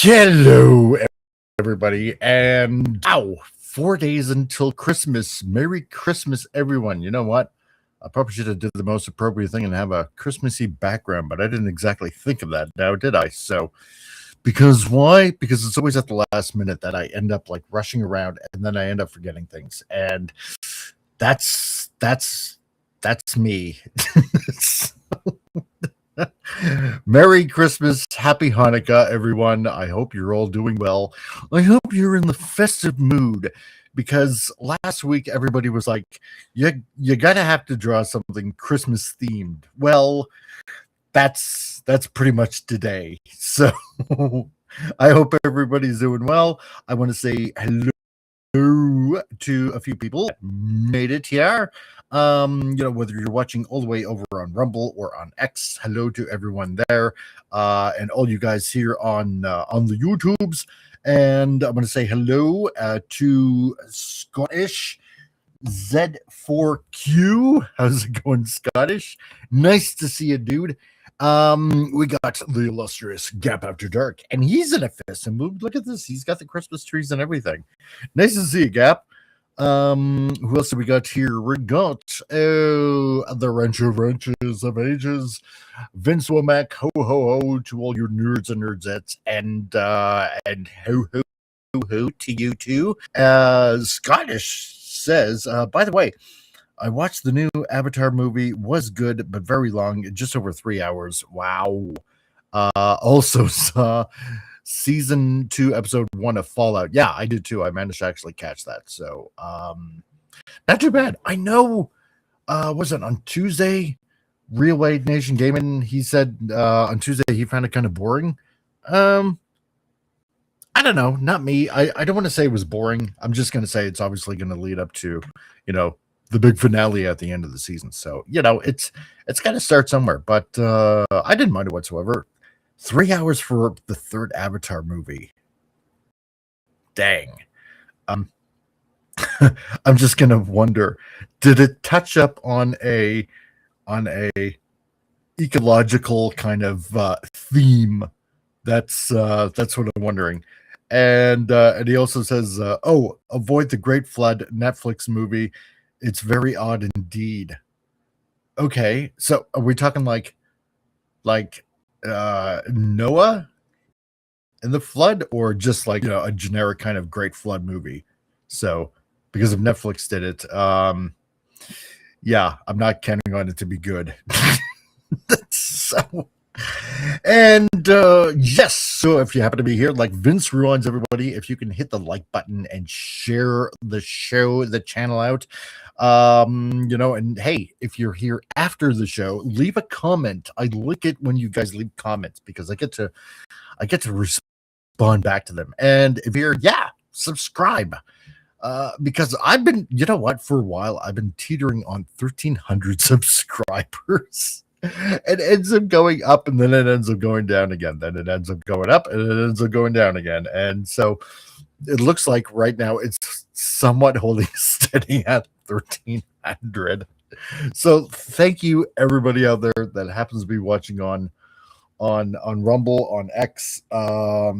Hello, everybody, and 4 days until Christmas. Merry Christmas, everyone. You know what? I probably should have did the most appropriate thing and have a Christmassy background, but I didn't exactly think of that now, did I? So, because why? Because it's always at the last minute that I end up like rushing around, and then I end up forgetting things, and that's me. Merry Christmas, Happy Hanukkah, everyone. I hope you're all doing well. I hope you're in the festive mood because last week everybody was like, you gotta have to draw something Christmas themed. Well, that's pretty much today. So I hope everybody's doing well. I want to say hello to a few people that made it here. Whether you're watching all the way over on Rumble or on X, hello to everyone there, and all you guys here on the YouTubes. And I'm going to say hello to Scottish Z4Q. How's it going, Scottish? Nice to see you, dude. We got the illustrious Gap After Dark, and he's in a fist and move. Look at this, he's got the Christmas trees and everything. Nice to see you, Gap. Who else do we got here? We got the Wrenches of Ages, Vince Womack, ho ho ho to all your nerds and nerdzettes, and ho ho ho to you too. Scottish says, by the way, I watched the new Avatar movie, was good, but very long, just over 3 hours. Wow. Also saw season 2, episode 1 of Fallout. Yeah, I did too. I managed to actually catch that. So, not too bad. I know, was it on Tuesday? Real Wade Nation Gaming, he said on Tuesday he found it kind of boring. I don't know, not me. I don't want to say it was boring. I'm just going to say it's obviously going to lead up to, the big finale at the end of the season. So, it's got to start somewhere, but I didn't mind it whatsoever. 3 hours for the third Avatar movie. Dang. I'm just going to wonder, did it touch up on a ecological kind of theme? That's what I'm wondering. And he also says, avoid the Great Flood Netflix movie. It's very odd indeed. Okay, so are we talking like Noah and the flood, or just like a generic kind of Great Flood movie? So because if Netflix did it, yeah, I'm not counting on it to be good. So, and yes, so if you happen to be here, like Vince reminds everybody, if you can hit the like button and share the channel out, and hey, if you're here after the show, leave a comment. I like it when you guys leave comments because I get to respond back to them. And if you're subscribe. Because I've been, for a while, I've been teetering on 1,300 subscribers. It ends up going up and then it ends up going down again. Then it ends up going up and it ends up going down again. And so it looks like right now it's somewhat holding steady at 1,300. So thank you everybody out there that happens to be watching on Rumble, on X. All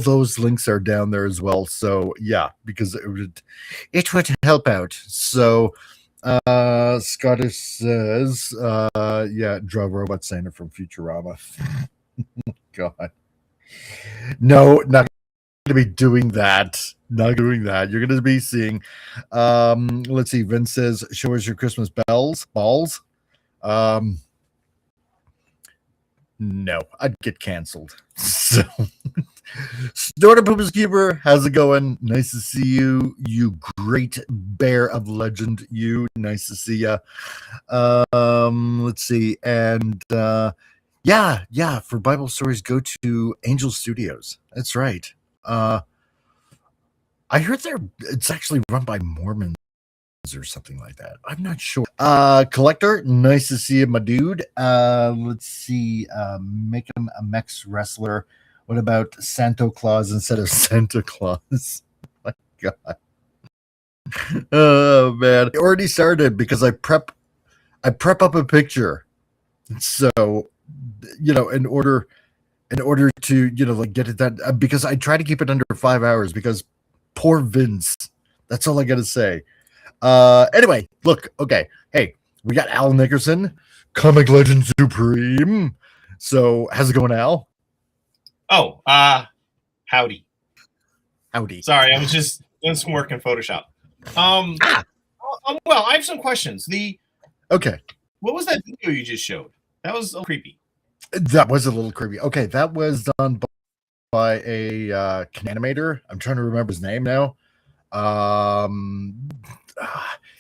those links are down there as well. So yeah, because it would help out. So Scottish says, draw Robot Santa from Futurama. God. No, not going to be doing that. Not doing that. You're going to be seeing, let's see, Vince says, show us your Christmas balls. No, I'd get canceled. So, Snorter Poopas Keeper, how's it going? Nice to see you, you great bear of legend. You, nice to see you. Let's see, and for Bible stories, go to Angel Studios. That's right. I heard it's actually run by Mormons or something like that. I'm not sure. Collector, nice to see you, my dude. Let's see. Make him a Mex wrestler. What about Santa Claus instead of Santa Claus? Oh my God. Oh man. I already started because I prep up a picture. So, in order in order to, like get it done, because I try to keep it under 5 hours because poor Vince. That's all I got to say. Anyway, look, okay. Hey, we got Al Nickerson, Comic Legend Supreme. So, how's it going, Al? Oh, howdy. Howdy. Sorry, I was just doing some work in Photoshop. Well, I have some questions. Okay. What was that video you just showed? That was a little creepy. That was a little creepy. Okay, that was done by a animator. I'm trying to remember his name now.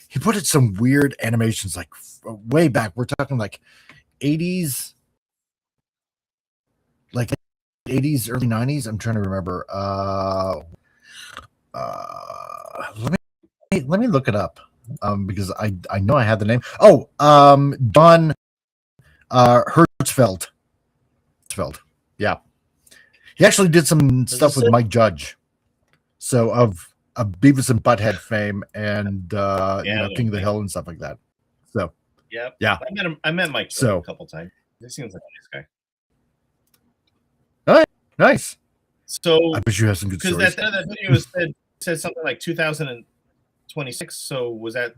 He put in some weird animations, like way back. We're talking like 80s, like 80s, early 90s. I'm trying to remember. Let me look it up. Because I know I had the name. Oh, Don Hertzfeld. Yeah. He actually did some stuff with Mike Judge. So of Beavis and Butthead fame and King of the Hill and stuff like that. So yeah. I met Mike Judge a couple times. He seems like a nice guy. All right, nice. So I bet you have some good stories. Because that video said something like 2026. So was that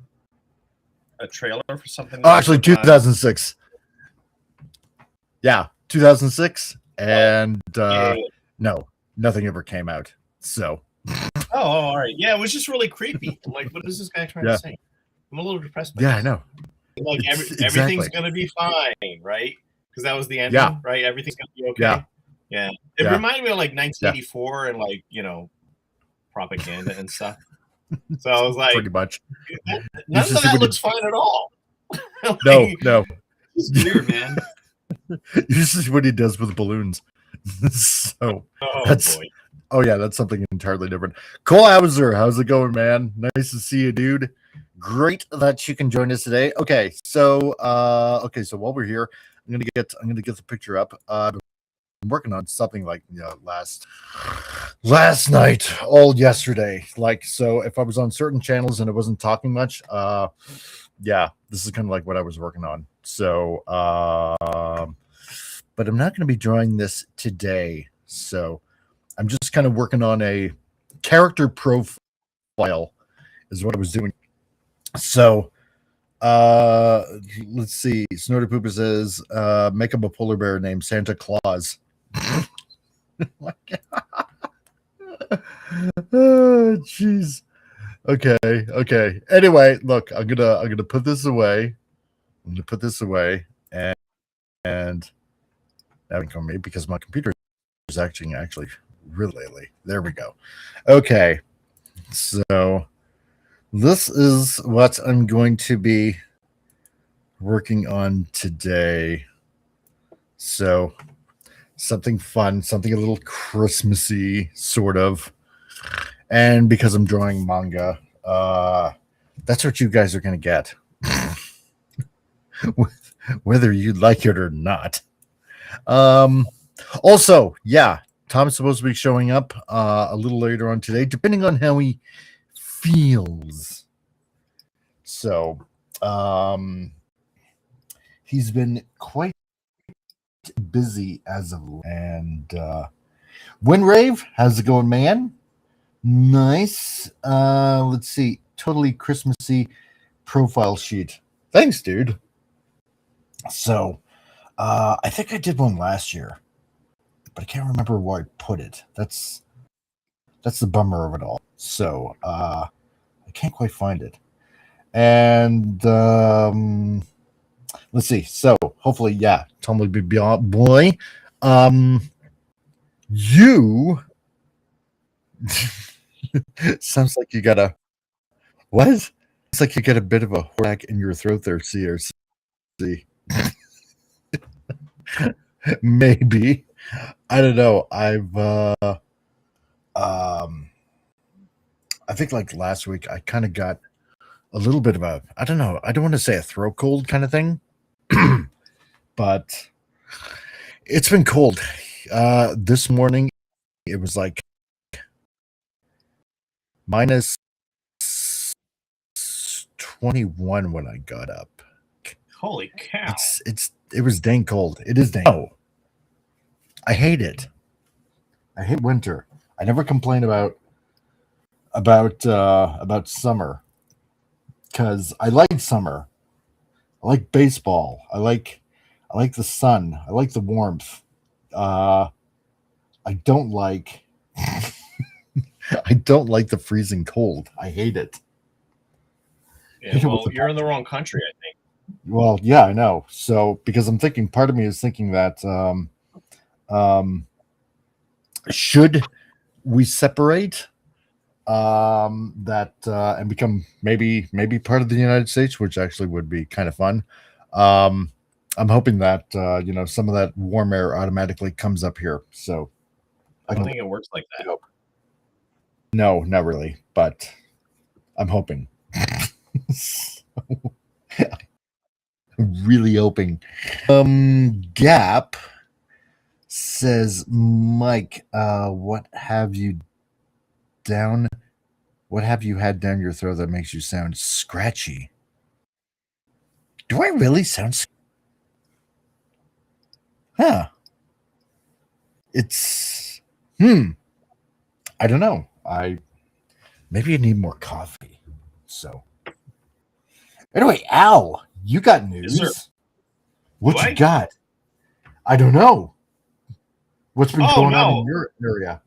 a trailer for something? Oh, actually 2006. Yeah, 2006. And no, nothing ever came out. So all right. Yeah, it was just really creepy. I'm like, what is this guy trying to say? I'm a little depressed by this. I know. Like everything's gonna be fine, right? Because that was the ending, right? Everything's gonna be okay. Yeah. It reminded me of like 1984 and like, propaganda and stuff. So I was like, pretty much. None of that looks fine at all. Like, no. It's weird, man. This is what he does with balloons. So that's something entirely different. Cole Hauser, how's it going, man? Nice to see you, dude. Great that you can join us today. Okay, so while we're here, I'm gonna get the picture up. I'm working on something like last night, all yesterday. Like, so if I was on certain channels and I wasn't talking much, this is kind of like what I was working on. So but I'm not going to be drawing this today. So I'm just kind of working on a character profile is what I was doing. So let's see. Snorter Pooper says, make up a polar bear named Santa Claus. Oh, jeez. Okay. Anyway, look, I'm gonna put this away. I'm gonna put this away, and that would come me because my computer is actually really lately. There we go. Okay, so this is what I'm going to be working on today. So something fun, something a little Christmassy, sort of. And because I'm drawing manga, that's what you guys are going to get. Whether you like it or not. Also, Tom's supposed to be showing up a little later on today, depending on how he feels. So, he's been quite busy as of late. And Winrave, how's it going, man? Nice. Let's see. Totally Christmassy profile sheet. Thanks, dude. So, I think I did one last year, but I can't remember where I put it. That's the bummer of it all. So, I can't quite find it. And let's see. So, hopefully, Tom will be beyond boy. You sounds like you got a what? It's like you got a bit of a whack in your throat there, CRC. Maybe. I don't know. I think like last week I kind of got a little bit of a, I don't know, I don't want to say a throat cold kind of thing, but it's been cold. This morning it was like minus 21 when I got up. Holy cow. It was dang cold. It is dang. Oh, I hate it. I hate winter. I never complain about summer because I like summer. I like baseball. I like the sun. I like the warmth. Uh, I don't like I don't like the freezing cold. I hate it. Yeah, well, you're in the wrong country, I think. Well, yeah, I know. So because I'm thinking, part of me is thinking that should we separate and become maybe part of the United States, which actually would be kind of fun. I'm hoping that some of that warm air automatically comes up here. So I don't think it works like that. No, not really, but I'm hoping. Really hoping. Gap says, Mike, what have you had down your throat that makes you sound scratchy? Do I really sound? Huh. It's I don't know. Maybe I need more coffee. So anyway, Al, you got news. Yes, what you got? I don't know. What's been going on in your area?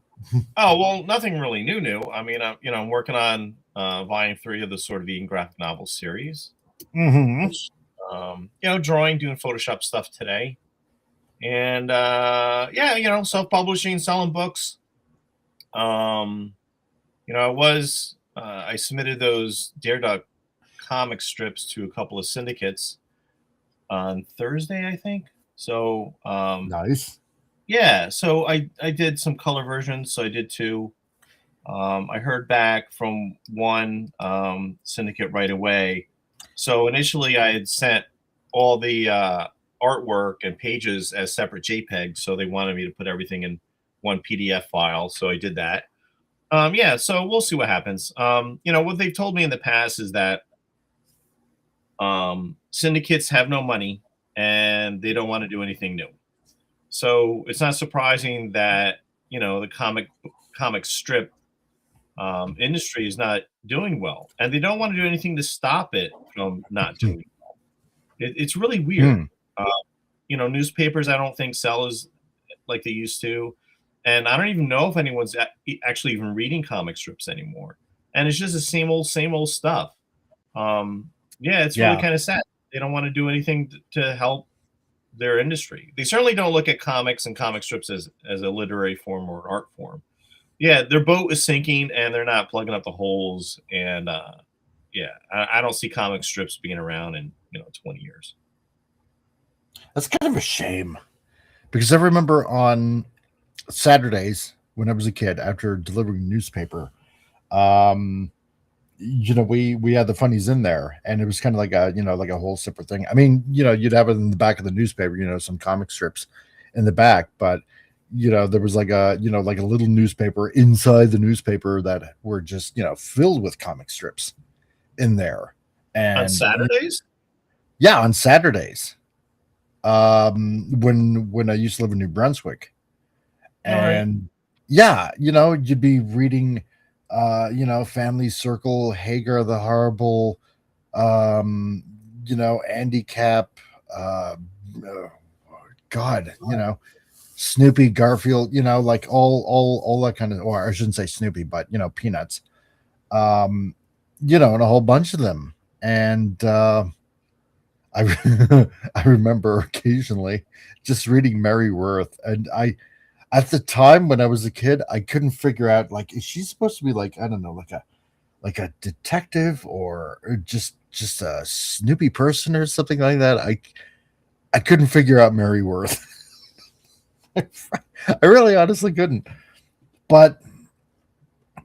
Oh, well, nothing really new. I mean, I'm working on volume 3 of the Sword of Eden graphic novel series. Mm-hmm. Drawing, doing Photoshop stuff today. And self-publishing, selling books. I submitted those Daredog comic strips to a couple of syndicates on Thursday, I think. So nice. Yeah, so I did some color versions. So I did 2. I heard back from one syndicate right away. So initially I had sent all the artwork and pages as separate JPEGs. So they wanted me to put everything in one PDF file. So I did that. So we'll see what happens. What they've told me in the past is that syndicates have no money and they don't want to do anything new. So it's not surprising that, the comic strip industry is not doing well, and they don't want to do anything to stop it from not doing well. It's really weird. Newspapers, I don't think sell as like they used to. And I don't even know if anyone's actually even reading comic strips anymore. And it's just the same old stuff. It's really kind of sad. They don't want to do anything to help their industry. They certainly don't look at comics and comic strips as a literary form or an art form. Yeah, their boat is sinking and they're not plugging up the holes. And I don't see comic strips being around in 20 years. That's kind of a shame, because I remember on Saturdays when I was a kid, after delivering newspaper, we had the funnies in there, and it was kind of like a whole separate thing. I mean, you'd have it in the back of the newspaper, some comic strips in the back, but there was like a little newspaper inside the newspaper that were just filled with comic strips in there. And on Saturdays? Yeah, on Saturdays. When I used to live in New Brunswick. And you'd be reading Family Circle, Hagar the Horrible, Andy Cap, Snoopy, Garfield, like all that kind of, or I shouldn't say Snoopy, but Peanuts, and a whole bunch of them. And I remember occasionally just reading Mary Worth, and at the time when I was a kid, I couldn't figure out, like, is she supposed to be like, I don't know, like a detective or just a Snoopy person or something like that. I couldn't figure out Mary Worth. I really honestly couldn't. But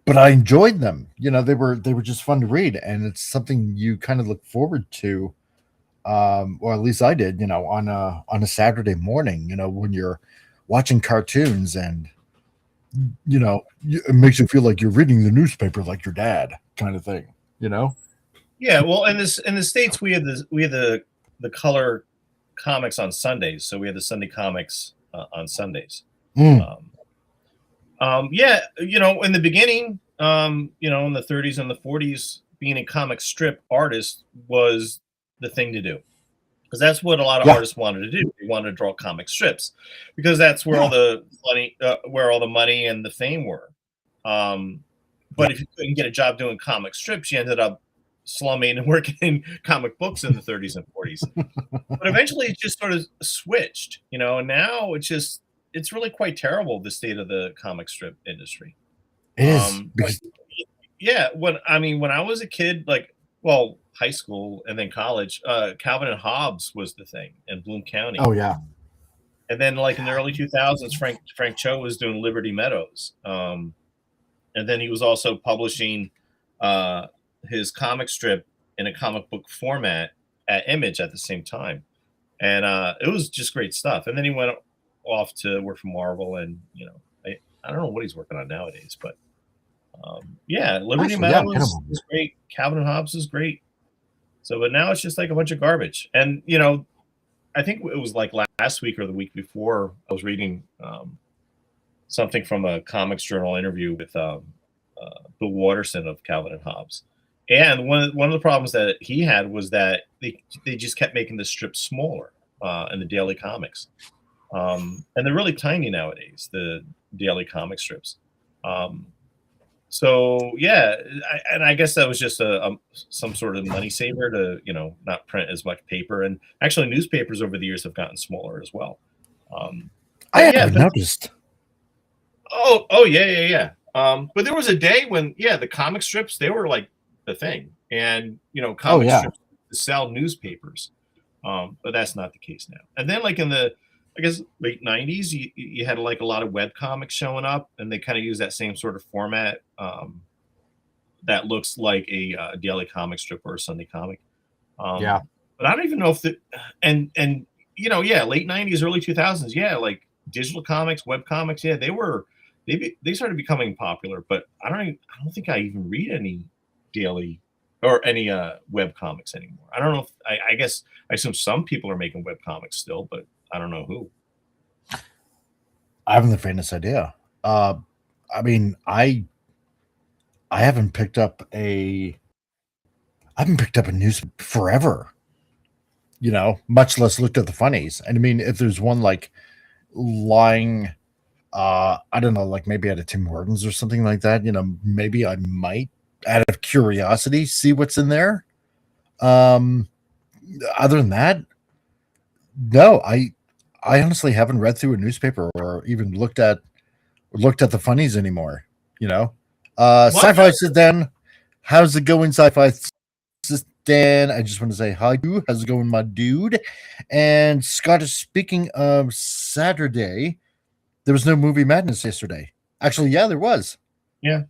I enjoyed them. They were just fun to read, and it's something you kind of look forward to. Or at least I did, on a Saturday morning, when you're watching cartoons, and it makes you feel like you're reading the newspaper like your dad, kind of thing. Yeah, well, in the States, we had the color comics on Sundays, so we had the Sunday comics on Sundays. Yeah, in the beginning, in the 30s and the 40s, being a comic strip artist was the thing to do, because that's what a lot of artists wanted to do. They wanted to draw comic strips because that's where all the money and the fame were. But if you couldn't get a job doing comic strips, you ended up slumming and working in comic books in the 30s and 40s. But eventually it just sort of switched, and now it's really quite terrible, the state of the comic strip industry. It is. Because when I was a kid, high school and then college, Calvin and Hobbes was the thing in Bloom County. Oh yeah. And then in the early 2000s, Frank Cho was doing Liberty Meadows. And then he was also publishing his comic strip in a comic book format at Image at the same time. And it was just great stuff. And then he went off to work for Marvel, and I don't know what he's working on nowadays, but Liberty Meadows is great. Calvin and Hobbes is great. So, but now it's just a bunch of garbage. And I think it was last week or the week before, I was reading something from a Comics Journal interview with Bill Watterson of Calvin and Hobbes. And one of the problems that he had was that they just kept making the strips smaller in the daily comics. And they're really tiny nowadays, the daily comic strips. I guess that was just some sort of money saver to not print as much paper. And actually, newspapers over the years have gotten smaller as well. I haven't noticed. Oh yeah. But there was a day when the comic strips, they were the thing, and comic strips to sell newspapers. But that's not the case now. And then in the late 90s, you had a lot of web comics showing up, and they kind of use that same sort of format that looks like a daily comic strip or a Sunday comic. But I don't even know if late 90s, early 2000s, digital comics, web comics, they started becoming popular. But I don't think I even read any daily or any web comics anymore. I don't know if I guess I assume some people are making web comics still, but I don't know who. I haven't the faintest idea. I haven't picked up a news forever. Much less looked at the funnies. And if there's one lying, I don't know, maybe at a Tim Hortons or something like that, maybe I might, out of curiosity, see what's in there. Other than that, no, I honestly haven't read through a newspaper or even looked at the funnies anymore. Sci-Fi said, then, how's it going, Sci-Fi? Dan, I just want to say hi to you. How's it going, my dude? And Scott is speaking of Saturday. There was no movie madness yesterday. Actually, there was. Yeah.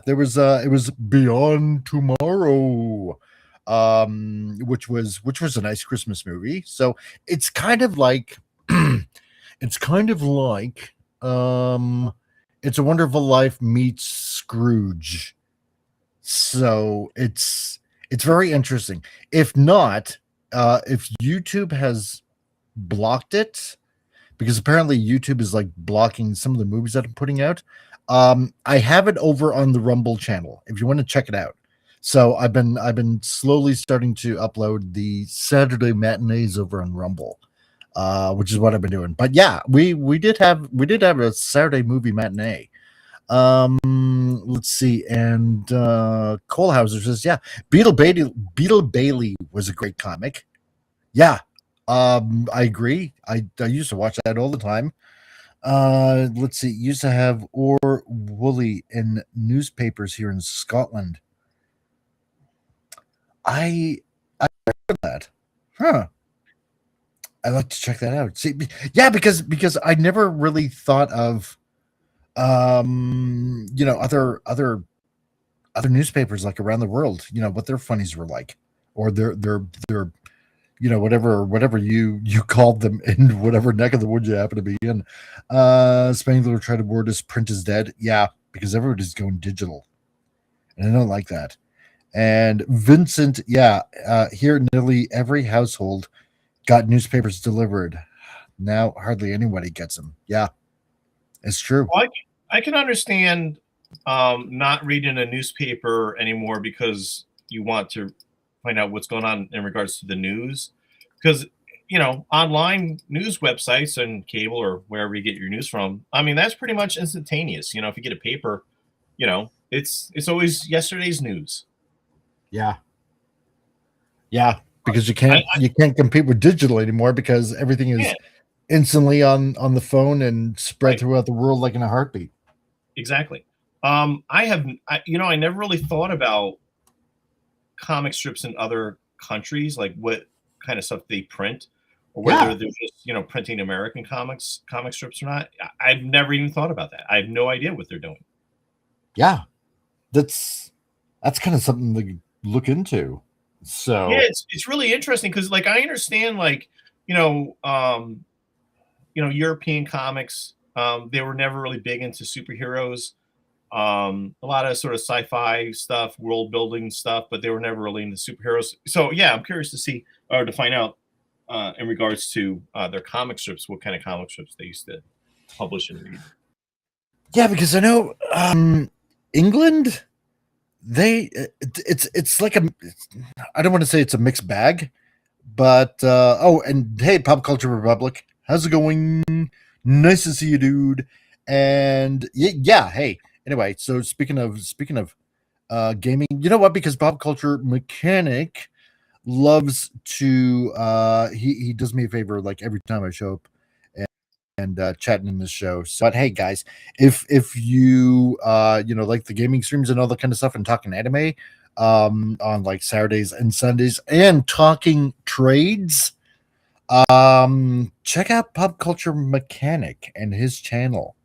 There was. It was Beyond Tomorrow. Which was a nice Christmas movie. So it's kind of like It's a Wonderful Life meets Scrooge. So it's very interesting. If not, if YouTube has blocked it, because apparently YouTube is blocking some of the movies that I'm putting out. I have it over on the Rumble channel if you want to check it out. So I've been slowly starting to upload the Saturday matinees over on Rumble, which is what I've been doing. But we did have a Saturday movie matinee. Let's see, and Colehauser says, Beetle Bailey was a great comic. I agree. I used to watch that all the time. Let's see, used to have Or Woolley in newspapers here in Scotland. I heard that. I'd like to check that out. See, because I never really thought of other newspapers around the world, what their funnies were like, or their whatever you called them in whatever neck of the woods you happen to be in. Spangler tried to word us print is dead. Because everybody's going digital, and I don't like that. And Vincent, here nearly every household got newspapers delivered. Now hardly anybody gets them. It's true. Well, I can understand not reading a newspaper anymore because you want to find out what's going on in regards to the news. Because, online news websites and cable or wherever you get your news from, I mean, that's pretty much instantaneous. If you get a paper, it's always yesterday's news. Yeah. Yeah, because you can't compete with digital anymore because everything is instantly on the phone and spread throughout the world like in a heartbeat. Exactly. I never really thought about comic strips in other countries, like what kind of stuff they print, or whether they're just printing American comic strips or not. I've never even thought about that. I have no idea what they're doing. Yeah, that's kind of something to look into. So yeah, it's really interesting because like I understand European comics, they were never really big into superheroes. A lot of sort of sci-fi stuff, world building stuff, but they were never really into superheroes. So yeah, I'm curious to see or to find out in regards to their comic strips, what kind of comic strips they used to publish and read. Yeah, because I know England, it's like I don't want to say it's a mixed bag, but and hey, Pop Culture Republic, how's it going? Nice to see you, dude. And yeah, hey. Anyway, so speaking of gaming, you know what? Because Pop Culture Mechanic loves to he does me a favor like every time I show up and chatting in this show. So, but hey guys, if you like the gaming streams and all that kind of stuff and talking anime on like Saturdays and Sundays and talking trades, check out Pop Culture Mechanic and his channel.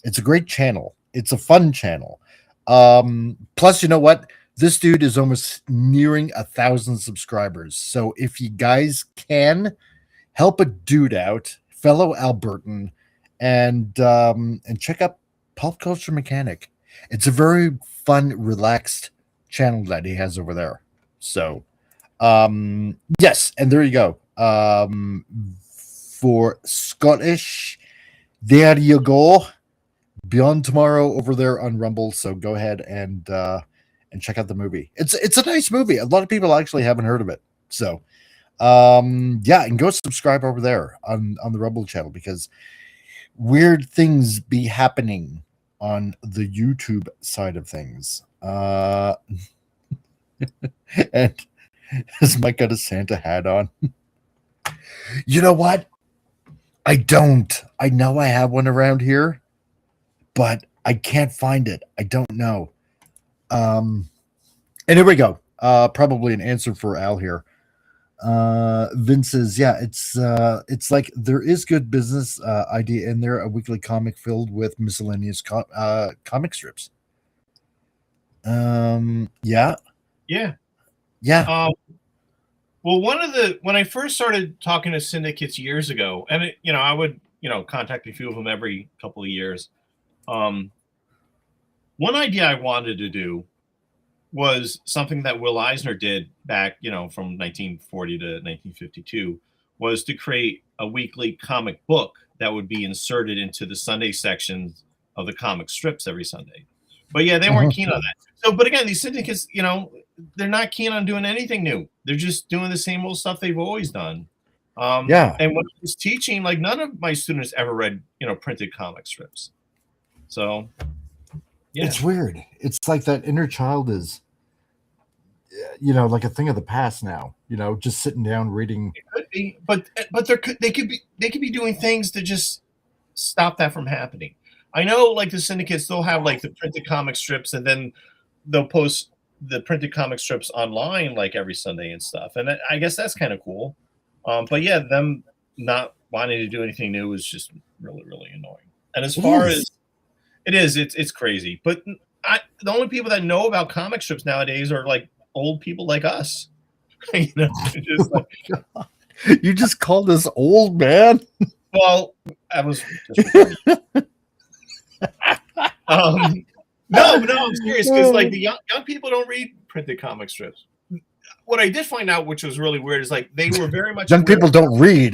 It's a great channel. It's a fun channel. Plus, you know what? This dude is almost nearing 1,000 subscribers. So if you guys can help a dude out, fellow Albertan, and check out Pop Culture Mechanic. It's a very fun, relaxed channel that he has over there. So yes, and there you go. For Scottish, there you go. Beyond Tomorrow over there on Rumble. So go ahead and check out the movie. It's a nice movie. A lot of people actually haven't heard of it. So yeah, and go subscribe over there on the Rumble channel because weird things be happening on the YouTube side of things. And has Mike got a Santa hat on? You know what? I don't. I know I have one around here, but I can't find it. I don't know. And here we go. Probably an answer for Al here. Vince says, yeah, it's like there is good business idea in there, a weekly comic filled with miscellaneous comic strips. Yeah. Well, when I first started talking to syndicates years ago, and I would contact a few of them every couple of years. One idea I wanted to do was something that Will Eisner did back, from 1940 to 1952, was to create a weekly comic book that would be inserted into the Sunday sections of the comic strips every Sunday. But yeah, they weren't keen on that. So, but again, these syndicates, they're not keen on doing anything new. They're just doing the same old stuff they've always done. Yeah. And when I was teaching, like none of my students ever read, printed comic strips. So yeah. It's weird. It's like that inner child is, like a thing of the past now. Just sitting down reading. It could be, but they could be doing things to just stop that from happening. I know, like the syndicates, they'll have like the printed comic strips, and then they'll post the printed comic strips online like every Sunday and stuff. And I guess that's kind of cool. But yeah, them not wanting to do anything new is just really, really annoying. And as far as it's crazy. But the only people that know about comic strips nowadays are like old people like us. Just like, you just called us old, man. Well, I was just no, I'm serious because like the young people don't read printed comic strips. What I did find out, which was really weird, is like they were very much young people don't read.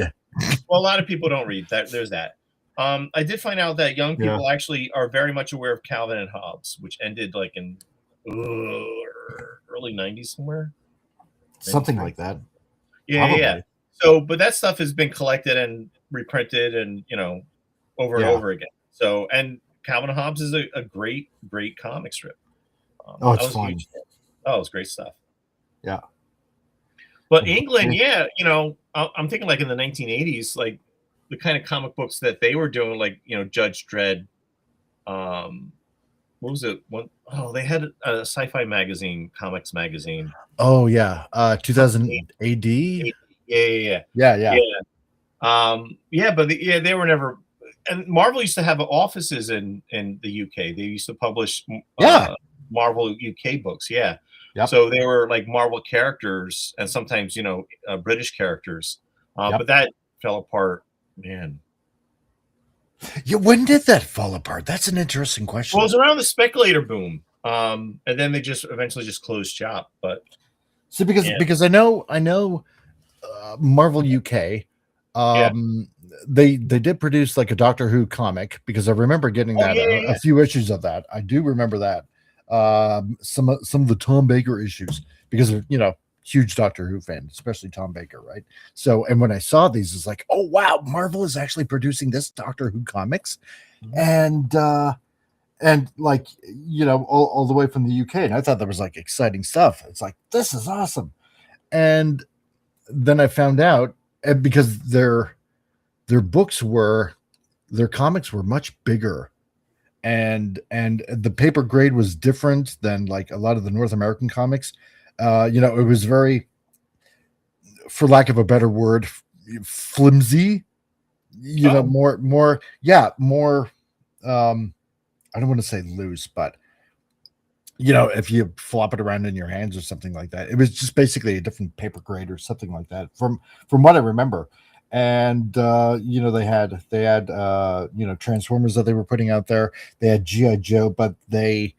Well, a lot of people don't read. There's that. I did find out that young people actually are very much aware of Calvin and Hobbes, which ended like in early 90s somewhere. Something like that. Yeah. So, but that stuff has been collected and reprinted and, over and over again. So, and Calvin and Hobbes is a great comic strip. It's fun. Oh, it's great stuff. Yeah. But England, I'm thinking like in the 1980s, like the kind of comic books that they were doing, like, Judge Dredd. What was it? They had a sci-fi magazine, comics magazine. Oh yeah, 2000 AD. Yeah. But they were never. And Marvel used to have offices in the UK. They used to publish Marvel UK books. Yeah. Yep. So they were like Marvel characters and sometimes, British characters. But that fell apart, man. Yeah, when did that fall apart? That's an interesting question. Well, it was around the speculator boom. And then they eventually just closed shop. But so because I know Marvel UK, they did produce like a Doctor Who comic, because I remember getting a few issues of that. I do remember that. Some of the Tom Baker issues, because of, huge Doctor Who fan, especially Tom Baker, right? So, and when I saw these, it's like, oh wow, Marvel is actually producing this Doctor Who comics, and like, all the way from the UK, and I thought that was like exciting stuff. It's like, this is awesome. And then I found out, because their comics were much bigger, and the paper grade was different than like a lot of the North American comics. It was very, for lack of a better word, flimsy, more I don't want to say loose, but if you flop it around in your hands or something like that, it was just basically a different paper grade or something like that from what I remember. And they had Transformers that they were putting out there. They had GI Joe, but they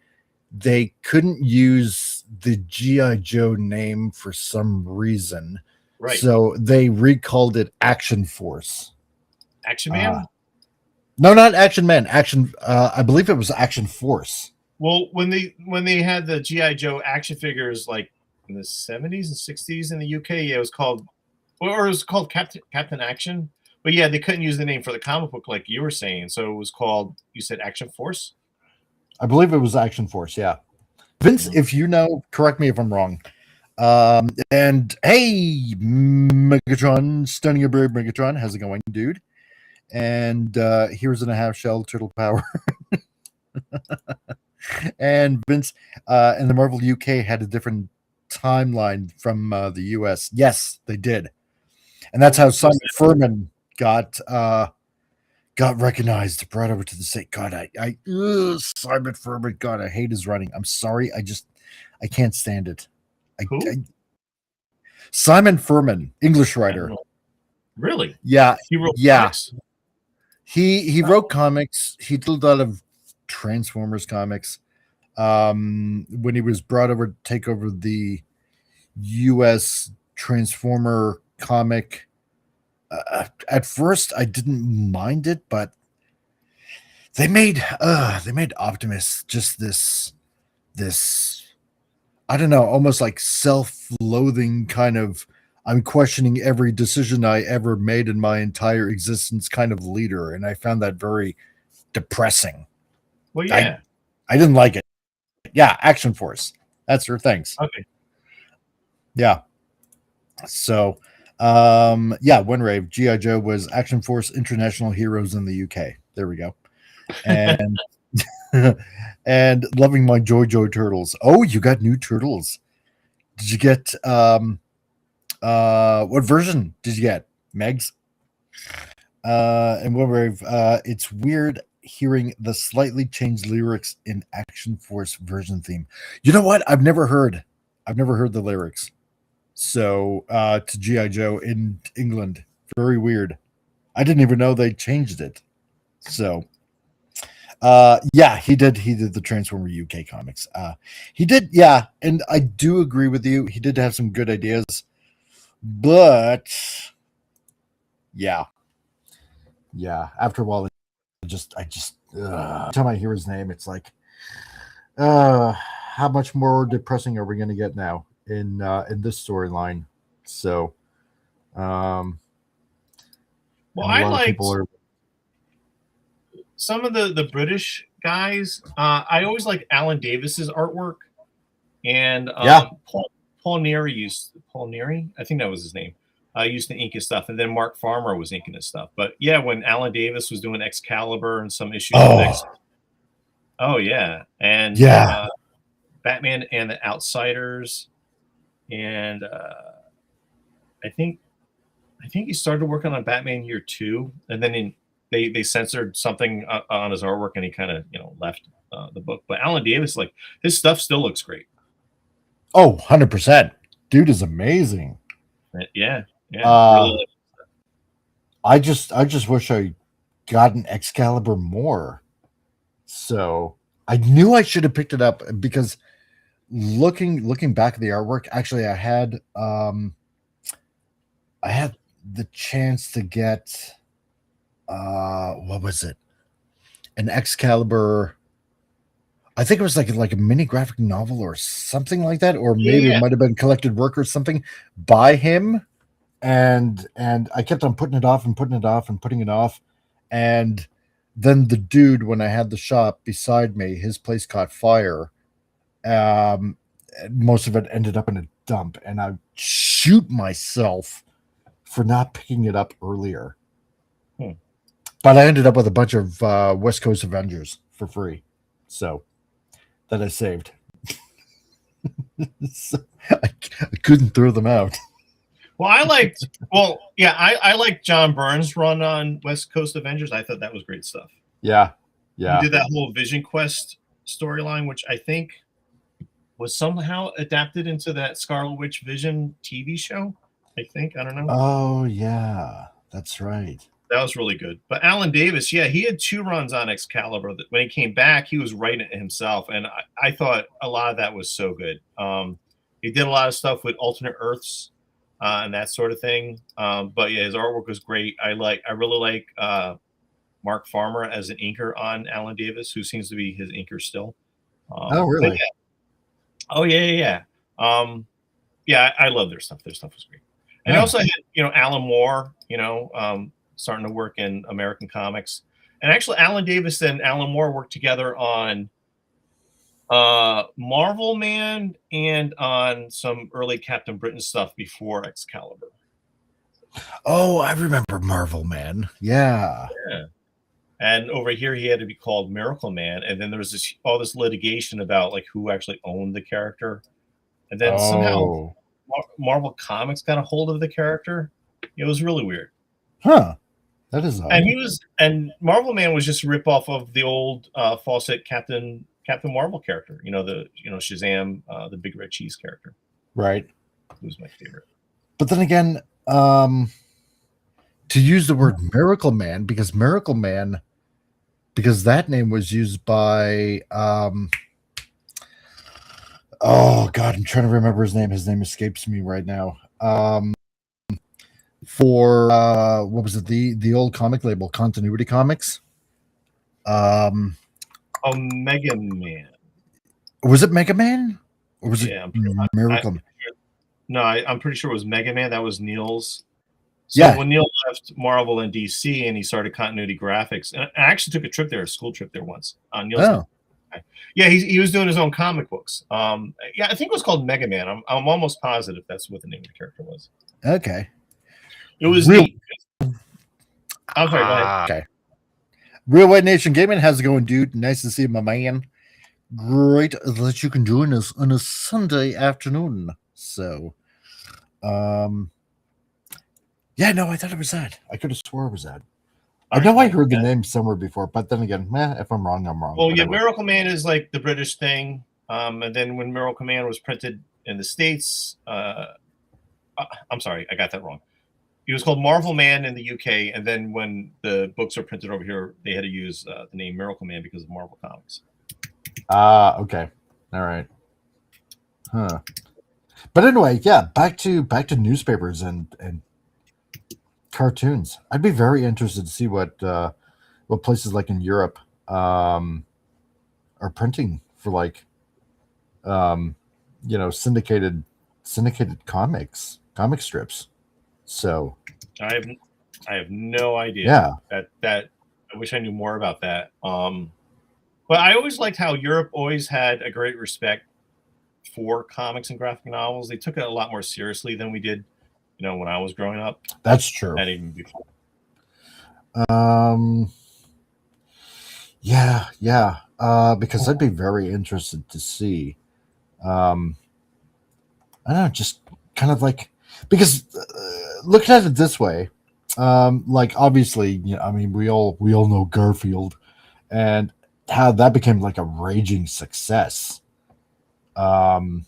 couldn't use the GI Joe name for some reason, right? So they recalled it Action Force. Action Man? No, not Action Man. I believe it was Action Force. Well, when they had the GI Joe action figures, like in the 70s and 60s in the UK, it was called Captain Action. But yeah, they couldn't use the name for the comic book, like you were saying. So it was called, you said Action Force? I believe it was Action Force, yeah. Vince, if you know, correct me if I'm wrong. And hey, Megatron, Stunning a Bird Megatron, how's it going, dude? And here's in a half shell, Turtle Power. And Vince, and the Marvel UK had a different timeline from the US. Yes, they did. And that's how Simon Furman got recognized, brought over to the state. God, Simon Furman, God, I hate his writing. I'm sorry. I can't stand it. Simon Furman, English writer. Really? Yeah. He wrote comics? He wrote comics. He did a lot of Transformers comics. When he was brought over to take over the US Transformer comic, at first I didn't mind it, but they made Optimus just this I don't know, almost like self-loathing kind of, I'm questioning every decision I ever made in my entire existence kind of leader, and I found that very depressing. Well, yeah, I didn't like it. Yeah, Action Force, that's her things. Okay. Yeah. So Winrave, G.I. Joe was Action Force International Heroes in the UK. There we go. And and loving my Joy Turtles. Oh, you got new turtles. Did you get what version did you get? Megs? And Winrave, it's weird hearing the slightly changed lyrics in Action Force version theme. You know what? I've never heard the lyrics. So to G.I. Joe in England. Very weird. I didn't even know they changed it. So he did the Transformer UK comics. He did, yeah, and I do agree with you. He did have some good ideas. But yeah. After a while every time I hear his name, it's like, how much more depressing are we going to get now in this storyline? So, well, I liked some of the British guys. I always liked Alan Davis's artwork, and Paul Neary, I think that was his name. Used to ink his stuff, and then Mark Farmer was inking his stuff. But yeah, when Alan Davis was doing Excalibur and some issues with and Batman and the Outsiders, and I think he started working on Batman Year 2, and then they censored something on his artwork, and he kind of left the book. But Alan Davis, like, his stuff still looks great. Oh, 100%. Dude is amazing. Yeah. Really. I just wish I got an Excalibur more. So I knew I should have picked it up, because looking back at the artwork, actually I had the chance to get what was it? An Excalibur. I think it was like a mini graphic novel or something like that, or maybe it might have been collected work or something by him. And I kept on putting it off, and putting it off. And then the dude, when I had the shop beside me, his place caught fire. Most of it ended up in a dump, and I shoot myself for not picking it up earlier. But I ended up with a bunch of West Coast Avengers for free. So that I saved. So I couldn't throw them out. Well, I liked John Byrne's run on West Coast Avengers. I thought that was great stuff. Yeah. He did that whole Vision Quest storyline, which I think was somehow adapted into that Scarlet Witch Vision TV show. I don't know. Oh, yeah. That's right. That was really good. But Alan Davis, he had 2 runs on Excalibur. When he came back, he was writing it himself, and I thought a lot of that was so good. He did a lot of stuff with alternate Earths and that sort of thing. But yeah, his artwork was great. I really like Mark Farmer as an inker on Alan Davis, who seems to be his inker still. Oh, really? Yeah. I love their stuff. Their stuff was great. And I also had, Alan Moore, starting to work in American comics. And actually, Alan Davis and Alan Moore worked together on Marvel Man and on some early Captain Britain stuff before Excalibur. Oh, I remember Marvel Man. Yeah. And over here, he had to be called Miracle Man. And then there was all this litigation about like who actually owned the character. And then somehow Marvel Comics got a hold of the character. It was really weird. Huh. That is odd. And Marvel Man was just a ripoff of the old Fawcett Captain Marvel character. Shazam, the Big Red Cheese character. Right. Who's my favorite. But then again, to use the word Miracle Man, because that name was used by oh God, I'm trying to remember his name. His name escapes me right now. For what was it? The old comic label, Continuity Comics. Mega Man. Was it Mega Man? Or was it Miracle Man? No, I'm pretty sure it was Mega Man. That was Neil's. So when Neil left Marvel and DC and he started Continuity Graphics, and I actually took a trip there, a school trip there once. Neil's he was doing his own comic books. I think it was called Mega Man. I'm almost positive that's what the name of the character was. Okay. It was neat. I'm sorry, go ahead. Okay. Real White Nation Gaming, how's it going, dude? Nice to see you, my man. Great that you can join us on a Sunday afternoon. So, I thought it was that. I could have swore it was that. I know I heard the name somewhere before, but then again, if I'm wrong, I'm wrong. Well, Miracle Man is like the British thing. And then when Miracle Man was printed in the States, I'm sorry, I got that wrong. He was called Marvel Man in the UK, and then when the books are printed over here, they had to use the name Miracle Man because of Marvel Comics. Okay. All right. Huh. But anyway, back to newspapers and cartoons. I'd be very interested to see what what places like in Europe are printing for like syndicated comic strips. So I have no idea. That I wish I knew more about that. But I always liked how Europe always had a great respect for comics and graphic novels. They took it a lot more seriously than we did, when I was growing up. That's true. And even before. Yeah. Because I'd be very interested to see. I don't know, just kind of like, because looking at it this way, like obviously, we all know Garfield and how that became like a raging success. It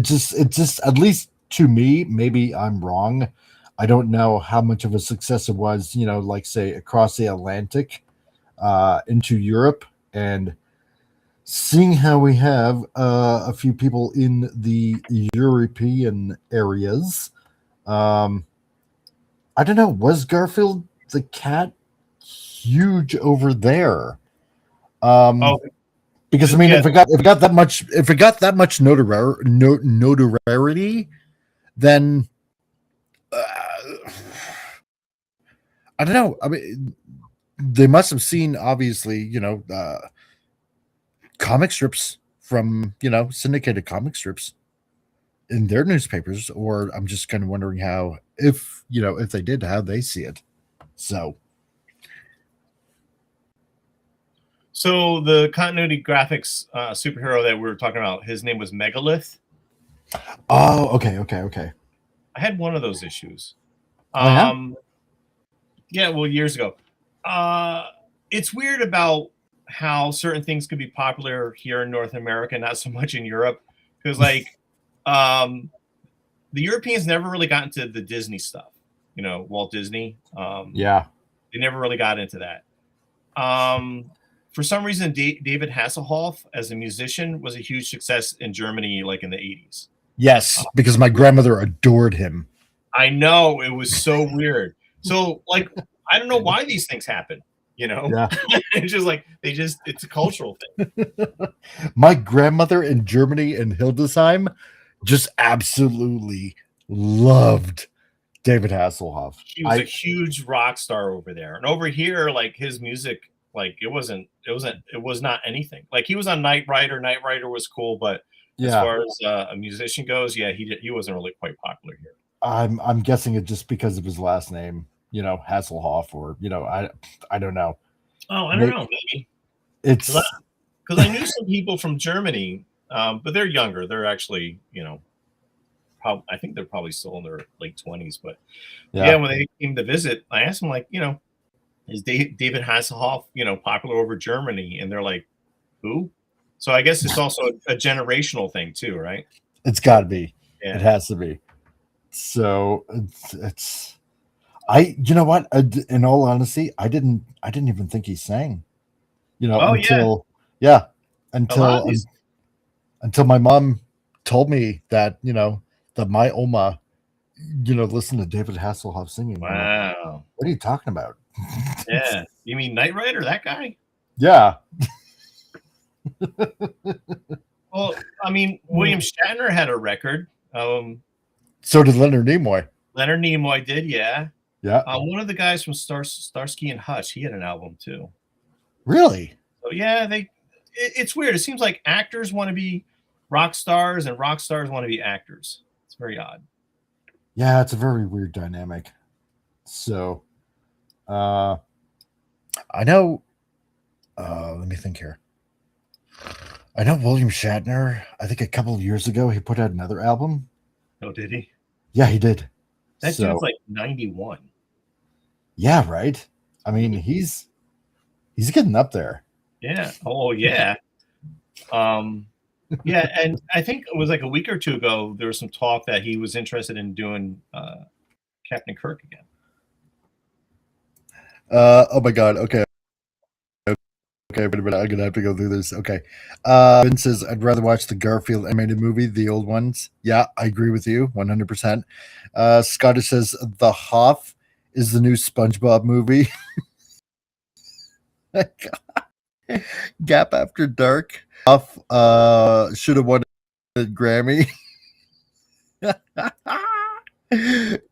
just at least to me, maybe I'm wrong. I don't know how much of a success it was, like say across the Atlantic into Europe, and seeing how we have a few people in the European areas. I don't know. Was Garfield the cat huge over there? Because if it got that much notoriety, then I don't know. I mean, they must have seen obviously, comic strips from syndicated comic strips in their newspapers, or I'm just kind of wondering how, if they did, how they see it. So the continuity graphics superhero that we were talking about, his name was Megalith. Oh, okay. I had one of those issues. Yeah, well, years ago. It's weird about how certain things could be popular here in North America, not so much in Europe, because like the Europeans never really got into the Disney stuff. Walt Disney. They never really got into that. For some reason, David Hasselhoff as a musician was a huge success in Germany, like in the 80s. Yes, because my grandmother adored him. I know, it was so weird. So, like, I don't know why these things happen. Yeah. It's just like it's a cultural thing. My grandmother in Germany in Hildesheim just absolutely loved David Hasselhoff. He was a huge rock star over there, and over here, like his music, like it was not anything. Like he was on Knight Rider. Knight Rider was cool, but as far as a musician goes, he wasn't really quite popular here. I'm guessing it just because of his last name, Hasselhoff, or I don't know. Oh, I don't know. Maybe it's because I knew some people from Germany, but they're younger. They're actually, I think they're probably still in their late 20s. But when they came to visit, I asked them, like, is David Hasselhoff, popular over Germany? And they're like, who? So I guess it's also a generational thing too, right? It's got to be. Yeah. It has to be. So you know what? In all honesty, I didn't even think he sang. Until my mom told me that that my Oma, listened to David Hasselhoff singing. Wow. Like, what are you talking about? Yeah, you mean Knight Rider? That guy? Yeah. Well, I mean, William Shatner had a record. So did Leonard Nimoy. Leonard Nimoy did, yeah. Yeah. One of the guys from Starsky and Hutch, he had an album too. Really? So yeah, it's weird. It seems like actors want to be rock stars and rock stars want to be actors. It's very odd. Yeah, it's a very weird dynamic. So, I know. Let me think here. I know William Shatner. I think a couple of years ago he put out another album. Oh, did he? Yeah, he did. That dude's like 91. Yeah, right. I mean, he's getting up there. Yeah. Oh, yeah. Yeah, and I think it was like a week or two ago there was some talk that he was interested in doing Captain Kirk again. Oh my God. Okay, wait a minute. I'm gonna have to go through this. Okay. Vince says, I'd rather watch the Garfield animated movie, the old ones. Yeah, I agree with you 100%. Scottish says the Hoff is the new SpongeBob movie. Gap After Dark. Off should have won a Grammy.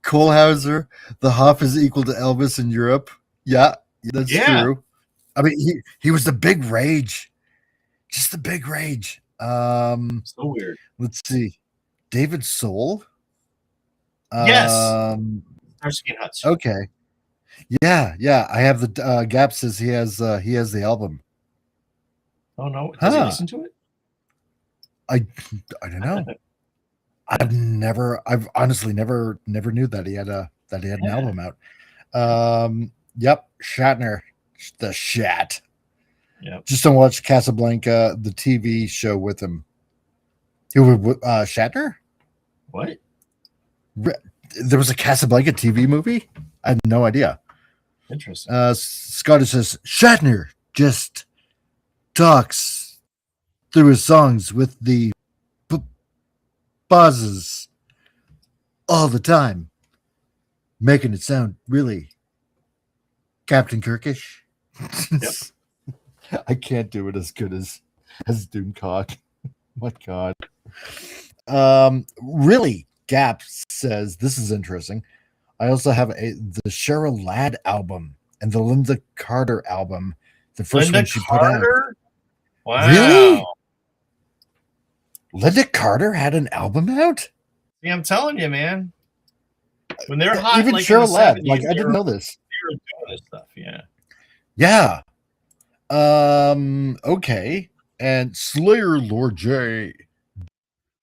Kohlhauser, the Hoff is equal to Elvis in Europe. Yeah, that's true. I mean, he was the big rage. Just the big rage. So weird. Let's see. David Soul. Yes. Starsky and Hutch. Okay. Yeah. I have the Gap says he has the album. Oh no. Does he listen to it? I don't know. I've honestly never knew that he had an album out. Yep, Shatner, the Shat. Yep. Just don't watch Casablanca, the TV show with him. Who Shatner? What? There was a Casablanca TV movie? I had no idea. Interesting. Scottish says Shatner just talks through his songs with the pauses all the time, making it sound really Captain Kirkish. Yep. I can't do it as good as Doomcock. My God. Really, Gap says this is interesting. I also have the Cheryl Ladd album and the Linda Carter album. The first one she put out. Wow. Really? Linda Carter had an album out? Yeah, I'm telling you, man. When they're hot, even like Cheryl Ladd, 70s, like I didn't know this. They were doing this stuff, yeah. Yeah. Okay. And Slayer Lord J.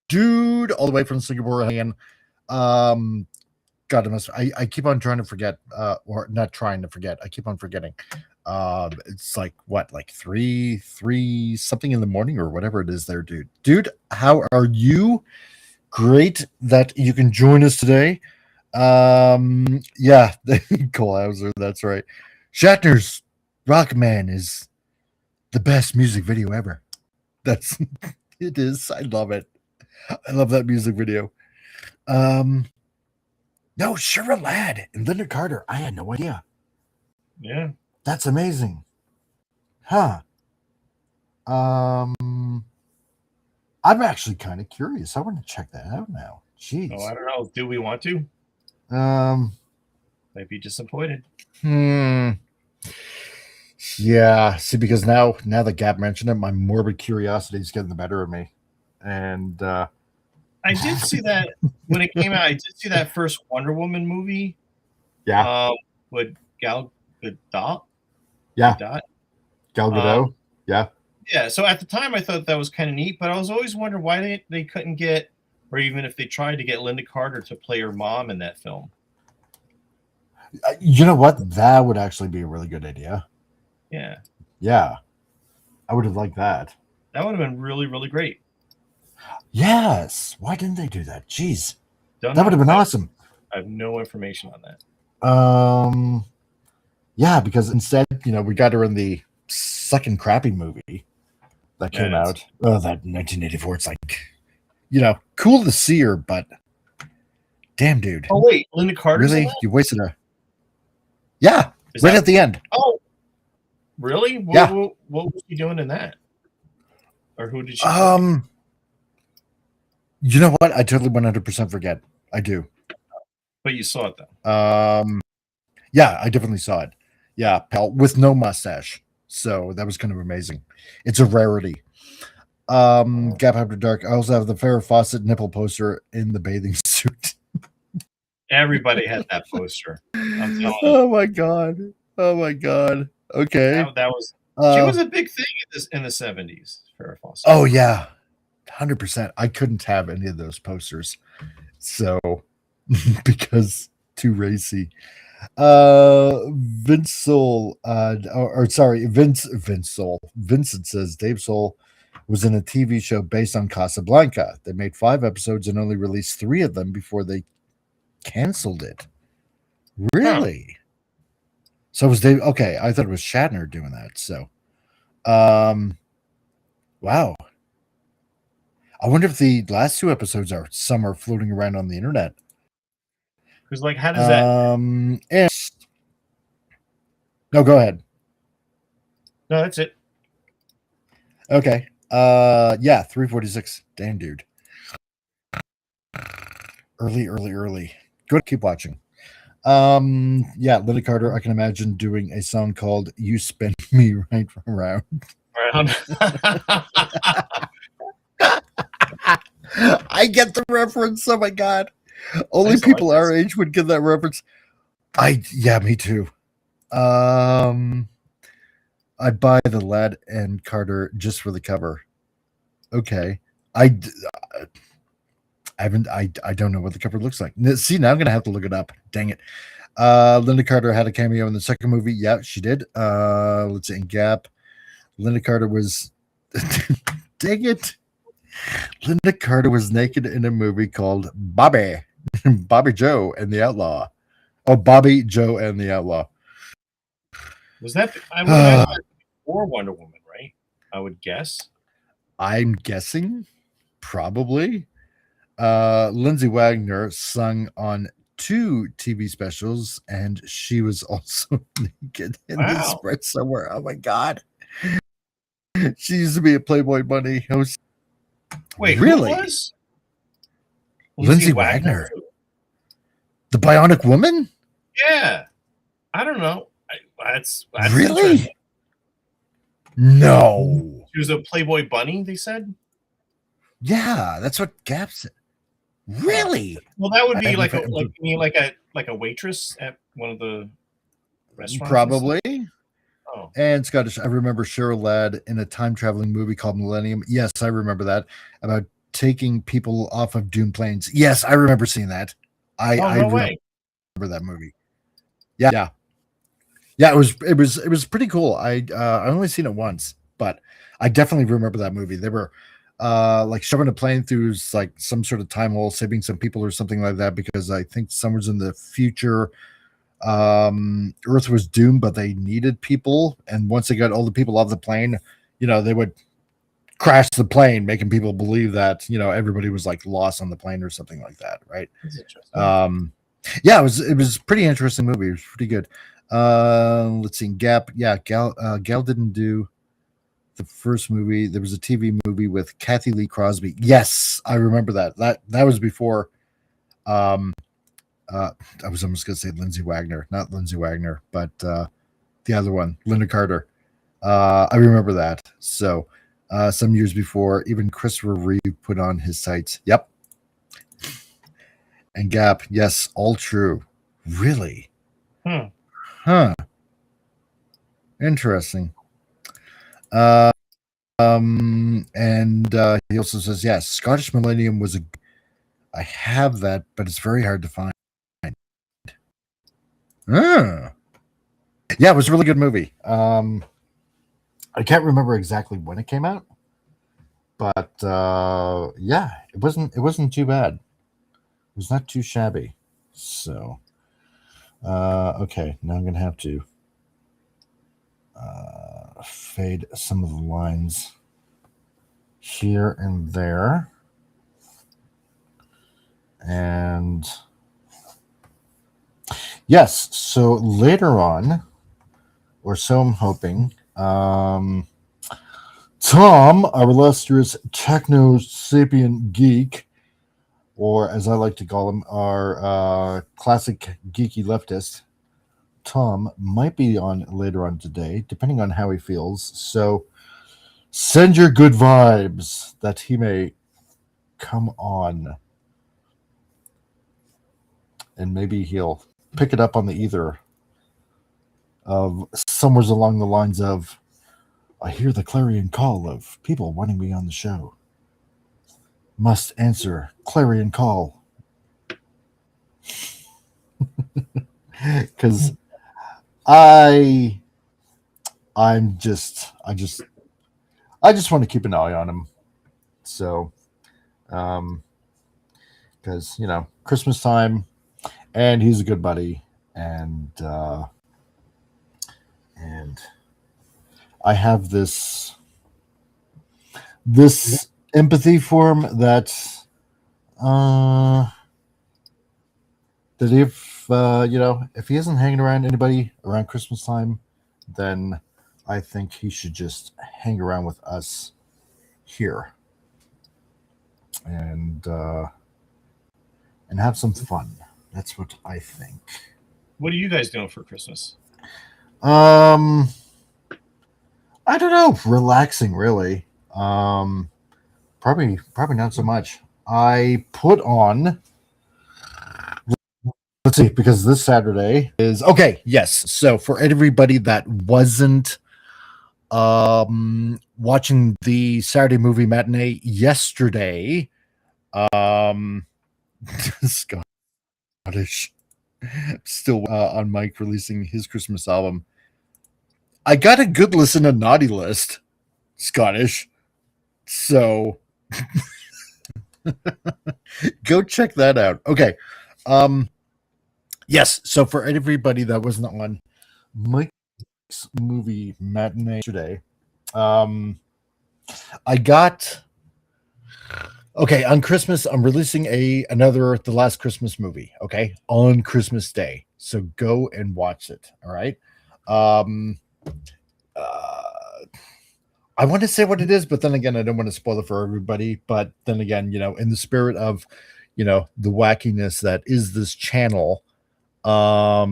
Dude, all the way from Singapore again. God, I keep on trying to forget, or not trying to forget. I keep on forgetting. It's like what, like three something in the morning or whatever it is there, dude. Dude, how are you? Great that you can join us today. Yeah, Kohlhauser, that's right. Shatner's Rockman is the best music video ever. It is. I love it. I love that music video. No, Cheryl Ladd and Linda Carter. I had no idea. Yeah. That's amazing. Huh. I'm actually kind of curious. I want to check that out now. Jeez. Oh, I don't know. Do we want to? Might be disappointed. Yeah. See, because now that Gap mentioned it, my morbid curiosity is getting the better of me. And I did see that when it came out. I did see that first Wonder Woman movie. Yeah. With Gal Gadot. Yeah. Gal Gadot. Yeah. Yeah. So at the time, I thought that was kind of neat, but I was always wondering why they couldn't get, or even if they tried to get Linda Carter to play her mom in that film. You know what? That would actually be a really good idea. Yeah. Yeah. I would have liked that. That would have been really, really great. Yes. Why didn't they do that? Jeez. That would have been awesome. I have no information on that. Yeah, because instead, we got her in the second crappy movie that came out. Oh, that 1984. It's like, cool to see her, but damn, dude. Oh, wait. Linda Carter? Really? You wasted her. Yeah. At the end. Oh, really? Yeah. What was she doing in that? Or who did she play? You know what? I totally 100% forget. I do. But you saw it, though. Yeah, I definitely saw it. Yeah, pal, with no mustache. So that was kind of amazing. It's a rarity. Gap After Dark. I also have the Farrah Fawcett nipple poster in the bathing suit. Everybody had that poster. I'm telling you. Oh my god. Okay. That was she was a big thing in the 70s, Farrah Fawcett. Oh yeah. 100%. I couldn't have any of those posters. So because too racy. Vince Soul, Vince Soul. Vincent says Dave Soul was in a TV show based on Casablanca. They made 5 episodes and only released 3 of them before they canceled it. Really? Huh. So it was Dave. Okay, I thought it was Shatner doing that. So, wow. I wonder if the last 2 episodes are somewhere floating around on the internet. Because, like, how does that? And no, go ahead. No, that's it. Okay. Yeah, 346. Damn, dude. Early. Good. Keep watching. Yeah, Linda Carter. I can imagine doing a song called "You Spin Me Right Around." I get the reference. Oh my god! Only people our age would get that reference. Yeah, me too. I'd buy the Ladd and Carter just for the cover. Okay, I haven't. I don't know what the cover looks like. See, now I'm gonna have to look it up. Dang it. Linda Carter had a cameo in the second movie. Yeah, she did. Let's see. In Gap, Linda Carter was. Dang it. Linda Carter was naked in a movie called Bobby Joe and the Outlaw. Oh, Bobby, Joe, and the Outlaw. Was that? I would imagine before Wonder Woman, right? I would guess. I'm guessing, probably. Lindsay Wagner sung on 2 TV specials, and she was also naked in the spread somewhere. Oh my god! She used to be a Playboy bunny host. Wait, really? Who was? Lindsay Wagner? The Bionic Woman? Yeah, I don't know. That's really? No. She was a Playboy bunny, they said? Yeah, that's what Gap said. Really? Well, that would be like a waitress at one of the restaurants. Probably. Oh. And Scottish, I remember Cheryl Ladd in a time-traveling movie called Millennium. Yes, I remember that. About taking people off of doomed planes. Yes, I remember seeing that. I remember that movie. Yeah. It was pretty cool. I only seen it once, but I definitely remember that movie. They were like shoving a plane through like some sort of time hole, saving some people or something like that, because I think somewhere's in the future Earth was doomed, but they needed people, and once they got all the people off the plane, they would crash the plane, making people believe that everybody was like lost on the plane or something like that, right? That's interesting. Yeah, it was pretty interesting movie. It was pretty good. Let's see. Gap. Yeah, Gal didn't do the first movie. There was a TV movie with Kathy Lee Crosby. Yes, I remember that. That was before. I was almost going to say Lindsay Wagner, not Lindsay Wagner, but the other one, Linda Carter. I remember that. So some years before, even Christopher Reeve put on his sights. Yep. And Gap, yes, all true. Really? Huh. Interesting. And he also says, yes, Scottish Millennium was I have that, but it's very hard to find. Yeah, it was a really good movie. I can't remember exactly when it came out, but yeah, it wasn't too bad. It was not too shabby. So okay, now I'm gonna have to fade some of the lines here and there, and yes, so later on, or so I'm hoping, Tom, our illustrious techno-sapient geek, or as I like to call him, our classic geeky leftist, Tom, might be on later on today, depending on how he feels. So send your good vibes that he may come on. And maybe he'll pick it up on the ether of somewhere along the lines of, I hear the clarion call of people wanting me on the show. Must answer clarion call. Because I just want to keep an eye on him. So, because Christmas time, and he's a good buddy, and I have this empathy for him that that if if he isn't hanging around anybody around Christmas time, then I think he should just hang around with us here and have some fun. That's what I think. What are you guys doing for Christmas? I don't know. Relaxing, really. Probably not so much. I put on. Let's see, because this Saturday is okay. Yes, so for everybody that wasn't watching the Saturday movie matinee yesterday, Scottish still on Mike releasing his Christmas album. I got a good listen to Naughty List, Scottish. So go check that out. Okay. Yes, so for everybody that wasn't on Mike's movie matinee today, I got on Christmas. I'm releasing another The Last Christmas movie. Okay, on Christmas Day, so go and watch it. All right. I want to say what it is, but then again, I don't want to spoil it for everybody. But then again, in the spirit of the wackiness that is this channel, I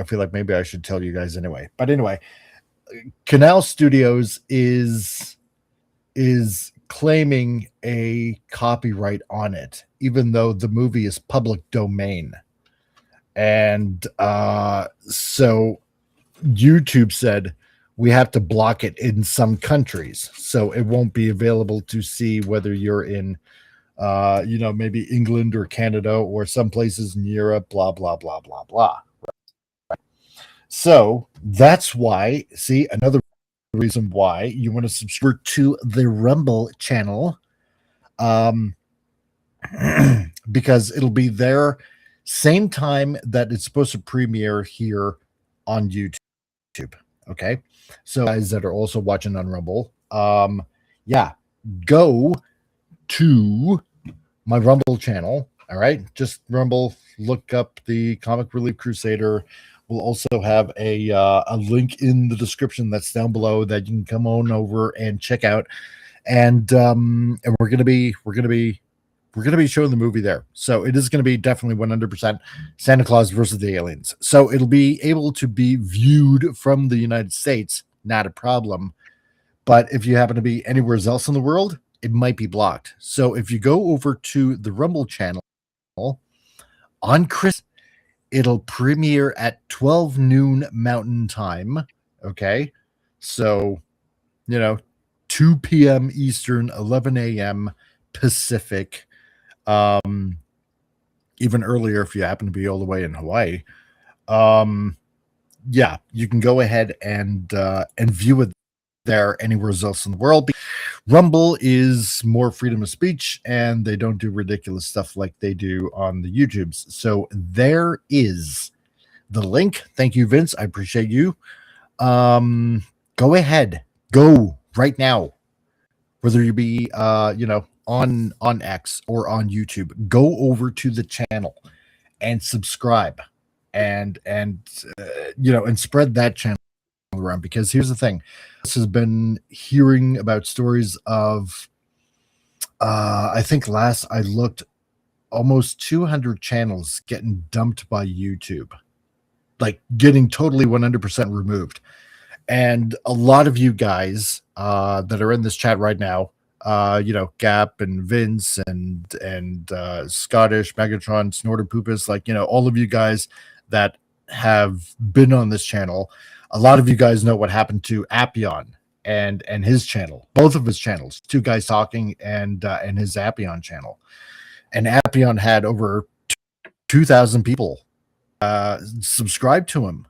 feel like maybe I should tell you guys anyway. But anyway, Canal Studios is claiming a copyright on it, even though the movie is public domain. And so YouTube said we have to block it in some countries, so it won't be available to see whether you're in maybe England or Canada or some places in Europe, blah, blah, blah, blah, blah. Right. So that's why, see, another reason why you want to subscribe to the Rumble channel, because it'll be there same time that it's supposed to premiere here on YouTube. Okay. So guys that are also watching on Rumble, go to my Rumble channel. All right, just Rumble, look up the Comic Relief Crusader. We'll also have a link in the description that's down below that you can come on over and check out. And we're gonna be showing the movie there. So it is going to be definitely 100% Santa Claus versus the aliens. So it'll be able to be viewed from the United States, not a problem. But if you happen to be anywhere else in the world, it might be blocked. So if you go over to the Rumble channel on Christmas, it'll premiere at 12 noon Mountain Time. Okay. So, 2 p.m. Eastern, 11 a.m. Pacific. Even earlier if you happen to be all the way in Hawaii. You can go ahead and view it there anywhere else in the world. Rumble is more freedom of speech, and they don't do ridiculous stuff like they do on the YouTubes. So there is the link. Thank you, Vince. I appreciate you. Go ahead. Go right now. Whether you be on X or on YouTube, go over to the channel and subscribe and spread that channel around, because here's the thing. This has been hearing about stories of I think last I looked, almost 200 channels getting dumped by YouTube, like getting totally 100% removed. And a lot of you guys that are in this chat right now, Gap and Vince and Scottish, Megatron, Snorter Poopus, all of you guys that have been on this channel, a lot of you guys know what happened to Appion and his channel, both of his channels, Two Guys Talking and his Appion channel. And Appion had over 2,000 people subscribe to him.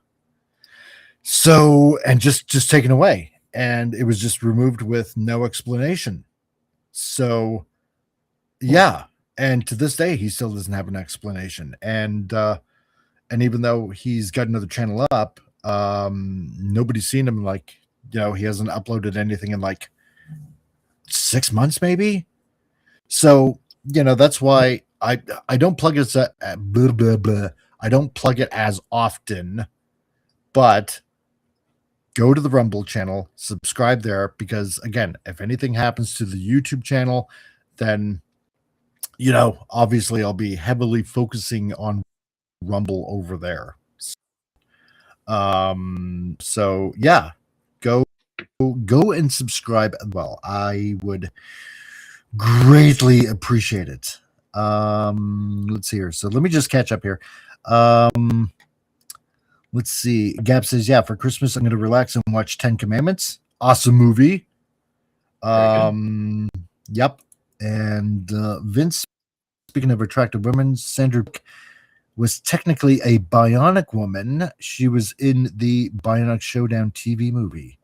So, and just taken away, and it was just removed with no explanation. So, yeah, and to this day, he still doesn't have an explanation. And even though he's got another channel up, nobody's seen him. He hasn't uploaded anything in 6 months, maybe. So, that's why I don't plug it blah, blah, blah. I don't plug it as often, but go to the Rumble channel, subscribe there, because again, if anything happens to the YouTube channel, then obviously I'll be heavily focusing on Rumble over there. So yeah, go and subscribe. Well, I would greatly appreciate it. Let's see here. So let me just catch up here. Let's see. Gab says, yeah, for Christmas I'm going to relax and watch 10 Commandments. Awesome movie. Yep. And Vince, speaking of attractive women, Sandra was technically a bionic woman. She was in the Bionic Showdown TV movie.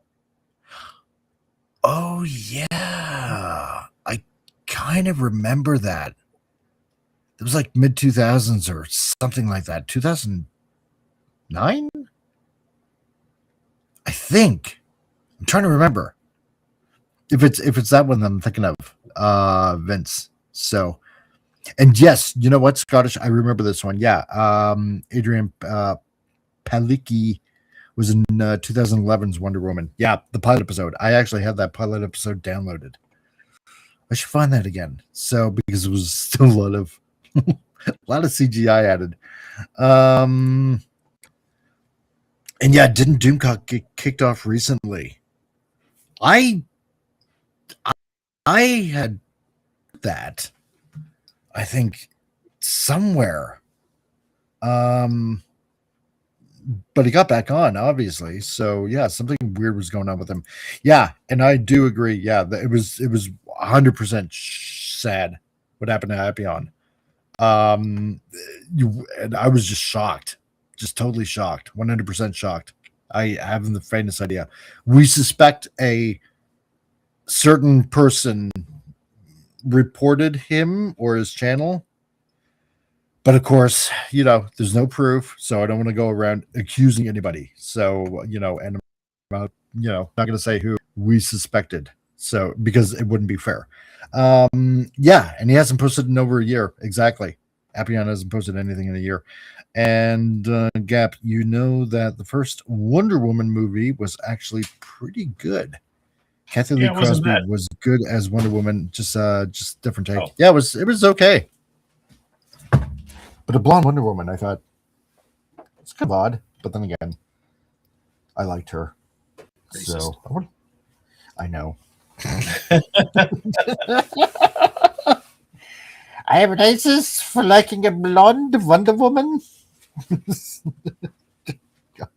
Oh, yeah. I kind of remember that. It was like mid-2000s or something like that. 2009? I think. I'm trying to remember. If it's that one that I'm thinking of, Vince. So, and yes, you know what, Scottish? I remember this one. Yeah. Adrian Palicki was in 2011's Wonder Woman. Yeah, the pilot episode. I actually have that pilot episode downloaded. I should find that again. So, because it was still a lot of CGI added. And yeah, didn't Doomcock get kicked off recently? I had that, I think, somewhere. But he got back on, obviously. So yeah, something weird was going on with him. Yeah, and I do agree. Yeah, it was 100% sad what happened to Appian. And I was just shocked, just totally shocked, 100% shocked. I haven't the faintest idea. We suspect a certain person reported him or his channel, but of course, there's no proof, so I don't want to go around accusing anybody. So, and I'm not going to say who we suspected, so because it wouldn't be fair. Yeah, and he hasn't posted in over a year. Exactly. Appian hasn't posted anything in a year. And Gap, you know that the first Wonder Woman movie was actually pretty good. Kathy Lee Crosby was good as Wonder Woman, just different take. Oh. Yeah, it was okay. But a blonde Wonder Woman, I thought, it's kind of odd. But then again, I liked her. Racist. So I know. I am racist for liking a blonde Wonder Woman. God.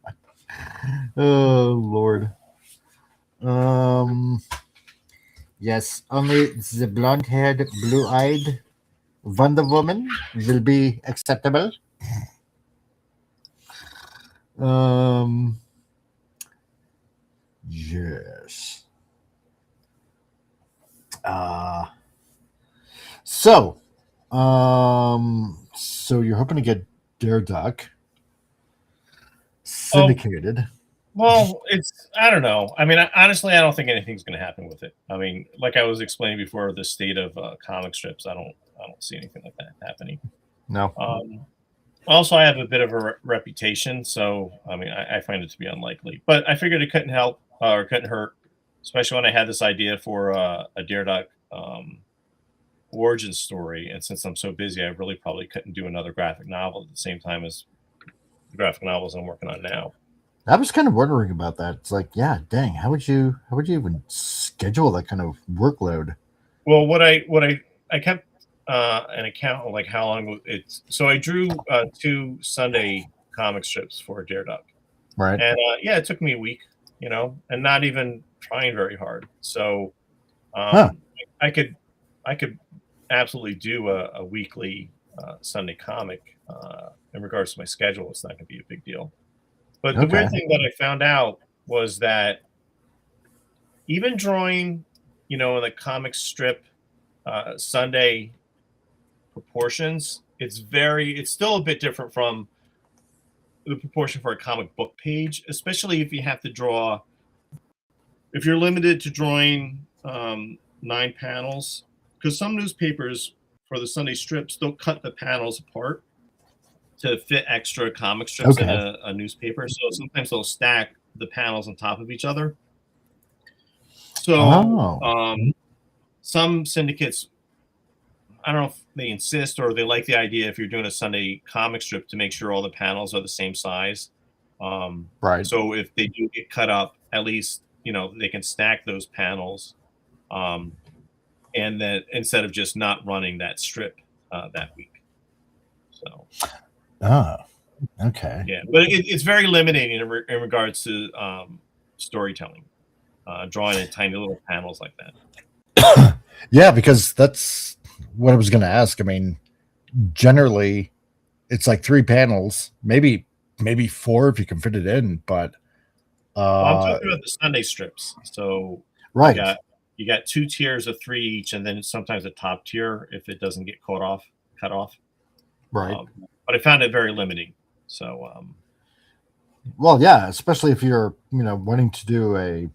Oh Lord. Yes, only the blonde-haired, blue-eyed Wonder Woman will be acceptable. Yes. So you're hoping to get Daredevil syndicated. Well, I don't know. I mean, honestly, I don't think anything's going to happen with it. I mean, like I was explaining before, the state of comic strips, I don't see anything like that happening. No. Also, I have a bit of a reputation, so I mean, I find it to be unlikely. But I figured it couldn't help or couldn't hurt, especially when I had this idea for a Daredevil origin story. And since I'm so busy, I really probably couldn't do another graphic novel at the same time as the graphic novels I'm working on now. I was kind of wondering about that. It's like, yeah, dang, how would you even schedule that kind of workload? Well, what I kept an account of like how long it's. So I drew 2 Sunday comic strips for Daredevil, right? And yeah, it took me a week, and not even trying very hard. So I could absolutely do a weekly Sunday comic. In regards to my schedule, it's not going to be a big deal. But the weird thing that I found out was that even drawing, in the comic strip Sunday proportions, it's still a bit different from the proportion for a comic book page, especially if you have to draw, if you're limited to drawing 9 panels, because some newspapers for the Sunday strips, they'll cut the panels apart to fit extra comic strips in a newspaper. So sometimes they'll stack the panels on top of each other. So some syndicates, I don't know if they insist or they like the idea if you're doing a Sunday comic strip to make sure all the panels are the same size. Right. So if they do get cut up, at least, you know, they can stack those panels. And then instead of just not running that strip that week. So. Okay. Yeah, but it's very limiting in regards to storytelling, drawing in tiny little panels like that. Yeah, because that's what I was going to ask. I mean, generally, it's like 3 panels, maybe 4 if you can fit it in. But well, I'm talking about the Sunday strips. So right, you got 2 tiers of 3 each, and then sometimes a top tier if it doesn't get cut off. Right. But I found it very limiting. So, well, yeah, especially if you're, you know, wanting to do a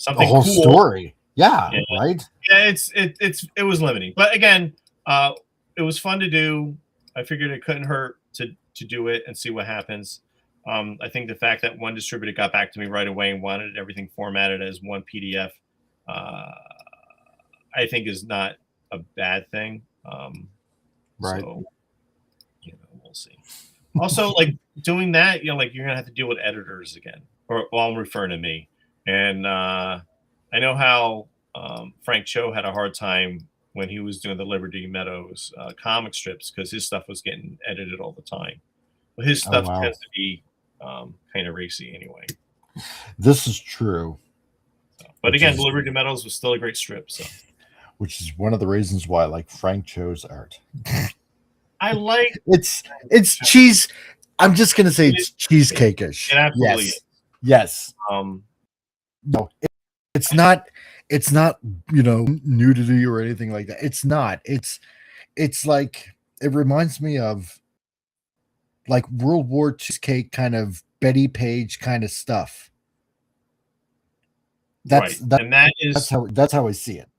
whole cool story. Yeah, right. Yeah, it was limiting, but again, it was fun to do. I figured it couldn't hurt to do it and see what happens. I think the fact that one distributor got back to me right away and wanted everything formatted as one PDF, I think is not a bad thing. Right. So, you know, we'll see. Also, like doing that, you know, like you're gonna have to deal with editors again. Or well, I'm referring to me. And I know how Frank Cho had a hard time when he was doing the Liberty Meadows comic strips because his stuff was getting edited all the time. But his stuff tends to be kind of racy anyway. This is true. So, but again, Liberty Meadows was still a great strip. So, which is one of the reasons why I like Frank Cho's art. I like it's cheese. I'm just gonna say it's cheesecake-ish. It absolutely is. Yes. No, it's not. It's not, you know, nudity or anything like that. It's not. It's like it reminds me of like World War II cheesecake kind of Betty Page kind of stuff. That's right. And that's how I see it.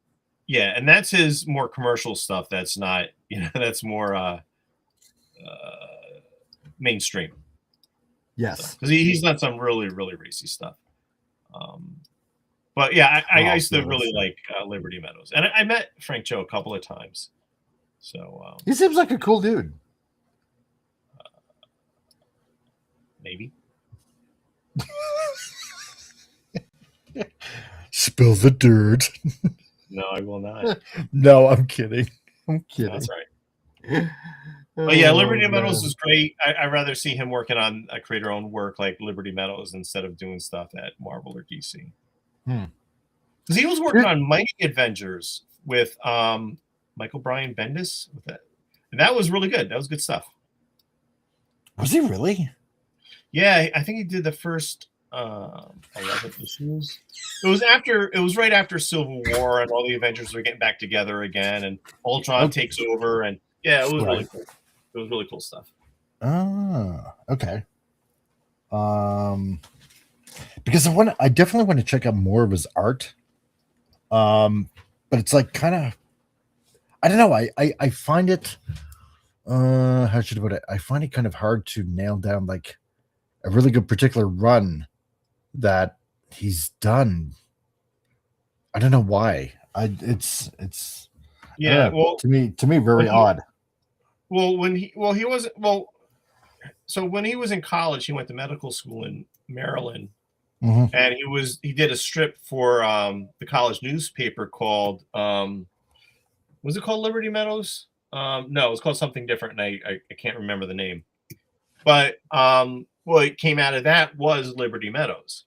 Yeah, and that's his more commercial stuff. That's not, you know, that's more mainstream. Yes, because he's done some really, really racy stuff. But yeah, I used to really like Liberty Meadows, and I met Frank Cho a couple of times. So he seems like a cool dude. Maybe. Spill the dirt. No, I will not. No, I'm kidding. I'm kidding. That's right. But yeah, Liberty Meadows is great. I'd rather see him working on a creator-owned work like Liberty Meadows instead of doing stuff at Marvel or DC. Because he was working on Mighty Avengers with Michael Brian Bendis with that, and that was really good. That was good stuff. Was he really? Yeah, I think he did the first 11 issues. It was right after Civil War, and all the Avengers were getting back together again, and Ultron takes over, and yeah, it was really cool. It was really cool stuff. Okay. Because I definitely want to check out more of his art. But it's like kind of, I don't know. I find it. How should I put it? I find it kind of hard to nail down like a really good particular run that he's done. I don't know why. It's yeah. Well, to me very odd. Well, so when he was in college, he went to medical school in Maryland, and he did a strip for the college newspaper called was it called Liberty Meadows? No, it was called something different, and I can't remember the name. But what came out of that was Liberty Meadows,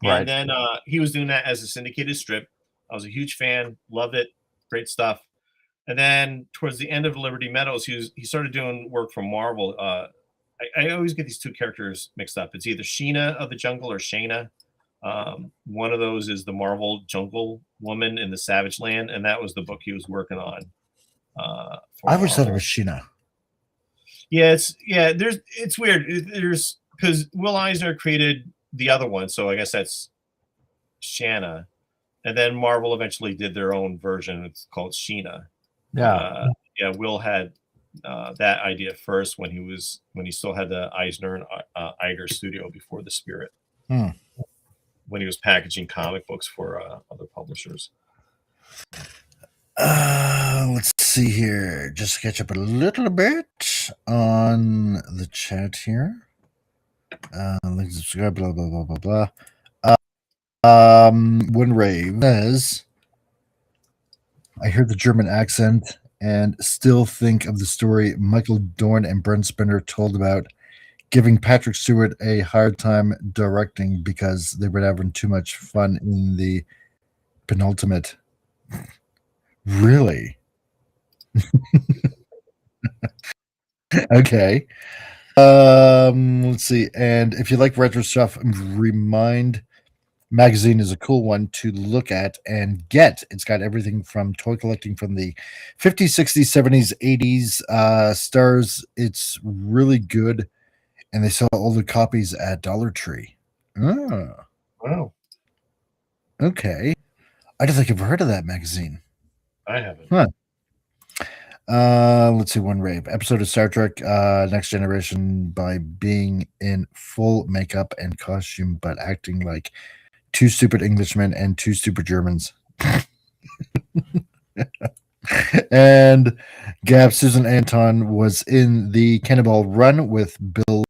and then he was doing that as a syndicated strip. I was a huge fan, loved it, great stuff. And then towards the end of Liberty Meadows, he started doing work for Marvel. I always get these two characters mixed up. It's either Sheena of the Jungle or Shayna. One of those is the Marvel Jungle Woman in the Savage Land, and that was the book he was working on. I always thought it was Sheena. Yeah, it's weird. There's because Will Eisner created the other one, so I guess that's Shanna. And then Marvel eventually did their own version. It's called Sheena. Will had that idea first when he still had the Eisner and Iger studio before the Spirit. When he was packaging comic books for other publishers. Let's see here. Just to catch up a little bit on the chat here. Like subscribe, blah blah blah blah blah. One rave says, I heard the German accent and still think of the story Michael Dorn and Brent Spinner told about giving Patrick Stewart a hard time directing because they were having too much fun in the penultimate. Really? Okay. Let's see. And if you like retro stuff, Remind magazine is a cool one to look at and get. It's got everything from toy collecting from the 50s, 60s, 70s, 80s stars. It's really good. And they sell all the copies at Dollar Tree. Oh. Wow. Okay. I don't think I've heard of that magazine. I haven't. Huh. Let's see. One rave episode of Star Trek Next Generation by being in full makeup and costume, but acting like two stupid Englishmen and two stupid Germans. And Gab Susan Anton was in the Cannonball Run with Burt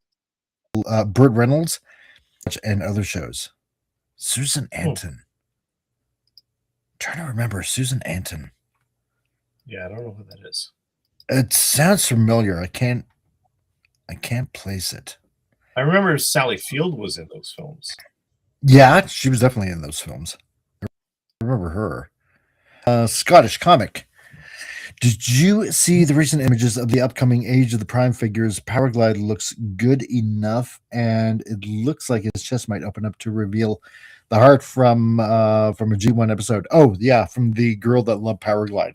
Reynolds and other shows. Susan Anton. Trying to remember Susan Anton. Yeah, I don't know who that is. It sounds familiar. I can't place it. I remember Sally Field was in those films. Yeah, she was definitely in those films. I remember her. Scottish comic. Did you see the recent images of the upcoming Age of the Prime figures? Powerglide looks good enough, and it looks like his chest might open up to reveal the heart from a G1 episode. Oh, yeah, from the girl that loved Powerglide.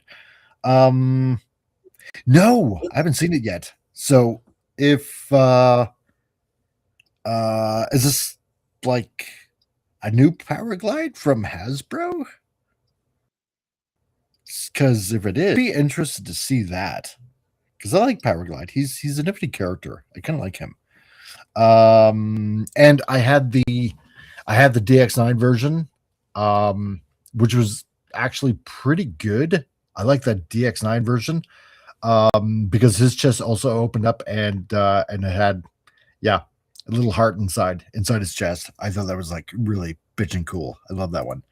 No, I haven't seen it yet. So if is this like a new Powerglide from Hasbro? Because if it is, I'd be interested to see that. Because I like Powerglide. He's a nifty character. I kind of like him. And I had the DX9 version, which was actually pretty good. I like that DX9 version because his chest also opened up and it had a little heart inside his chest. I thought that was like really bitchin' cool. I love that one.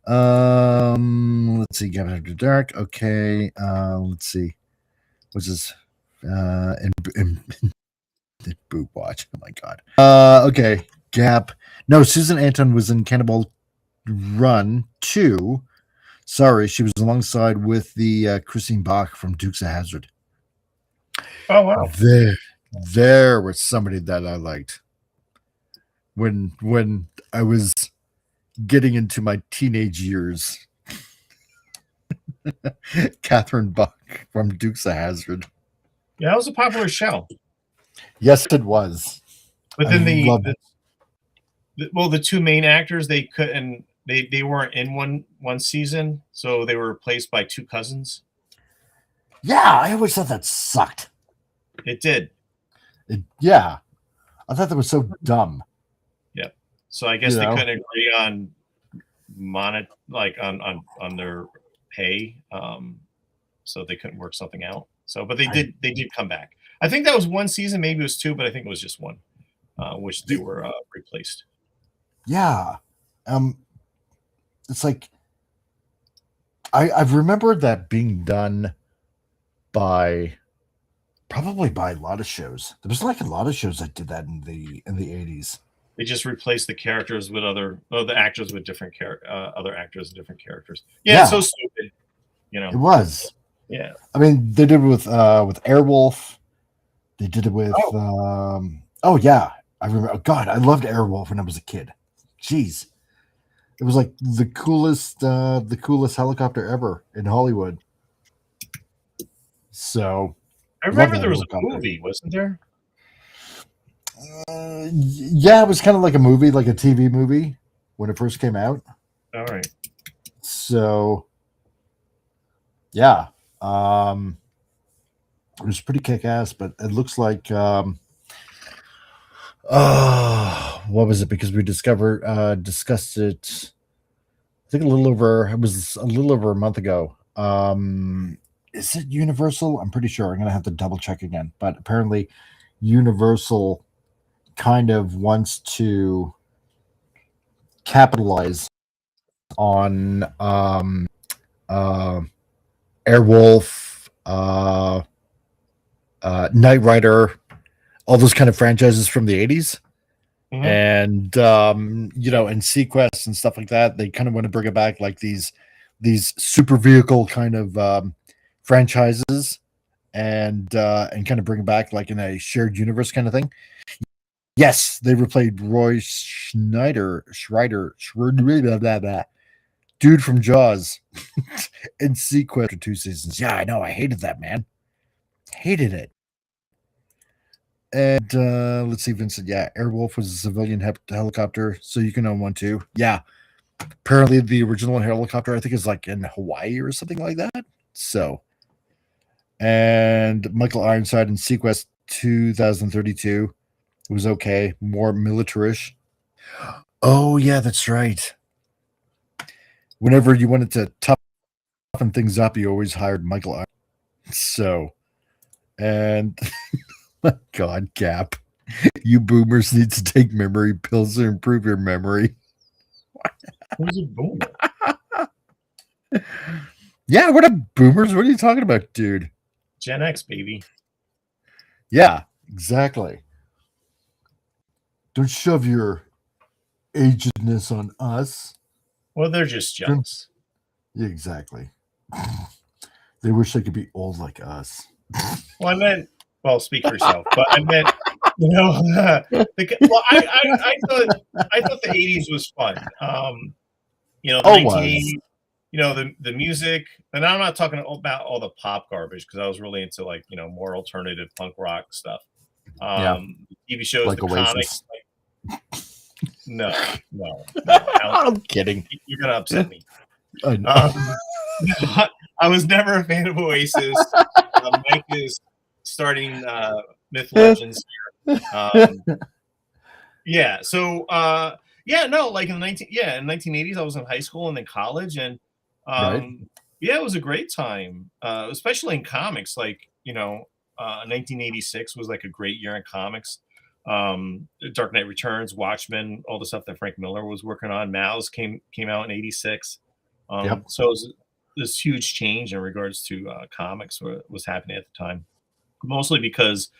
Let's see, Gap After Dark. Okay, let's see. What's this? In Boot Watch. Oh my god. Okay, Gap. No, Susan Anton was in Cannonball Run 2. Sorry, she was alongside with the Christine Bach from Dukes of Hazzard. Oh wow. There was somebody that I liked when I was getting into my teenage years. Catherine Buck from Dukes of Hazzard. Yeah, that was a popular show. Yes, it was. But then the two main actors, they couldn't. They weren't in one season, so they were replaced by two cousins. Yeah, I always thought that sucked. It did. Yeah, I thought that was so dumb. Yeah. So I guess they couldn't agree on on their pay, so they couldn't work something out. So, but they did come back. I think that was one season, maybe it was two, but I think it was just one, which they were replaced. Yeah, it's like I've remembered that being done probably by a lot of shows. There was like a lot of shows that did that in the 80s. They just replaced the characters with the actors with different other actors and different characters. Yeah, it's so stupid. It was. Yeah. I mean, they did it with Airwolf. They did it with I remember. Oh God, I loved Airwolf when I was a kid. Jeez. It was like the coolest helicopter ever in Hollywood. So I remember there was a movie, wasn't there? Yeah, it was kind of like a movie, like a TV movie when it first came out. All right. So, yeah, It was pretty kick-ass, but it looks like what was it? Because we discussed it, I think it was a little over a month ago. Is it Universal? I'm pretty sure. I'm gonna have to double check again. But apparently Universal kind of wants to capitalize on Airwolf, Knight Rider, all those kind of franchises from the 80s. Mm-hmm. And and Sequest and stuff like that. They kind of want to bring it back, like these super vehicle kind of franchises, and kind of bring it back like in a shared universe kind of thing. Yes, they replayed Roy Schreider, dude from Jaws, in Sequest for 2 seasons. Yeah, I know. I hated that, man. Hated it. And let's see, Vincent. Yeah, Airwolf was a civilian helicopter, so you can own one too. Yeah, apparently the original helicopter, I think, is like in Hawaii or something like that. So, and Michael Ironside in Sequest 2032 was okay, more militarish. Oh yeah, that's right. Whenever you wanted to toughen things up, you always hired Michael Ironside. So, and my God, Cap, you boomers need to take memory pills to improve your memory. Who's a boomer? Yeah, what are boomers? What are you talking about, dude? Gen X, baby. Yeah, exactly. Don't shove your agedness on us. Well, they're just jealous. Yeah, exactly. They wish they could be old like us. Well, I meant, well, speak for yourself, but I meant, I thought the 80s was fun. The 1980s, the music, and I'm not talking about all the pop garbage, because I was really into more alternative punk rock stuff. TV shows, like the comics. No. I'm kidding. You're gonna upset me. I was never a fan of Oasis. Mike is starting Myth Legends here. So in the 1980s, I was in high school and then college, and it was a great time, especially in comics. 1986 was like a great year in comics. Dark Knight Returns, Watchmen, all the stuff that Frank Miller was working on. Mouse came out in 86. So it was this huge change in regards to comics was happening at the time, mostly because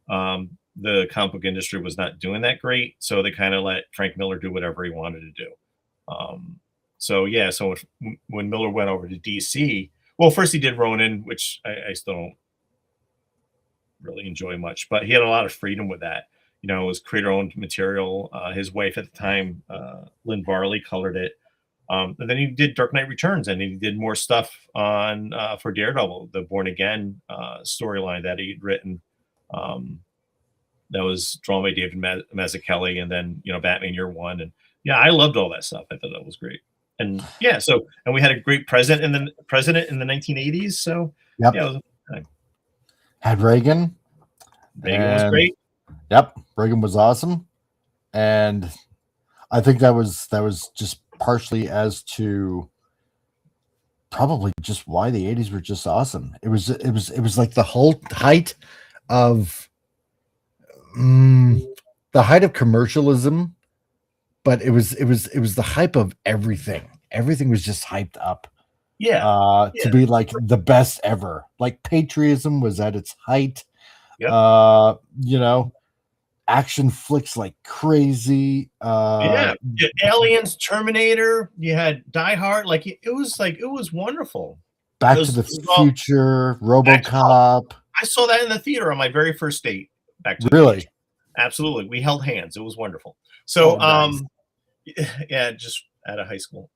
the comic book industry was not doing that great. So they kind of let Frank Miller do whatever he wanted to do. So when Miller went over to DC, well, first he did Ronin, which I still don't really enjoy much, but he had a lot of freedom with that. It was creator-owned material. His wife at the time, Lynn Varley, colored it. And then he did Dark Knight Returns, and he did more stuff on for Daredevil, the Born Again storyline that he'd written. That was drawn by David Mazzucchelli, and then Batman Year One, and I loved all that stuff. I thought that was great, and we had a great president in the 1980s. So it was a time. Had Reagan. Reagan was great. Yep, Reagan was awesome, and I think that was just partially as to probably just why the 80s were just awesome. It was like the whole height of commercialism, but it was the hype of everything. Everything was just hyped up. To be like the best ever. Like patriotism was at its height. Yep. Action flicks like crazy. Aliens, Terminator, you had Die Hard. It was wonderful. Back to the Future, RoboCop. I saw that in the theater on my very first date. Back to really? The Absolutely. We held hands. It was wonderful. So nice. Just out of high school.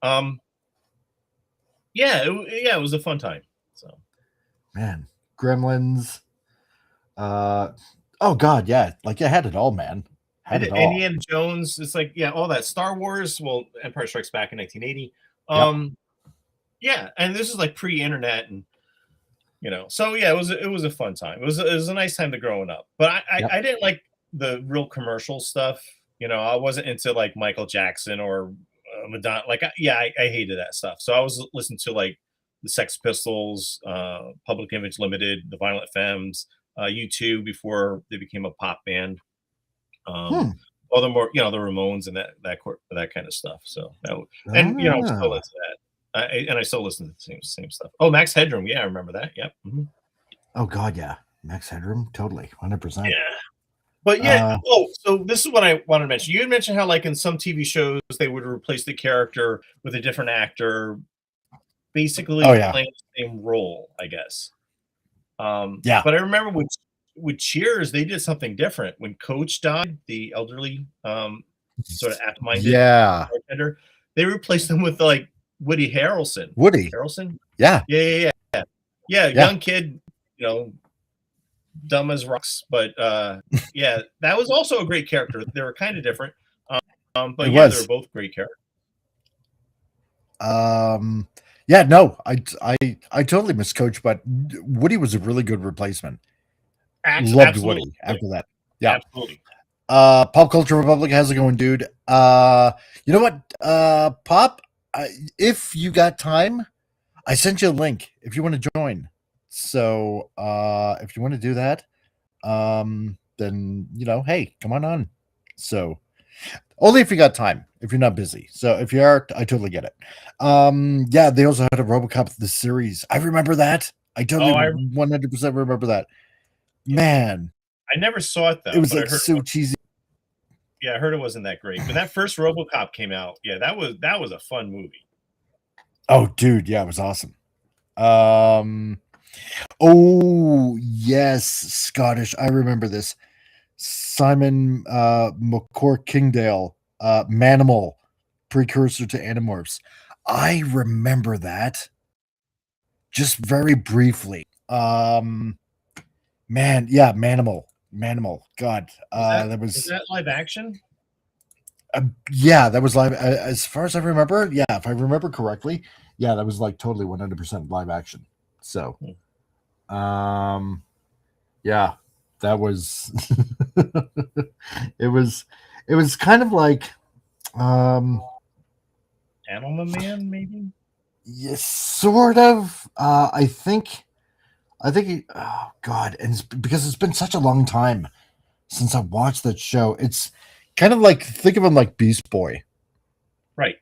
It was a fun time. So man, Gremlins. Oh God, yeah. Like I had it all, man. Had it all. Indiana Jones. It's all that Star Wars. Well, Empire Strikes Back in 1980. And this is like pre-internet, and you know. So yeah, it was a fun time. It was a nice time to growing up. But I didn't like the real commercial stuff. You know, I wasn't into like Michael Jackson or Madonna. Like, I hated that stuff. So I was listening to like the Sex Pistols, Public Image Limited, the Violent Femmes, U2 before they became a pop band. All the more, you know, the Ramones and that kind of stuff. So and you know, still into that. I still listen to the same stuff. Oh, Max Headroom, yeah, I remember that. Yep. Mm-hmm. Oh God, yeah, Max Headroom, totally, 100%. Yeah. But yeah, so this is what I wanted to mention. You had mentioned how, like, in some TV shows, they would replace the character with a different actor, basically playing the same role, I guess. Yeah. But I remember with Cheers, they did something different. When Coach died, the elderly, sort of absent-minded bartender, they replaced him with like Woody Harrelson. Harrelson? Yeah. Yeah. Young kid, you know, dumb as rocks, but yeah, that was also a great character. They were kind of different, but they were both great characters. Yeah, no, I totally missed Coach, but Woody was a really good replacement. Loved Woody after that. Yeah, absolutely. Pop Culture Republic, how's it going, dude? You know what, Pop? If you got time, I sent you a link if you want to join. So if you want to do that, then you know, hey, come on. So only if you got time, if you're not busy. So if you are, I totally get it. Yeah, they also had a RoboCop the series. I remember that. I totally 100% remember that. Man, I never saw it though. It was like so cheesy. Yeah, I heard it wasn't that great. When that first RoboCop came out, yeah, that was a fun movie. Oh, dude, yeah, it was awesome. Oh yes, Scottish. I remember this. Simon McCourt-Kingdale, Manimal, precursor to Animorphs. I remember that just very briefly. Man, yeah, Manimal. God, was that live action? Yeah, that was live. As far as I remember, yeah, if I remember correctly, yeah, that was like totally 100% live action. So, yeah, that was it was kind of like Animal Man, maybe. Yes, sort of. I think oh God, and it's because it's been such a long time since I watched that show. It's kind of like, think of him like Beast Boy, right?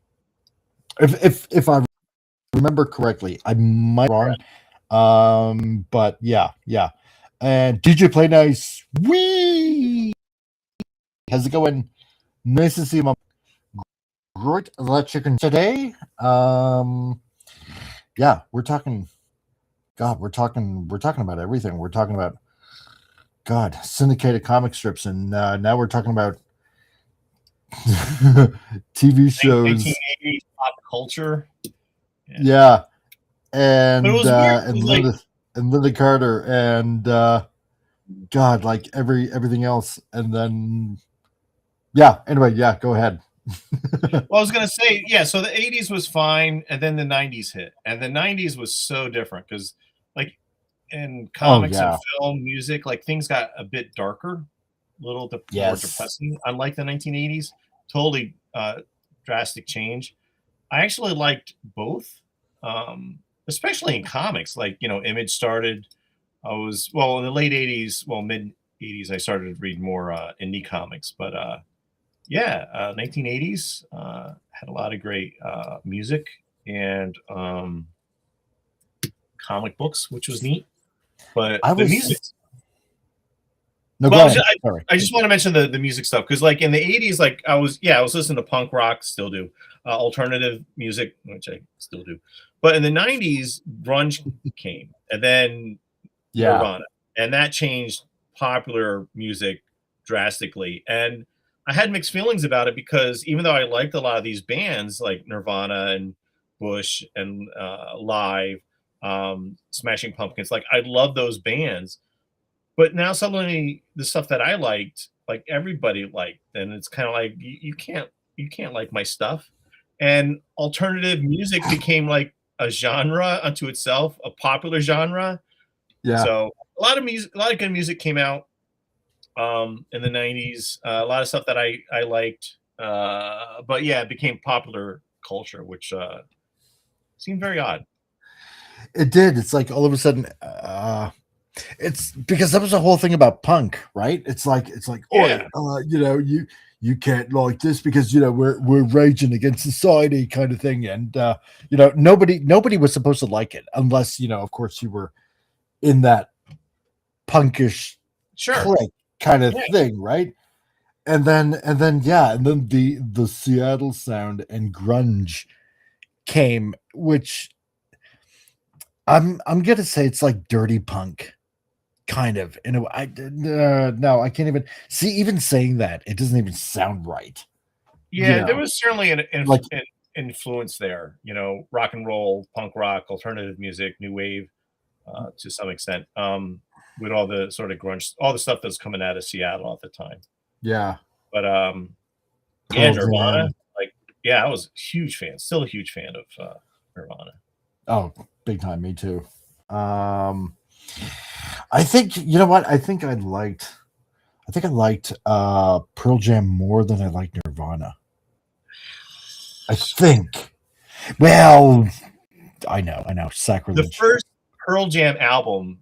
If I remember correctly, I might be wrong. But yeah. And DJ Play Nice, wee. How's it going? Nice to see you, Mom. Great chicken today. Yeah, we're talking. God, we're talking about everything. We're talking about, God, syndicated comic strips, and now we're talking about TV shows, 1980s pop culture. Yeah, and Linda Carter, and God, like everything else, and then yeah. Anyway, yeah, go ahead. Well, I was gonna say, yeah. So the 80s was fine, and then the 90s hit, and the 90s was so different because, like, in comics and film, music, like things got a bit darker, a little more depressing. Unlike the 1980s, totally drastic change. I actually liked both, especially in comics. Like, you know, Image started. I was in the late 80s, mid 80s. I started to read more indie comics, but 1980s had a lot of great music and comic books, which was neat. But the music. No, I just want to mention the music stuff because, like, in the 80s, like I was listening to punk rock, still do, alternative music, which I still do. But in the 90s, grunge came, and then Nirvana, and that changed popular music drastically. And I had mixed feelings about it because even though I liked a lot of these bands like Nirvana and Bush and Live, Smashing Pumpkins, like I love those bands. But now suddenly the stuff that I liked, like everybody liked, and it's kind of like you can't like my stuff. And alternative music became like a genre unto itself, a popular genre. So a lot of music, a lot of good music came out in the 90s. A lot of stuff that I liked. But yeah, it became popular culture, which seemed very odd. It did. It's like all of a sudden, it's because that was the whole thing about punk, right? It's like, Yeah. you know, you can't like this because you know we're raging against society kind of thing, and you know nobody was supposed to like it unless you know, of course, you were in that punkish clique kind of thing, right? And then the Seattle sound and grunge came, which I'm gonna say it's like dirty punk, kind of. In a way, no, I can't even see. Even saying that, it doesn't even sound right. Yeah, there was certainly an influence there. You know, rock and roll, punk rock, alternative music, new wave, to some extent. With all the sort of grunge, all the stuff that's coming out of Seattle at the time. Yeah. But yeah, Nirvana, like, yeah, I was a huge fan, still a huge fan of Nirvana. Oh, big time, me too. I think you know what? I think I liked Pearl Jam more than I liked Nirvana. I think. Well, I know, sacrilege. The first Pearl Jam album,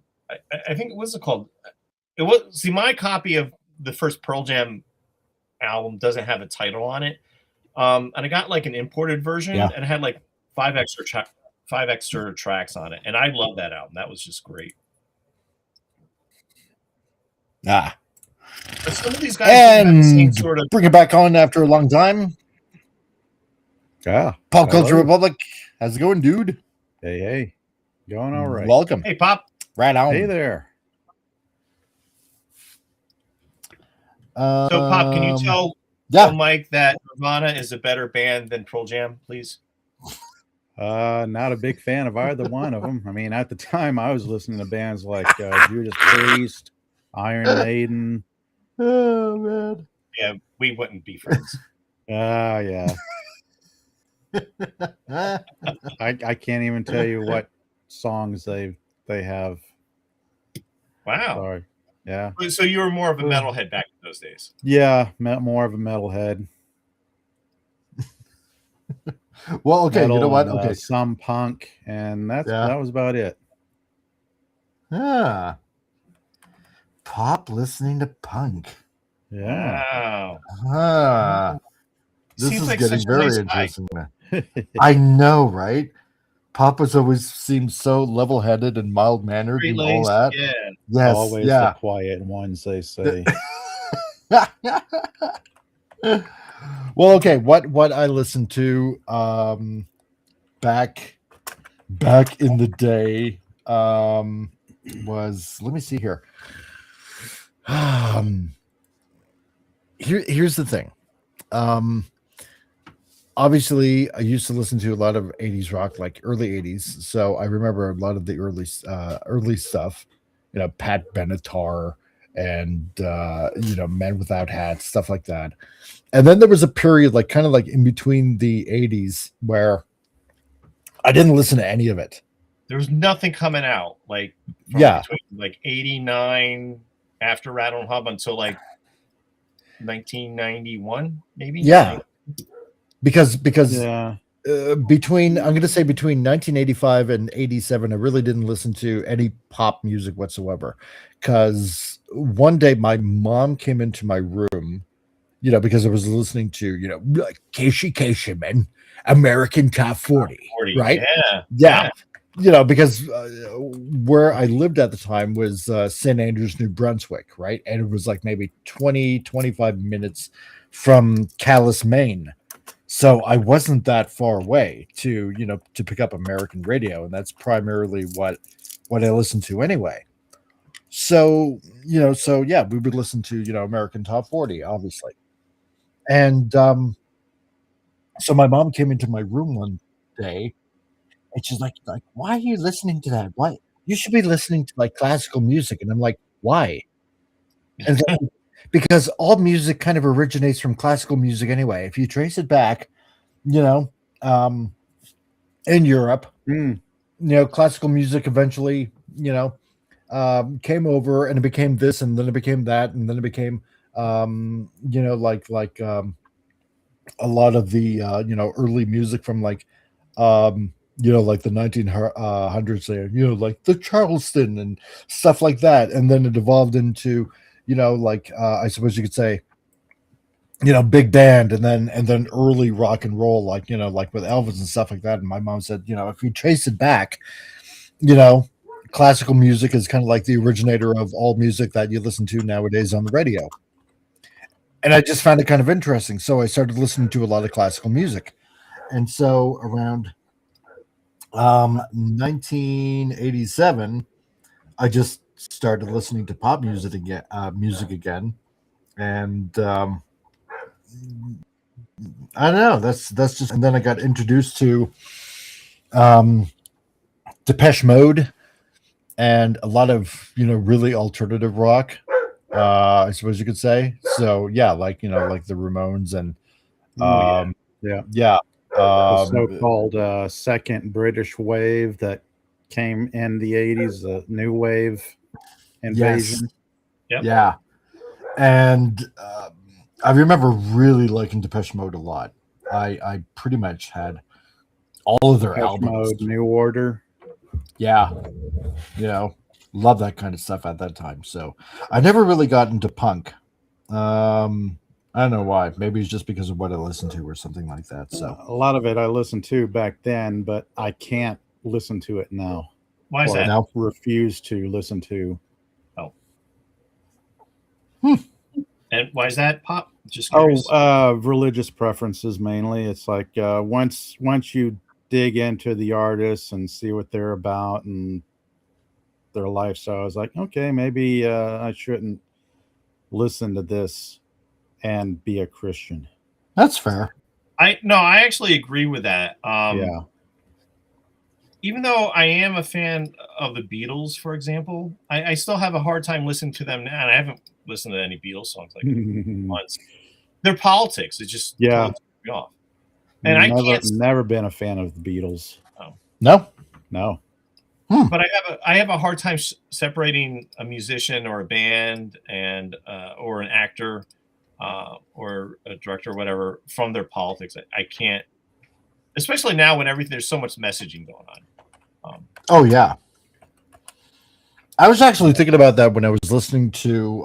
I think, what's it called? It was, see, my copy of the first Pearl Jam album doesn't have a title on it, and I got like an imported version, and it had like five extra tracks on it, and I love that album. That was just great. But some of these guys have the same sort of bring it back on after a long time. Yeah, Pop Culture Republic, how's it going, dude? Hey, going all right. Welcome. Hey, Pop. Right on. Hey there. So, Pop, can you tell Mike that Nirvana is a better band than Pearl Jam, please? Not a big fan of either one of them. I mean, at the time, I was listening to bands like Judas Priest, Iron Maiden. Oh man. Yeah, we wouldn't be friends. Yeah. I can't even tell you what songs they have. Wow. Sorry. Yeah. So you were more of a metalhead back in those days. Yeah, more of a metalhead. Well, okay, metal, you know what? Okay, some punk, and that was about it. Yeah. Pop listening to punk. Yeah. Wow. This Seems is like getting such a very nice interesting. I know, right? Papa's always seemed so level-headed and mild-mannered and all that. Yeah. Yes, always the quiet ones, they say. Well, okay, what I listened to back in the day was, let me see here. Here's the thing. Obviously, I used to listen to a lot of 80s rock, like early 80s. So I remember a lot of the early stuff, you know, Pat Benatar and, you know, Men Without Hats, stuff like that. And then there was a period like kind of like in between the 80s where I didn't listen to any of it. There was nothing coming out like between like 89 after Rattle and Hub until like 1991, maybe. Yeah. Because between, I'm going to say between 1985 and 87, I really didn't listen to any pop music whatsoever. Because one day my mom came into my room, you know, because I was listening to, you know, like Casey Kasem, American Top 40, right? Yeah. You know, because where I lived at the time was St. Andrews, New Brunswick, right? And it was like maybe 20, 25 minutes from Calais, Maine. So I wasn't that far away to, you know, to pick up American radio. And that's primarily what I listened to anyway. So, you know, so yeah, we would listen to, you know, American Top 40, obviously. And so my mom came into my room one day and she's like, why are you listening to that? Why? You should be listening to like classical music. And I'm like, why? And then, because all music kind of originates from classical music anyway. If you trace it back, you know, in Europe, you know, classical music eventually, you know, came over, and it became this, and then it became that, and then it became like a lot of the early music from like like the 1900s there, like the Charleston and stuff like that, and then it evolved into I suppose you could say big band, and then early rock and roll, like like with Elvis and stuff like that. And my mom said, if you trace it back, classical music is kind of like the originator of all music that you listen to nowadays on the radio. And I just found it kind of interesting. So I started listening to a lot of classical music. And so around 1987, I just started listening to pop music again. And I don't know. That's just. And then I got introduced to Depeche Mode and a lot of really alternative rock. I suppose you could say. So yeah, like like the Ramones and the so-called second British wave that came in the 80s, the new wave invasion. Yes. Yep. Yeah, and I remember really liking Depeche Mode a lot. I pretty much had all of their Depeche albums. Mode, New Order. Yeah, love that kind of stuff at that time. So I never really got into punk. I don't know why. Maybe it's just because of what I listened to or something like that. So a lot of it I listened to back then, but I can't listen to it now. Why is that? I refuse to listen to. Oh. And why is that, Pop? Just curious. Religious preferences mainly. It's like once you dig into the artists and see what they're about and their lifestyle, I was like, okay, maybe I shouldn't listen to this and be a Christian. That's fair. I actually agree with that. Yeah. Even though I am a fan of the Beatles, for example, I still have a hard time listening to them now. And I haven't listened to any Beatles songs like once. Their politics, it just totally turns me off. And I can't. Never been a fan of the Beatles. Oh. No. But I have a hard time separating a musician or a band and or an actor or a director or whatever from their politics. I can't, especially now when there's so much messaging going on. Oh yeah, I was actually thinking about that when I was listening to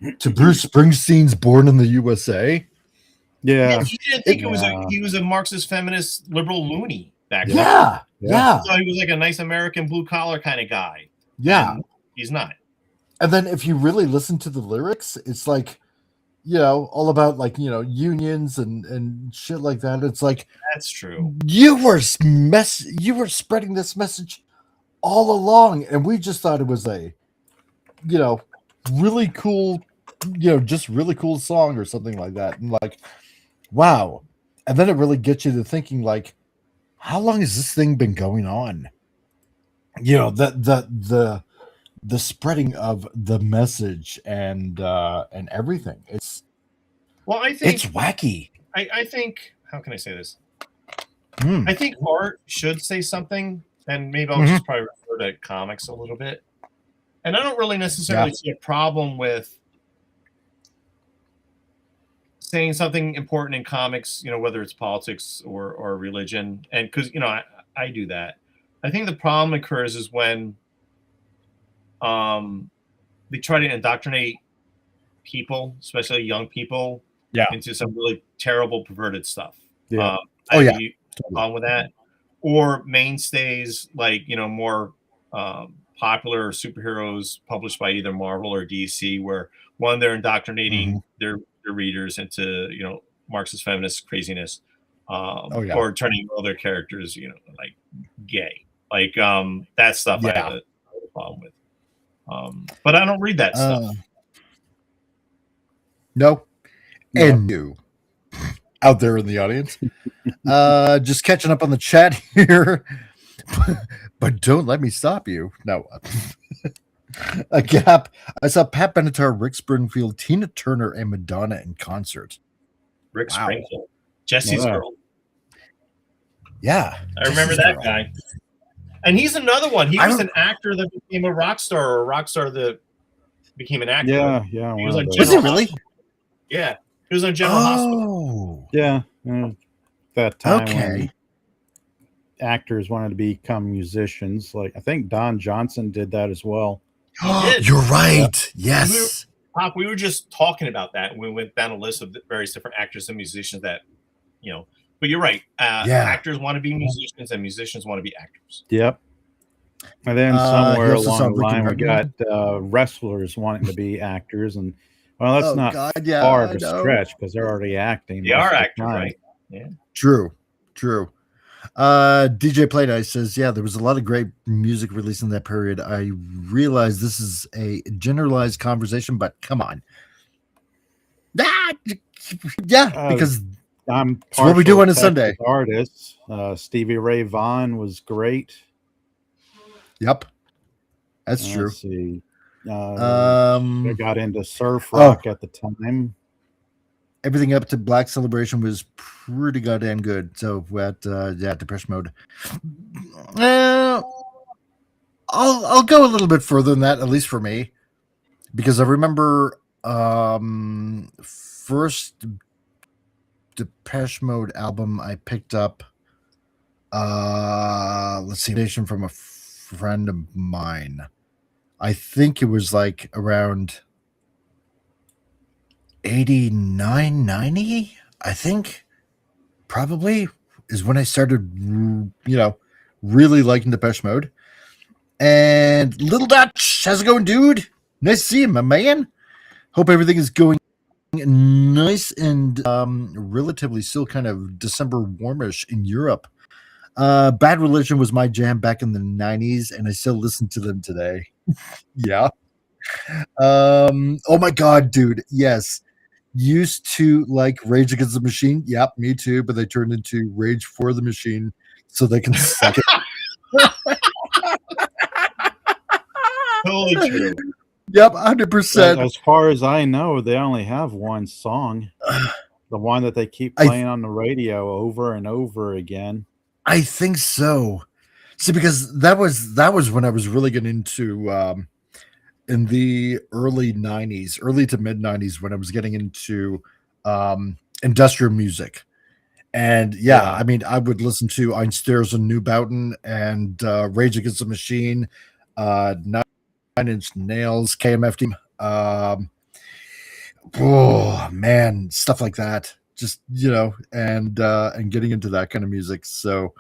Bruce Springsteen's "Born in the USA." Yeah, he didn't think he was a Marxist, feminist, liberal loony back then. Yeah. So he was like a nice American blue collar kind of guy. Yeah, and he's not. And then if you really listen to the lyrics, it's like, all about like unions and shit like that. It's like, that's true. You were spreading this message all along, and we just thought it was a really cool just really cool song or something like that. And like, wow. And then it really gets you to thinking like, how long has this thing been going on? The spreading of the message and everything. I think it's wacky. I think, how can I say this? I think art should say something, and maybe I'll just probably refer to comics a little bit. And I don't really necessarily see a problem with saying something important in comics, whether it's politics or religion. And because, I do that. I think the problem occurs is when they try to indoctrinate people, especially young people, into some really terrible, perverted stuff. Yeah. I have a problem with that. Or mainstays like, more popular superheroes published by either Marvel or DC, where one, they're indoctrinating their readers into, Marxist feminist craziness, or turning all their characters, like gay. Like that stuff I have a problem with. But I don't read that stuff. No. And you out there in the audience, just catching up on the chat here, but don't let me stop you. No. A gap. I saw Pat Benatar, Rick Springfield, Tina Turner, and Madonna in concert. Rick Springfield, Jesse's girl. Yeah, I remember that guy. And he's another one. He was an actor that became a rock star, or a rock star that became an actor. Yeah. He was on Was he really? Yeah. He was on General Hospital. Yeah. That time Okay. when actors wanted to become musicians. Like I think Don Johnson did that as well. You're right. Yeah. Yes. Pop, we were just talking about that. We went down a list of various different actors and musicians that, but you're right. Actors want to be musicians and musicians want to be actors. Yep. And then somewhere also along the Ricky line, we got Martin. wrestlers wanting to be actors. And well, that's not God, far of a stretch because they're already acting. They are actors, right? Yeah. True. DJ Playdice says, yeah, there was a lot of great music released in that period. I realize this is a generalized conversation, but come on. Because I'm it's what we do on a Sunday. Artists. Stevie Ray Vaughan was great. Yep. That's true. Let's see. I got into surf rock at the time. Everything up to Black Celebration was pretty goddamn good. So at Depeche Mode. I'll go a little bit further than that, at least for me, because I remember first Depeche Mode album I picked up. Let's see, nation from a friend of mine. I think it was like around 89, 90, I think, probably is when I started, really liking Depeche Mode. And Little Dutch, how's it going, dude? Nice to see you, my man. Hope everything is going nice and relatively still kind of December warmish in Europe. Bad Religion was my jam back in the 90s, and I still listen to them today. Yeah. Oh my God, dude. Yes. Used to like Rage Against the Machine. Yep, me too. But they turned into Rage for the Machine so they can suck it. Totally true. Yep, 100%. As far as I know, they only have one song. The one that they keep playing on the radio over and over again. I think so. See, because that was when I was really getting into in the early 90s, early to mid 90s, when I was getting into industrial music. And I mean, I would listen to Einsters and Newbouten and Rage Against the Machine, Nine Inch Nails, KMFD. Oh man, stuff like that. Just and getting into that kind of music. So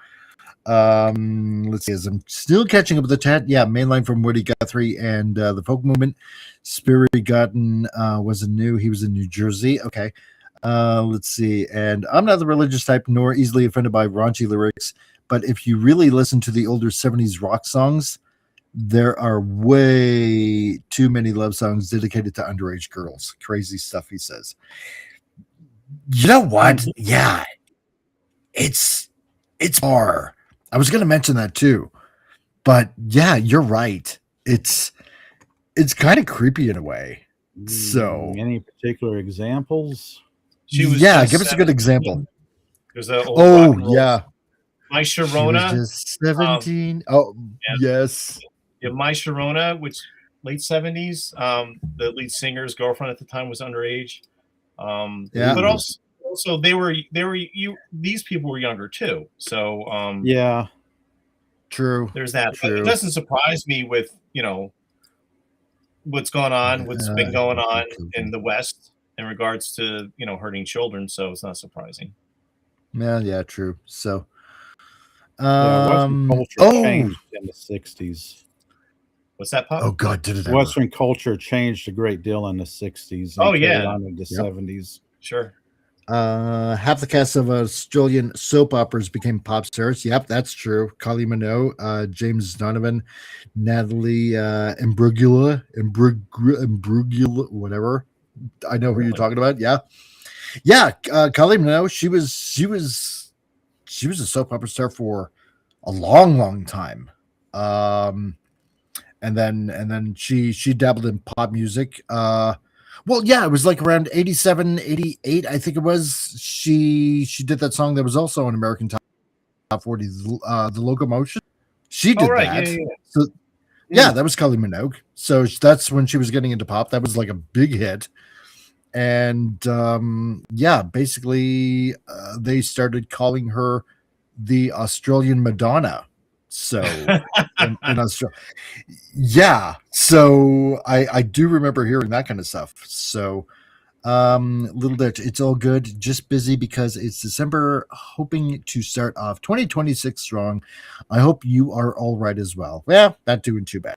let's see, as I'm still catching up with the chat. Yeah, mainline from Woody Guthrie and the folk movement. Spirit Gotten wasn't new. He was in New Jersey. Okay. Let's see. And I'm not the religious type nor easily offended by raunchy lyrics, but if you really listen to the older 70s rock songs, there are way too many love songs dedicated to underage girls. Crazy stuff, he says. You know what? Yeah. It's hard. I was going to mention that too. But yeah, you're right. It's kind of creepy in a way. So any particular examples? Give us a good example. There's a My Sharona. She was just 17. Yes. Yeah, My Sharona, which late 70s. The lead singer's girlfriend at the time was underage. But also these people were younger too. So true. There's that. True. But it doesn't surprise me with what's going on, what's been going on in the West in regards to hurting children. So it's not surprising. Yeah, true. So Western culture changed in the 60s. What's that, Pop? Oh God, did it ever? Western culture changed a great deal in the 60s. Oh yeah, on into the 70s. Sure. Half the cast of Australian soap operas became pop stars. Yep, that's true. Kylie Minogue, James Donovan, Natalie Imbruglia, whatever. I know who you're talking about. Yeah. Kylie Minogue. She was a soap opera star for a long time. And then she dabbled in pop music. It was like around 87, 88, I think it was. She did that song that was also on American Top 40, The Locomotion. She did right. that. Yeah. So yeah, that was Kylie Minogue. So that's when she was getting into pop. That was like a big hit. And yeah, basically they started calling her the Australian Madonna. So in Australia, yeah. So I do remember hearing that kind of stuff. So little bit, it's all good. Just busy because it's December, hoping to start off 2026 strong. I hope you are all right as well. Yeah, not doing too bad.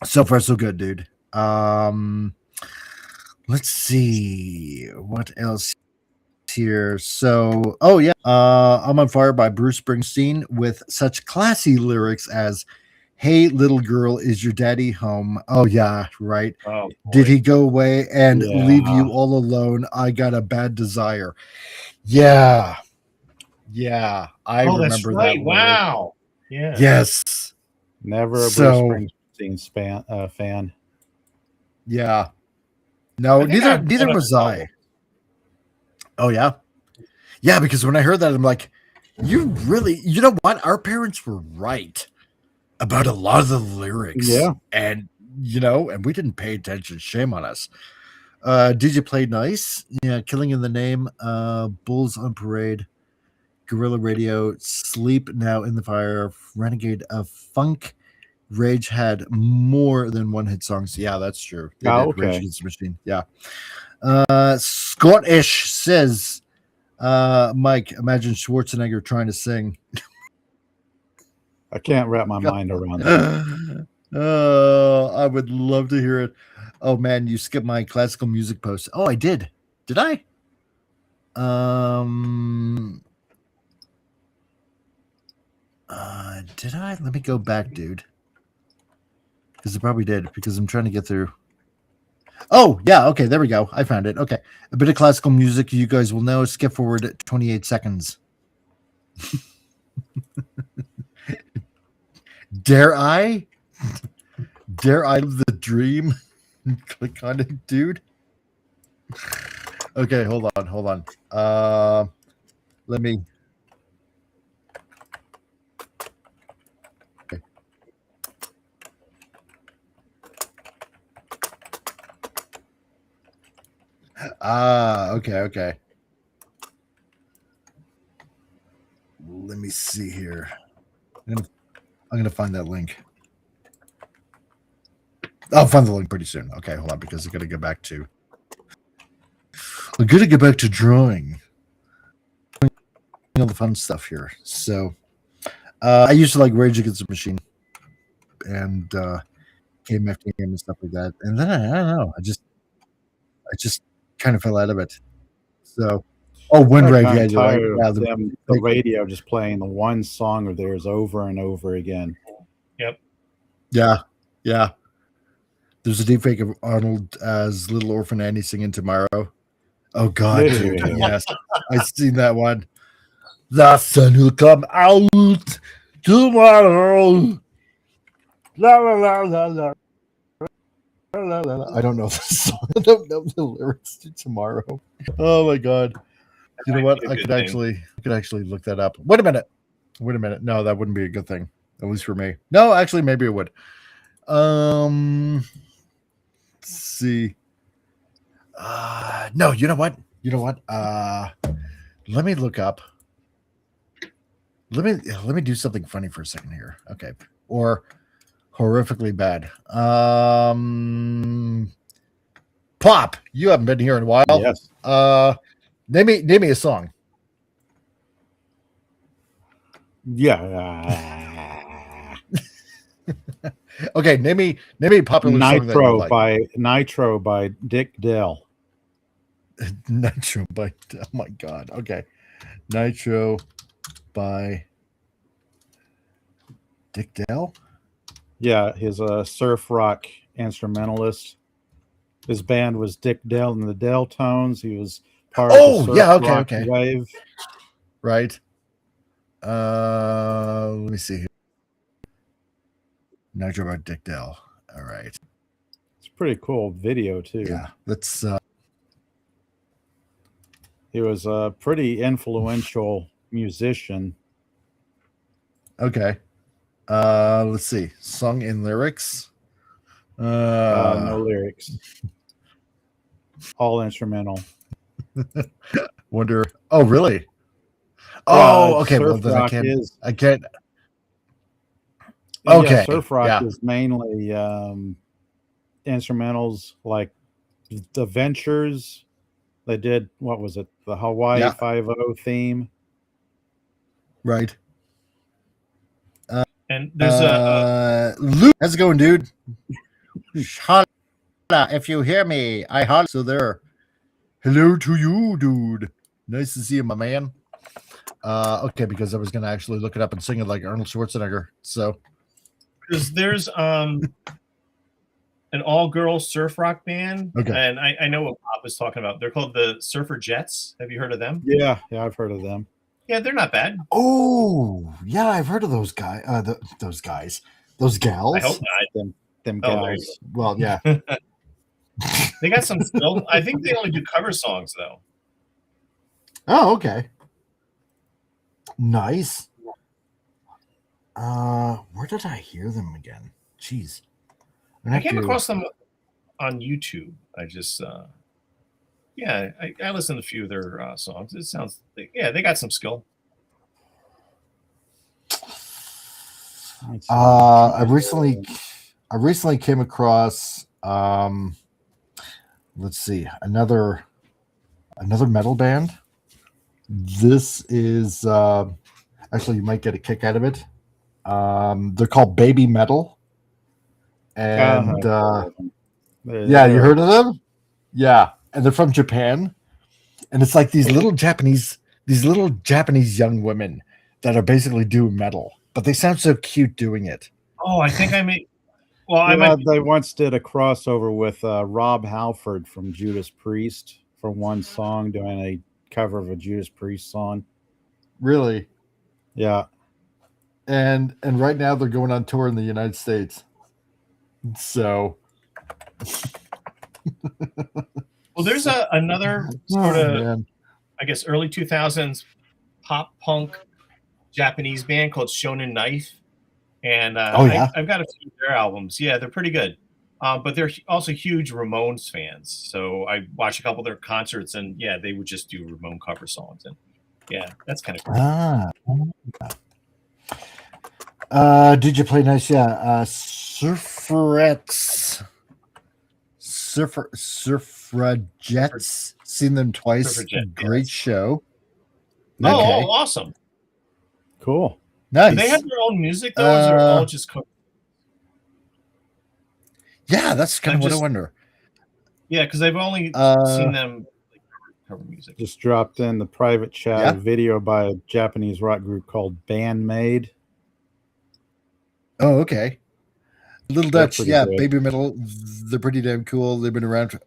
So far, so good, dude. Let's see what else here. So, oh yeah, I'm on Fire by Bruce Springsteen with such classy lyrics as "Hey little girl, is your daddy home?" Oh yeah, right. Oh, did he go away and leave Yeah. you all alone? I got a bad desire. Yeah, I remember that's right. that. Wow. Yeah. Yes. Never a So- Bruce Springsteen fan. Yeah. No, I think neither I've done was it. I. Oh yeah. Yeah, because when I heard that, I'm like, you know what? Our parents were right about a lot of the lyrics. Yeah. And and we didn't pay attention. Shame on us. Did you play nice? Yeah, Killing in the Name, Bulls on Parade, Guerrilla Radio, Sleep Now in the Fire, Renegade of Funk. Rage had more than one hit songs. Yeah, that's true. They did. Okay. Rage Against the Machine. Yeah. Scottish says, Mike, imagine Schwarzenegger trying to sing. I can't wrap my mind around that. I would love to hear it. Oh man, you skipped my classical music post. Oh, I did. Did I? Did I? Let me go back, dude. Because I probably did, because I'm trying to get through. Oh, yeah, okay, there we go. I found it. Okay. A bit of classical music you guys will know. Skip forward 28 seconds. Dare I live the dream? Click on it, dude. Okay, hold on. Let me. Okay. Okay. Let me see here. I'm gonna find that link. I'll find the link pretty soon. Okay, hold on, because I gotta go back to. I'm gonna get back to drawing. All the fun stuff here. So, I used to like Rage Against the Machine, and KMF and stuff like that. And then I don't know. I just kind of fell out of it. So, Wind Rage. Yeah, you're right. Yeah, the radio just playing the one song of theirs over and over again. Yep. Yeah. There's a deepfake of Arnold as Little Orphan Annie singing Tomorrow. Oh God, dude. Yes, I've seen that one. The sun will come out tomorrow. La la la la la. La, la, la. I don't know the song. I don't know the lyrics to Tomorrow. Oh my God. You know what? I could actually look that up. Wait a minute. No, that wouldn't be a good thing. At least for me. No, actually, maybe it would. Let's see. No, you know what? Let me look up. Let me do something funny for a second here. Okay. Or horrifically bad. Pop, you haven't been here in a while. Yes. Name me a song. Yeah. Okay, name me a popular song that you like. Nitro by Dick Dale. Nitro by, oh my God. Okay. Nitro by Dick Dale? Yeah, he's a surf rock instrumentalist. His band was Dick Dale and the Dale Tones. He was part of the surf rock wave. Right. Let me see here. Nitro by Dick Dale. All right. It's a pretty cool video too. Yeah, let's he was a pretty influential musician. Okay. Let's see. Song and lyrics. No lyrics. All instrumental. Wonder. Oh, really? Oh, okay. Well, Surf then rock I can't. Yeah, Okay. surf rock is mainly instrumentals, like the Ventures. They did, what was it? The Hawaii 5-0 theme. Right. And there's Luke, how's it going, dude? Holla, if you hear me, I holla. So there. Hello to you, dude. Nice to see you, my man. Okay, because I was gonna actually look it up and sing it like Arnold Schwarzenegger. So because there's an all-girl surf rock band, and I know what Pop is talking about. They're called the Surfer Jets. Have you heard of them? Yeah, I've heard of them. Yeah, they're not bad. Oh, yeah, I've heard of those guys. Those guys, those gals. I hope not. Them gals. Well, yeah. They got some skill. I think they only do cover songs though. Oh, okay. Nice. Where did I hear them again? Jeez. I came across them on YouTube. I just I listened to a few of their songs. It sounds they got some skill. I recently came across let's see, another metal band. This is actually, you might get a kick out of it. They're called Baby Metal, and yeah, you heard of them? Yeah, and they're from Japan, and it's like these little Japanese young women that are basically doing metal, but they sound so cute doing it. Oh, I think I may. They once did a crossover with Rob Halford from Judas Priest for one song, doing a cover of a Judas Priest song. Really? Yeah. And right now they're going on tour in the United States. So well, there's another sort of I guess early 2000s pop punk Japanese band called Shonen Knife. And I've got a few of their albums. Yeah, they're pretty good. But they're also huge Ramones fans. So I watched a couple of their concerts, and yeah, they would just do Ramone cover songs. And yeah, that's kind of cool. Did you play nice? Yeah. Surferettes. Suffragettes. Seen them twice. Great show. Okay. Oh, awesome. Cool. Nice. Do they have their own music, though, or is it all just cover? Yeah, that's kind of what I wonder. Yeah, because I've only seen them cover music. Just dropped in the private chat a video by a Japanese rock group called Bandmade. Oh, okay. Little Dutch, yeah, good. Baby Metal. They're pretty damn cool. They've been around for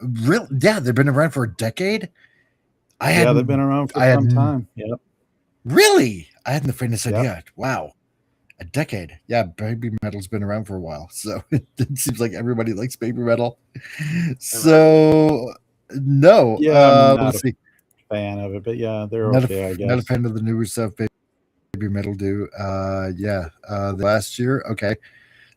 they've been around for a decade. They've been around for some time. Yep. Really? I hadn't the faintest idea. Wow. A decade. Yeah, Baby Metal's been around for a while. So it seems like everybody likes Baby Metal. So no. Yeah, I'm not a fan of it, but yeah, they're okay, I guess. Not a fan of the newer stuff Baby Metal do. Last year. Okay.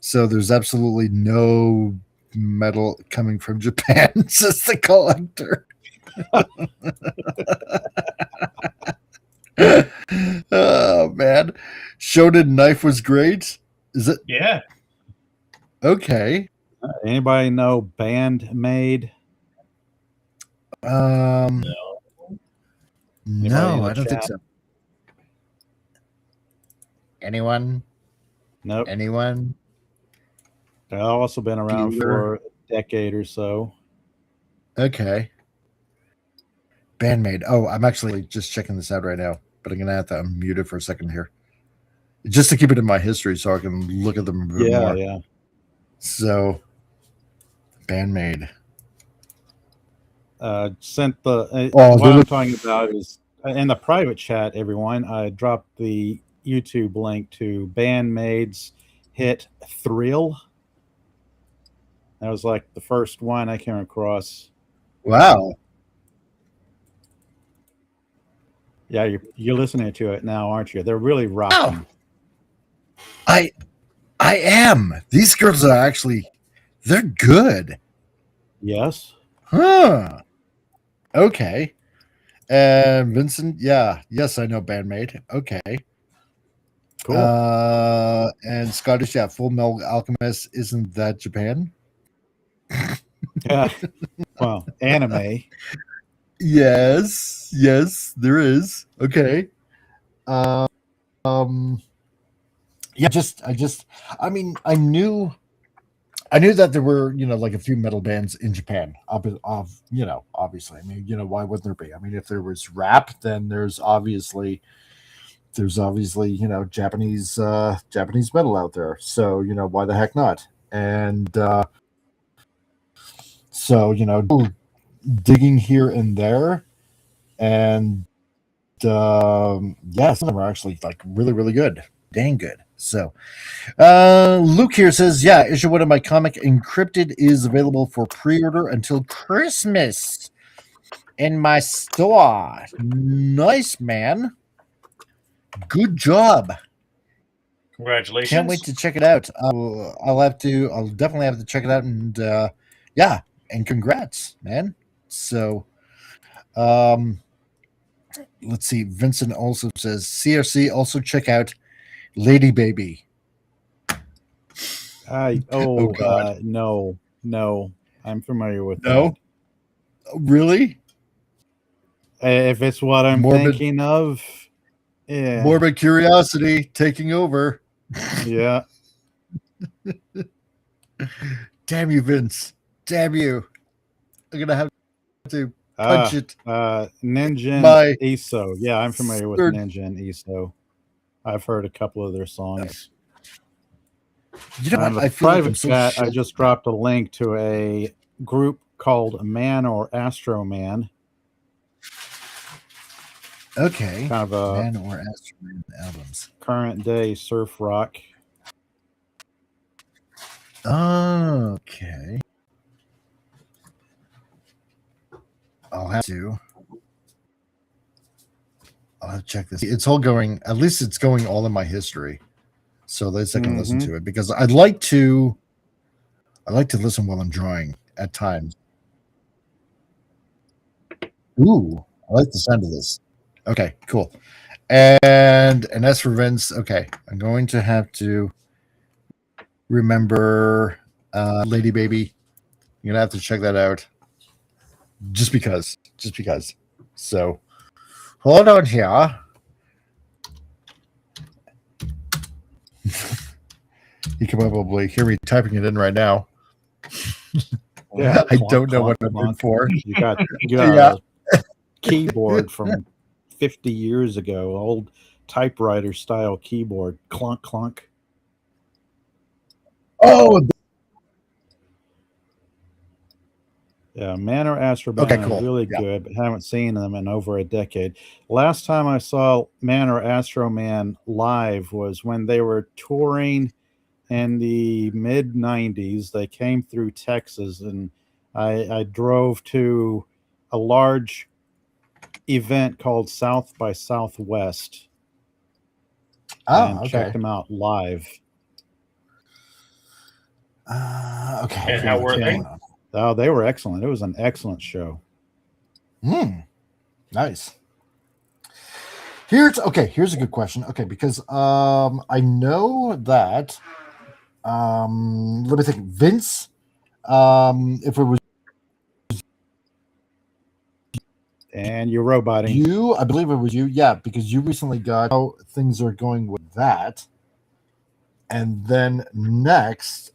So there's absolutely no metal coming from Japan, says the collector. Oh man, Shonen Knife was great. Is it? Yeah. Okay. Anybody know Bandmade? No, I don't think so. Anyone? Nope. Anyone? They've also been around for a decade or so. Okay. Bandmade. Oh, I'm actually just checking this out right now, but I'm gonna have to unmute it for a second here, just to keep it in my history, so I can look at them a bit more. Yeah. So, Bandmade. Sent the what I'm talking about is in the private chat. Everyone, I dropped the YouTube link to Bandmade's hit "Thrill." That was like the first one I came across. Wow. Yeah, you're listening to it now, aren't you? They're really rocking. I am. These girls are actually, they're good. Yes. Huh. Okay. And Vincent, yeah. Yes, I know Bandmate. Okay. Cool. And Scottish, yeah. Full Metal Alchemist, isn't that Japan? Yeah. Well, anime. Yes. Yes, there is. Okay. Yeah, I mean, I knew that there were, like a few metal bands in Japan. Obviously. I mean, why wouldn't there be? I mean, if there was rap, then there's obviously, Japanese metal out there. So, why the heck not? And so, digging here and there, and some of them are actually like really, really good, dang good. So, Luke here says, yeah, issue 1 of my comic Encrypted is available for pre-order until Christmas in my store. Nice, man. Good job. Congratulations. Can't wait to check it out. I'll definitely have to check it out, and yeah, and congrats, man. So, let's see. Vincent also says, CRC, also check out Lady Baby. Oh God, no. I'm familiar with that. Really? If it's what I'm thinking of, yeah. Morbid curiosity taking over. Yeah. Damn you, Vince. Damn you. I'm gonna have to punch it. Ninja ESO. Yeah, I'm familiar with Ninja and ESO. I've heard a couple of their songs. What? I feel private chat. I just dropped a link to a group called Man or Astro Man. Okay. Kind of a Man or Astro Man albums. Current day surf rock. Okay. I'll have to check this. It's all going, at least it's going all in my history. So at least I can listen to it, because I like to listen while I'm drawing at times. Ooh, I like the sound of this. Okay, cool. And as for Vince, okay, I'm going to have to remember Lady Baby. You're gonna have to check that out. Just because. So hold on here. You can probably hear me typing it in right now. Yeah, I don't know what I'm looking for. You got a keyboard from 50 years ago, old typewriter style keyboard. Clunk clunk. Oh, yeah, Man or Astro Man are really good, but haven't seen them in over a decade. Last time I saw Man or Astro Man live was when they were touring in the mid 90s. They came through Texas, and I drove to a large event called South by Southwest and checked them out live. Okay. And how were they? Oh, they were excellent. It was an excellent show. Nice. Here's a good question. Okay, because I know that let me think. Vince, if it was and you're roboting. You, I believe it was you, yeah, because you recently got how things are going with that. And then next,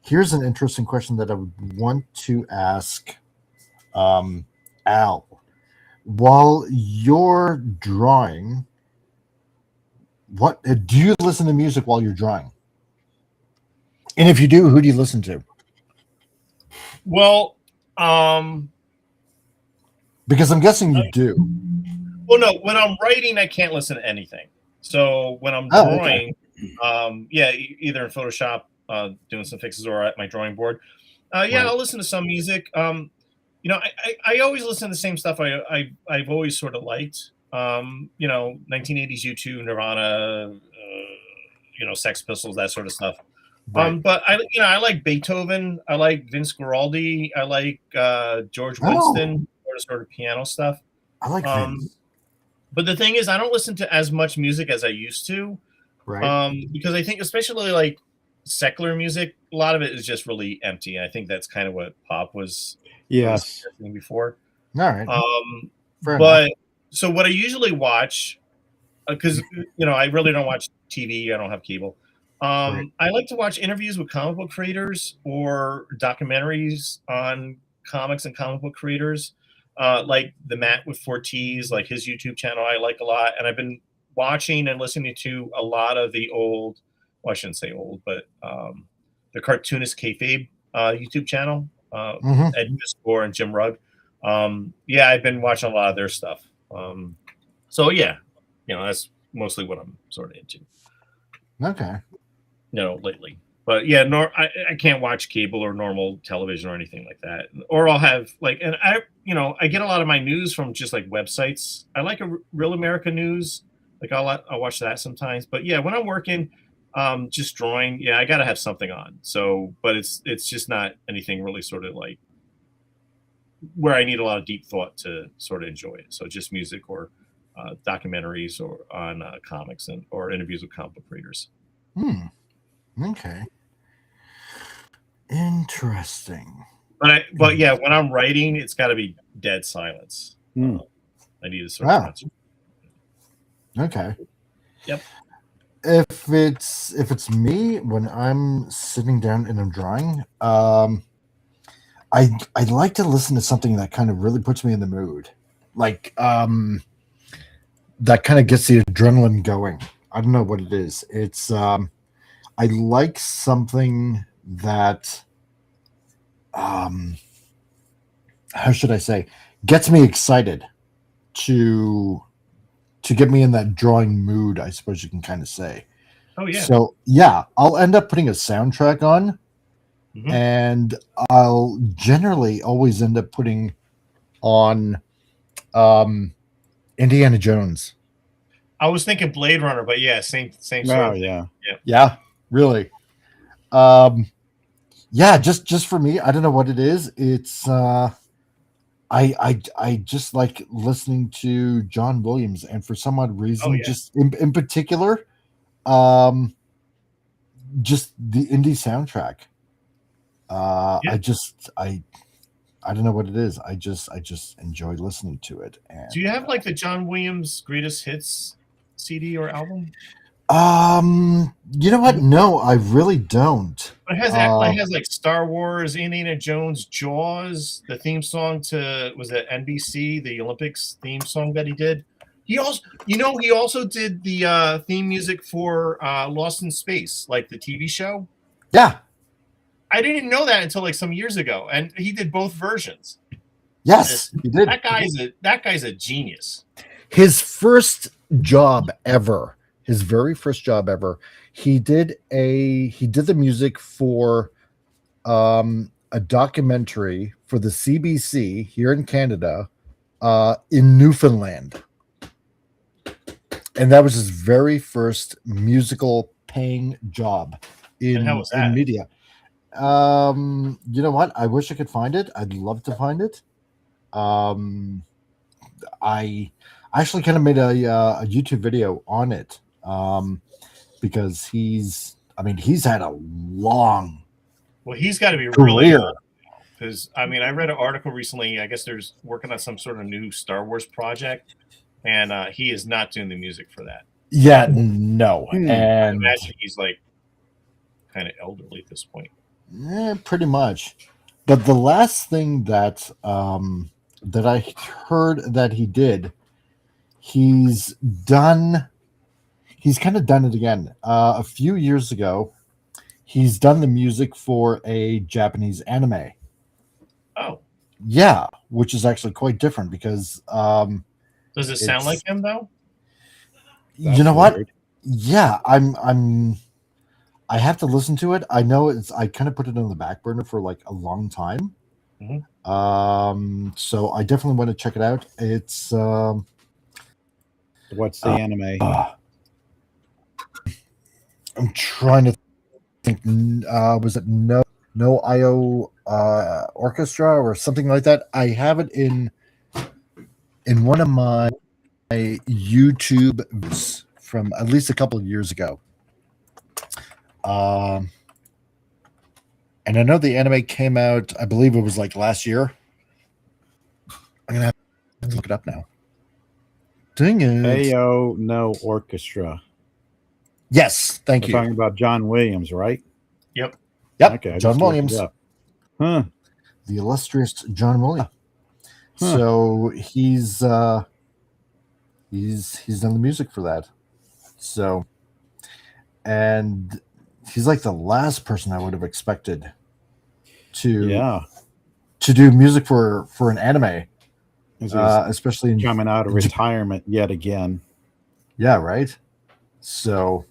here's an interesting question that I would want to ask Al. While you're drawing, what do you listen to music while you're drawing? And if you do, who do you listen to? Well, because I'm guessing you do. Well, no, when I'm writing, I can't listen to anything. So when I'm drawing, either in Photoshop, doing some fixes, or at my drawing board, I'll listen to some music. I always listen to the same stuff I've always sort of liked. 1980s U2, Nirvana, Sex Pistols, that sort of stuff. Right. But I like Beethoven. I like Vince Guaraldi. I like George Winston, sort of piano stuff. I like Vince. But the thing is, I don't listen to as much music as I used to. Right. Because I think especially like secular music, a lot of it is just really empty. I think that's kind of what pop was before. All right. Fair enough. So what I usually watch, because I really don't watch TV, I don't have cable. I like to watch interviews with comic book creators or documentaries on comics and comic book creators, like the Matt with 4Ts, like his YouTube channel I like a lot. And I've been watching and listening to a lot of the old, well, I shouldn't say old, but the cartoonist kayfabe YouTube channel, Ed Newscore and Jim Rugg. I've been watching a lot of their stuff. So yeah, that's mostly what I'm sort of into. Okay. Lately. But yeah, I can't watch cable or normal television or anything like that. Or I'll have and I get a lot of my news from just like websites. I like a Real America News. Like I'll watch that sometimes. But yeah, when I'm working, just drawing, I got to have something on. So, but it's just not anything really sort of like where I need a lot of deep thought to sort of enjoy it. So just music or documentaries or on comics or interviews with comic book creators. Okay. Interesting. But yeah, when I'm writing, it's got to be dead silence. I need to sort of concentrate. Okay. Yep. If it's me when I'm sitting down and I'm drawing, I like to listen to something that kind of really puts me in the mood, like that kind of gets the adrenaline going. I don't know what it is. It's I like something that how should I say, gets me excited to get me in that drawing mood, I suppose you can kind of say. Oh yeah. So yeah, I'll end up putting a soundtrack on, and I'll generally always end up putting on Indiana Jones. I was thinking Blade Runner, but yeah, same sort of thing. Yeah, really. Just for me, I don't know what it is. It's I just like listening to John Williams, and for some odd reason, just in particular, just the indie soundtrack. I don't know what it is. I just enjoy listening to it. And, do you have like the John Williams Greatest Hits CD or album? You know what? No, I really don't. It has like Star Wars, Indiana Jones, Jaws, the theme song to, was it NBC, the Olympics theme song that he did. He also did the theme music for Lost in Space, like the TV show. Yeah. I didn't know that until like some years ago, and he did both versions. Yes, he did. That guy's a genius. His first job ever, his very first job ever, he did the music for a documentary for the CBC here in Canada, in Newfoundland. And that was his very first musical paying job in media. You know what? I wish I could find it. I'd love to find it. I actually kind of made a YouTube video on it, because he's had a long. Well, he's got to be career. Really old, because I read an article recently. I guess there's working on some sort of new Star Wars project, and he is not doing the music for that. Yeah, no. And I imagine he's like kind of elderly at this point. Yeah, pretty much. But the last thing that that I heard that he did, he's kind of done it again. A few years ago, he's done the music for a Japanese anime. Oh. Yeah, which is actually quite different because does it sound like him though? You know what? Yeah, I have to listen to it. I know I kind of put it on the back burner for like a long time. So I definitely want to check it out. It's what's the anime? I'm trying to think. Was it No IO Orchestra or something like that? I have it in one of my YouTube videos from at least a couple of years ago. And I know the anime came out, I believe it was like last year. I'm gonna have to look it up now. Dang it. AO No Orchestra. Yes, thank you. Talking about John Williams, right? Yep. Okay, John Williams. Huh. The illustrious John Williams. Huh. So he's done the music for that. So, and he's like the last person I would have expected to do music for an anime, especially coming out of retirement yet again. Yeah, right. So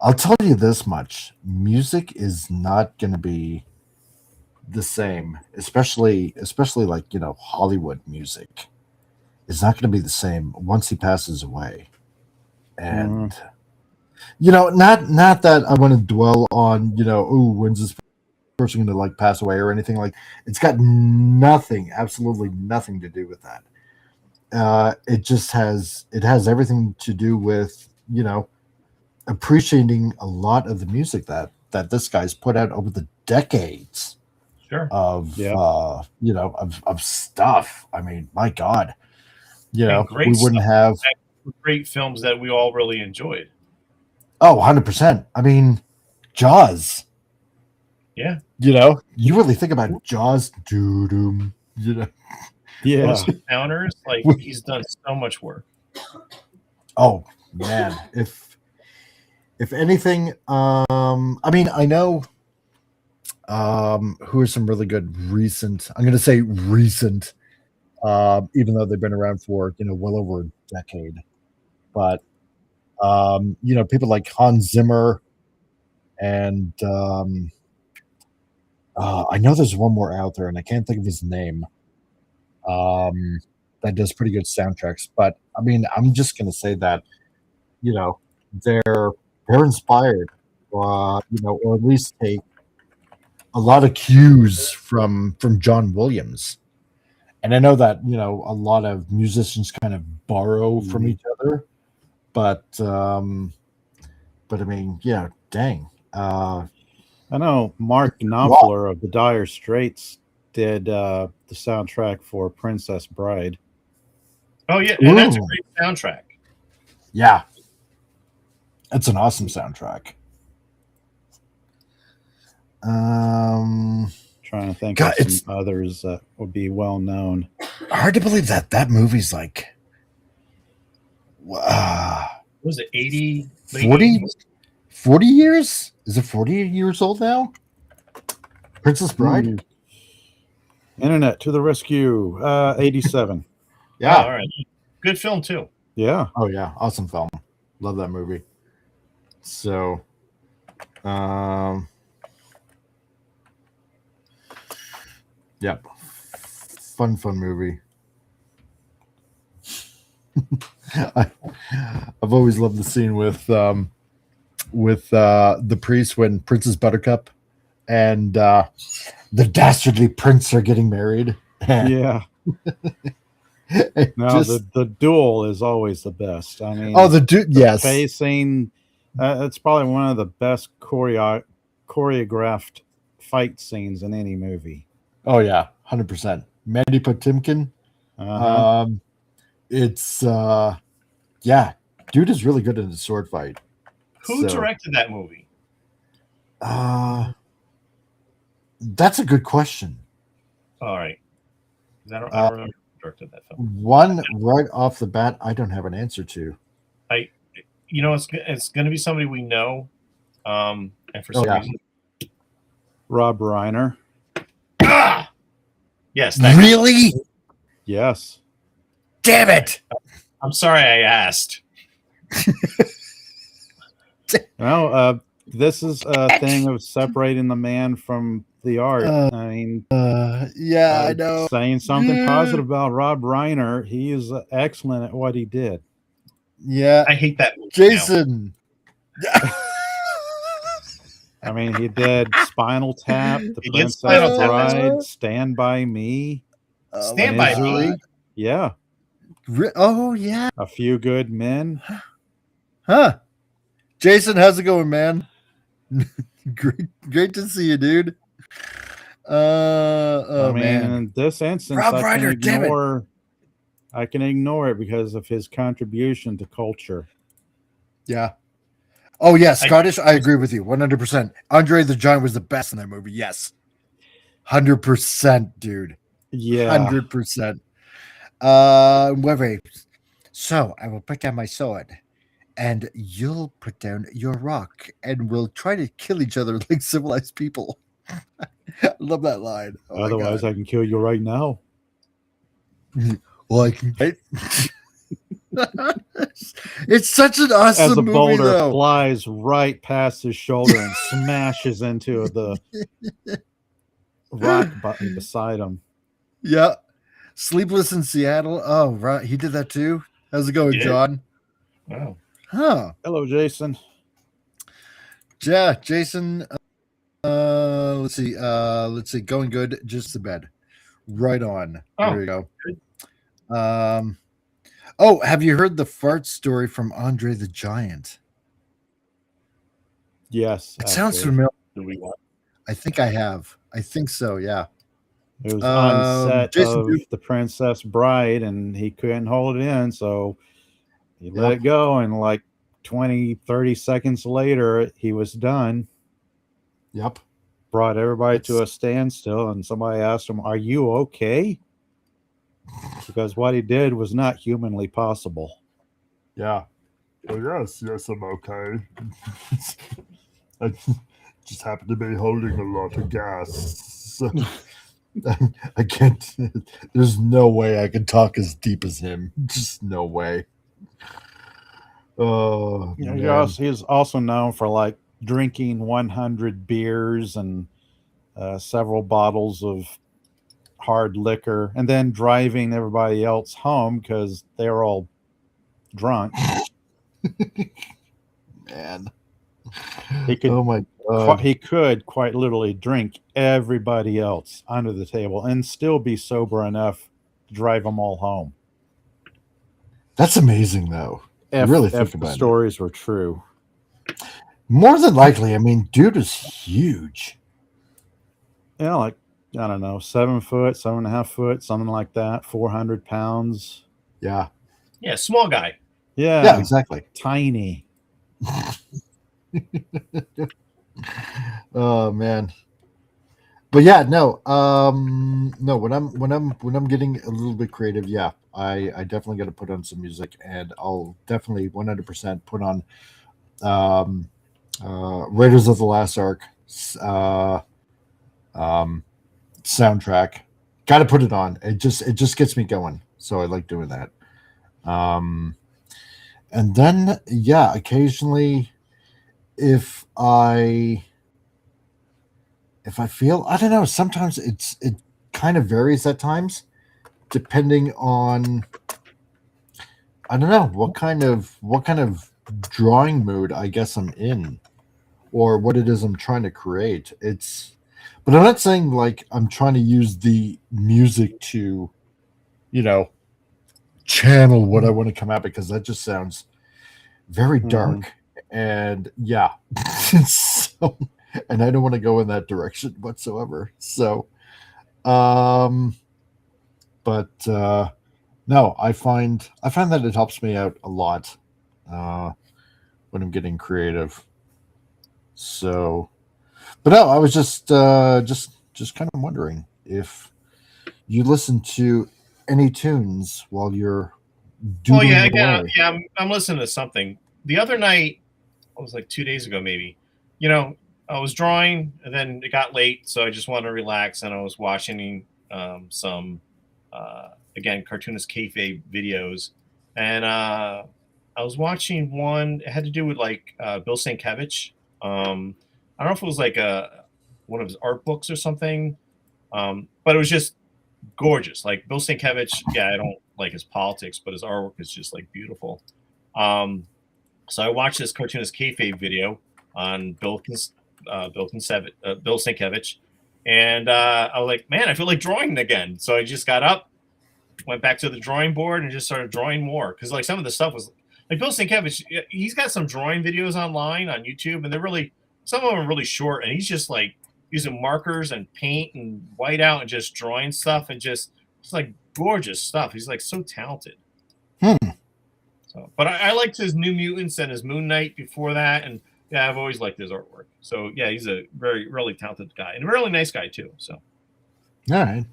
I'll tell you this much: music is not going to be the same, especially like Hollywood music. It's not going to be the same once he passes away. And not that I want to dwell on when's this person going to like pass away or anything like. It's got nothing, absolutely nothing to do with that. It just has everything to do with appreciating a lot of the music that this guy's put out over the decades. Sure. Of stuff. I mean, my God, we wouldn't have great films that we all really enjoyed. Oh, 100%. I mean, Jaws. Yeah. You really think about Jaws, doo-doo, Yeah. Those encounters, like he's done so much work. Oh man, if anything, I mean, I know who are some really good recent, I'm going to say recent, even though they've been around for, well over a decade, but, people like Hans Zimmer and, I know there's one more out there and I can't think of his name, that does pretty good soundtracks, but I mean, I'm just going to say that, they're inspired, or at least take a lot of cues from John Williams. And I know that, a lot of musicians kind of borrow from each other, but I mean, yeah, dang. I know Mark Knopfler of the Dire Straits did the soundtrack for Princess Bride. Oh yeah, and that's a great soundtrack. Yeah. It's an awesome soundtrack. Trying to think of some others that would be well known. Hard to believe that movie's like was it 80 40 years? Is it 40 years old now? Princess Bride? Internet to the rescue. 87. Yeah. Oh, all right. Good film too. Yeah. Oh yeah, awesome film. Love that movie. So yep. Fun movie. I've always loved the scene with the priest when Princess Buttercup and the dastardly prince are getting married. Yeah. No, the duel is always the best. I mean, yes. Facing, it's probably one of the best choreographed fight scenes in any movie. Oh yeah, 100%. Mandy Patinkin. It's yeah, dude is really good in the sword fight. Who directed that movie? That's a good question. All right. I don't remember who directed that film. One right off the bat, I don't have an answer to. It's going to be somebody we know, and for some reason, Rob Reiner. Ah! Yes. Really? Yes. Damn it! I'm sorry I asked. No, this is a thing of separating the man from the art. I mean, yeah, I know. Saying something positive about Rob Reiner, he is excellent at what he did. Yeah, I hate that movie Jason. I mean, he did Spinal Tap, The He did Princess Spinal Tap. Bride, Stand By Me, Stand By Me. Misery. Yeah. Oh yeah. A Few Good Men. Huh. Jason, how's it going, man? Great to see you, dude. Oh I mean, man. in this instance, Rob I Ryder, damn it. I can ignore it because of his contribution to culture. Yeah. Oh yeah, Scottish. I agree with you 100%. Andre the Giant was the best in that movie. Yes, 100%, dude. Yeah. 100%. Wait. So I will put down my sword, and you'll put down your rock, and we'll try to kill each other like civilized people. I love that line. Oh Otherwise, I can kill you right now. Well, I can. It's such an awesome As a movie, boulder though. flies right past his shoulder and smashes into the rock beside him. Yeah. Sleepless in Seattle. Oh, right. He did that too. How's it going, John? Wow. Huh. Hello, Jason. Yeah, Jason. Let's see. Going good. Just to bed. Right on. Oh, there you go. Oh, have you heard the fart story from Andre the Giant? Yes. It sounds familiar. Do we want? I think I have. I think so. Yeah. It was on set Jason, of The Princess Bride, and he couldn't hold it in, so he let it go, and like 20, 30 seconds later, he was done. Yep. Brought everybody to a standstill, and somebody asked him, "Are you okay?" Because what he did was not humanly possible. Yeah. Oh, yes, I'm okay. I just happen to be holding a lot of gas. So I can't. There's no way I can talk as deep as him. Just no way. Oh, he's also known for like drinking 100 beers and several bottles of hard liquor, and then driving everybody else home because they're all drunk. Man, he could. Oh my God. He could quite literally drink everybody else under the table and still be sober enough to drive them all home. That's amazing, though. If really think the about stories were true. More than likely. I mean, dude is huge. Yeah, like, I don't know, 7 foot, 7.5 foot, something like that. 400 pounds. Yeah. Yeah, small guy. Yeah, exactly. Tiny. Oh man. But yeah, no. No, when I'm getting a little bit creative, yeah, I definitely got to put on some music, and I'll definitely 100% put on Raiders of the Lost Ark soundtrack. Got to put it on. It just gets me going. So I like doing that. And then yeah, occasionally if I feel, I don't know, sometimes it kind of varies at times depending on, I don't know, what kind of drawing mood I guess I'm in, or what it is I'm trying to create. But I'm not saying like I'm trying to use the music to, channel what I want to come out, because that just sounds very dark. And yeah. So, and I don't want to go in that direction whatsoever. So, no, I find that it helps me out a lot when I'm getting creative. So, but no, I was just kind of wondering if you listen to any tunes while you're doing. Oh yeah, I'm listening to something. The other night, it was like 2 days ago, maybe. I was drawing, and then it got late, so I just wanted to relax, and I was watching some, again, cartoonist kayfabe videos, and I was watching one. It had to do with like Bill Sienkiewicz. I don't know if it was like one of his art books or something, but it was just gorgeous. Like Bill Sienkiewicz, yeah, I don't like his politics, but his artwork is just like beautiful. So I watched this cartoonist kayfabe video on Bill Sienkiewicz, and I was like, man, I feel like drawing again. So I just got up, went back to the drawing board, and just started drawing more. Because like some of the stuff was like Bill Sienkiewicz, he's got some drawing videos online on YouTube, and they're really, some of them are really short, and he's just like using markers and paint and whiteout and just drawing stuff, and just it's like gorgeous stuff. He's like so talented. So, but I liked his New Mutants and his Moon Knight before that, and yeah, I've always liked his artwork. So yeah, he's a really talented guy and a really nice guy too. So, all right.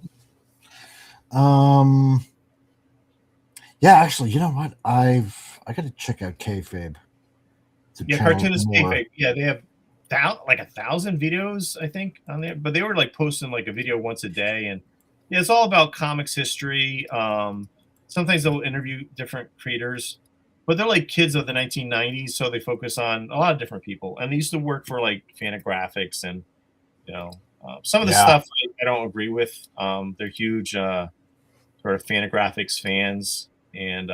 Yeah, actually, you know what? I got to check out kayfabe. Yeah, cartoonist kayfabe. Yeah, they have like 1,000 videos, I think, on there. But they were like posting like a video once a day, and yeah, it's all about comics history. Sometimes they'll interview different creators, but they're like kids of the 1990s, so they focus on a lot of different people. And they used to work for like Fantagraphics, and you know, some of the stuff I don't agree with. They're huge sort of Fantagraphics fans and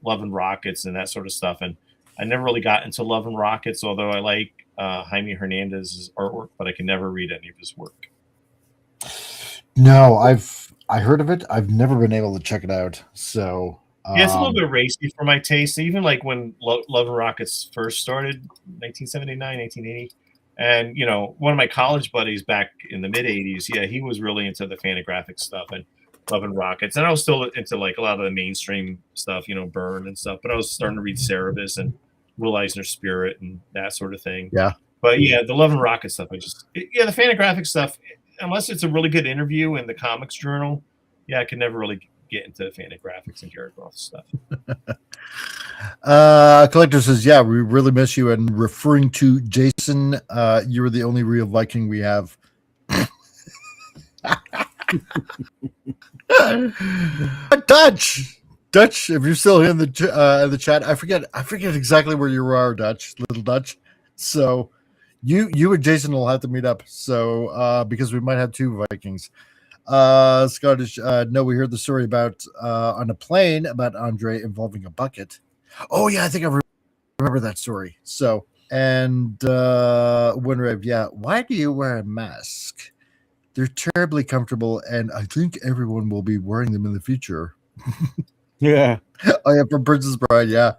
Love and Rockets and that sort of stuff. And I never really got into Love and Rockets, although I like Jaime Hernandez's artwork, but I can never read any of his work. No, I heard of it. I've never been able to check it out. So yeah, it's a little bit racy for my taste. Even like when Love and Rockets first started, 1979, 1980. And, you know, one of my college buddies back in the mid 80s, yeah, he was really into the Fantagraphic stuff and Love and Rockets. And I was still into like a lot of the mainstream stuff, you know, Byrne and stuff. But I was starting to read Cerebus and Will Eisner's Spirit and that sort of thing. Yeah. But yeah, the Love and Rockets stuff, the Fantagraphic stuff, unless it's a really good interview in the Comics Journal, yeah, I can never really get into Fantagraphics and Garrett Roth stuff. Collector says, yeah, we really miss you. And referring to Jason, you were the only real Viking we have. Dutch, if you're still in the chat, I forget exactly where you are, little Dutch. So you and Jason will have to meet up. So because we might have two Vikings. Scottish, no, we heard the story about on a plane about Andre involving a bucket. Oh yeah, I think I remember that story. So, and Winrave, yeah, why do you wear a mask? They're terribly comfortable, and I think everyone will be wearing them in the future. Yeah. Oh yeah, from Princess Bride, yeah.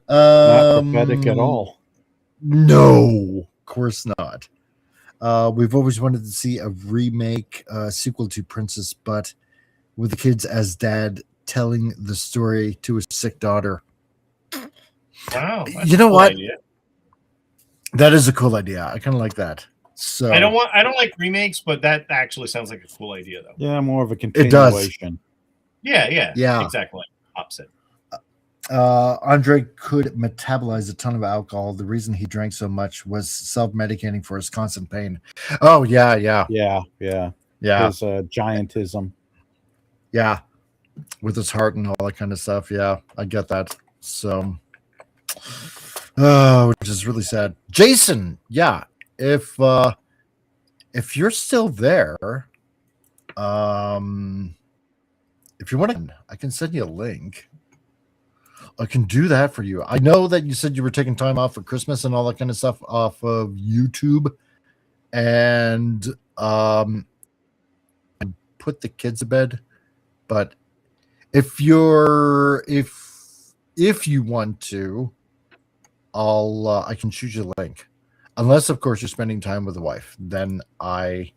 Not prophetic at all. No, of course not. We've always wanted to see a remake sequel to Princess, but with the kids as dad telling the story to his sick daughter. Wow. You know what? Idea. That is a cool idea. I kind of like that. So I don't like remakes, but that actually sounds like a cool idea though. Yeah, more of a continuation. Yeah. Exactly. Opposite. Andre could metabolize a ton of alcohol. The reason he drank so much was self-medicating for his constant pain. Oh, yeah. His giantism. Yeah. With his heart and all that kind of stuff. Yeah, I get that. So, which is really sad. Jason, yeah. If you're still there, if you want to, I can send you a link. I can do that for you. I know that you said you were taking time off for Christmas and all that kind of stuff off of YouTube, and put the kids to bed. But if you want to, I can shoot you a link. Unless, of course, you're spending time with the wife, then I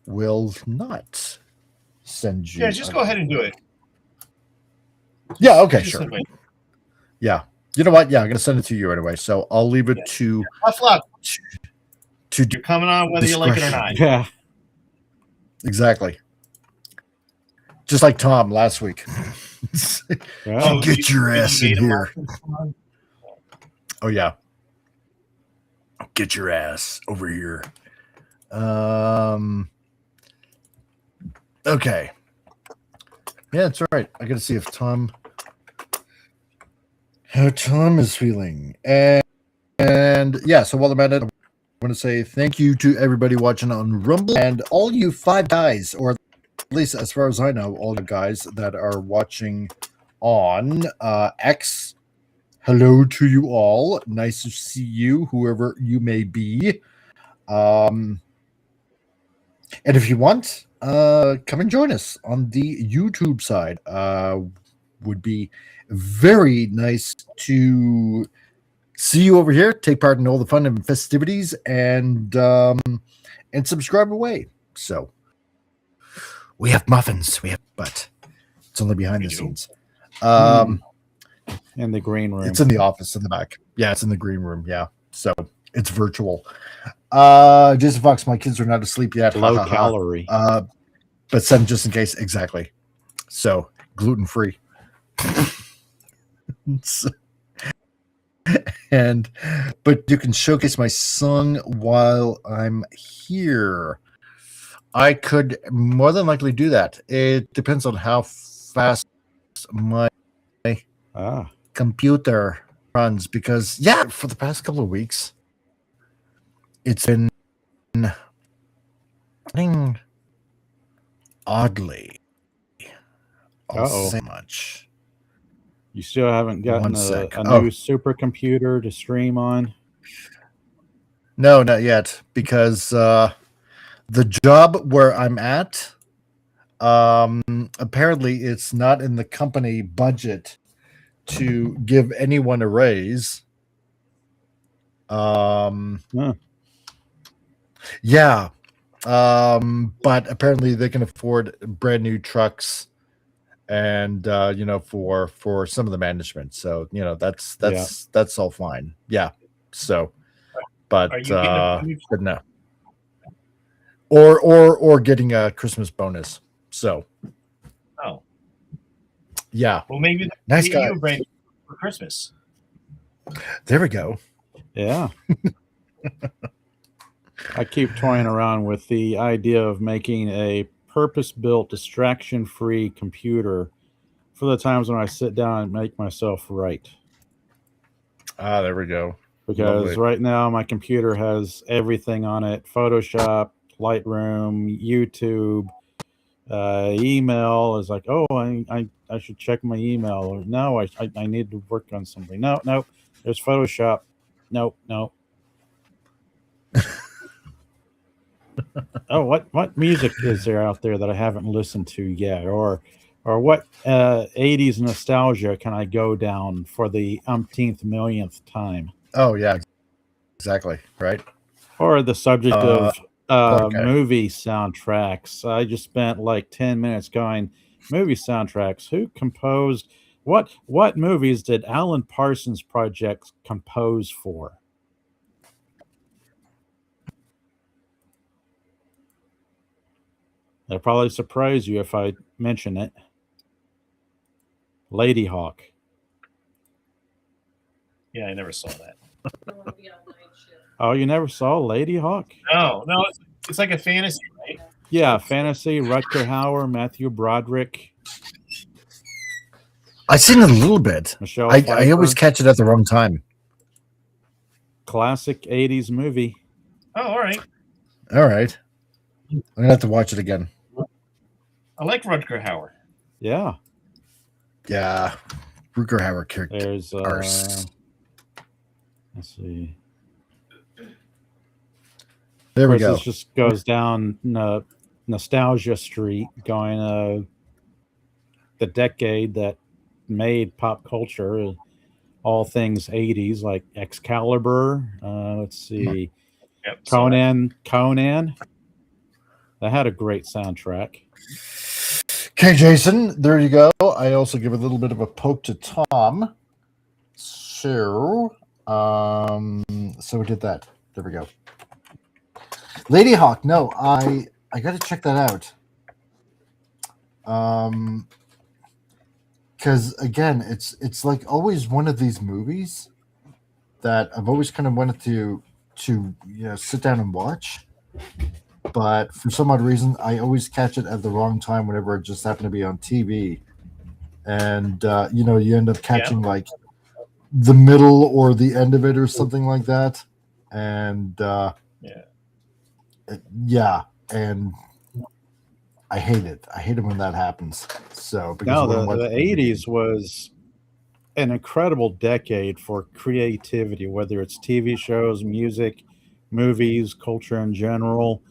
will not send you. Yeah, just go ahead and do it. Yeah, okay, sure. Yeah. You know what? Yeah, I'm going to send it to you anyway. So I'll leave it to... Tough luck. You're coming on whether you like it or not. Yeah. Exactly. Just like Tom last week. Get your ass in here. Oh, yeah. Get your ass over here. Okay. Yeah, it's all right. I got to see if how Tom is feeling. And yeah, so while I'm at it, I want to say thank you to everybody watching on Rumble and all you 5 guys, or at least as far as I know, all the guys that are watching on X. hello to you all. Nice to see you, whoever you may be. And if you want, come and join us on the YouTube side. Would be very nice to see you over here. Take part in all the fun and festivities, and subscribe away. So we have muffins. But it's only behind the scenes. In the green room. It's in the office in the back. Yeah, it's in the green room. Yeah, so it's virtual. Jason Fox, my kids are not asleep yet. Low calorie. But send just in case. Exactly. So gluten free. But you can showcase my song while I'm here. I could more than likely do that. It depends on how fast my computer runs, because for the past couple of weeks it's been running oddly. I'll say much. You still haven't gotten a new supercomputer to stream on? No, not yet, because the job where I'm at, apparently it's not in the company budget to give anyone a raise. Yeah. But apparently they can afford brand new trucks and for some of the management. So, that's all fine. Yeah. So, but no. Or getting a Christmas bonus. So. Oh. Yeah. Well, maybe nice guy for Christmas. There we go. Yeah. I keep toying around with the idea of making a purpose-built, distraction-free computer for the times when I sit down and make myself write. There we go. Because right now my computer has everything on it: Photoshop, Lightroom, YouTube, email. Is like, oh, I should check my email. Or no, I need to work on something. No, there's Photoshop. No. Oh, what music is there out there that I haven't listened to yet? Or what 80s nostalgia can I go down for the umpteenth millionth time? Oh, yeah, exactly. Right. Or the subject of movie soundtracks. I just spent like 10 minutes going, movie soundtracks. Who composed what movies did Alan Parsons Project compose for? It'll probably surprise you if I mention it. Lady Hawk. Yeah, I never saw that. Oh, you never saw Lady Hawk? No, it's like a fantasy, right? Yeah, fantasy. Rutger Hauer, Matthew Broderick. I've seen it a little bit. Michelle I always catch it at the wrong time. Classic 80s movie. Oh, all right. I'm gonna have to watch it again. I like Rutger Hauer. Yeah. Rutger Hauer character. There's let's see. There we go. This just goes down nostalgia street, going the decade that made pop culture, all things 80s, like Excalibur. Let's see. Yep, Conan. That had a great soundtrack. Okay, Jason, there you go. I also give a little bit of a poke to Tom. So we did that. There we go. Lady Hawk. No, I got to check that out. Because again, it's like always one of these movies that I've always kind of wanted to sit down and watch. But for some odd reason, I always catch it at the wrong time whenever it just happened to be on TV. And, you end up catching like the middle or the end of it or something like that. And, and I hate it. I hate it when that happens. So, because the 80s was an incredible decade for creativity, whether it's TV shows, music, movies, culture in general.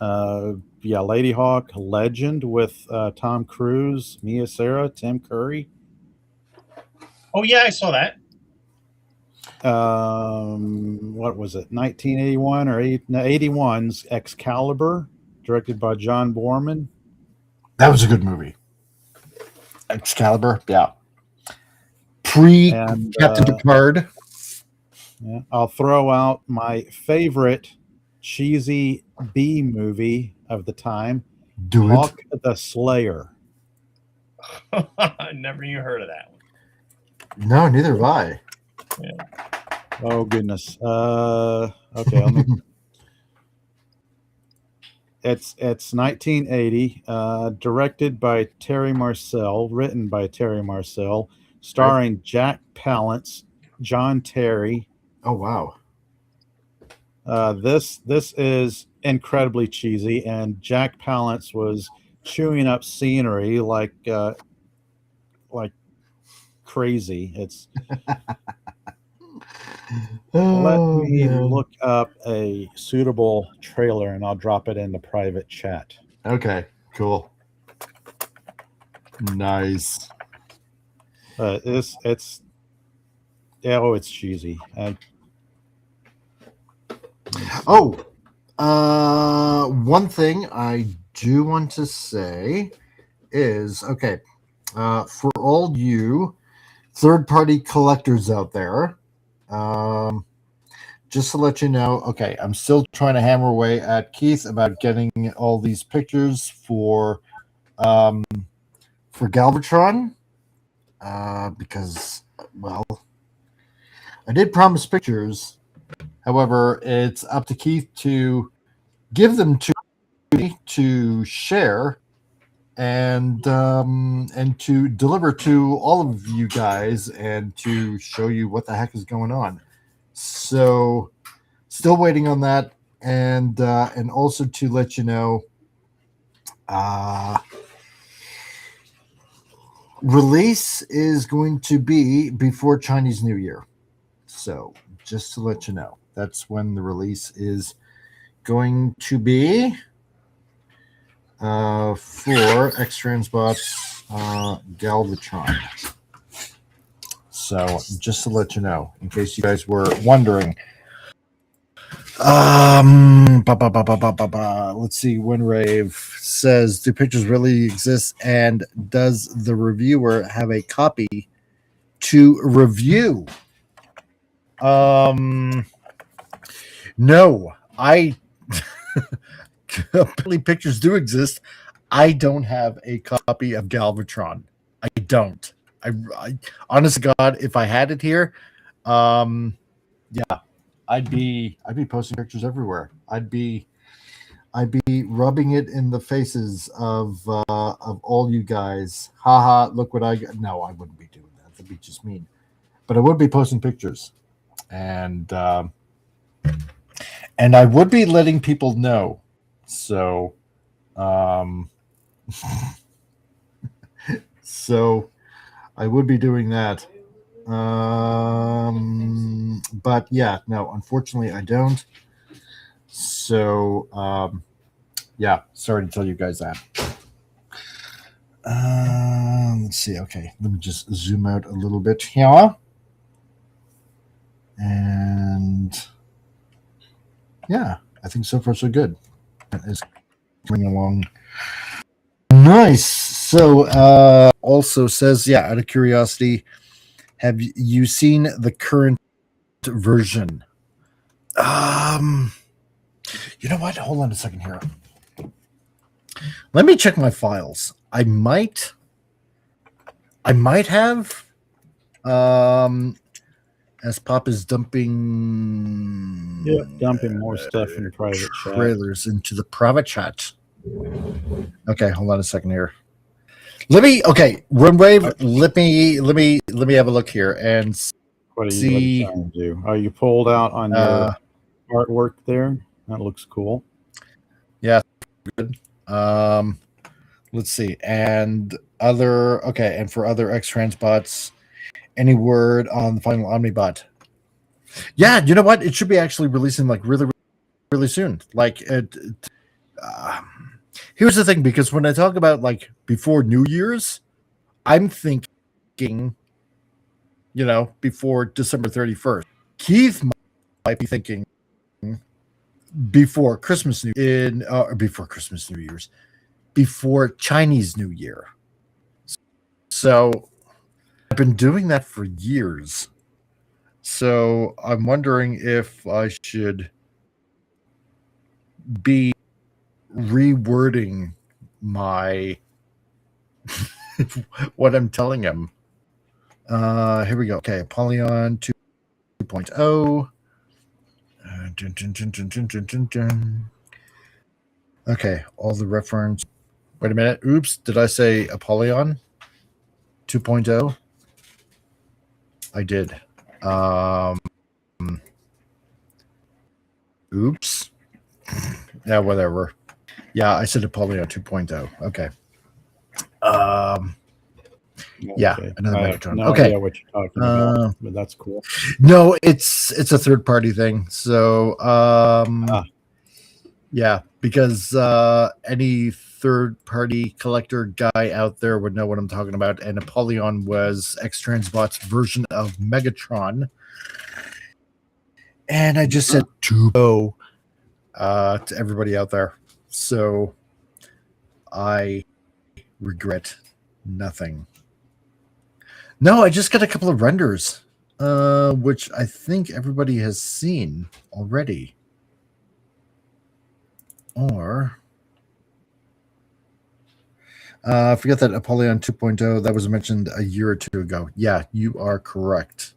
Yeah, Lady Hawk, Legend with Tom Cruise, Mia Sara, Tim Curry. Oh yeah, I saw that. What was it? 1981 or 81's Excalibur, directed by John Borman. That was a good movie. Excalibur, yeah. Captain Picard. Yeah, I'll throw out my favorite cheesy B movie of the time, Hawk the Slayer. I never even heard of that one. No, neither have I. Yeah. Oh goodness. Okay. It's 1980, directed by Terry Marcel, written by Terry Marcel, starring Jack Palance, John Terry. Oh wow. This is incredibly cheesy, and Jack Palance was chewing up scenery like crazy. It's let me look up a suitable trailer and I'll drop it in the private chat. Okay, cool. Nice. It's cheesy. One thing I do want to say is, okay, for all you third-party collectors out there, just to let you know, okay, I'm still trying to hammer away at Keith about getting all these pictures for Galvatron, because, well, I did promise pictures. However, it's up to Keith to give them to me to share and to deliver to all of you guys and to show you what the heck is going on. So, still waiting on that, and also to let you know, release is going to be before Chinese New Year. So, just to let you know, that's when the release is going to be for X-Transbots Galvatron. So, just to let you know, in case you guys were wondering. Let's see. Winrave says, do pictures really exist, and does the reviewer have a copy to review? No, I apparently pictures do exist. I don't have a copy of Galvatron. I don't. I honest to God, if I had it here, yeah, I'd be posting pictures everywhere. I'd be rubbing it in the faces of all you guys. Haha, look what I got. No, I wouldn't be doing that. That'd be just mean. But I would be posting pictures. And I would be letting people know. So so I would be doing that. But yeah, no, unfortunately I don't. So yeah, sorry to tell you guys that. Let's see. Okay, let me just zoom out a little bit here. And yeah, I think so far so good. That is coming along nice. So also says, yeah, out of curiosity, have you seen the current version? You know what? Hold on a second here. Let me check my files. I might have as Pop is dumping more stuff in private trailers into the private chat. Okay, hold on a second here. Runwave, let me have a look here and what are you trying to do? Are you pulled out on your artwork there? That looks cool. Yeah, good. Let's see. And for other X-Transbots Any word on the final Omnibot? Yeah, you know what? It should be actually releasing like really, really soon. Like, here's the thing, because when I talk about like before New Year's, I'm thinking, before December 31st. Keith might be thinking before Christmas New Year's, before Chinese New Year. So I've been doing that for years. So I'm wondering if I should be rewording my what I'm telling him. Here we go. Okay, Apollyon 2.0. Okay, all the reference. Wait a minute. Oops, did I say Apollyon 2.0? I did. Oops. Yeah, whatever. Yeah, I said Apollyon 2.0. Okay. Yeah, another Megatron. No okay, idea what you're talking about, but that's cool. No, it's a third-party thing. So, yeah, because any third-party collector guy out there would know what I'm talking about. And Apollyon was X-Transbot's version of Megatron. And I just said 2.0 to everybody out there. So I regret nothing. No, I just got a couple of renders, which I think everybody has seen already. Or I forget that Apollyon 2.0, that was mentioned a year or two ago. Yeah, you are correct.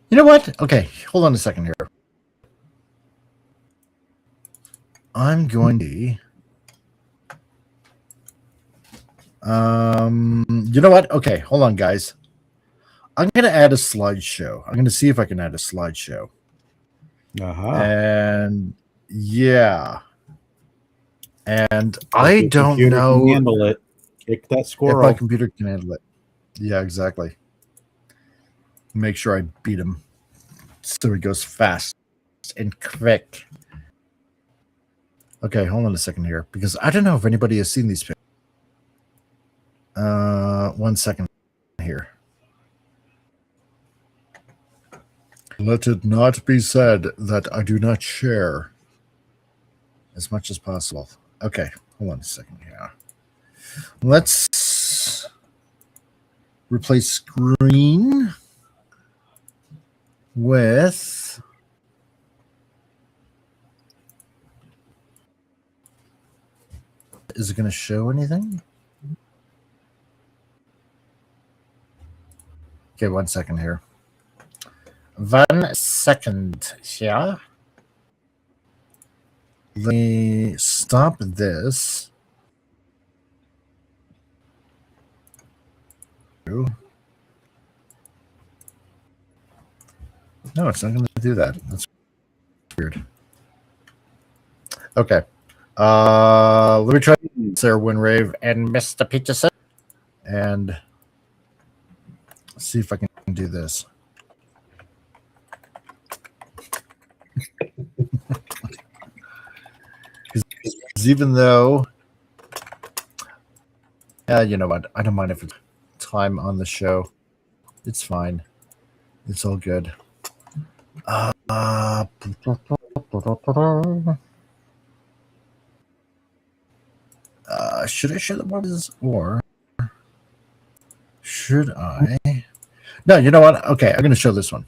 You know what? Okay, hold on a second here. I'm going to... you know what? Okay, hold on, guys. I'm going to add a slideshow. I'm going to see if I can add a slideshow. And yeah. And I don't know... Can handle it. Kick that squirrel. If my computer can handle it. Yeah, exactly. Make sure I beat him so he goes fast and quick. Okay, hold on a second here, because I don't know if anybody has seen these pictures. 1 second here. Let it not be said that I do not share as much as possible. Okay, hold on a second here. Let's replace screen with... Is it going to show anything? Okay, 1 second here. 1 second here. Let me stop this. No, it's not going to do that. That's weird. Okay. Let me try Sarah Winrave and Mr. Peterson. And see if I can do this. Because even though, you know what? I don't mind if it's time on the show. It's fine. It's all good. Should I show the ones, or should I? No, you know what? Okay, I'm going to show this one.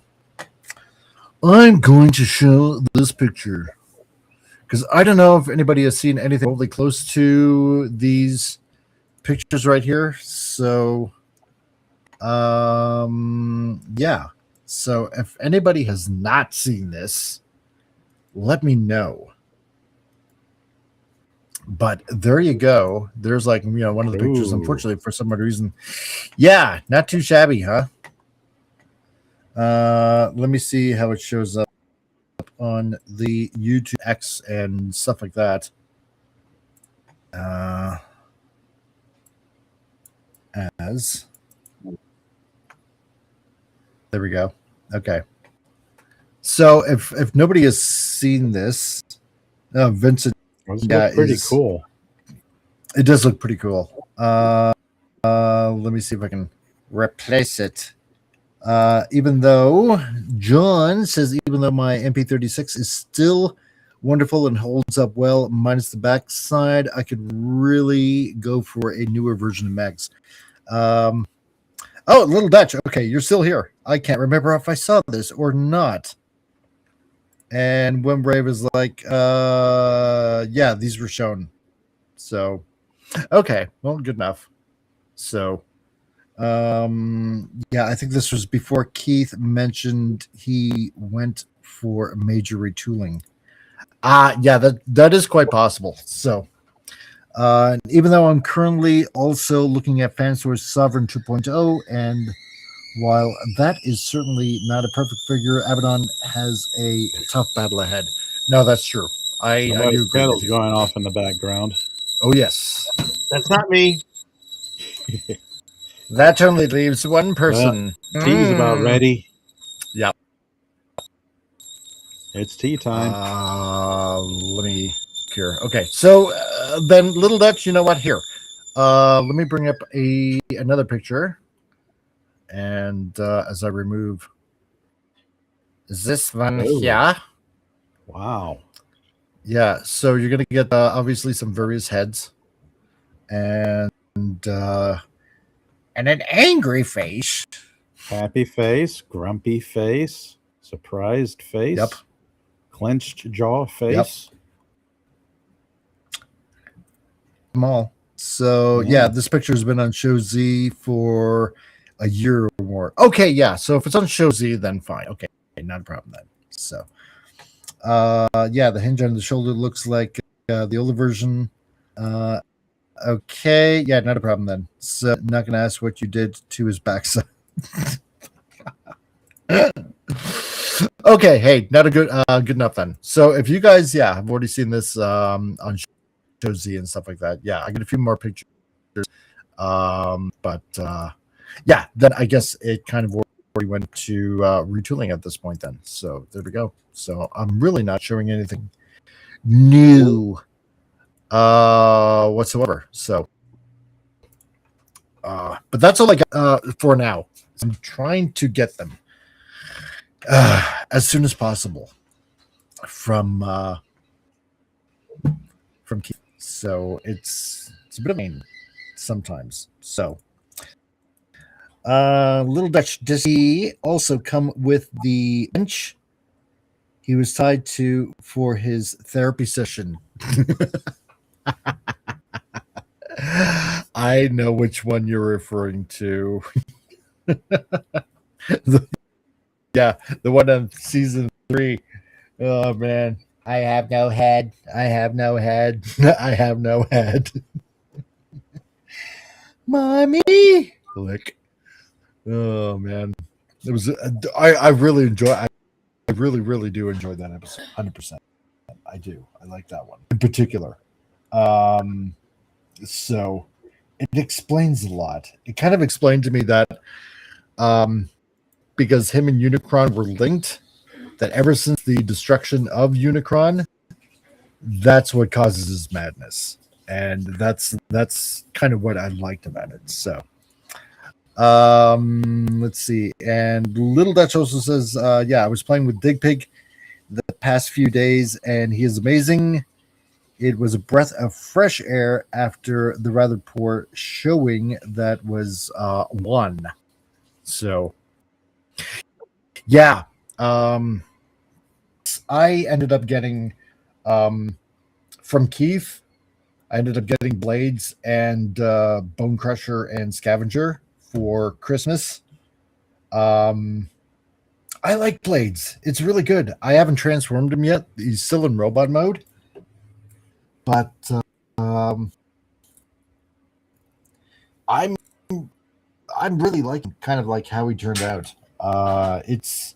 I'm going to show this picture because I don't know if anybody has seen anything really close to these pictures right here. So, yeah. So if anybody has not seen this, let me know. But there you go. There's like, one of the pictures, unfortunately, for some reason. Yeah, not too shabby, huh? Let me see how it shows up on the YouTube X and stuff like that. as there we go. Okay. So if nobody has seen this, Vincent, pretty cool. It does look pretty cool. Let me see if I can replace it. Even though John says, even though my MP36 is still wonderful and holds up well, minus the backside, I could really go for a newer version of Megs. Oh, Little Dutch. Okay, you're still here. I can't remember if I saw this or not. And when Brave is like, yeah, these were shown. So, okay, well, good enough. So, yeah, I think this was before Keith mentioned he went for major retooling. Yeah, that is quite possible. So, even though I'm currently also looking at Fansource Sovereign 2.0, and while that is certainly not a perfect figure, Abaddon has a tough battle ahead. No, that's true. I do agree with you. Going off in the background. Oh, yes. That's not me. That only leaves one person. Tea's about ready. Yep. It's tea time. Let me here. Okay, so then Little Dutch, you know what? Here, let me bring up another picture, and as I remove, is this one here? Wow. Yeah. So you're gonna get obviously some various heads, and an angry face, happy face, grumpy face, surprised face. Yep. Clenched jaw face. Yep. Them all. So yeah, this picture has been on Show Z for a year or more. Okay, yeah. So if it's on Show Z, then fine. Okay, not a problem then. So yeah, the hinge on the shoulder looks like the older version. Okay, yeah, not a problem then. So not gonna ask what you did to his backside. Okay, hey, not a good enough then. So if you guys, have already seen this on Show Z and stuff like that, I get a few more pictures. But then I guess it kind of already went to retooling at this point then. So there we go. So I'm really not showing anything new whatsoever. So but that's all I got for now. I'm trying to get them as soon as possible from Keith. So it's a bit of pain sometimes. So Little Dutch, does he also come with the bench he was tied to for his therapy session? I know which one you're referring to. The one on season 3. Oh man, I have no head. I have no head. I have no head. Mommy, lick. Oh man, it was. I really enjoy. I really do enjoy that episode. 100%. I do. I like that one in particular. So it explains a lot. It kind of explained to me that because him and Unicron were linked, that ever since the destruction of Unicron, that's what causes his madness. And that's kind of what I liked about it. So let's see. And Little Dutch also says, I was playing with Dig Pig the past few days, and he is amazing. It was a breath of fresh air after the rather poor showing that was won. So I ended up getting from Keith, I ended up getting Blades and Bone Crusher and Scavenger for Christmas. I like Blades. It's really good. I haven't transformed him yet. He's still in robot mode. But I'm really liking kind of like how he turned out. It's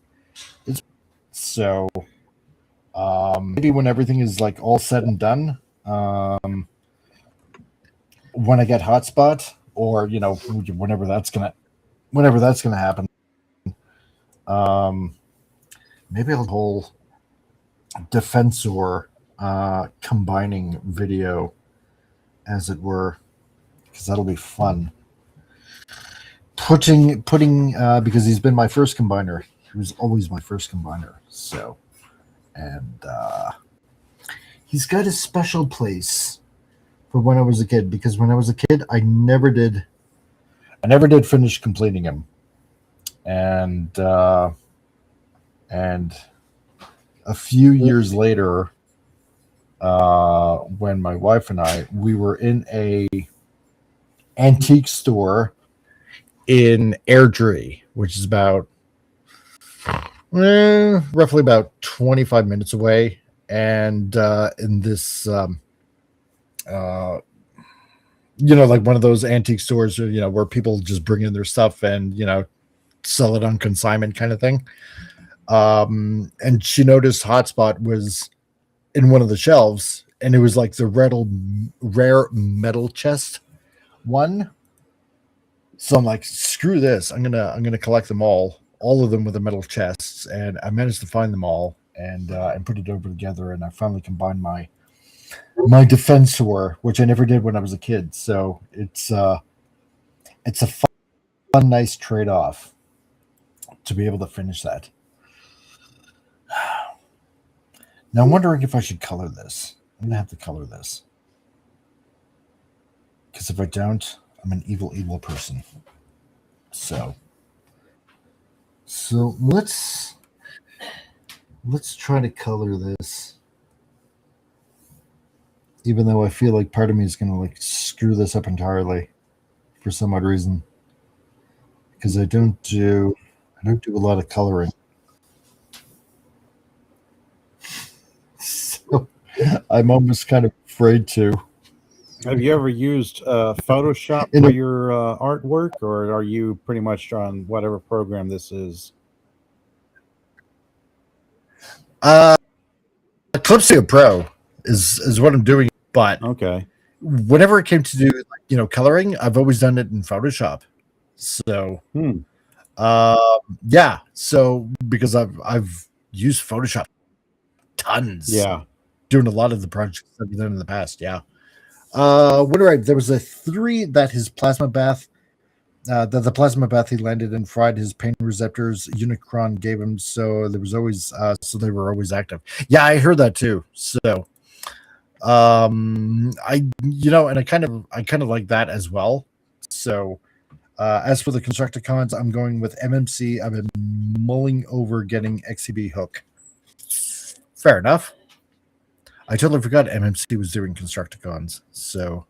so maybe when everything is like all said and done, when I get hotspot, or whenever that's gonna happen. Maybe I'll whole Defensor combining video, as it were, because that'll be fun. Putting because he's been my first combiner. He was always my first combiner. So, and he's got a special place for when I was a kid, because when I was a kid, I never did finish completing him, and a few years later, when my wife and we were in a antique store in Airdrie, which is about roughly about 25 minutes away, and in this like one of those antique stores, where people just bring in their stuff and sell it on consignment kind of thing. And she noticed Hotspot was in one of the shelves, and it was like the rare metal chest one. So I'm like, screw this. I'm gonna collect them all of them with the metal chests, and I managed to find them all and put it over together, and I finally combined my Defensor, which I never did when I was a kid. So it's a fun, nice trade-off to be able to finish that. Now I'm wondering if I should color this. I'm gonna have to color this, because if I don't, I'm an evil person. So let's try to color this, even though I feel like part of me is gonna like screw this up entirely for some odd reason, because I don't do a lot of coloring. So I'm almost kind of afraid to. Have you ever used Photoshop for your artwork, or are you pretty much on whatever program this is? Clipsio Pro is what I'm doing, but okay. Whenever it came to do coloring, I've always done it in Photoshop. So yeah, so because I've used Photoshop tons, doing a lot of the projects that I've done in the past. There was a 3 that his plasma bath, the plasma bath he landed in fried his pain receptors. Unicron gave him, so there was always so they were always active. Yeah, I heard that too. So and I kind of like that as well. So as for the Constructicons, I'm going with MMC. I've been mulling over getting XCB hook. Fair enough. I totally forgot MMC was doing Constructicons. So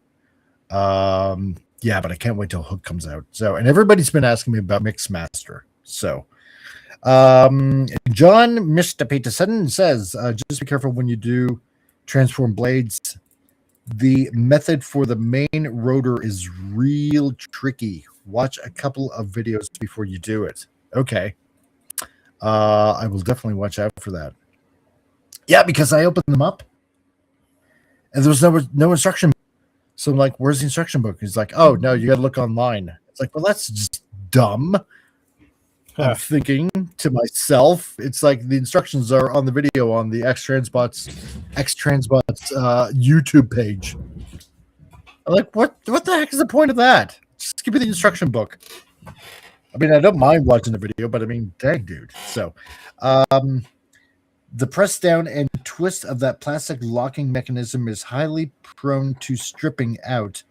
yeah, but I can't wait till Hook comes out. So, and everybody's been asking me about Mixmaster. So John Mr. Peterson says, just be careful when you do transform blades. The method for the main rotor is real tricky. Watch a couple of videos before you do it. Okay. I will definitely watch out for that. Yeah, because I opened them up and there was no instruction. So I'm like, where's the instruction book? He's like, oh, no, you got to look online. It's like, well, that's just dumb. I'm thinking to myself, it's like the instructions are on the video on the X-Transbots YouTube page. I'm like, what the heck is the point of that? Just give me the instruction book. I mean, I don't mind watching the video, but I mean, dang, dude. So, the press down and twist of that plastic locking mechanism is highly prone to stripping out,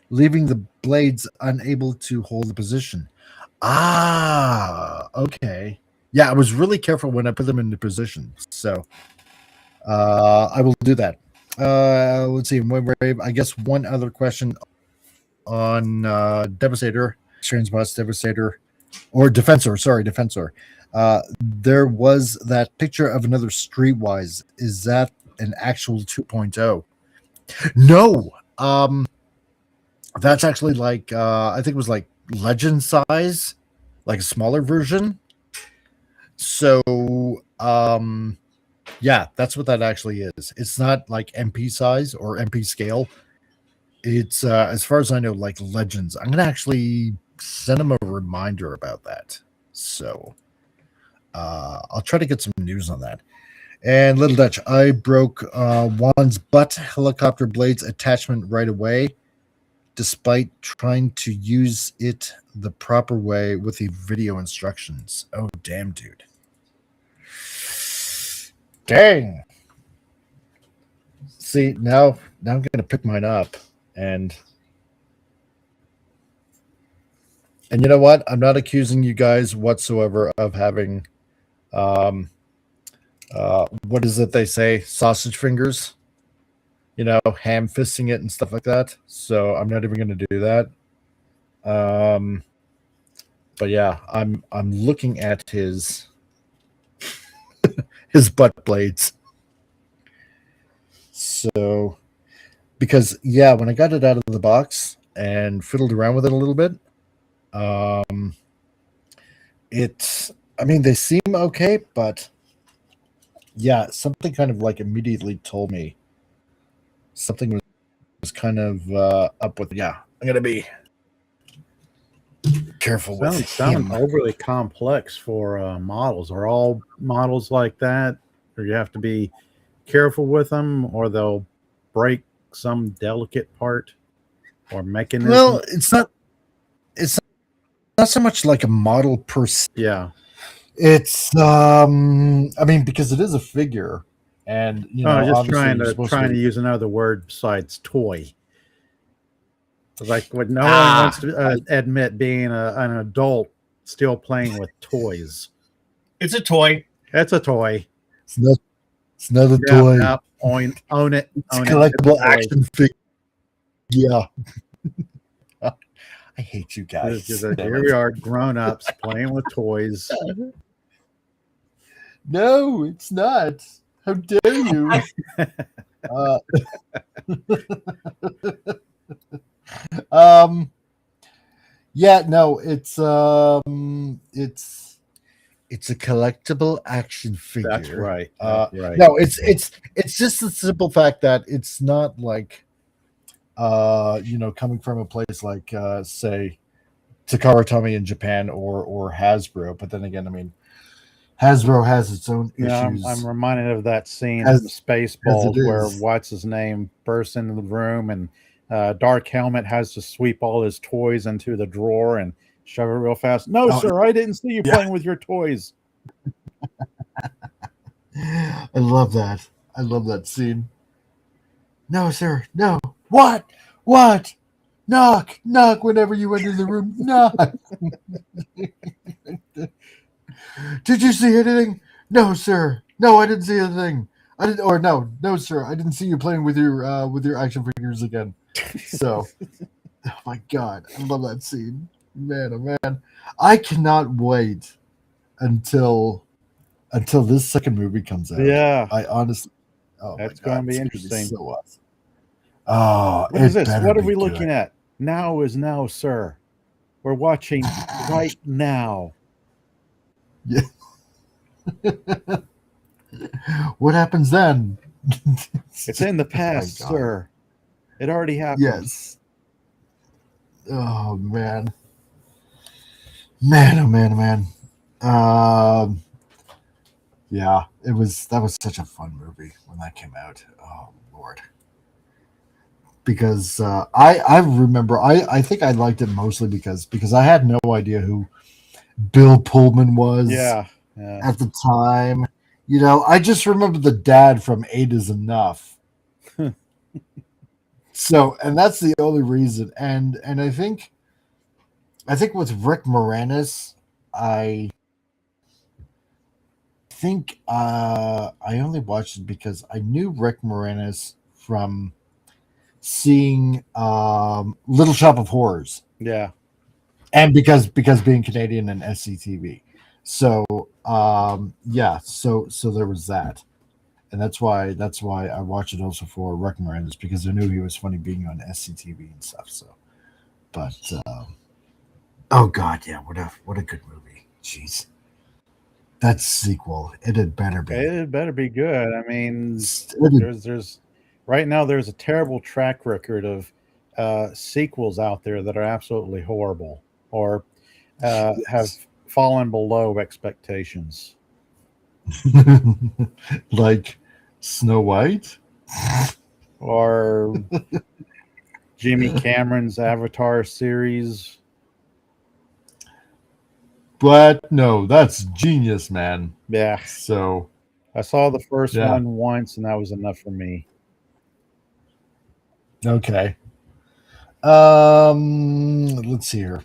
leaving the blades unable to hold the position. Okay. Yeah, I was really careful when I put them into position. So I will do that. Let's see. I guess one other question on Devastator, Transbots Devastator, or Defensor. Sorry, Defensor. There was that picture of another Streetwise. Is that an actual 2.0? No. That's actually like I think it was like Legend size, like a smaller version. So yeah, that's what that actually is. It's not like MP size or MP scale. It's as far as I know, like Legends. I'm gonna actually send him a reminder about that. So I'll try to get some news on that. And Little Dutch, I broke Juan's butt helicopter blades attachment right away, despite trying to use it the proper way with the video instructions. Oh, damn, dude. Dang. See, now I'm going to pick mine up. And you know what? I'm not accusing you guys whatsoever of having, what is it they say? Sausage fingers? You know, ham fisting it and stuff like that. So I'm not even going to do that. But yeah, I'm looking at his his butt blades. So, because yeah, when I got it out of the box and fiddled around with it a little bit, I mean, they seem okay, but yeah, something kind of like immediately told me something was kind of up with. Yeah, I'm gonna be careful with sound overly complex for models. Are all models like that, or you have to be careful with them, or they'll break some delicate part or mechanism? Well, it's not so much like a model per se. Yeah, it's I mean, because it is a figure, and you know, just trying to use another word besides toy. Like what no one wants to admit, being an adult still playing with toys. It's a toy. It's a toy. It's not a toy. Yeah, own it. It's a collectible action figure. Yeah. I hate you guys. Here we are, grown-ups playing with toys. No, it's not. How dare you? Yeah, no, it's a collectible action figure. That's right. Right. No, it's just the simple fact that it's not like you know, coming from a place like say Takara Tomy in Japan or Hasbro, but then again, I mean, Hasbro has its own issues. I'm reminded of that scene in Spaceballs where what's his name bursts into the room and Dark Helmet has to sweep all his toys into the drawer and shove it real fast. No, sir, I didn't see you playing with your toys. I love that. I love that scene. No, sir. No. What? Knock whenever you enter the room. Knock. Did you see anything? No, sir. No, I didn't see anything. No, sir. I didn't see you playing with your action figures again. So, oh my God, I love that scene. Man, oh man, I cannot wait until this second movie comes out. Yeah, I honestly, that's going to be interesting. So awesome. Oh, what is this? What are we looking at? Now is now, sir. We're watching right now. Yeah. What happens then? It's in the past, sir. It already happened. Yes. Oh man. Man. Yeah, that was such a fun movie when that came out. Oh Lord. Because I remember I think I liked it mostly because I had no idea who Bill Pullman was at the time. You know, I just remember the dad from 8 is Enough. So, and that's the only reason. And I think with Rick Moranis, I think I only watched it because I knew Rick Moranis from seeing Little Shop of Horrors. Yeah. And because being Canadian and SCTV. So so there was that. And that's why I watched it also for Rick Moranis, because I knew he was funny being on SCTV and stuff. So, but oh God, yeah, what a good movie. Jeez, that sequel, it had better be. It better be good. I mean, there's right now there's a terrible track record of sequels out there that are absolutely horrible or have fallen below expectations. Like Snow White? Or Jimmy Cameron's Avatar series. But no, that's genius, man. Yeah. So I saw the first one once, and that was enough for me. Okay. Let's see here.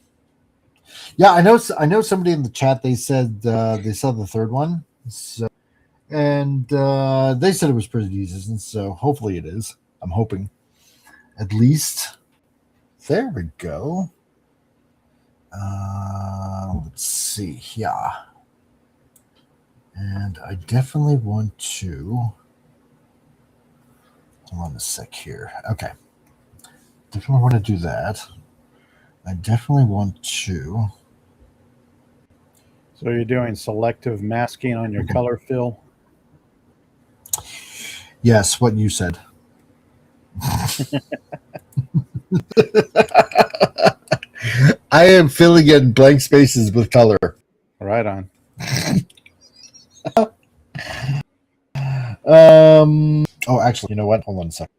Yeah, I know somebody in the chat, they said they saw the third one. So, and they said it was pretty decent, so hopefully it is. I'm hoping. At least. There we go. Let's see. Yeah. And I definitely want to. Hold on a sec here. Okay. Definitely want to do that. I definitely want to. So you're doing selective masking on your color fill? Yes, what you said. I am filling in blank spaces with color. Right on. Oh, actually, you know what? Hold on a second.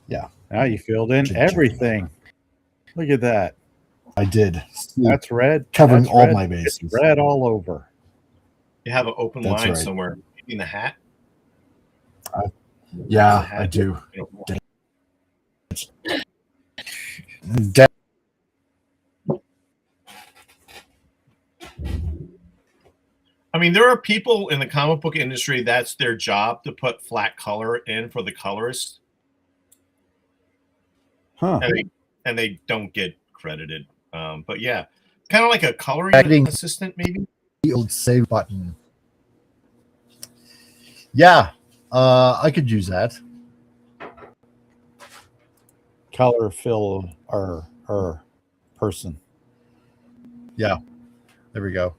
Yeah. Now you filled in everything. Look at that. I did. That's red. Covering That's all red. my bases. It's red all over. You have an open That's line right. somewhere. In the hat? Yeah, I do. I mean, there are people in the comic book industry that's their job to put flat color in for the colorists. Huh. And they don't get credited. But yeah, kind of like a coloring assistant, maybe. The old save button. Yeah, I could use that. Color fill person. Yeah, there we go.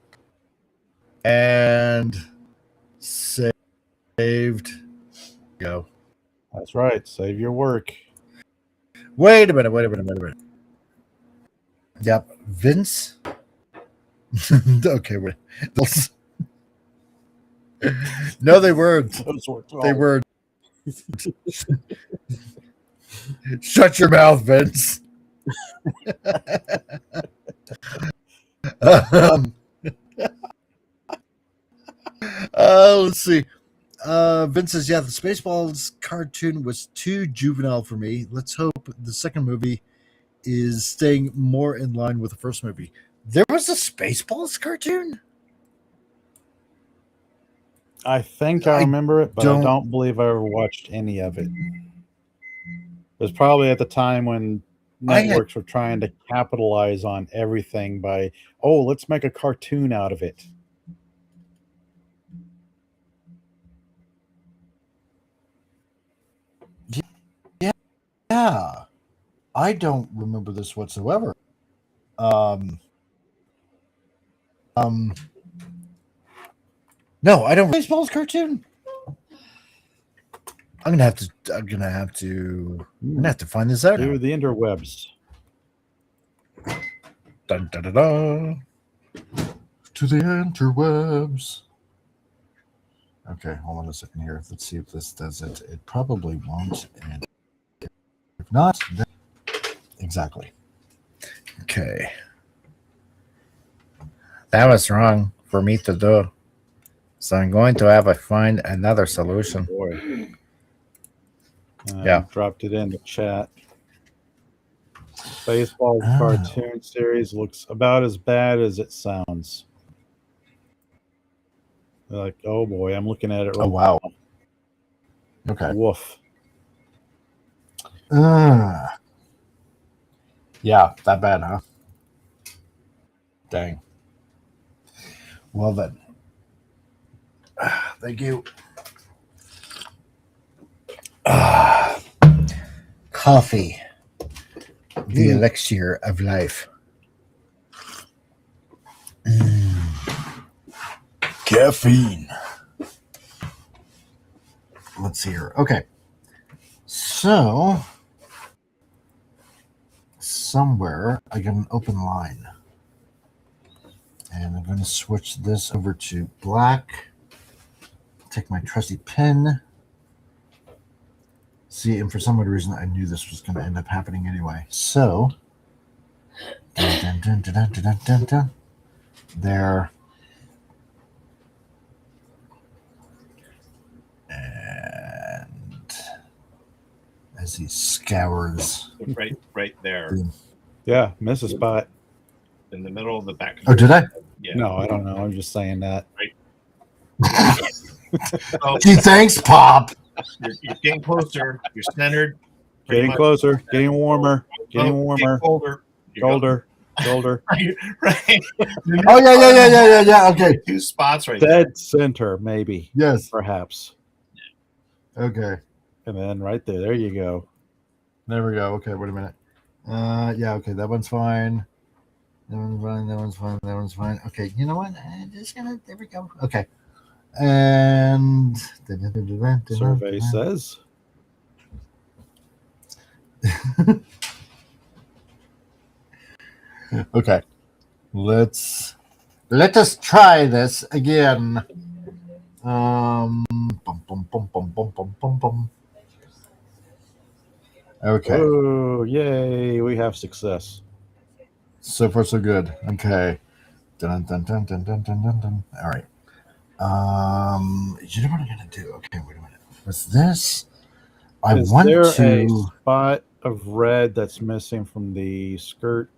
And saved. Go. That's right. Save your work. Wait a minute. Yep, Vince. Okay, wait. No, they weren't. They were. Shut your mouth, Vince. Let's see. Vince says, yeah, the Spaceballs cartoon was too juvenile for me. Let's hope the second movie is staying more in line with the first movie. There was a Spaceballs cartoon? I think I remember it, but I don't believe I ever watched any of it. It was probably at the time when networks were trying to capitalize on everything by, let's make a cartoon out of it. Yeah. I don't remember this whatsoever. No, I don't. Spaceballs cartoon. I'm gonna have to find this out. Through the interwebs. Dun, dun, dun, dun. To the interwebs. Okay, hold on a second here. Let's see if this does it. It probably won't. And if not, then exactly. Okay. That was wrong for me to do. So I'm going to have to find another solution. Yeah. Dropped it in the chat. Baseball cartoon series looks about as bad as it sounds. Like, oh boy, I'm looking at it right wow. now. Okay. Woof. Yeah, that bad, huh? Dang. Well then. Thank you. Coffee. The elixir of life. Caffeine. let's see here. Okay. So somewhere I got an open line. And I'm going to switch this over to black. Take my trusty pen. See, and for some odd reason, I knew this was going to end up happening anyway. So, dun, dun, dun, dun, dun, dun, dun. There. And as he scours. Right there. Yeah, miss a spot. In the middle of the back. Oh, did I? Yeah. No, I don't know. I'm just saying that. Right. Gee, thanks, Pop. You're getting closer. You're centered. Getting closer. Getting warmer. Getting warmer. Colder. Colder. Right. Oh, yeah. Okay. 2 spots right there. Dead center, maybe. Yes. Perhaps. Okay. And then right there. There you go. There we go. Okay, wait a minute. Yeah, okay, that one's fine. That one's fine. That one's fine. That one's fine. Okay, you know what? I'm just gonna. There we go. Okay. And Survey says. Okay. Let us try this again. Bum, bum, bum, bum, bum, bum, bum, bum. Okay. Oh, yay! We have success. So far, so good. Okay. Dun, dun, dun, dun, dun, dun, dun, dun. All right. You know what I'm gonna do? Okay, wait a minute. What's this? Is there a spot of red that's missing from the skirt?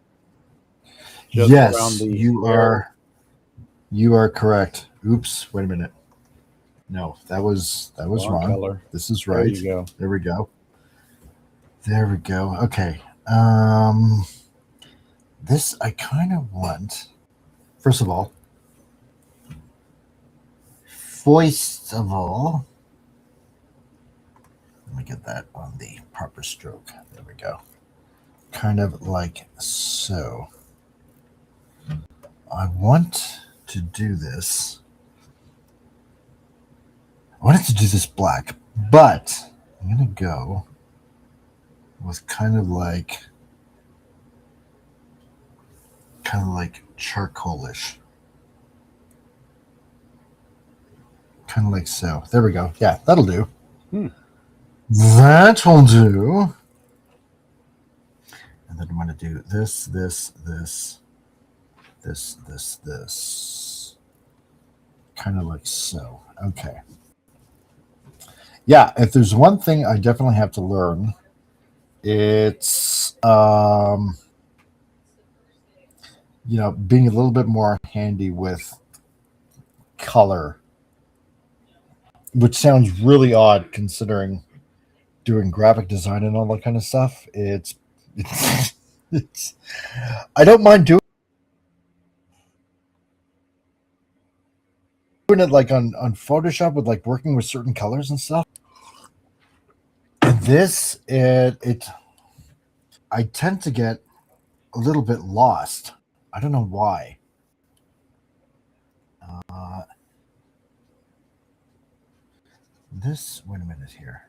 Yes, you are. You are correct. Oops. Wait a minute. No, that was wrong. Color. This is right. There you go. There we go. There we go. Okay. This I kind of want. First of all, let me get that on the proper stroke. There we go. Kind of like so. I want to do this. I wanted to do this black, but I'm going to go with kind of like charcoalish. Kind of like so. There we go. Yeah, that'll do. That will do. And then I'm going to do this. Kind of like so. Okay. Yeah, if there's one thing I definitely have to learn, it's being a little bit more handy with color, which sounds really odd considering doing graphic design and all that kind of stuff. It's I don't mind doing it like on Photoshop with like working with certain colors and stuff. And this I tend to get a little bit lost. I don't know why. Wait a minute here.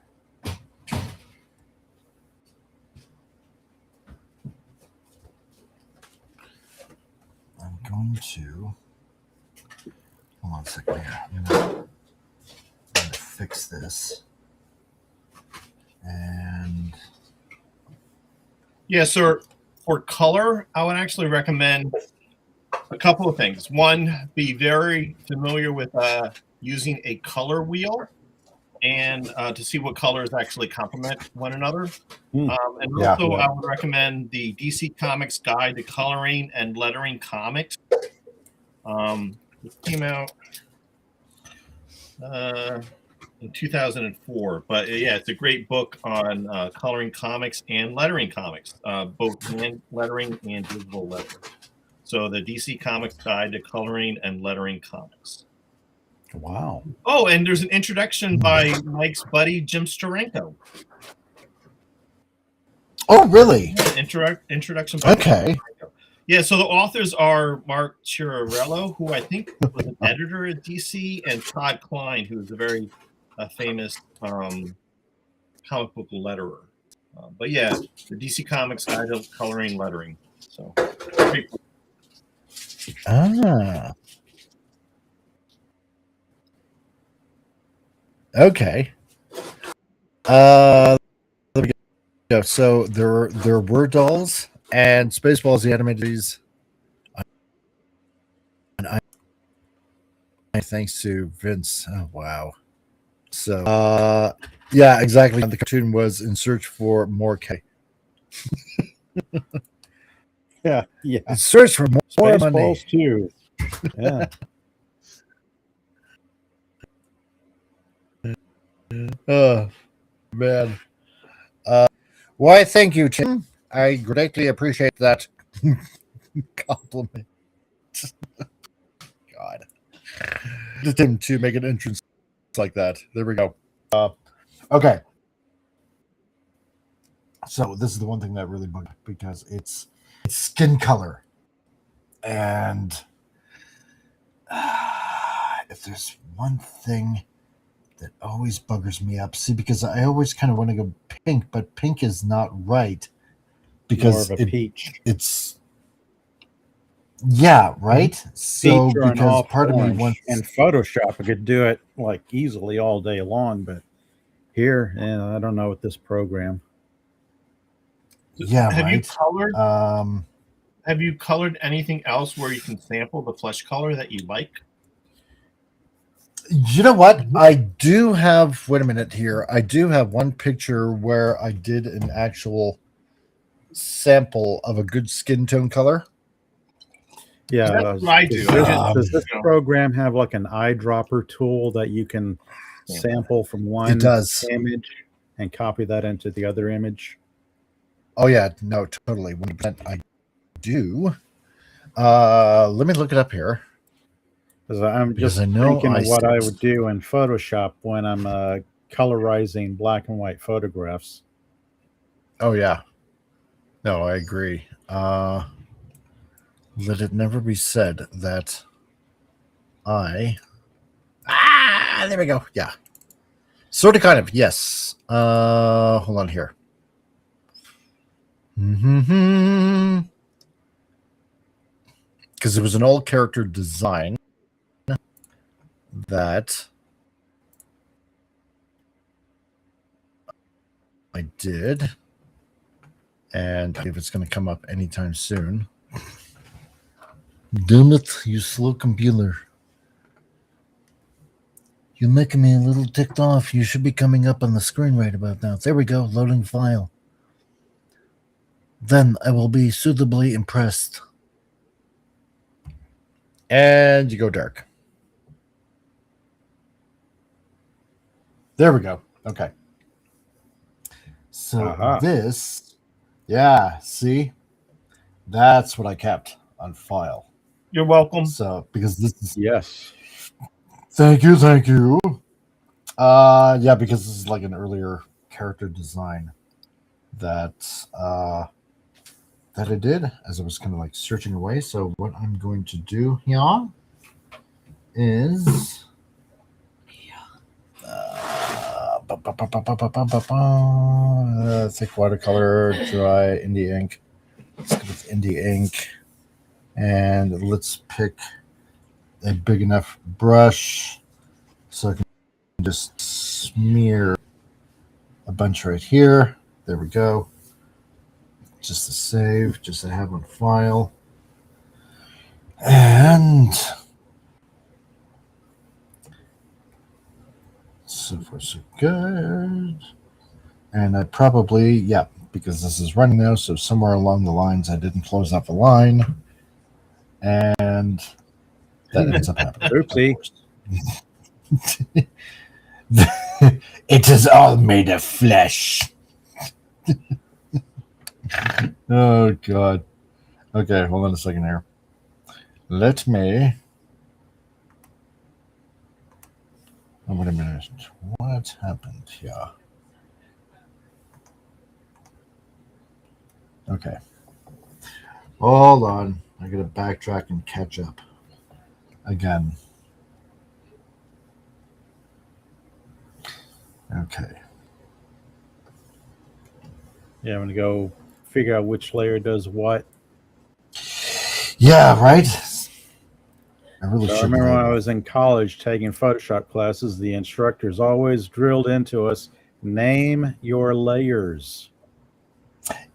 I'm going to hold on a second here. I'm going to fix this. And yeah, so for color, I would actually recommend a couple of things. One, be very familiar with using a color wheel and to see what colors actually complement one another. And also, I would recommend the DC Comics Guide to Coloring and Lettering Comics. It came out in 2004, but yeah, it's a great book on coloring comics and lettering comics, both hand lettering and digital lettering. So the DC Comics Guide to Coloring and Lettering Comics. Wow. Oh, and there's an introduction by Mike's buddy Jim Steranko. Oh, really? Introduction by okay. Yeah, so the authors are Mark Chiarello, who I think was an editor at DC, and Todd Klein, who's a very a famous comic book letterer. But yeah, the DC Comics Guide of Coloring Lettering. So. Okay. There we go. So there were dolls and Spaceballs the animated series. And thanks to Vince. Oh wow. So yeah, exactly. The cartoon was in search for more K. Yeah. In search for more money. Spaceballs too. Yeah. Oh man. Why, thank you, Tim. I greatly appreciate that compliment. God. Just him to make an entrance like that. There we go. Okay. So this is the one thing that really bugged me because it's skin color. And if there's one thing that always buggers me up, see, because I always kind of want to go pink, but pink is not right because more of a peach. It's yeah, right. So peach because part orange. Of me wants in Photoshop, I could do it like easily all day long, but here, I don't know with this program. Yeah, have right. you colored? Have you colored anything else where you can sample the flesh color that you like? You know what? I do have. Wait a minute here. I do have one picture where I did an actual sample of a good skin tone color. Yeah, that's what I do. Does this program have like an eyedropper tool that you can sample from one image and copy that into the other image? Oh yeah, no, totally. 100% I do. Let me look it up here. Because I'm just thinking of what I would do in Photoshop when I'm colorizing black and white photographs. Oh yeah. No, I agree. Let it never be said that there we go. Yeah. Sort of, kind of, yes. Hold on here. Because it was an old character design that I did. And if it's going to come up anytime soon. Damn it, you slow computer. You're making me a little ticked off. You should be coming up on the screen right about now. There we go, loading file. Then I will be suitably impressed. And you go dark. There we go. Okay. So this, yeah, see? That's what I kept on file. You're welcome. So, because this is... Yes. Thank you, thank you. Yeah, because this is like an earlier character design that I did as I was kind of like searching away. So what I'm going to do here is thick watercolor, dry indie ink. Let's go with indie ink, and let's pick a big enough brush so I can just smear a bunch right here. There we go. Just to save, just to have on file. And so far so good. And I probably, yeah, because this is running now, so somewhere along the lines I didn't close up a line. And that ends up happening. Oopsie. It is all made of flesh. Oh, God. Okay, hold on a second here. Let me... Oh, wait a minute. What happened here? Okay. Hold on. I gotta backtrack and catch up again. Okay. Yeah, I'm going to go figure out which layer does what. Yeah, right? I really I should remember when I label. was in college taking Photoshop classes, the instructors always drilled into us, name your layers.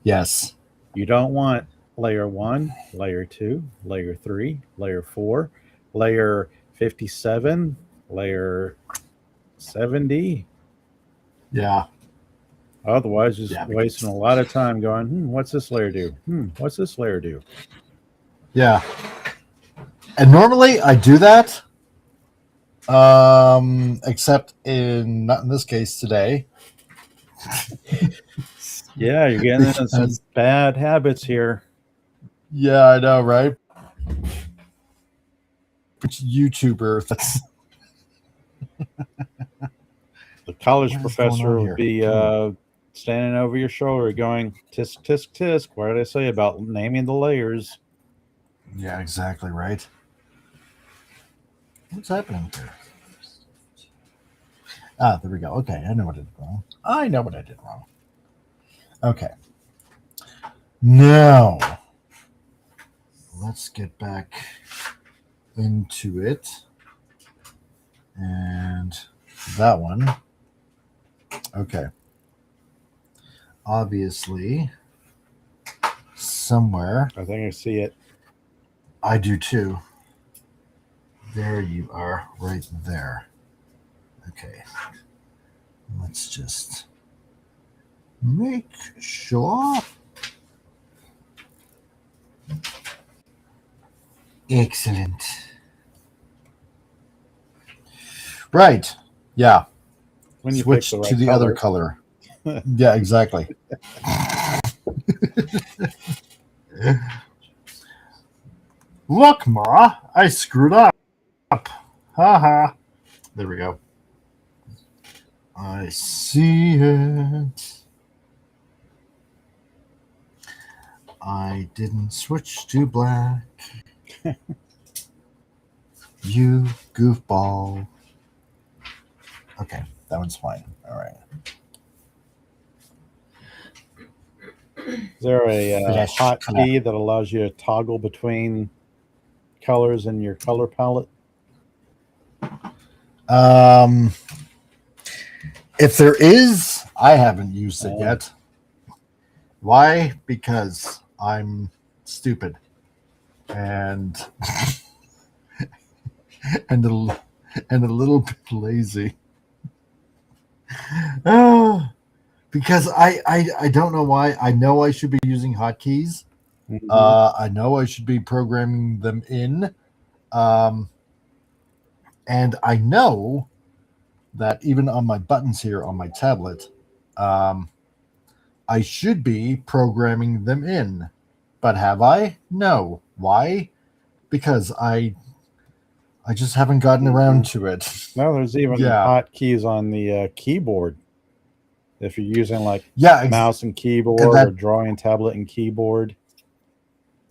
Yes. You don't want layer 1, layer 2, layer 3, layer 4, layer 57, layer 70. Yeah. Otherwise, just Yeah. wasting a lot of time going, what's this layer do? What's this layer do? Yeah. And normally I do that. Except not in this case today. Yeah, you're getting into some bad habits here. Yeah, I know, right? Which YouTuber? That's The college What is professor going on will be standing over your shoulder going, tisk, tisk, tisk. What did I say about naming the layers? Yeah, exactly right. What's happening here? Ah, there we go. Okay, I know what I did wrong. I know what I did wrong. Okay. Now, let's get back into it. And that one. Okay. Obviously, somewhere. I think I see it. I do too. There you are, right there. Okay. Let's just make sure. Excellent. Right. Yeah. When you switch pick the right to the color. other color. Yeah, exactly. Look, Ma, I screwed up. Ha. There we go. I see it. I didn't switch to black. You goofball. Okay, that one's fine. All right. Is there a hotkey that allows you to toggle between colors in your color palette? If there is, I haven't used it yet. Why? Because I'm stupid and and a little bit lazy. Because I don't know why. I know I should be using hotkeys. Mm-hmm. I know I should be programming them in. And I know that even on my buttons here on my tablet, I should be programming them in. But have I? No. Why? Because I just haven't gotten around to it. No, there's even hotkeys on the keyboard. If you're using like mouse and keyboard or drawing tablet and keyboard.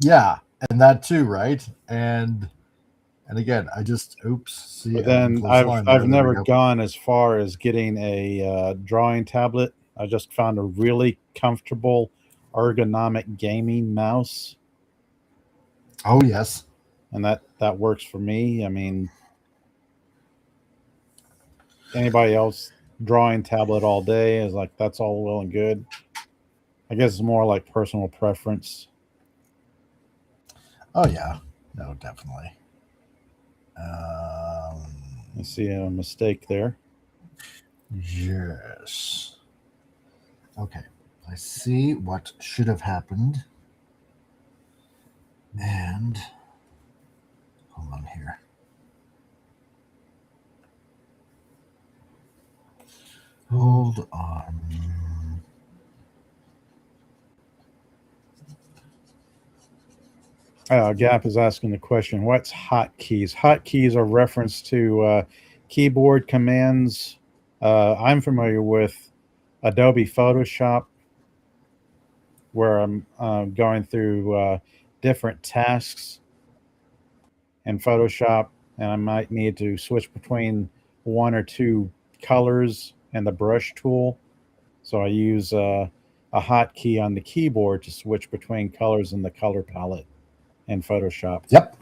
Yeah, and that too, right? And again, I just see. But then I've never gone as far as getting a drawing tablet. I just found a really comfortable ergonomic gaming mouse. Oh yes, and that works for me. I mean, anybody else drawing tablet all day is like, that's all well and good. I guess it's more like personal preference. Oh yeah, no, definitely. I see a mistake there. Yes. Okay, I see what should have happened. And hold on here. Hold on. Gap is asking the question, what's hotkeys? Hotkeys are reference to keyboard commands. I'm familiar with Adobe Photoshop, where I'm going through different tasks in Photoshop, and I might need to switch between one or two colors and the brush tool. So I use a hotkey on the keyboard to switch between colors in the color palette in Photoshop. Yep.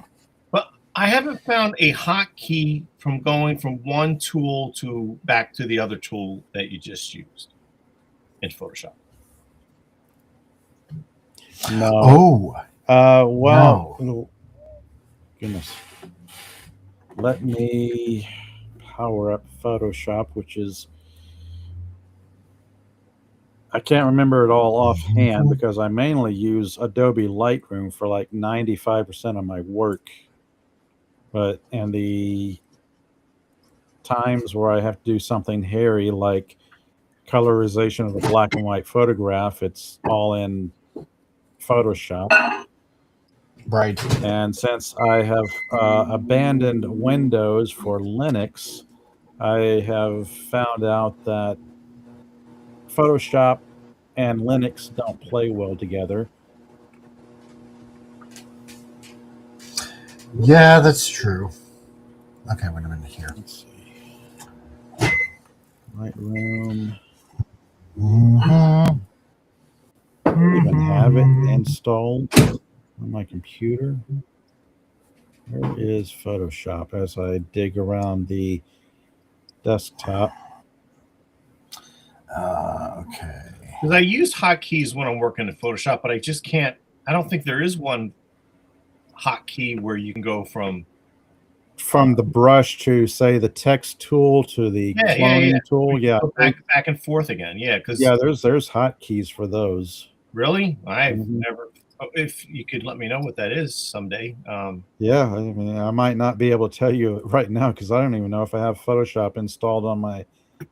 But I haven't found a hotkey from going from one tool to back to the other tool that you just used in Photoshop. No. Oh. Well, no. Goodness. Let me power up Photoshop, which is, I can't remember it all offhand because I mainly use Adobe Lightroom for like 95% of my work. But in the times where I have to do something hairy like colorization of a black and white photograph, it's all in Photoshop. Right. And since I have abandoned Windows for Linux, I have found out that Photoshop and Linux don't play well together. Yeah, that's true. Okay, wait a minute here. Let's see. Lightroom. Mm-hmm. I don't even have it installed on my computer. Where is Photoshop as I dig around the desktop? Okay. Because I use hotkeys when I'm working in Photoshop, but I just can't. I don't think there is one hotkey where you can go from the brush to, say, the text tool to the cloning tool. Yeah, back and forth again. Yeah, because there's hotkeys for those. Really, I've never. If you could let me know what that is someday. Yeah, I mean, I might not be able to tell you right now because I don't even know if I have Photoshop installed on my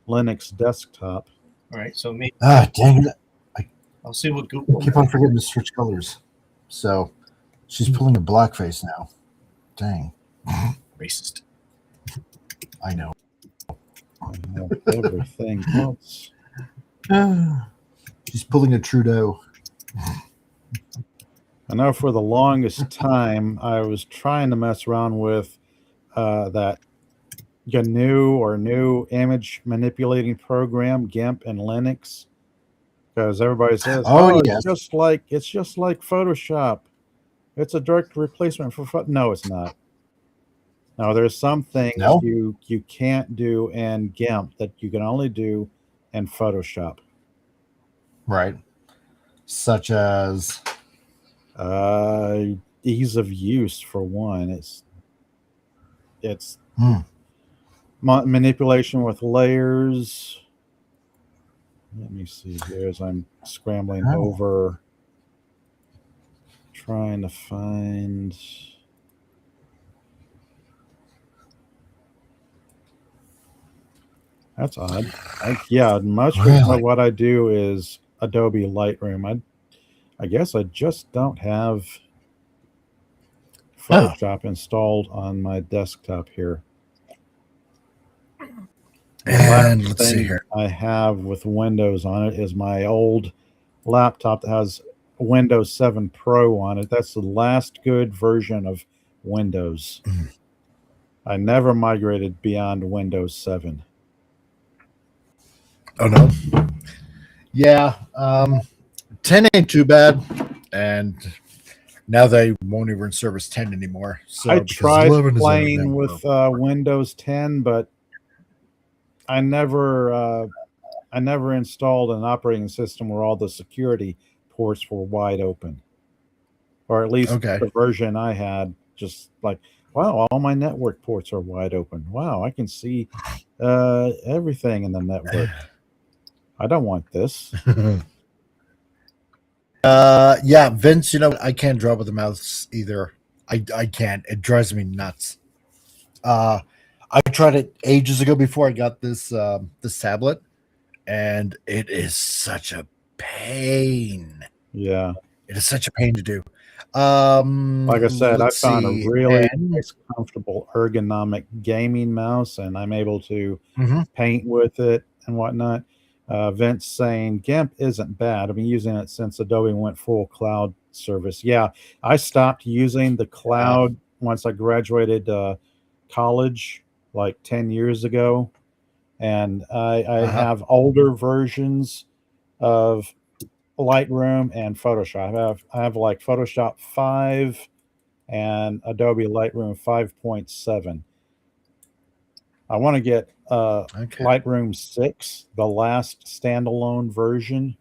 Linux desktop. All right, so maybe. Dang it! I'll see what Google. I keep on forgetting to switch colors. So she's pulling a blackface now. Dang. Racist. I know. I have everything else. She's pulling a Trudeau. I know for the longest time I was trying to mess around with that new image manipulating program, GIMP and Linux, because everybody says, yes. it's just like Photoshop. It's a direct replacement for no, it's not. No, there's some things you can't do in GIMP that you can only do in Photoshop. Right. Such as ease of use, for one. It's manipulation with layers. Let me see here as I'm scrambling over, trying to find. That's odd. Most of what I do is Adobe Lightroom. I guess I just don't have Photoshop installed on my desktop here. And let's see here. I have with Windows on it is my old laptop that has Windows 7 Pro on it. That's the last good version of Windows. I never migrated beyond Windows 7. Oh, no. Yeah. 10 ain't too bad. And now they won't even service 10 anymore. So I tried playing with Windows 10, but I never installed an operating system where all the security ports were wide open. Or at least the version I had, just like, wow, all my network ports are wide open. Wow, I can see everything in the network. I don't want this. Yeah, Vince, I can't draw with the mouse either. I can't. It drives me nuts. I tried it ages ago before I got this tablet, and it is such a pain. Yeah. It is such a pain to do. Like I said, I found a really nice, comfortable, ergonomic gaming mouse, and I'm able to paint with it and whatnot. Vince saying GIMP isn't bad. I've been using it since Adobe went full cloud service. Yeah, I stopped using the cloud once I graduated college, like 10 years ago. and I have older versions of Lightroom and Photoshop. I have like Photoshop 5 and Adobe Lightroom 5.7. I want to get Lightroom 6, the last standalone version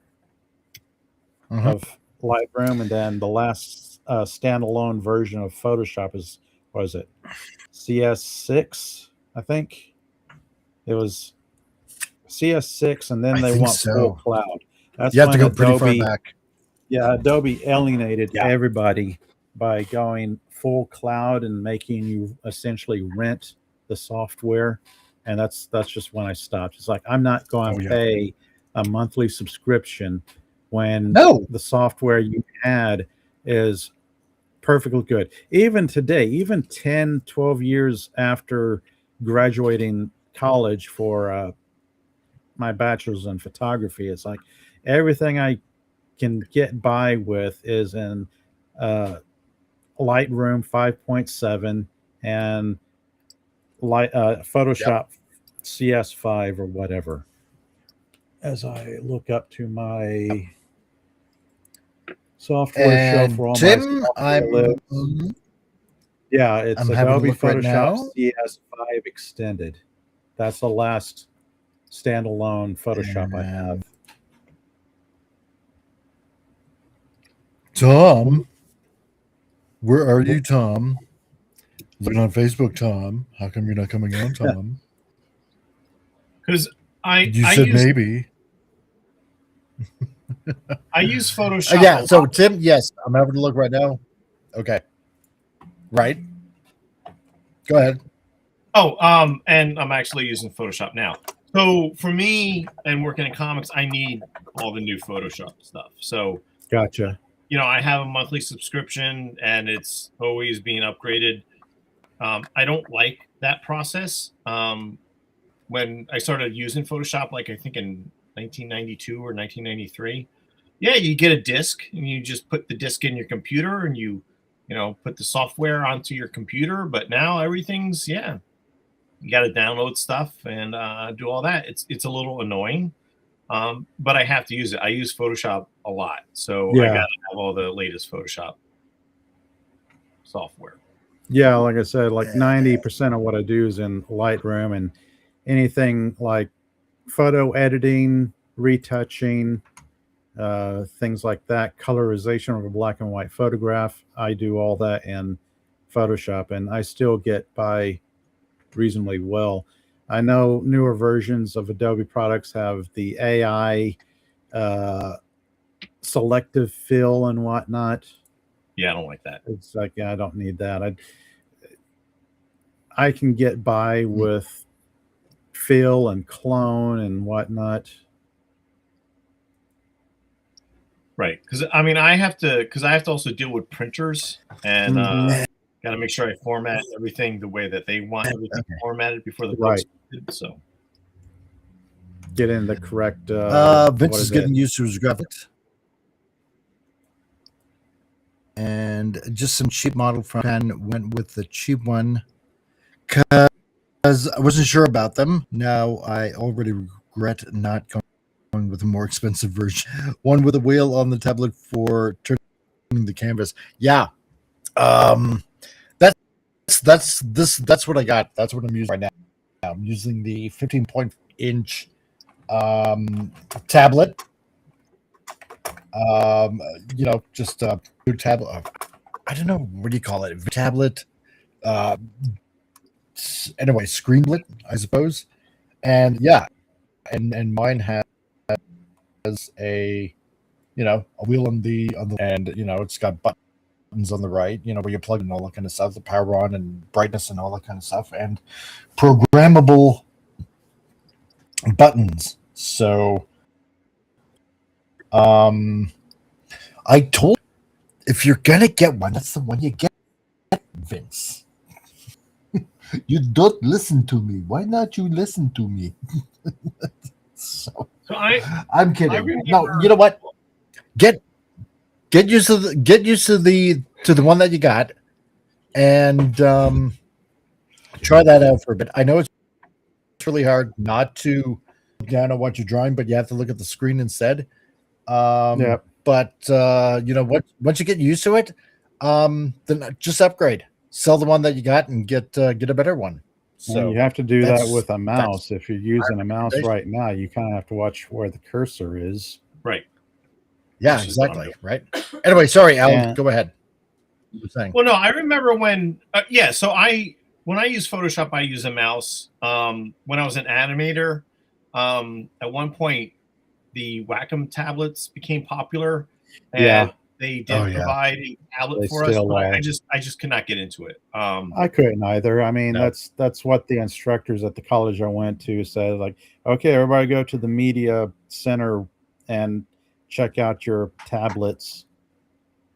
of Lightroom, and then the last standalone version of Photoshop is, what is it, CS6? I think it was CS6, and then they want full cloud. That's you have to go pretty far back. Yeah, Adobe alienated everybody by going full cloud and making you essentially rent the software, and that's just when I stopped. It's like, I'm not going to pay a monthly subscription when the software you had is perfectly good. Even today, even 10, 12 years after graduating college for my bachelor's in photography, it's like everything I can get by with is in Lightroom 5.7 and Photoshop CS5 or whatever. As I look up to my software shelf for all Tim, it's Adobe Photoshop CS5 Extended. That's the last standalone Photoshop I have. Tom, where are you, Tom? Looking on Facebook, Tom. How come you're not coming on, Tom? Because you said maybe. I use Photoshop. Yeah. So Tim, yes, I'm having to look right now. Okay. Right. Go ahead. Oh, and I'm actually using Photoshop now. So for me, and working in comics, I need all the new Photoshop stuff. So gotcha. I have a monthly subscription, and it's always being upgraded. I don't like that process. When I started using Photoshop, like I think in 1992 or 1993, you get a disk and you just put the disk in your computer and you put the software onto your computer. But now everything's, you got to download stuff and do all that. It's a little annoying, but I have to use it. I use Photoshop a lot, so I got to have all the latest Photoshop software. Yeah, like I said, like 90% of what I do is in Lightroom, and anything like photo editing, retouching, things like that, colorization of a black and white photograph, I do all that in Photoshop, and I still get by reasonably well. I know newer versions of Adobe products have the AI selective fill and whatnot. Yeah, I don't like that. It's like, I don't need that. I can get by with fill and clone and whatnot. Right, because I have to also deal with printers, and got to make sure I format everything the way that they want everything formatted before the book's printed. So get in the correct. Vince is getting used to his graphics. And just some cheap model from Japan, went with the cheap one because I wasn't sure about them. Now I already regret not going with a more expensive version. One with a wheel on the tablet for turning the canvas. Yeah. That's what I got. That's what I'm using right now. I'm using the 15-inch tablet. Just a new tablet. I don't know, what do you call it? Tablet. Anyway, screenlet, I suppose. And and mine has a wheel on the and it's got buttons on the right, where you plug in all that kind of stuff, the power on and brightness and all that kind of stuff, and programmable buttons. So I told you, if you're gonna get one, that's the one you get, Vince. You don't listen to me. Why not you listen to me? I'm kidding. No, you know what? Get used to the one that you got, and try that out for a bit. I know it's really hard not to look down at what you're drawing, but you have to look at the screen instead. But once you get used to it, then just upgrade, sell the one that you got, and get a better one. So you have to do that with a mouse. If you're using a mouse right now, you kind of have to watch where the cursor is. Right. Yeah, exactly. Right. Anyway, sorry, Alan. Go ahead. You were saying. Well, no, I remember when. So when I use Photoshop, I use a mouse. When I was an animator, at one point, the Wacom tablets became popular, and they did provide a tablet for us. But I just could not get into it. I couldn't either. I mean, that's what the instructors at the college I went to said. Like, okay, everybody go to the media center and check out your tablets.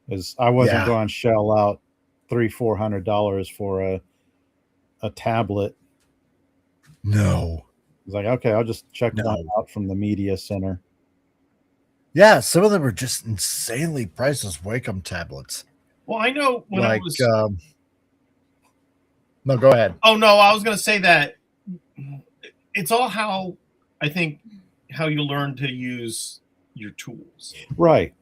Because I wasn't going to shell out $300-400 for a tablet. No. It's like, okay, I'll just check that out from the media center. Yeah, some of them are just insanely priced as Wacom tablets. Well, I know when I was. No, go ahead. Oh no, I was going to say that it's all how you learn to use your tools. Right.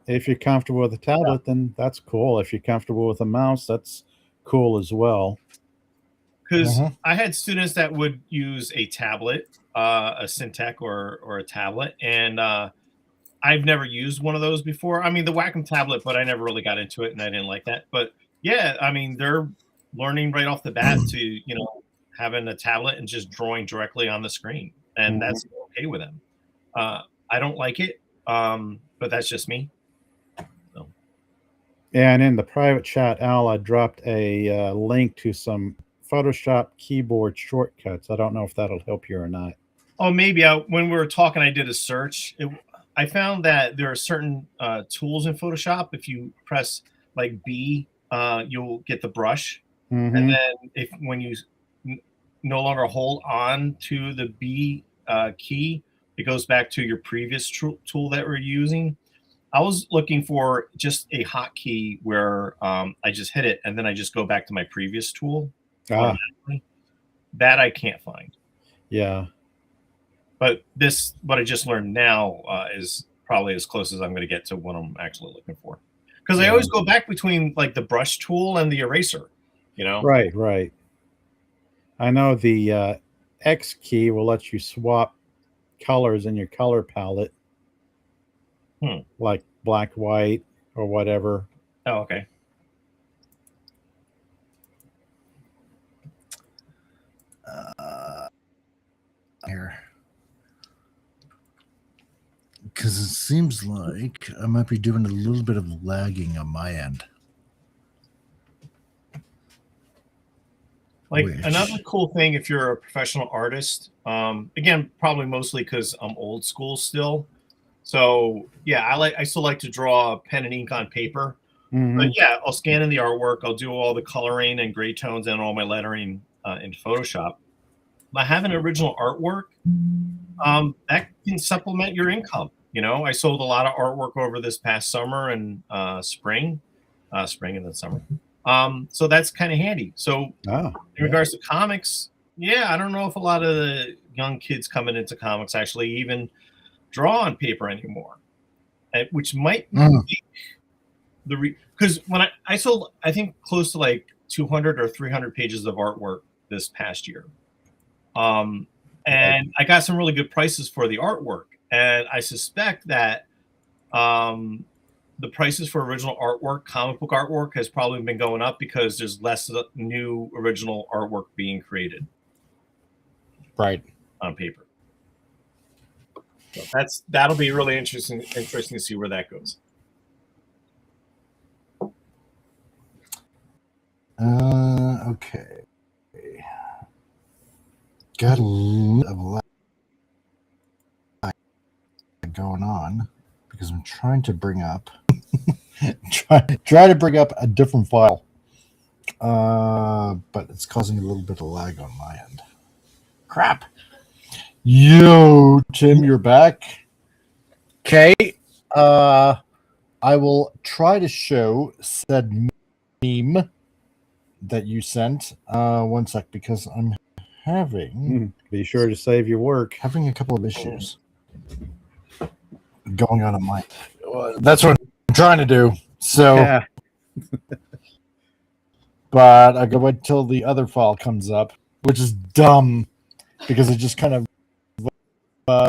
If you're comfortable with a tablet, then that's cool. If you're comfortable with a mouse, that's cool as well. Because I had students that would use a tablet, a Syntec or a tablet, and I've never used one of those before. I mean, the Wacom tablet, but I never really got into it, and I didn't like that. But yeah, I mean, they're learning right off the bat to having a tablet and just drawing directly on the screen, and that's okay with them. I don't like it, but that's just me. So. And in the private chat, Al, I dropped a link to some Photoshop keyboard shortcuts. I don't know if that'll help you or not. Oh, maybe. When we were talking, I did a search. I found that there are certain tools in Photoshop. If you press like B, you'll get the brush. And then when you no longer hold on to the B key, it goes back to your previous tool that we're using. I was looking for just a hotkey where I just hit it and then I just go back to my previous tool. That I can't find. Yeah. But what I just learned now is probably as close as I'm going to get to what I'm actually looking for. Because I always go back between like the brush tool and the eraser, Right. I know the X key will let you swap colors in your color palette, like black, white, or whatever. Oh, okay. Here, because it seems like I might be doing a little bit of lagging on my end. Like another cool thing, if you're a professional artist, again, probably mostly because I'm old school still. So yeah, I still like to draw pen and ink on paper. But yeah, I'll scan in the artwork. I'll do all the coloring and gray tones and all my lettering in Photoshop. By having original artwork, that can supplement your income. I sold a lot of artwork over this past summer and spring and then summer. So that's kind of handy. So in regards to comics, I don't know if a lot of the young kids coming into comics actually even draw on paper anymore, which might be because when I sold, I think close to like 200 or 300 pages of artwork this past year. And I got some really good prices for the artwork. And I suspect that the prices for original artwork, comic book artwork, has probably been going up because there's less new original artwork being created. Right. On paper. So that'll be really interesting to see where that goes. Okay. Got a lot of lag going on because I'm trying to bring up try to bring up a different file, but it's causing a little bit of lag on my end. Crap. Yo, Tim, you're back. Okay. I will try to show said meme that you sent. One sec, because I'm having be sure to save your work. Having a couple of issues going on my. That's what I'm trying to do. So, Yeah. but I go wait till the other file comes up, which is dumb because it just kind of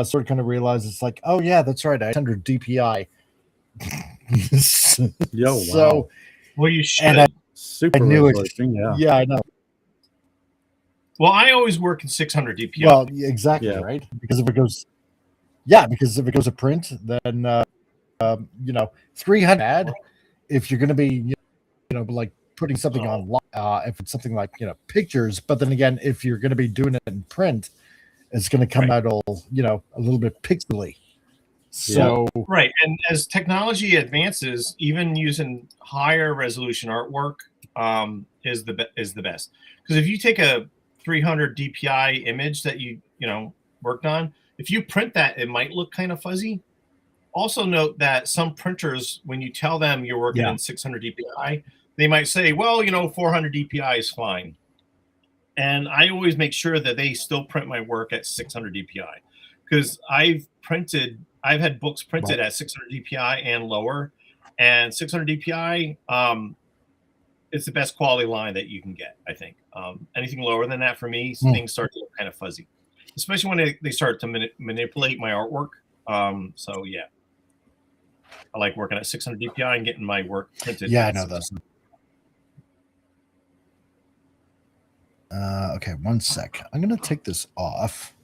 sort of realized it's like, oh yeah, that's right, I 100 DPI. Yo, wow. So, well, you should. And Super I knew resolution, yeah, I know. Well, I always work in 600 DPI. Well, exactly, right? Because if it goes to print, then 300 bad. If you're going to be, like putting something on, if it's something like pictures, but then again, if you're going to be doing it in print, it's going to come out all a little bit pixely. So right, and as technology advances, even using higher resolution artwork is the best. Because if you take a 300 DPI image that you worked on, if you print that, it might look kind of fuzzy. Also note that some printers, when you tell them you're working in 600 DPI, they might say, well, 400 DPI is fine. And I always make sure that they still print my work at 600 DPI, because I've had books printed at 600 DPI and lower, and 600 DPI it's the best quality line that you can get, I think. Anything lower than that, for me, things start to look kind of fuzzy, especially when they start to manipulate my artwork. So yeah, I like working at 600 DPI and getting my work printed. Yeah, I know that. Okay, one sec. I'm going to take this off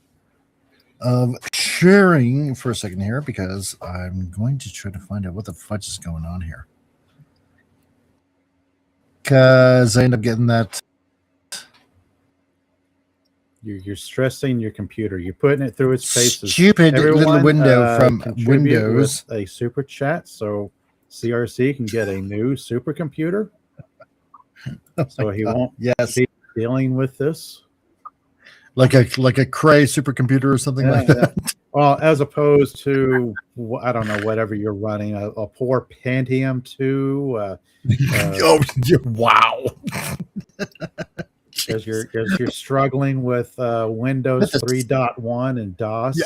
of sharing for a second here because I'm going to try to find out what the fudge is going on here. Because I end up getting that. You're stressing your computer. You're putting it through its paces. Stupid little window from Windows. A super chat so CRC can get a new supercomputer. So he won't be dealing with this. Like a Cray supercomputer or something like that. Yeah. Well, as opposed to, I don't know, whatever you're running, a poor Pentium 2. Wow. Because you're struggling with Windows 3.1 and DOS.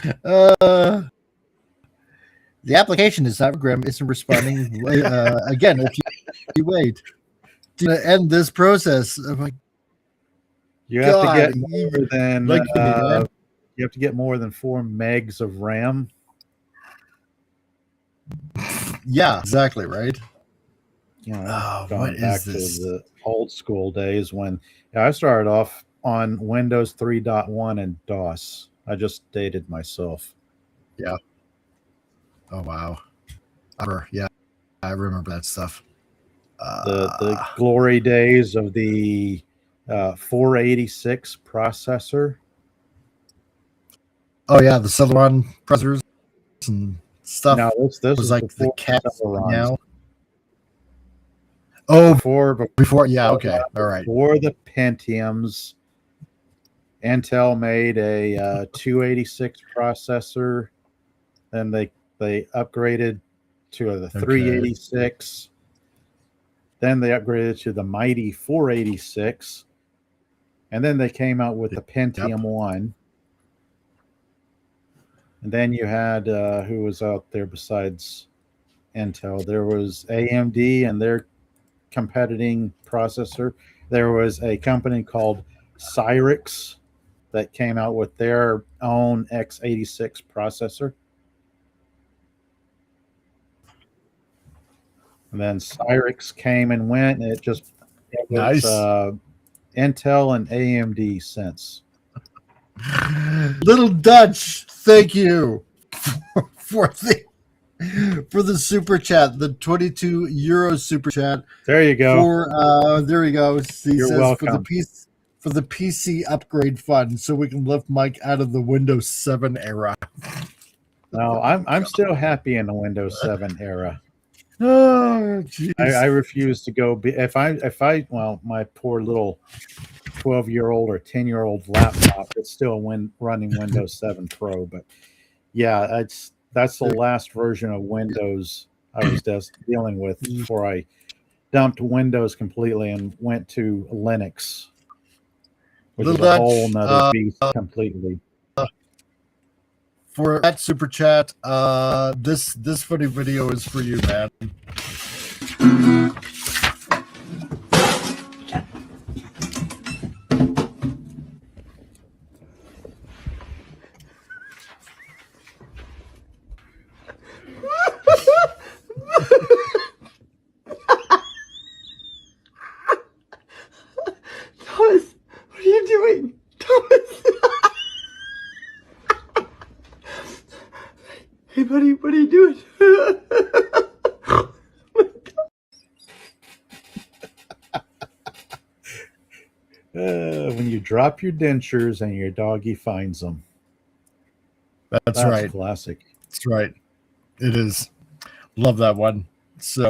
Yeah. The application is not grim. Isn't responding. Again, if you wait to end this process, I'm like, you have to get more than you have to get more than 4 megs of RAM. Yeah, exactly, right. Going back to the old school days when I started off on Windows 3.1 and DOS. I just dated myself. Yeah. Oh wow. Yeah, I remember that stuff. The glory days of the 486 processor. Oh yeah, the Celeron processors and stuff. Now this was like the cat now. Oh, before, yeah, okay, all right. Before the Pentiums, Intel made a 286 processor. Then they upgraded to the 386. Then they upgraded to the mighty 486. And then they came out with the Pentium 1. And then you had, who was out there besides Intel? There was AMD and their competing processor. There was a company called Cyrix that came out with their own x86 processor. And then Cyrix came and went, and it was Intel and AMD since. Little Dutch, thank you for the super chat, the 22 euro super chat. There you go. There you go. He says welcome. For the PC upgrade fund, so we can lift Mike out of the Windows 7 era. No, I'm still happy in the Windows 7 era. Oh, geez. I refuse to go. If I my poor little 12-year-old or 10-year-old laptop, it's still running Windows 7 Pro. But yeah, that's the last version of Windows I was dealing with before I dumped Windows completely and went to Linux, which Little is a Dutch, whole nother beast completely. For that super chat, this funny video is for you, man. Thomas, what are you doing? Thomas! Hey, buddy, what are you doing? When you drop your dentures and your doggy finds them. That's right. Classic. That's right. It is. Love that one. So,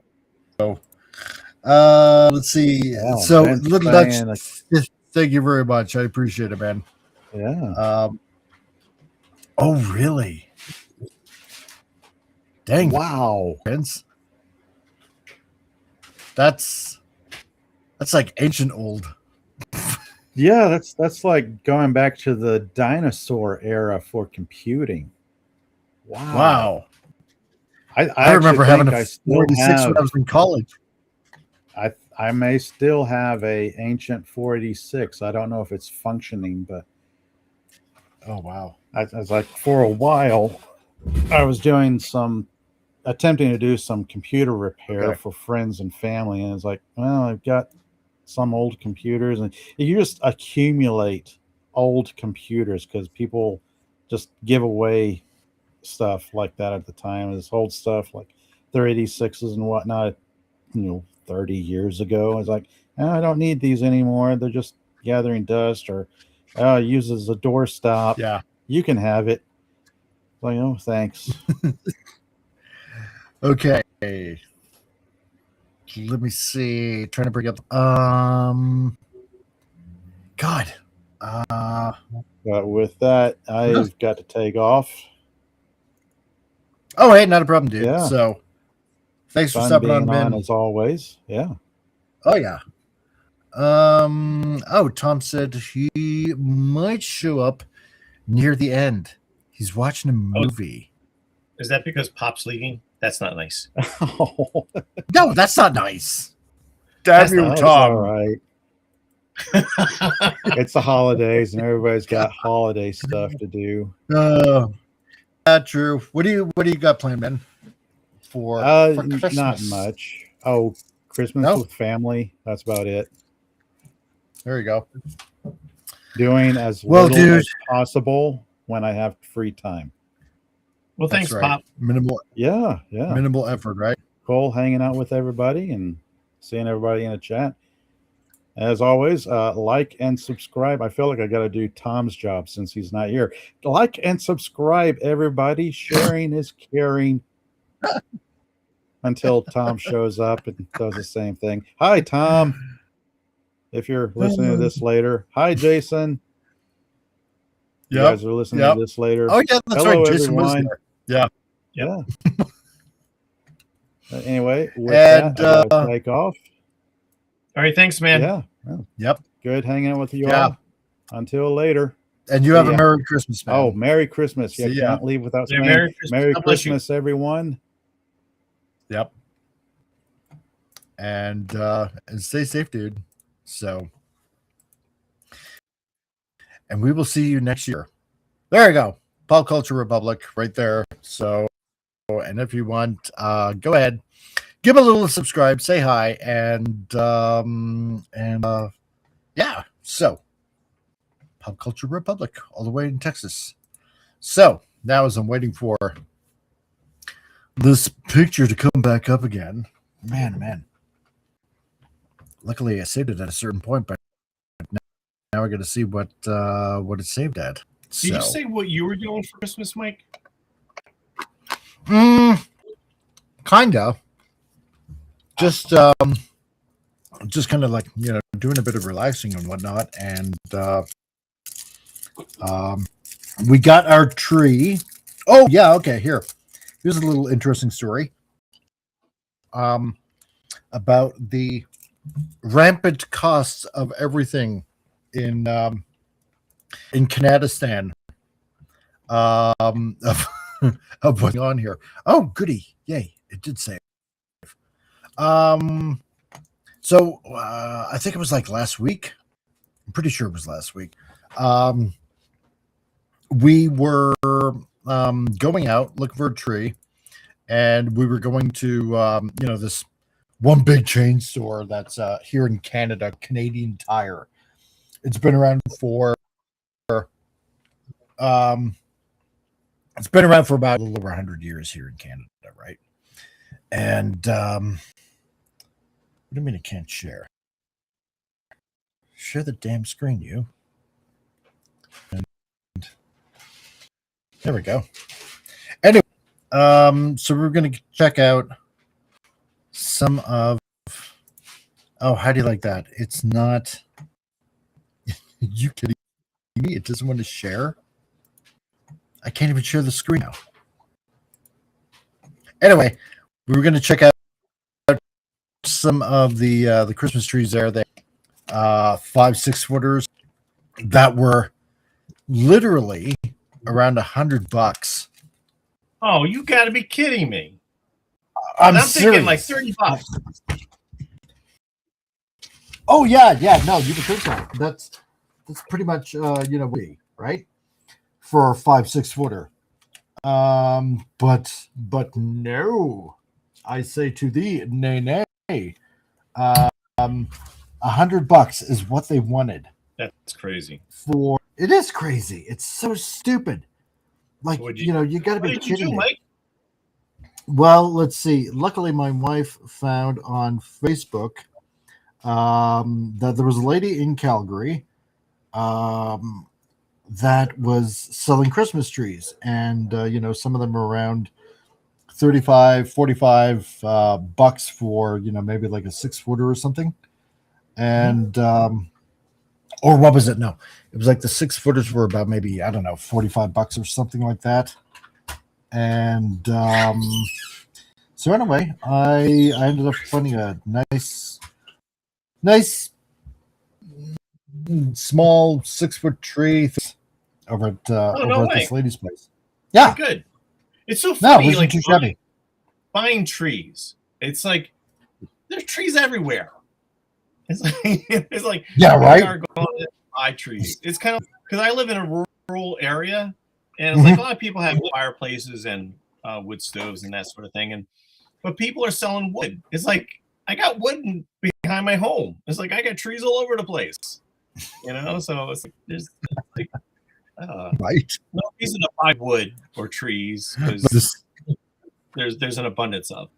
let's see. Wow, so, Ben's Little saying, Dutch, thank you very much. I appreciate it, man. Yeah. Oh, really? Dang. Wow. Vince. That's like ancient old. Yeah, that's like going back to the dinosaur era for computing. Wow. I remember having a I still 46 when I was in college. I may still have a ancient 486. I don't know if it's functioning, but Oh, wow. I was like, for a while, I was attempting to do some computer repair for friends and family, and it's like, well, I've got some old computers, and you just accumulate old computers because people just give away stuff like that at the time. This old stuff like 386s and whatnot, 30 years ago. It's like, I don't need these anymore. They're just gathering dust, or it uses a doorstop. Yeah. You can have it. Like, oh, thanks. Okay. Let me see. Trying to bring up. God. But with that, I've got to take off. Oh, hey, not a problem, dude. Yeah. So, thanks for Fun stopping being on, Ben. as always. Yeah. Oh, yeah. Tom said he might show up near the end. He's watching a movie. Is that because Pop's leaving? That's not nice. Oh, No, that's not nice. Damn you, that's Tom. all right. It's the holidays, and everybody's got holiday stuff to do. True. What do you got planned, Ben? For Christmas? Not much. Oh, Christmas with family. That's about it. There you go. Doing as little as possible when I have free time. Well, thanks, right. Pop. Minimal. Yeah. Minimal effort, right? Cool hanging out with everybody and seeing everybody in the chat. As always, like and subscribe. I feel like I got to do Tom's job since he's not here. Like and subscribe, everybody. Sharing is caring. Until Tom shows up and does the same thing. Hi, Tom. If you're listening to this later. Hi, Jason. You guys are listening to this later. Oh, yeah, that's Hello, right. Jason everyone. was there. Yeah. Anyway, with that, I gotta take off. All right, thanks, man. Yeah. Yep. Good hanging out with you all. Until later. And you have a Merry Christmas, man. Oh, Merry Christmas. See Yeah, can't leave without saying Merry Christmas, Merry Christmas, everyone. Yep. And stay safe, dude. So, and we will see you next year. There you go. Pop Culture Republic right there. So, and if you want, go ahead, give a little subscribe, say hi, and yeah. So, Pop Culture Republic all the way in Texas. So now, as I'm waiting for this picture to come back up again, man. Luckily, I saved it at a certain point, but now I got to see what it's saved at. Did you say what you were doing for Christmas, Mike? Kinda. Just kind of like, doing a bit of relaxing and whatnot, and we got our tree. Oh yeah, okay. Here's a little interesting story. about the rampant costs of everything in Kanadistan, of, of what's on here. Oh, goody. Yay. It did save. So I think it was like last week. I'm pretty sure it was last week. We were going out looking for a tree, and we were going to this one big chain store that's here in Canada, Canadian Tire. It's been around for about a little over 100 years here in Canada, right? And what do you mean it can't share? Share the damn screen, you. And there we go. Anyway, so we're going to check out some of. Oh, how do you like that? It's not. You kidding me? It doesn't want to share. I can't even share the screen now. Anyway, we were going to check out some of the Christmas trees there. They 5-6 footers that were literally around $100. Oh, you got to be kidding me! I'm thinking like $30. Oh yeah, no, you can think so. That's pretty much right for a 5-6 footer. But no, I say to thee, nay. $100 is what they wanted. That's crazy. It is crazy. It's so stupid. Like, you got to be kidding me. Mike? Well, let's see. Luckily, my wife found on Facebook that there was a lady in Calgary that was selling Christmas trees, and some of them are around $35-45 bucks for maybe like a 6 footer or something. And or what was it? No, it was like the 6 footers were about maybe, I don't know, $45 or something like that. And so anyway, I ended up finding a nice small 6-foot tree over at this lady's place. Yeah, good. It's so funny, like buying trees. It's like there's trees everywhere. It's like yeah, right. Are going to buy trees. It's kind of because I live in a rural area, and it's like a lot of people have fireplaces and wood stoves and that sort of thing, but people are selling wood. It's like I got wood behind my home. It's like I got trees all over the place. So it's like there's like right. No reason to buy wood or trees because there's an abundance of.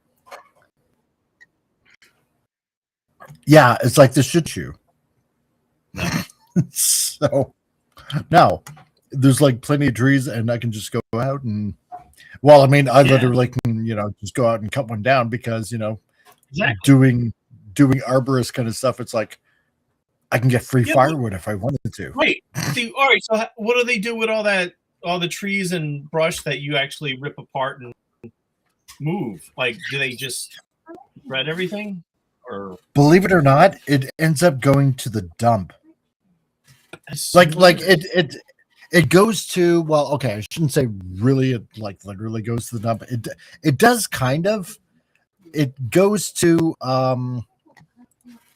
Yeah, it's like the shit shoe. So no, there's like plenty of trees, and I can just go out and. Well, I mean, I literally can, just go out and cut one down because exactly. doing arborist kind of stuff. It's like I can get free firewood if I wanted to. Wait, all right. So what do they do with all the trees and brush that you actually rip apart and move? Like, do they just shred everything? Or believe it or not, it ends up going to the dump. Like it goes to, well, okay, I shouldn't say really, it like literally goes to the dump. It does kind of. It goes to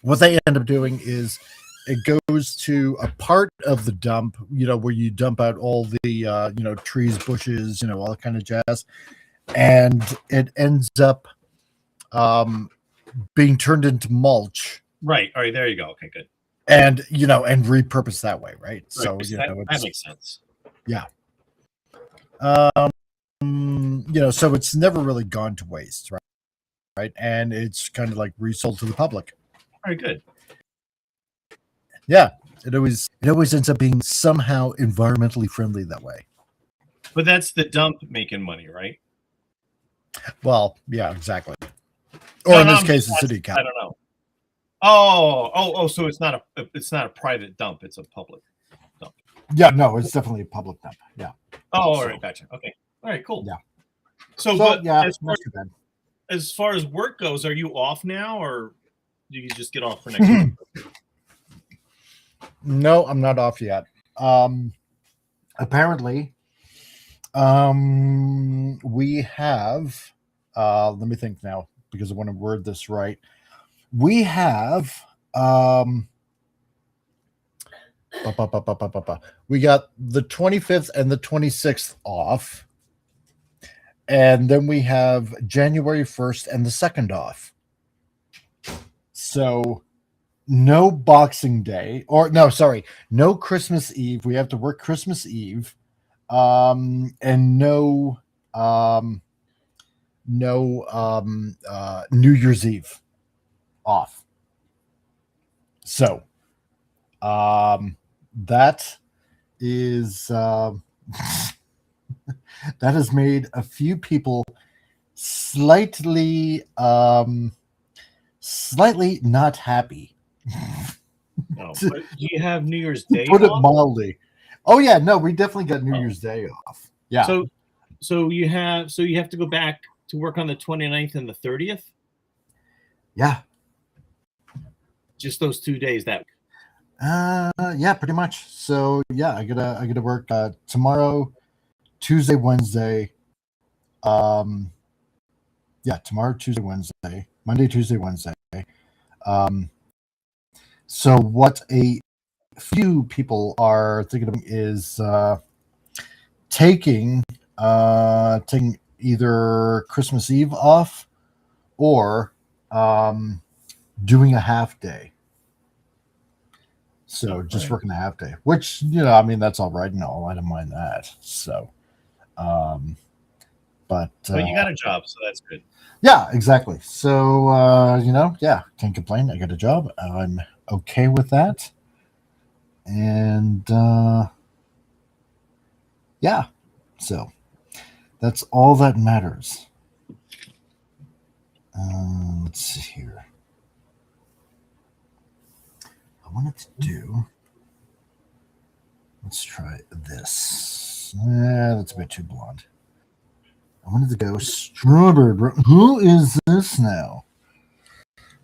what they end up doing is it goes to a part of the dump, where you dump out all the trees, bushes, all that kind of jazz, and it ends up being turned into mulch. Right. All right. There you go. Okay, good. And and repurposed that way, right? So that makes sense. Yeah. So it's never really gone to waste, right? Right, and it's kind of like resold to the public. Very good. Yeah, it always ends up being somehow environmentally friendly that way. But that's the dump making money, right? Well, yeah, exactly. Or in this case, the city council. I don't know. Oh! So it's not a private dump; it's a public dump. Yeah, no, it's definitely a public dump. Yeah. Oh, all right, gotcha. Okay, all right, cool. Yeah. So yeah, that's not too bad. as far as work goes, are you off now, or do you just get off for next week? No, I'm not off yet. Apparently, we have. Let me think now, because I want to word this right. We have. We got the 25th and the 26th off. And then we have January 1st and the 2nd off. So no Boxing Day, or no, sorry, no Christmas Eve. We have to work Christmas Eve. And no New Year's Eve off. So that is that has made a few people slightly not happy. No, but do you have New Year's Day Put it off? mildly. Oh yeah, no, we definitely got New Year's Day off. Yeah. So you have to go back to work on the 29th and the 30th? Yeah. Just those 2 days that week. Yeah, pretty much. So yeah, I gotta work tomorrow, Tuesday, Wednesday. Yeah, tomorrow, Tuesday, Wednesday, Monday, Tuesday, Wednesday. So what a few people are thinking of is taking either Christmas Eve off or doing a half day. So just working a half day, which, I mean, that's all right and all. I don't mind that. So, but you got a job, so that's good. Yeah, exactly. So, yeah, can't complain. I got a job. I'm okay with that. And, yeah, so that's all that matters. Let's see here. I wanted to do, let's try this. That's a bit too blonde. I wanted to go strawberry. Who is this now?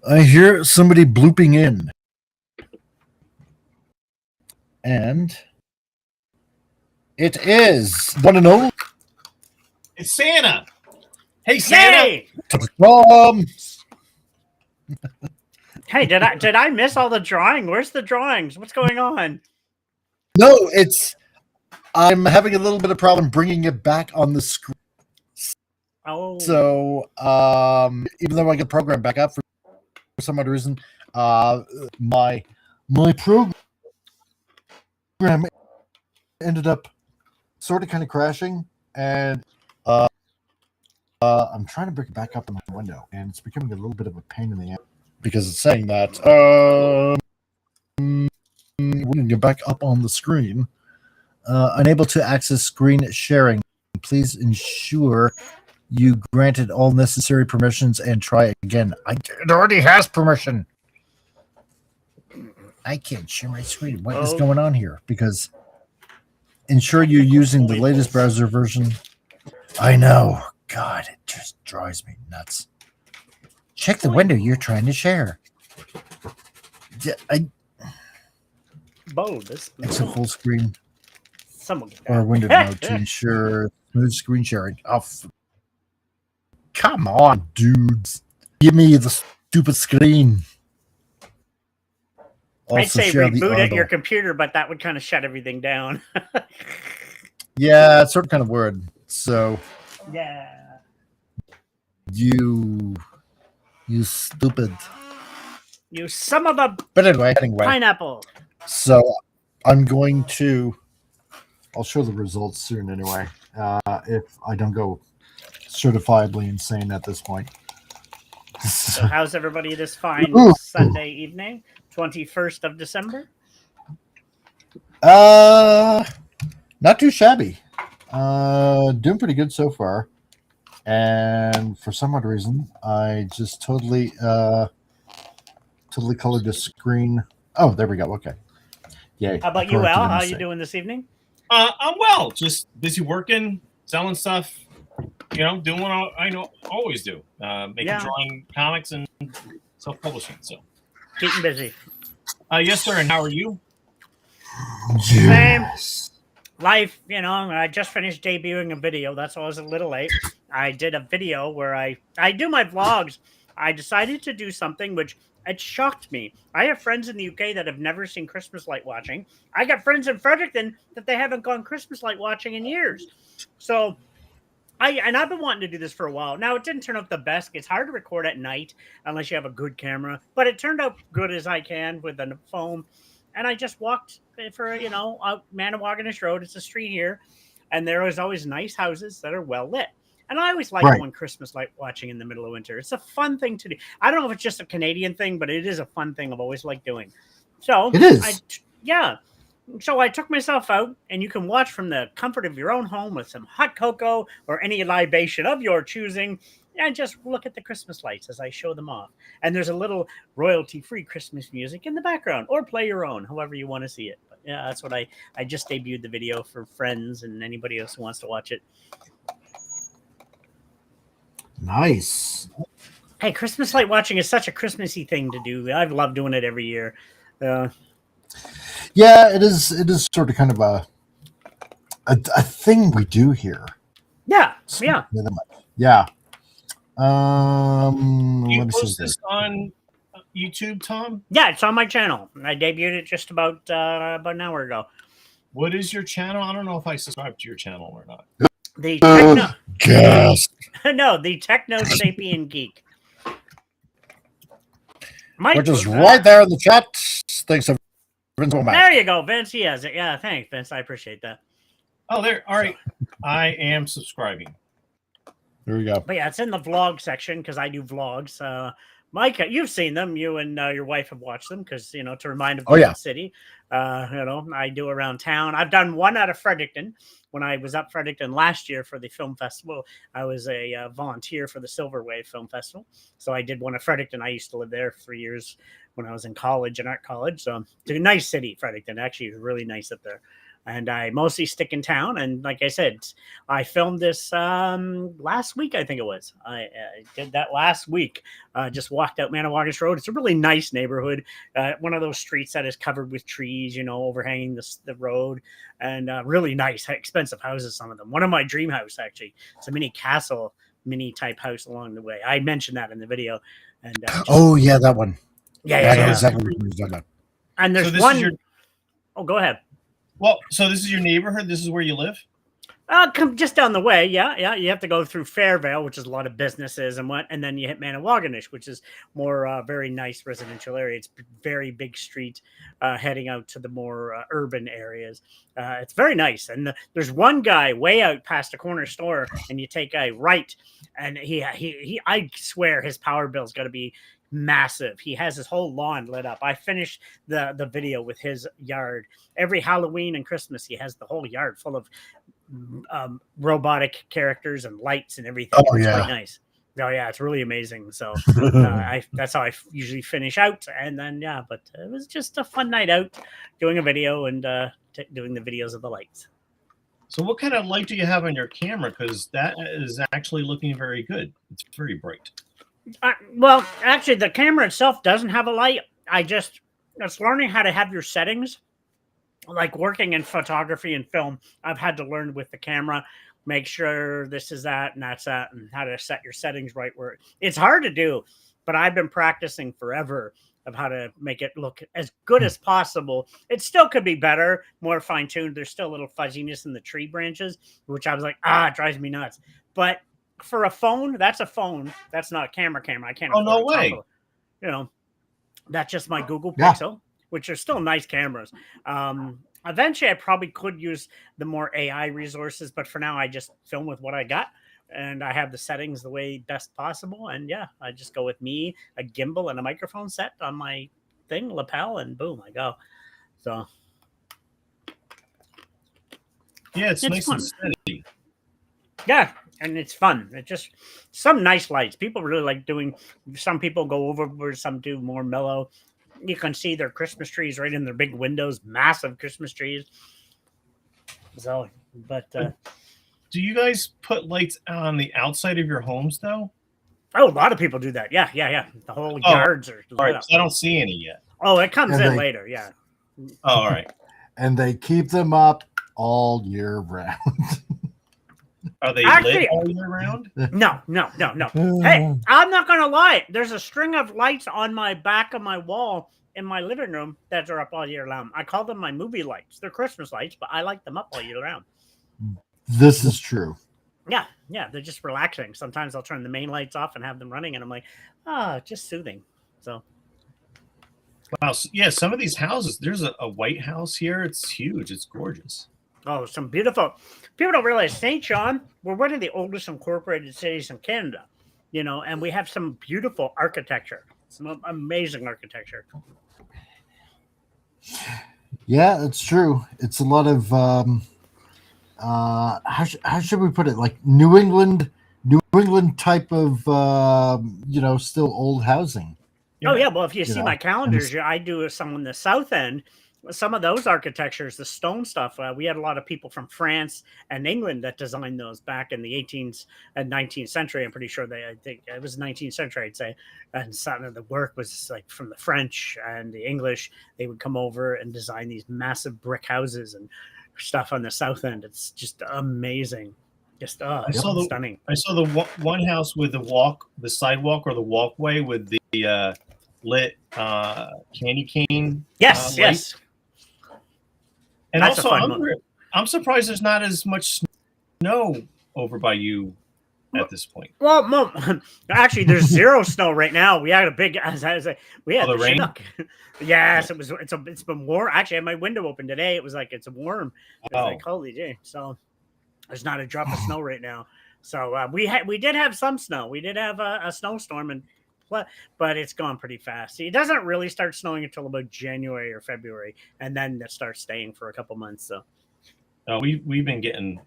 I hear somebody blooping in. And it is one and only. It's Santa. Hey, Santa. Hey, did I miss all the drawing? Where's the drawings? What's going on? No, I'm having a little bit of problem bringing it back on the screen. Oh. So, even though I get program back up for some other reason, my program ended up sort of kind of crashing, and I'm trying to bring it back up in my window, and it's becoming a little bit of a pain in the ass because it's saying that when you get back up on the screen, unable to access screen sharing. Please ensure you granted all necessary permissions and try again. It already has permission. I can't share my screen. What is going on here? Because ensure you're using the latest browser version. I know. God, it just drives me nuts. Check the window you're trying to share. Yeah, exit full screen or window mode to ensure smooth screen sharing. Oh, come on, dudes. Give me the stupid screen. I'd say reboot at your computer, but that would kind of shut everything down. Yeah, it's sort of kind of weird. So, yeah. You stupid. You some of a anyway. pineapple. So I'm going to. I'll show the results soon. Anyway, if I don't go certifiably insane at this point. So how's everybody this fine Sunday evening, 21st of December? Not too shabby. Doing pretty good so far. And for some odd reason, I just totally colored the screen. Oh, there we go. Okay. Yay. How about you, Al? How are you doing this evening? I'm well. Just busy working, selling stuff, you know, doing what I always do, drawing comics and self-publishing. So keeping busy. Yes, sir. And how are you? Same. Life, you know, I just finished debuting a video. That's why I was a little late. I did a video where I do my vlogs. I decided to do something which it shocked me. I have friends in the UK that have never seen Christmas light watching. I got friends in Fredericton that they haven't gone Christmas light watching in years. So I've been wanting to do this for a while. Now, it didn't turn out the best. It's hard to record at night unless you have a good camera, but it turned out good as I can with a phone. And I just walked for, you know, Manawaganish Road. It's a street here. And there is always nice houses that are well lit. And I always like going Christmas light watching in the middle of winter. It's a fun thing to do. I don't know if it's just a Canadian thing, but it is a fun thing I've always liked doing. So it is. So I took myself out, and you can watch from the comfort of your own home with some hot cocoa or any libation of your choosing, and just look at the Christmas lights as I show them off. And there's a little royalty-free Christmas music in the background, or play your own, however you want to see it. But yeah, that's what I just debuted the video for friends and anybody else who wants to watch it. Nice. Hey, Christmas light watching is such a Christmassy thing to do. I've loved doing it every year. Yeah, it is. It is sort of kind of a thing we do here. Yeah. Yeah. You post this on YouTube, Tom? Yeah, it's on my channel. I debuted it just about an hour ago. What is your channel? I don't know if I subscribe to your channel or not. The Techno. Yes. No, the Techno Sapien Geek. Mike, which is right there in the chat. Thanks, Vince. There you go, Vince. He has it. Yeah, thanks, Vince. I appreciate that. Oh, there. All right. I am subscribing. There we go. But yeah, it's in the vlog section because I do vlogs. Mike, you've seen them. You and your wife have watched them because, you know, to remind of the city. You know, I do around town. I've done one out of Fredericton. When I was up Fredericton last year for the film festival, I was a volunteer for the Silver Wave Film Festival. So I did one at Fredericton. I used to live there for years when I was in college, in art college. So it's a nice city, Fredericton. Actually, it's really nice up there. And I mostly stick in town. And like I said, I filmed this last week, I think it was. I did that last week. Just walked out Manawaganish Road. It's a really nice neighborhood. One of those streets that is covered with trees, you know, overhanging the road. And really nice, expensive houses, some of them. One of my dream house, actually. It's a mini castle, mini type house along the way. I mentioned that in the video. And yeah, that one. Yeah. Exactly. And there's one. Oh, go ahead. Well, so this is your neighborhood? This is where you live? Come just down the way. Yeah. You have to go through Fairvale, which is a lot of businesses and then you hit Manawaganish, which is more very nice residential area. It's very big street heading out to the more urban areas. It's very nice. And there's one guy way out past a corner store, and you take a right, and he I swear his power bill's got to be massive. He has his whole lawn lit up. I finished the video with his yard. Every Halloween and Christmas, he has the whole yard full of robotic characters and lights and everything. Oh, it's yeah. quite nice. Oh yeah, it's really amazing. So that's how I usually finish out. And then but it was just a fun night out doing a video and doing the videos of the lights. So what kind of light do you have on your camera? Because that is actually looking very good. It's very bright. Well, actually, the camera itself doesn't have a light. It's learning how to have your settings. Like working in photography and film, I've had to learn with the camera, make sure this is that and that's that, and how to set your settings right. Where it's hard to do, but I've been practicing forever of how to make it look as good as possible. It still could be better, more fine-tuned. There's still a little fuzziness in the tree branches, which I was like, it drives me nuts. But for a phone, that's a phone. That's not a camera. I can't. Oh, no way. You know, that's just my Google Pixel, which are still nice cameras. Eventually, I probably could use the more AI resources, but for now, I just film with what I got. And I have the settings the way best possible. And I just go with me, a gimbal and a microphone set on my thing, lapel, and boom, I go. So. Yeah, it's nice fun. and steady. Yeah, and it's fun. It's just some nice lights. People really like doing, some people go overboard, some do more mellow. You can see their Christmas trees right in their big windows, massive Christmas trees. So, but do you guys put lights on the outside of your homes though? Oh, a lot of people do that. Yeah. The whole yards are lit right. up. I don't see any yet. Oh, it comes in later. Yeah. Oh, all right. And they keep them up all year round. Are they lit all year round? No. Hey, I'm not gonna lie. There's a string of lights on my back of my wall in my living room that are up all year round. I call them my movie lights. They're Christmas lights, but I like them up all year round. This is true. Yeah, they're just relaxing. Sometimes I'll turn the main lights off and have them running, and I'm like, just soothing. So, wow, yeah, some of these houses. There's a White House here. It's huge. It's gorgeous. Oh, some beautiful. People don't realize St. John. We're one of the oldest incorporated cities in Canada, and we have some beautiful architecture, some amazing architecture. Yeah, it's true. It's a lot of how should we put it? Like New England type of still old housing. Oh yeah, well if you see my calendars, I do some on the south end. Some of those architectures, the stone stuff, we had a lot of people from France and England that designed those back in the 18th and 19th century. I'm pretty sure I think it was 19th century, I'd say. And some of the work was like from the French and the English. They would come over and design these massive brick houses and stuff on the south end. It's just amazing. Just stunning. I saw the one house with the sidewalk or the walkway with the lit candy cane. Yes. And that's also, I'm surprised there's not as much snow over by you at this point. Well, actually, there's zero snow right now. We had a big, we had the rain. Yes, it's been warm. Actually, I had my window open today. It was like it's warm. It's like holy day. So there's not a drop of snow right now. So we did have some snow. We did have a snowstorm but it's gone pretty fast. See, it doesn't really start snowing until about January or February, and then it starts staying for a couple months. So, we've been getting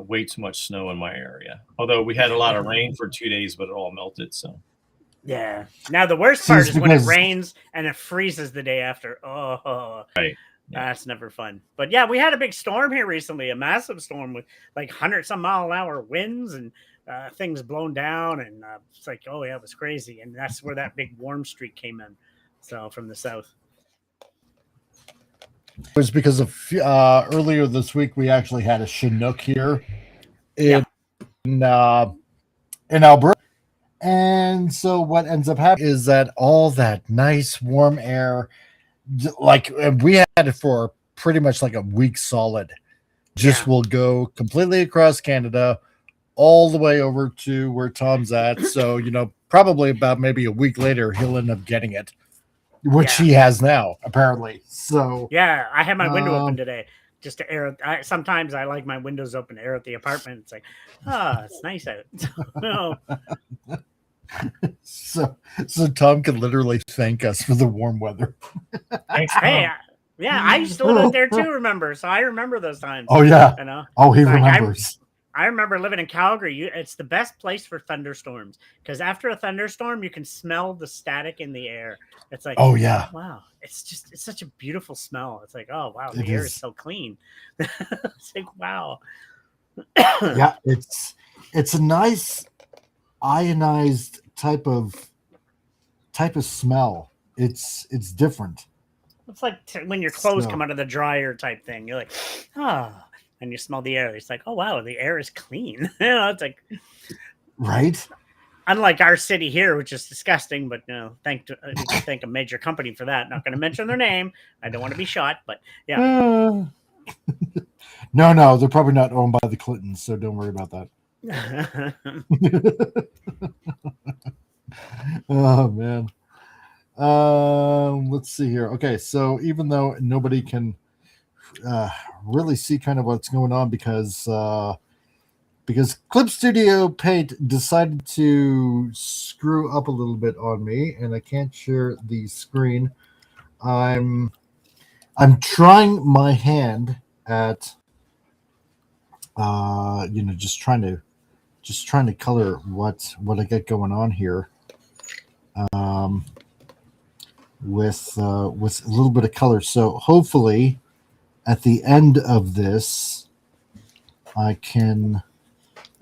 way too much snow in my area. Although we had a lot of rain for 2 days, but it all melted. So, yeah. Now the worst part is when it rains and it freezes the day after. Oh, right. That's never fun. But yeah, we had a big storm here recently, a massive storm with like 100-some mile an hour winds and things blown down, and it's like, oh yeah, it was crazy. And that's where that big warm streak came in. So from the south. It was because of earlier this week we actually had a Chinook here in Alberta, and so what ends up happening is that all that nice warm air, like we had it for pretty much like a week solid, will go completely across Canada, all the way over to where Tom's at. So, probably about maybe a week later, he'll end up getting it, which he has now, apparently. So, yeah, I had my window open today just to air. Sometimes I like my windows open to air at the apartment. It's like, it's nice out. So Tom can literally thank us for the warm weather. Thanks, hey, I used to live out there too, remember? So I remember those times. Oh, yeah. Oh, he remembers. I remember living in Calgary. It's the best place for thunderstorms because after a thunderstorm, you can smell the static in the air. It's like, oh yeah, wow! It's such a beautiful smell. It's like, oh wow, the air is so clean. It's like, wow. Yeah, it's a nice ionized type of smell. It's different. It's like when your clothes come out of the dryer type thing. You're like, and you smell the air. It's like, oh wow, the air is clean. It's like, right. Unlike our city here, which is disgusting, but thank a major company for that. Not going to mention their name. I don't want to be shot, but yeah. No, they're probably not owned by the Clintons, so don't worry about that. Oh man. Let's see here. Okay, so even though nobody can really see kind of what's going on because Clip Studio Paint decided to screw up a little bit on me, and I can't share the screen. I'm trying my hand at just trying to color what I got going on here. With a little bit of color. So hopefully at the end of this, I can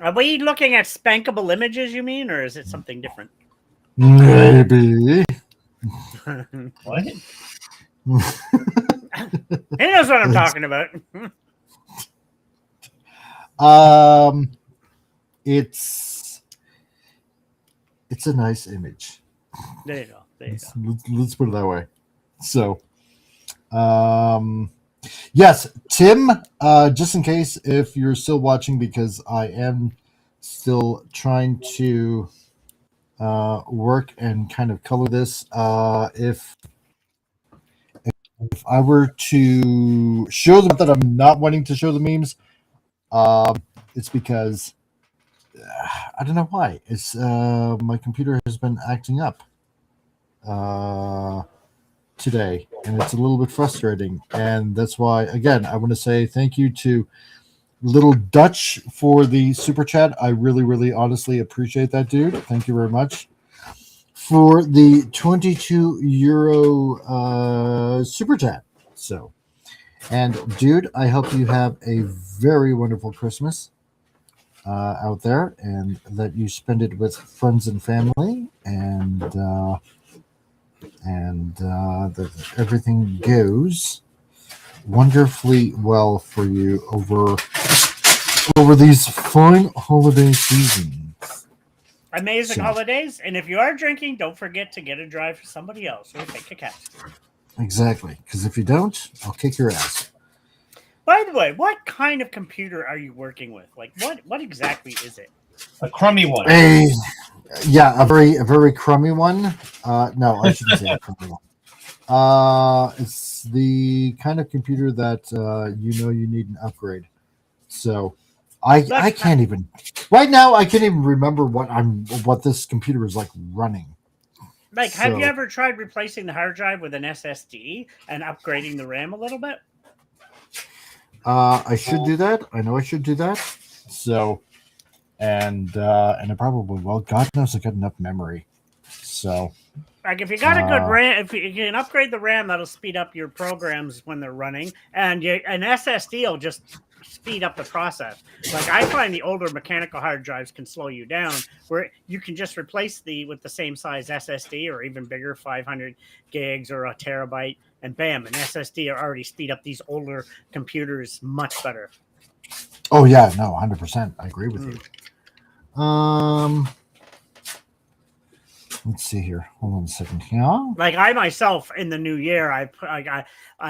Are we looking at spankable images, you mean, or is it something different? Maybe. What? He knows what I'm talking about. It's a nice image. There you go. Let's put it that way. So, yes, Tim, just in case if you're still watching, because I am still trying to work and kind of color this. If I were to show them that I'm not wanting to show the memes, it's because I don't know why. It's my computer has been acting up today, and it's a little bit frustrating. And that's why, again, I want to say thank you to Little Dutch for the super chat. I really, really, honestly appreciate that, dude. Thank you very much for the 22 euro super chat. So, and dude, I hope you have a very wonderful Christmas out there, and that you spend it with friends and family, and that everything goes wonderfully well for you over these fine holiday seasons. Amazing holidays, and if you are drinking, don't forget to get a drive for somebody else or take a cat. Exactly, because if you don't, I'll kick your ass. By the way, what kind of computer are you working with? Like, what exactly is it? A crummy one. A very crummy one. No, I shouldn't say a crummy one. It's the kind of computer that you need an upgrade. So I can't even right now. I can't even remember what this computer is like running. Like, have you ever tried replacing the hard drive with an SSD and upgrading the RAM a little bit? I should do that. I know I should do that. So, and I probably will. God knows I got enough memory. So, like, if you got a good RAM, if you can upgrade the RAM, that'll speed up your programs when they're running, and an SSD will just speed up the process. Like, I find the older mechanical hard drives can slow you down, where you can just replace with the same size SSD or even bigger, 500 gigs or a terabyte, and bam, an SSD will already speed up these older computers much better. Oh yeah, no, 100%. I agree with you. Let's see here. Hold on a second. Yeah. Like, I myself in the new year, I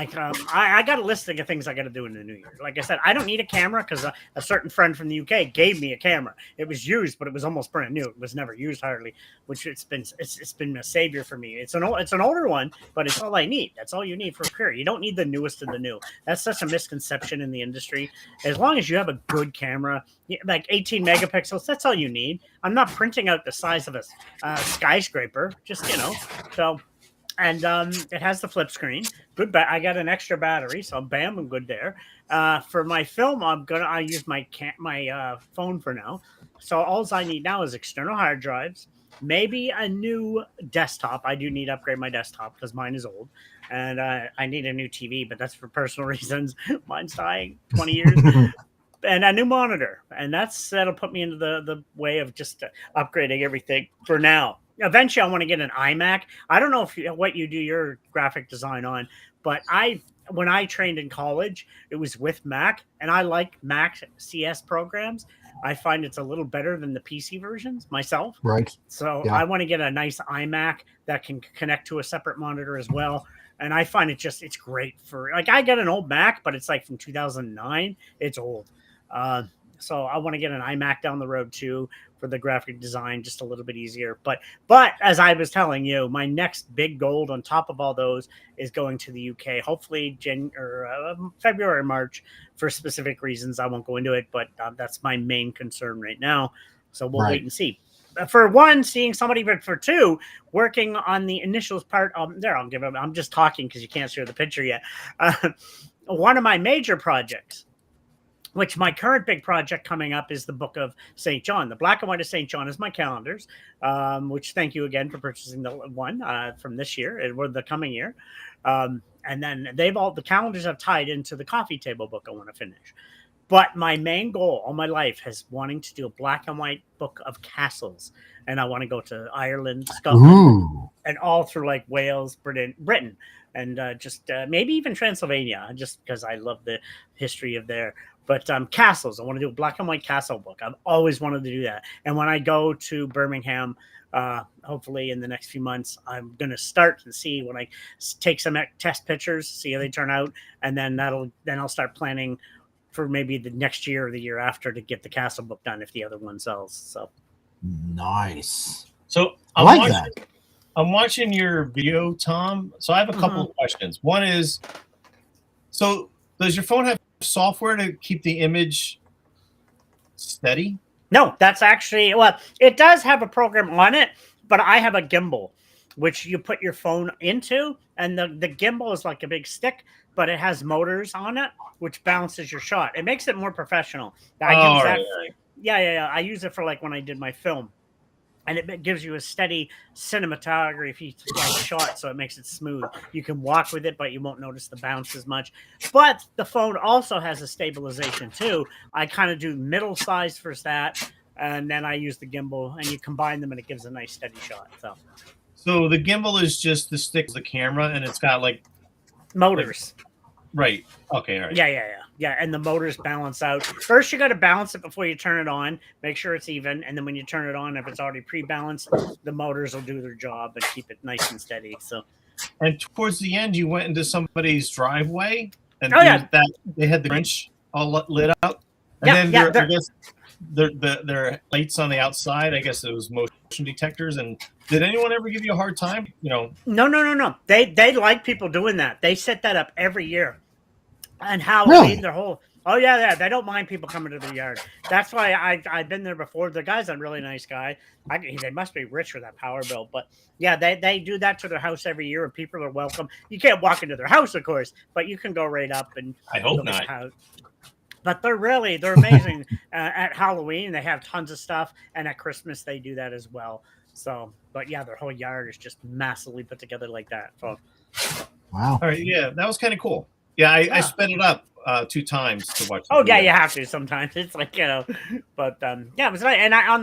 got a listing of things I got to do in the new year. Like I said, I don't need a camera because a certain friend from the UK gave me a camera. It was used, but it was almost brand new. It was never used hardly, which it's been a savior for me. It's an older one, but it's all I need. That's all you need for a career. You don't need the newest of the new. That's such a misconception in the industry. As long as you have a good camera, like 18 megapixels, that's all you need. I'm not printing out the size of a skyscraper, just so. And it has the flip screen. Good. I got an extra battery, so bam, I'm good there. For my film, I use my phone for now. So all I need now is external hard drives, maybe a new desktop. I do need to upgrade my desktop because mine is old, and I need a new TV, but that's for personal reasons. Mine's dying 20 years. And a new monitor, and that'll put me into the way of just upgrading everything for now. Eventually, I want to get an iMac. I don't know what you do your graphic design on, but when I trained in college, it was with Mac, and I like Mac CS programs. I find it's a little better than the PC versions myself. Right. So yeah. I want to get a nice iMac that can connect to a separate monitor as well. And I find it's great for, like, I got an old Mac, but it's like from 2009. It's old. So I want to get an iMac down the road too for the graphic design, just a little bit easier. But as I was telling you, my next big goal on top of all those is going to the UK, hopefully February or March for specific reasons. I won't go into it, but that's my main concern right now. So we'll wait and see. For one, seeing somebody, but for two, working on the initials part. I'm just talking because you can't see the picture yet. One of my major projects, which my current big project coming up, is the Book of St. John. The black and white of St. John is my calendars, which thank you again for purchasing the one from this year or the coming year. And then the calendars have tied into the coffee table book I want to finish. But my main goal all my life has wanting to do a black and white book of castles. And I want to go to Ireland, Scotland, and all through like Wales, Britain, and just maybe even Transylvania, just because I love the history of there. But castles, I want to do a black and white castle book. I've always wanted to do that. And when I go to Birmingham, hopefully in the next few months, I'm going to start and see when I take some test pictures, see how they turn out. And then I'll start planning for maybe the next year or the year after to get the castle book done if the other one sells. So nice. So I'm watching your video, Tom. So I have a couple of questions. One is, so does your phone have software to keep the image steady? No, that's actually, well, it does have a program on it, but I have a gimbal, which you put your phone into, and the gimbal is like a big stick, but it has motors on it, which balances your shot. It makes it more professional. I use that. Yeah. I use it for like when I did my film, and it gives you a steady cinematography shot, so it makes it smooth. You can walk with it, but you won't notice the bounce as much. But the phone also has a stabilization too. I kind of do middle size for that, and then I use the gimbal, and you combine them, and it gives a nice steady shot. So the gimbal is just the stick of the camera, and it's got like motors. Right. Okay. All right. Yeah. And the motors balance out. First, you got to balance it before you turn it on. Make sure it's even. And then when you turn it on, if it's already pre-balanced, the motors will do their job and keep it nice and steady. So. And towards the end, you went into somebody's driveway, and they had the Grinch all lit up. And then I guess their lights on the outside. I guess it was motion detectors. And did anyone ever give you a hard time? No. They like people doing that. They set that up every year. And Halloween, their whole they don't mind people coming to their yard. That's why I've been there before. The guy's a really nice guy. They must be rich for that power bill, but yeah, they do that to their house every year, and people are welcome. You can't walk into their house, of course, but you can go right up and. I hope not. But they're amazing at Halloween. They have tons of stuff, and at Christmas they do that as well. So, but yeah, their whole yard is just massively put together like that. So. Wow. All right, yeah, that was kind of cool. Yeah, I sped it up 2 times to watch. Yeah, you have to sometimes. It's like, but it was nice. And on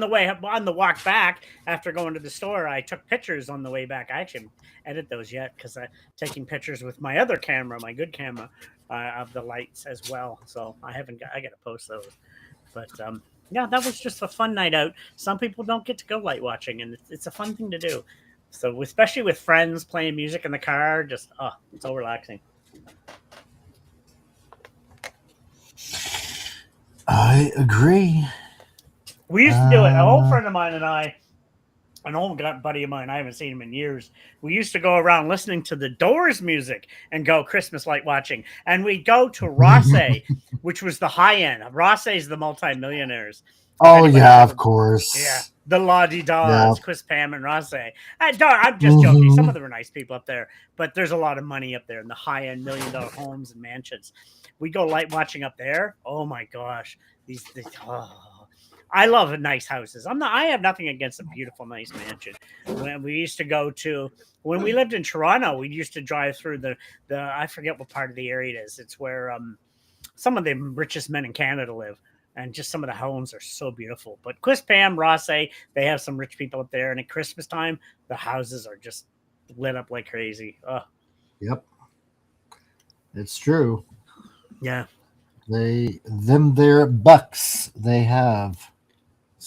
the walk back after going to the store, I took pictures on the way back. I actually haven't edited those yet because I'm taking pictures with my other camera, my good camera, of the lights as well. So I got to post those. But that was just a fun night out. Some people don't get to go light watching, and it's a fun thing to do. So especially with friends playing music in the car, just it's so relaxing. I agree. We used to do it. An old friend of mine and I, an old buddy of mine, I haven't seen him in years. We used to go around listening to the Doors music and go Christmas light watching. And we'd go to Rosse, which was the high end. Rosse is the multimillionaires. Oh, yeah, of course. Yeah. The La-Di-Da's, Chris, Pam, and Rosse. I'm just joking. Some of them are nice people up there, but there's a lot of money up there in the high-end $1 million homes and mansions. We go light watching up there. Oh, my gosh. I love nice houses. I have nothing against a beautiful, nice mansion. When we used to when we lived in Toronto, we used to drive through the I forget what part of the area it is. It's where some of the richest men in Canada live. And just some of the homes are so beautiful. But Chris, Pam, Rosse, they have some rich people up there. And at Christmas time, the houses are just lit up like crazy. Yep. It's true. Yeah. They're bucks they have.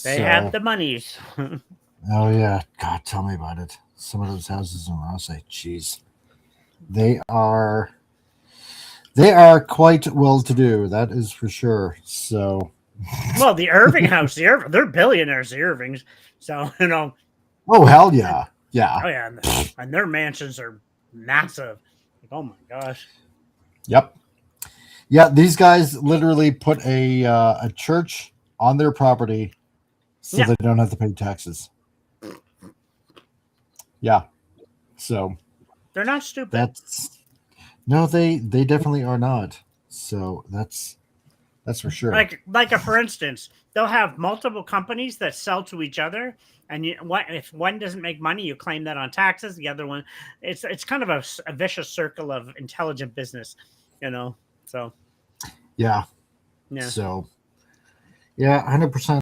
They have the monies. Oh, yeah. God, tell me about it. Some of those houses in Rosse, jeez. They are quite well-to-do. That is for sure. So... Well, the Irving house, they're billionaires, the Irvings. So, Oh, hell yeah. Yeah. Oh, yeah. And their mansions are massive. Like, oh, my gosh. Yep. Yeah, these guys literally put a church on their property so they don't have to pay taxes. Yeah. So. They're not stupid. No, they definitely are not. So that's for sure. Like for instance, they'll have multiple companies that sell to each other, and if one doesn't make money, you claim that on taxes. The other one, it's kind of a vicious circle of intelligent business, So. Yeah. Yeah. So, yeah, 100%.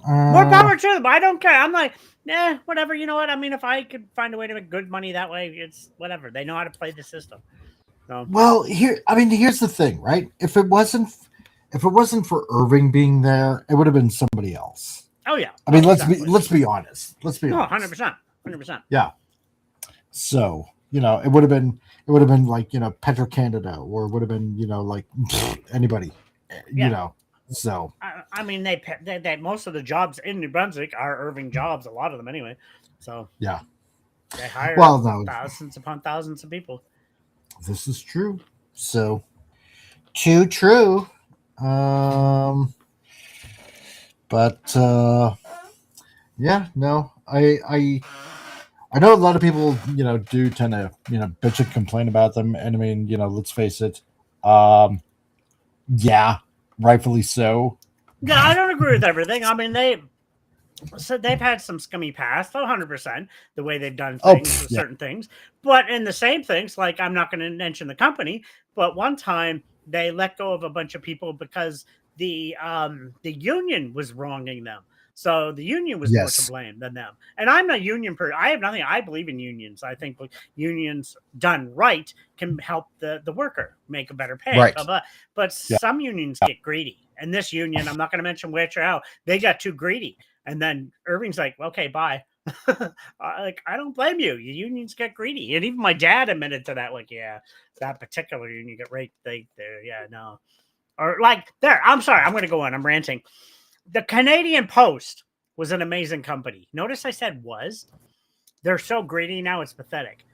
More power to them. I don't care. I'm like, whatever. You know what? I mean, if I could find a way to make good money that way, it's whatever. They know how to play the system. So. Well, here's the thing, right? If it wasn't for Irving being there, it would have been somebody else. Oh yeah. I mean, let's be honest. Let's be honest. 100%. Yeah. So, it would have been like, Petro Canada, or it would have been, like anybody, so. I mean, they most of the jobs in New Brunswick are Irving jobs, a lot of them anyway. So yeah, they hire thousands upon thousands of people. This is true. So true. But yeah, no, I know a lot of people, do tend to, bitch and complain about them. And I mean, let's face it. Yeah, rightfully so. Yeah, I don't agree with everything. I mean, they've had some scummy past, 100%, the way they've done things with certain things. But in the same things, like, I'm not going to mention the company, but one time they let go of a bunch of people because the union was wronging them. So the union was more to blame than them. And I'm a union person. I have nothing. I believe in unions. I think unions done right can help the worker make a better pay. Right. But some unions get greedy. And this union, I'm not going to mention which or how, they got too greedy. And then Irving's like, okay, bye. Like, I don't blame you. Your unions get greedy. And even my dad admitted to that. Like, yeah, that particular union get raped. No. Or like, I'm sorry. I'm going to go on. I'm ranting. The Canadian Post was an amazing company. Notice I said was. They're so greedy now, it's pathetic.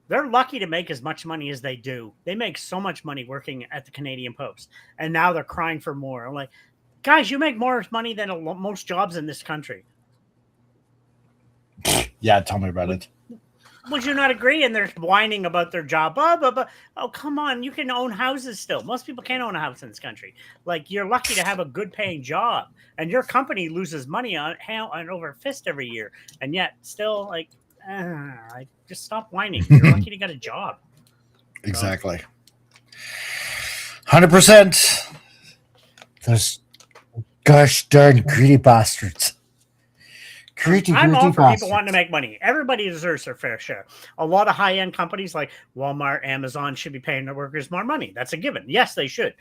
They're lucky to make as much money as they do. They make so much money working at the Canadian Post. And now they're crying for more. I'm like, guys, you make more money than most jobs in this country. Yeah, tell me about it. Would you not agree? And they're whining about their job. Oh, come on. You can own houses still. Most people can't own a house in this country. Like, you're lucky to have a good paying job. And your company loses money on over a fist every year. And yet still, like, just stop whining. You're lucky to get a job. Exactly. 100%. Those gosh darn greedy bastards. I'm all for people wanting to make money. Everybody deserves their fair share. A lot of high-end companies like Walmart, Amazon should be paying their workers more money. That's a given. Yes, they should.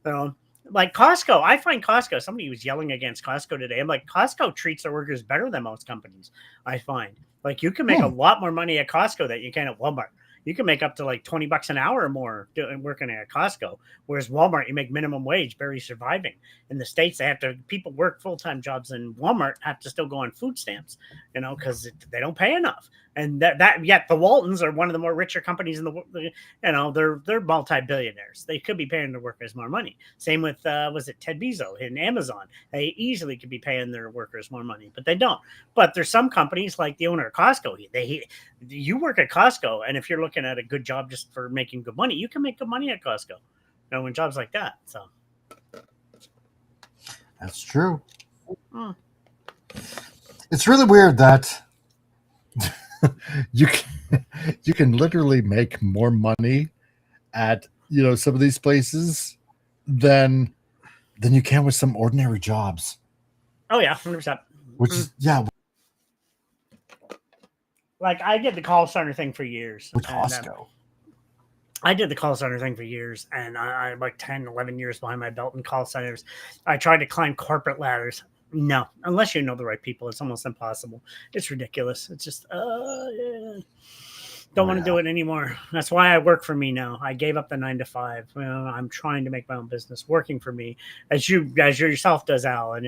Like Costco. I find Costco, somebody was yelling against Costco today. I'm like, Costco treats their workers better than most companies, I find. Like, you can make a lot more money at Costco than you can at Walmart. You can make up to like $20 an hour or more working at Costco. Whereas Walmart, you make minimum wage, barely surviving. In the States, people work full-time jobs in Walmart have to still go on food stamps, because they don't pay enough. And yet the Waltons are one of the more richer companies in the world. They're multi-billionaires. They could be paying their workers more money. Same with, was it Ted Bezos in Amazon? They easily could be paying their workers more money, but they don't. But there's some companies like the owner of Costco. You work at Costco, and if you're looking at a good job just for making good money, you can make good money at Costco. In jobs like that. So that's true. It's really weird that you can literally make more money at some of these places than you can with some ordinary jobs. Oh yeah, 100%. Which is like, I did the call center thing for years with Costco. I did the call center thing for years, and I'm like 10, 11 years behind my belt in call centers. I tried to climb corporate ladders. No, unless you know the right people, it's almost impossible. It's ridiculous. It's just, don't want to do it anymore. That's why I work for me now. I gave up the 9 to 5. I'm trying to make my own business working for me, as you yourself does, Al. And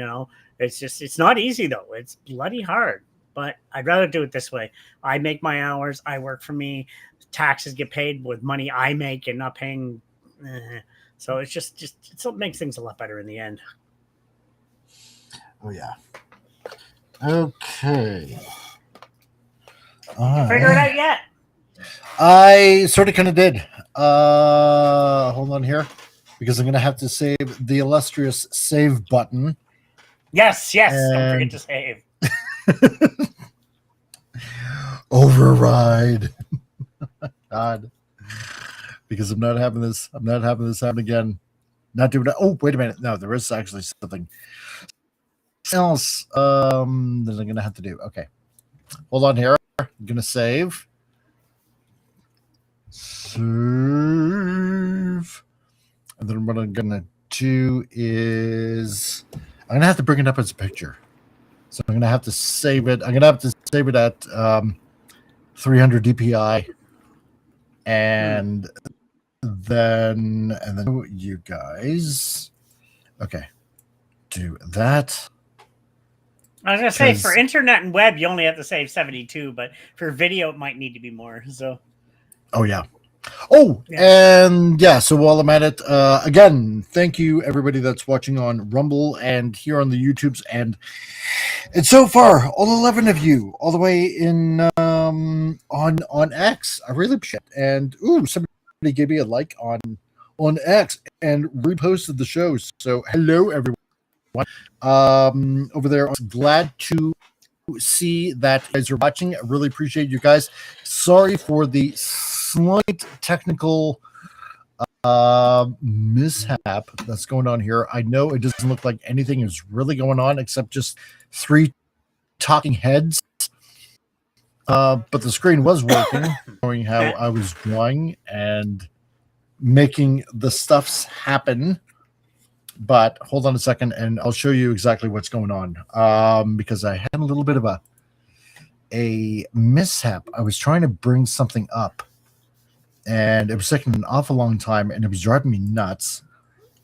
it's not easy though. It's bloody hard. But I'd rather do it this way. I make my hours. I work for me. Taxes get paid with money I make and not paying. So it's it makes things a lot better in the end. Oh, yeah. Okay. Figure it out yet? I sort of kind of did. Hold on here, because I'm going to have to save the illustrious save button. Yes. Don't forget to save. Override. God, because I'm not having this happen again. not doing it. Oh, wait a minute. No, there is actually something else that I'm going to have to do. Okay. Hold on here. I'm going to save. Save. And then what I'm going to do is I'm going to have to bring it up as a picture. So I'm going to have to save it. I'm going to have to save it at 300 DPI. And then you guys. Okay. Do that. I was going to say, for internet and web, you only have to save 72, but for video, it might need to be more. So. Oh, yeah. Oh, yeah. And yeah, so while I'm at it, again, thank you everybody that's watching on Rumble and here on the YouTubes, and so far, all 11 of you, all the way in on X. I really appreciate it. And somebody gave me a like on X and reposted the show. So hello everyone. Over there, I'm glad to see that you guys are watching. I really appreciate you guys. Sorry for the slight technical mishap that's going on here. I know it doesn't look like anything is really going on except just 3 talking heads. But the screen was working, showing how I was drawing and making the stuffs happen. But hold on a second, and I'll show you exactly what's going on. Because I had a little bit of a mishap. I was trying to bring something up, and it was taking an awful long time, and it was driving me nuts.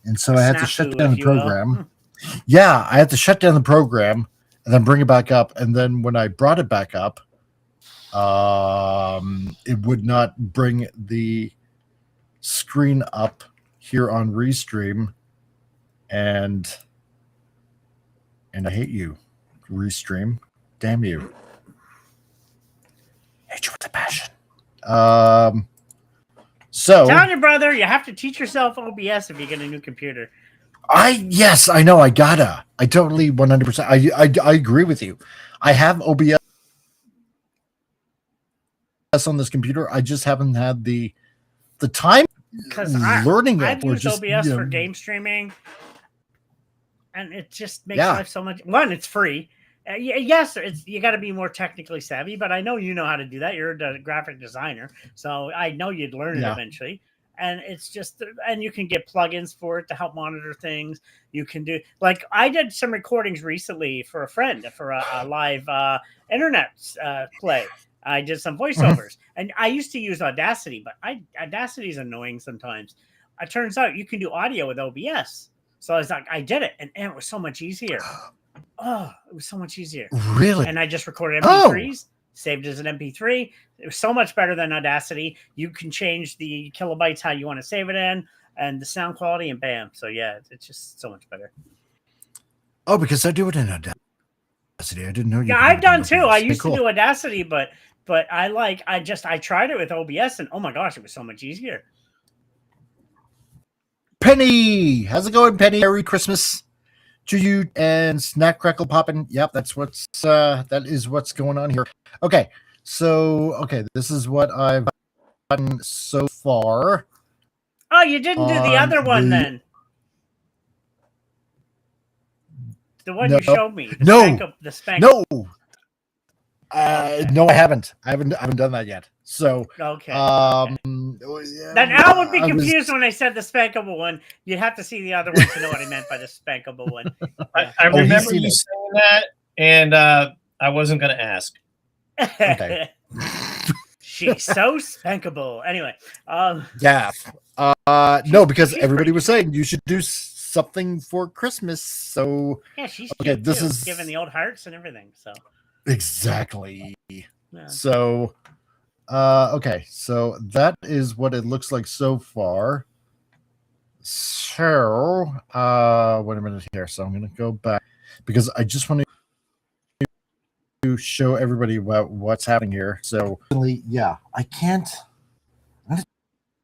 And so I had to shut down the program. Yeah, I had to shut down the program and then bring it back up. And then when I brought it back up, it would not bring the screen up here on Restream. And I hate you, Restream. Damn you. Hate you with a passion. So tell your brother you have to teach yourself OBS if you get a new computer. Yes, I know. I totally 100%. I agree with you. I have OBS on this computer. I just haven't had the time learning it. I've used OBS for game streaming. And it just makes life so much. One, it's free. Yes, you got to be more technically savvy, but I know you know how to do that. You're a graphic designer, so I know you'd learn it eventually. And it's just, and you can get plugins for it to help monitor things. You can do, like, I did some recordings recently for a friend for a live internet play. I did some voiceovers, and I used to use Audacity, but Audacity is annoying sometimes. It turns out you can do audio with OBS. So I was like, I did it, and it was so much easier. Oh, it was so much easier. Really? And I just recorded MP3s, saved as an MP3. It was so much better than Audacity. You can change the kilobytes how you want to save it in, and the sound quality, and bam. So yeah, it's just so much better. Oh, because I do it in Audacity. I didn't know you. Yeah, I've done too. I used to do Audacity, but I tried it with OBS, and oh my gosh, it was so much easier. Penny, how's it going, Penny? Merry Christmas to you and snack crackle popping. Yep, that is what's going on here. Okay, so this is what I've done so far. Oh, you didn't do the other one then. The one you showed me. The spank. No. No, I haven't. I haven't done that yet. So okay. Then I would be confused when I said the spankable one. You'd have to see the other one to know what I meant by the spankable one. Yeah. I remember you saying that, and I wasn't going to ask. Okay. She's so spankable. Anyway. Yeah. No, because everybody was saying you should do something for Christmas. So yeah, she's this is giving the old hearts and everything. So exactly. Yeah. So. Okay, so that is what it looks like so far. So, wait a minute here. So I'm going to go back because I just want to show everybody what's happening here. So, yeah, I can't. I'm going to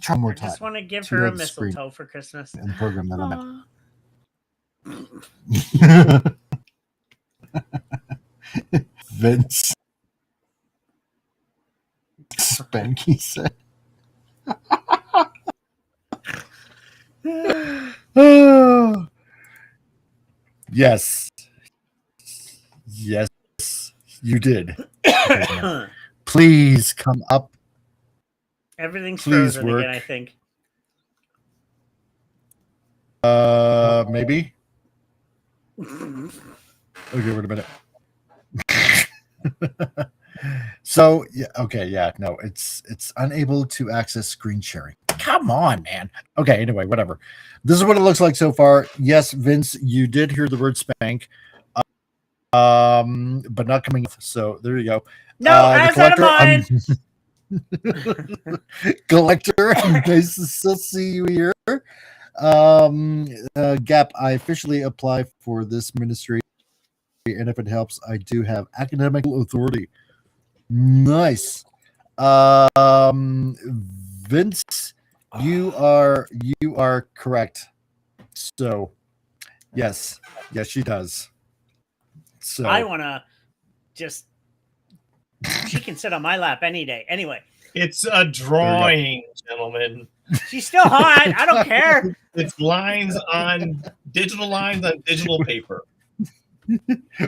try one more time. I just want to give her a mistletoe for Christmas. In the program that I'm at. Vince. Spanky said. Yes. Yes, you did. Okay, please come up. Everything's Please frozen work. again, I think. Maybe. Okay, wait a minute. So yeah, okay, yeah, no, it's unable to access screen sharing. Come on, man. Okay, anyway, whatever. This is what it looks like so far. Yes, Vince, you did hear the word spank, but not coming. So there you go. No, that's out of mine. Collector, nice to still see you here. Gap, I officially apply for this ministry, and if it helps, I do have academic authority. Nice. Vince, you are correct. So yes, she does. So I want to just, she can sit on my lap any day. Anyway, it's a drawing, gentlemen. She's still hot. I don't care. It's digital lines on digital paper.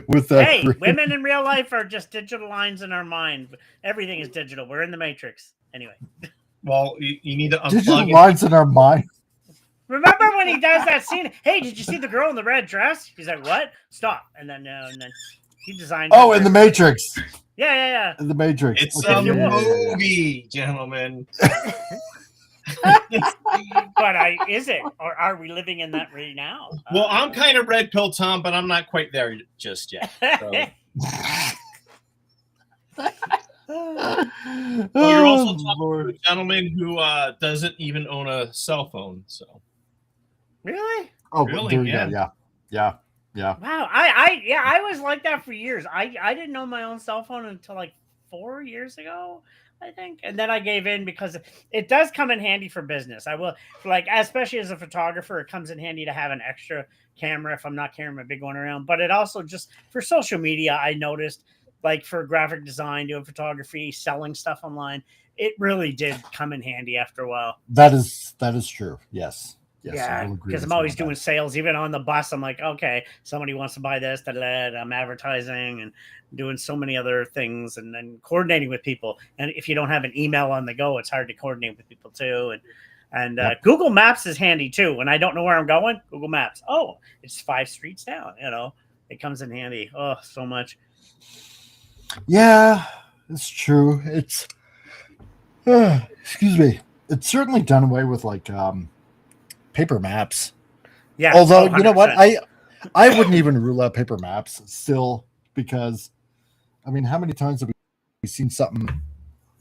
With hey, women in real life are just digital lines in our mind. Everything is digital. We're in the Matrix. Anyway. Well, you need to unplug digital lines in our mind. Remember when he does that scene? Hey, did you see the girl in the red dress? He's like, what? Stop. And then he designed. Oh, in the Matrix. Yeah. In the Matrix. It's a movie, gentlemen. But is it? Or are we living in that right now? Well, I'm kind of red pill, Tom, but I'm not quite there just yet. So. Well, you're also talking to a gentleman who doesn't even own a cell phone. So really? Oh, really? There you go. Yeah. Wow. I was like that for years. I didn't own my own cell phone until like 4 years ago, I think. And then I gave in because it does come in handy for business. I will, like, especially as a photographer, it comes in handy to have an extra camera if I'm not carrying my big one around. But it also just for social media, I noticed, like for graphic design, doing photography, selling stuff online, it really did come in handy after a while. That is true. Yes. Yeah, because I'm always doing sales, even on the bus. I'm like, okay, somebody wants to buy this. I'm advertising and doing so many other things, and then coordinating with people. And if you don't have an email on the go, it's hard to coordinate with people too. And Yep. Google Maps is handy too. When I don't know where I'm going, Google Maps. Oh, it's 5 streets down. It comes in handy. Oh, so much. Yeah, it's true. It's excuse me. It's certainly done away with like paper maps. Yeah. Although you know what, I wouldn't even rule out paper maps still, because I mean, how many times have we seen something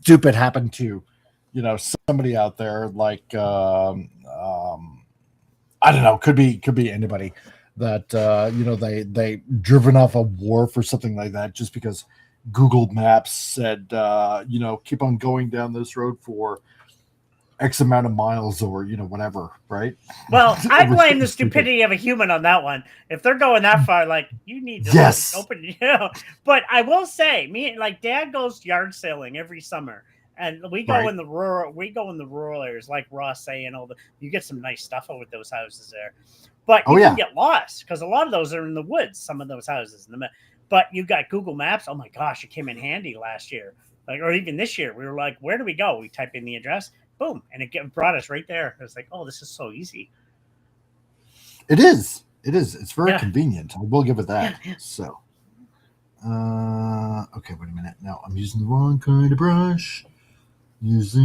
stupid happen to somebody out there, like I don't know, could be anybody that they driven off a wharf or something like that just because Google Maps said keep on going down this road for X amount of miles or whatever, right? Well, I blame the stupidity of a human on that one. If they're going that far, like, you need to open. But I will say, Dad goes yard sailing every summer, and we go in the rural areas, like Ross saying, you get some nice stuff over those houses there. But you can get lost because a lot of those are in the woods. Some of those houses but you got Google Maps. Oh my gosh, it came in handy last year, or even this year. We were like, where do we go? We type in the address. Boom, and it brought us right there. It was like, oh, this is so easy. It is. It's very convenient. I will give it that. Yeah. So, okay, wait a minute. Now I'm using the wrong kind of brush. Where's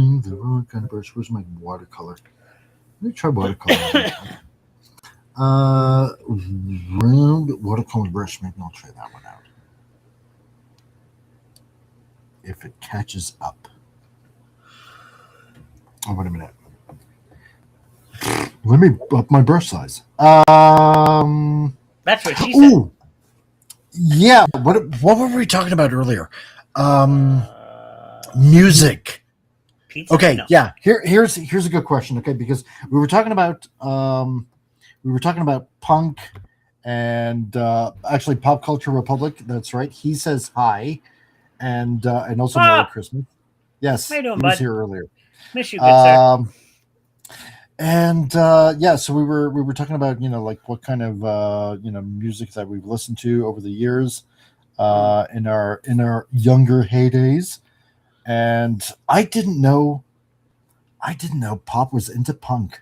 my watercolor? Let me try watercolor. Round watercolor brush. Maybe I'll try that one out. If it catches up. Oh, wait a minute. Let me up my brush size. That's what she said. Ooh. Yeah. What were we talking about earlier? Music. Pizza? Okay. No. Yeah. Here's a good question. Okay, because we were talking about punk and actually Pop Culture Republic. That's right. He says hi, and also Merry Christmas. Yes, how you doing, he was here earlier. Miss you, good sir. And yeah, so we were talking about, you know, like what kind of you know, music that we've listened to over the years in our younger heydays. And I didn't know Pop was into punk.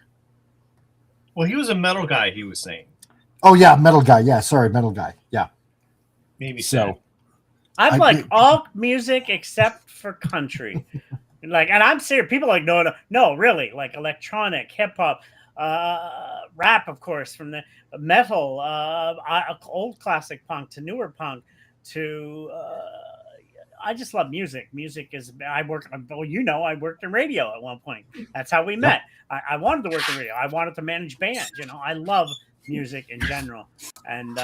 Well, he was a metal guy, he was saying. Oh yeah, metal guy. Yeah, sorry, metal guy. Yeah. Maybe so. I like all music except for country. Like, and I'm serious. People are like, no, really, like electronic, hip hop, rap, of course, from the metal, old classic punk to newer punk to. I just love music. Music is. I worked in radio at one point. That's how we met. I wanted to work in radio. I wanted to manage bands. You know, I love music in general, and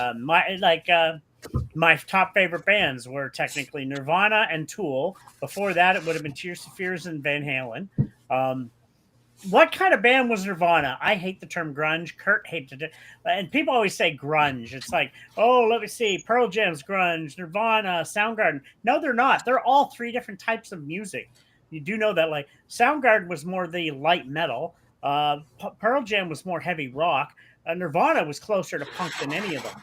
my top favorite bands were technically Nirvana and Tool. Before that, it would have been Tears for Fears and Van Halen. What kind of band was Nirvana? I hate the term grunge. Kurt hated it. And people always say grunge. It's like, oh, let me see. Pearl Jam's grunge, Nirvana, Soundgarden. No, they're not. They're all three different types of music. You do know that, like, Soundgarden was more the light metal. Pearl Jam was more heavy rock. Nirvana was closer to punk than any of them.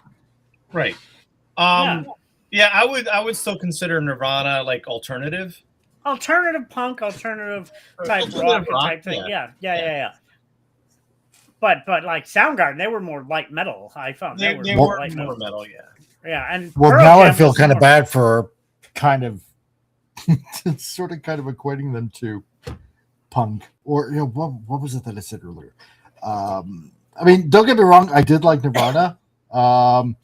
Right. Yeah, I would still consider Nirvana like alternative punk, alternative type rock type thing. Yeah. But like Soundgarden, they were more light metal. I found they were more metal. Yeah, and well, now I feel kind of bad for kind of sort of equating them to punk, or you know, what was it that I said earlier? I mean, don't get me wrong, I did like Nirvana. I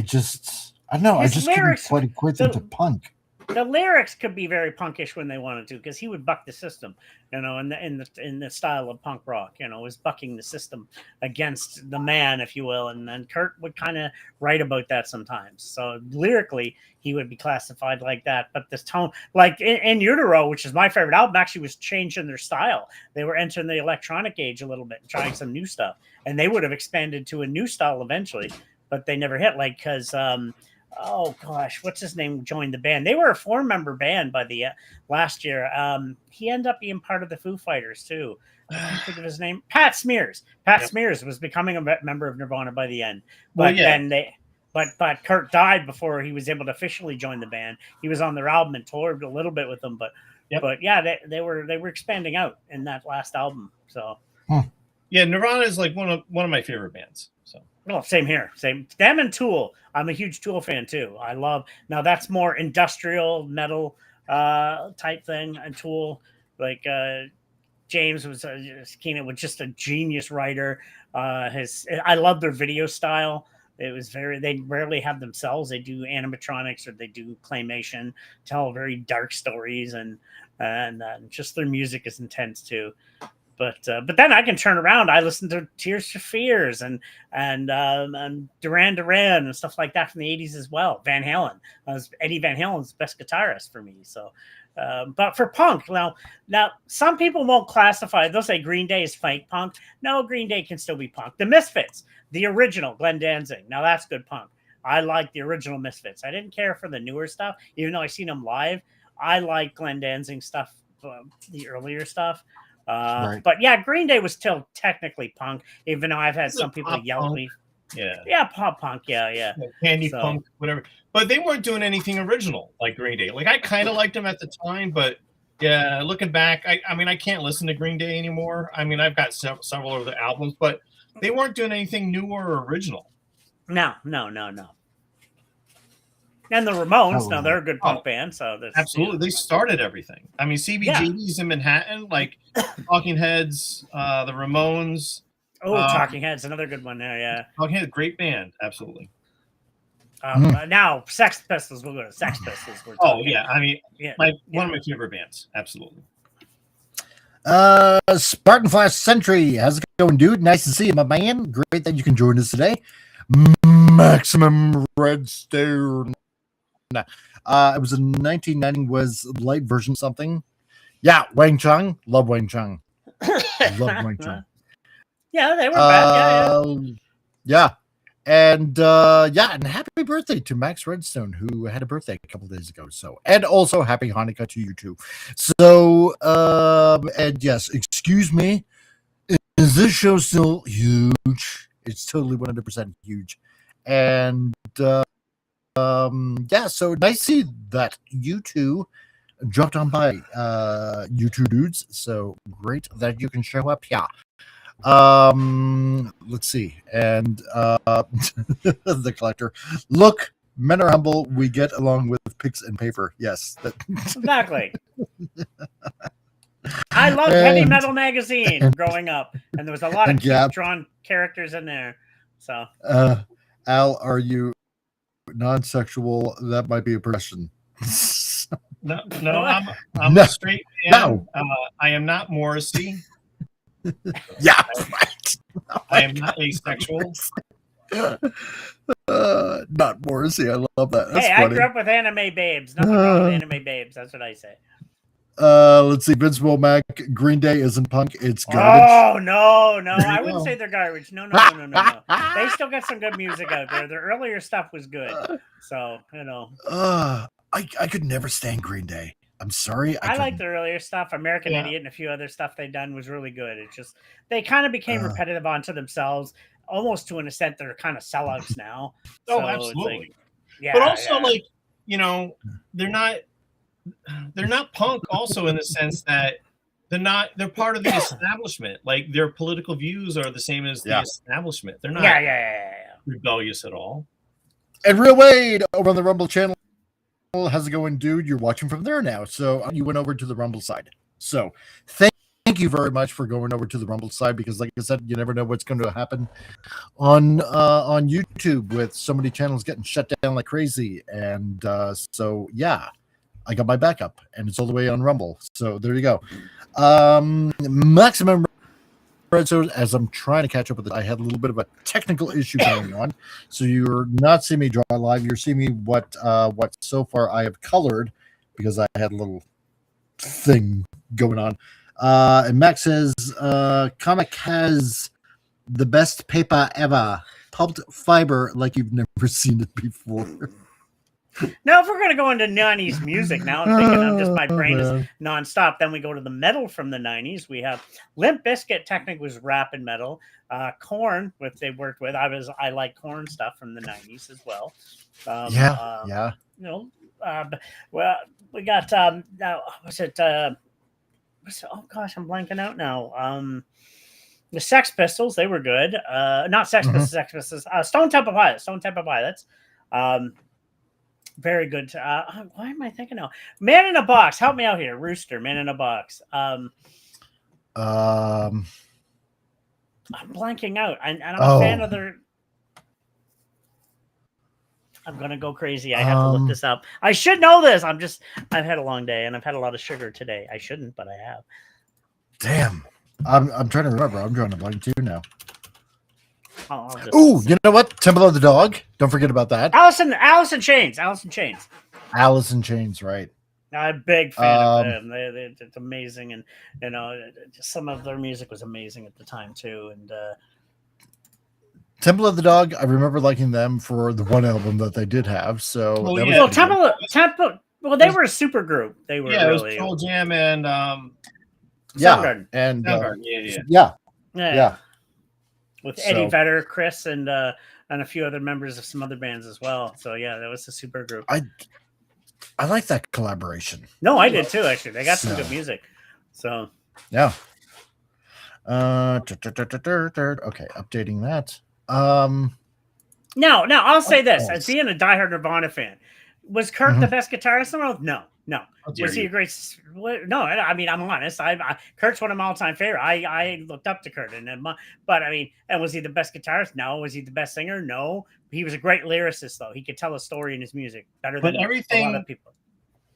don't know. I just couldn't quite equate them to punk. The lyrics could be very punkish when they wanted to, because he would buck the system, you know, in the style of punk rock, you know, was bucking the system against the man, if you will. And then Kurt would kind of write about that sometimes. So lyrically, he would be classified like that. But this tone, like in Utero, which is my favorite album, actually was changing their style. They were entering the electronic age a little bit, and trying some new stuff, and they would have expanded to a new style eventually, but they never hit, like, because oh gosh, what's his name joined the band? They were a 4-member band by the last year. He ended up being part of the Foo Fighters too. I can't think of his name. Pat Smears. Smears was becoming a member of Nirvana by the end, but then but Kurt died before he was able to officially join the band. He was on their album and toured a little bit with them, but yeah, they were expanding out in that last album. So yeah, Nirvana is like one of my favorite bands. So. Well, same here. Same. Them and Tool. I'm a huge Tool fan too. I love. Now that's more industrial metal type thing. And Tool, like James was Keenan was just a genius writer. I love their video style. It was they rarely have themselves. They do animatronics or they do claymation, tell very dark stories, and just their music is intense too. But then I can turn around. I listen to Tears for Fears and Duran Duran and stuff like that from the 80s as well. Van Halen. Eddie Van Halen's the best guitarist for me. So, but for punk, now some people won't classify. They'll say Green Day is fake punk. No, Green Day can still be punk. The Misfits, the original Glenn Danzig. Now that's good punk. I like the original Misfits. I didn't care for the newer stuff, even though I seen them live. I like Glenn Danzig stuff, the earlier stuff. Right. But yeah, Green Day was still technically punk, even though I've had some people yell at me. Yeah, pop punk, yeah. Candy punk, whatever. But they weren't doing anything original like Green Day. Like I kind of liked them at the time, but yeah, looking back, I mean, I can't listen to Green Day anymore. I mean, I've got several of the albums, but they weren't doing anything new or original. No. And the Ramones, now they're a good punk band, so absolutely, they started everything. I mean, CBGB's in Manhattan, like Talking Heads, the Ramones. Oh, Talking Heads, another good one there, yeah. Talking Heads, great band, absolutely. Now, Sex Pistols, we'll go to Sex Pistols. I mean, one of my favorite bands, absolutely. Spartan Flash Sentry, how's it going, dude? Nice to see you, my man. Great that you can join us today. Maximum Redstone. It was in 1990, was light version something. Yeah, Wang Chung. Love Wang Chung. Love Wang Chung. Yeah, they were back. Yeah. And and happy birthday to Max Redstone, who had a birthday a couple days ago. So, and also happy Hanukkah to you too. So, and yes, excuse me this show's still huge. It's totally 100% huge. And yeah, so nice to see that you two dropped on by, you two dudes. So great that you can show up. Yeah. Let's see. And the collector. Look, men are humble. We get along with pigs and paper. Yes. Exactly. I loved Heavy Metal magazine growing up, and there was a lot of cute drawn characters in there. So, Al, are you non-sexual? That might be a progression. No, I'm a straight man. No. I am not Morrissey. Yeah, right. I am not asexual. Not Morrissey. I love that. That's funny. I grew up with anime babes. Nothing wrong with anime babes. That's what I say. Let's see. Vince Womack, Green Day isn't punk. It's garbage. Oh, no. I wouldn't say they're garbage. No. They still got some good music out there. Their earlier stuff was good. So, I could never stand Green Day. I'm sorry. I like the earlier stuff. American Idiot and a few other stuff they done was really good. It's just, they kind of became repetitive onto themselves, almost to an extent they're kind of sellouts now. Oh, so absolutely. But also, they're not punk also in the sense that they're part of the establishment. Like their political views are the same as the establishment. They're not rebellious at all. And Real Wade over on the Rumble channel, how's it going, dude? You're watching from there now. So you went over to the Rumble side. So thank you very much for going over to the Rumble side, because like I said, you never know what's going to happen on YouTube with so many channels getting shut down like crazy. And so yeah, I got my backup, and it's all the way on Rumble. So there you go. Maximum Red Zone, as I'm trying to catch up with it, I had a little bit of a technical issue going on. So you're not seeing me draw live. You're seeing me what so far I have colored, because I had a little thing going on. And Max says, comic has the best paper ever. Pulped fiber like you've never seen it before. Now, if we're going to go into 90s music now, I'm thinking my brain is nonstop. Then we go to the metal from the 90s. We have Limp Bizkit, technically was rap and metal. Korn, which they worked with. I like Korn stuff from the 90s as well. Yeah. Well, we got, oh gosh, I'm blanking out now. The Sex Pistols, they were good. Not Sex Pistols, Sex Pistols. Stone Temple Pilots. Very good. Why am I thinking now? Man in a Box. Help me out here. Rooster, Man in a Box. I'm blanking out. I'm a fan of their... I'm going to go crazy. I have to look this up. I should know this. I've had a long day, and I've had a lot of sugar today. I shouldn't, but I have. Damn. I'm trying to remember. I'm drawing a blank too now. Oh, you know what? Temple of the Dog. Don't forget about that. Alice in Chains. Alice in Chains, right? I'm a big fan of them. It's amazing, and some of their music was amazing at the time too. And Temple of the Dog, I remember liking them for the one album that they did have. So Temple. Well, they were a super group. They were it was Pearl Jam and Soundgarden. And yeah. With Eddie Vedder, Chris, and a few other members of some other bands as well. So yeah, that was a super group. I like that collaboration. No, I did too. Actually, they got some good music. So yeah. Okay, updating that. Now I'll say this: as being a diehard Nirvana fan, was Kurt the best guitarist in the world? No. Was he a great? No, I mean, I'm honest. Kurt's one of my all-time favorite. I looked up to Kurt, and was he the best guitarist? No. Was he the best singer? No. He was a great lyricist, though. He could tell a story in his music better than a lot of people.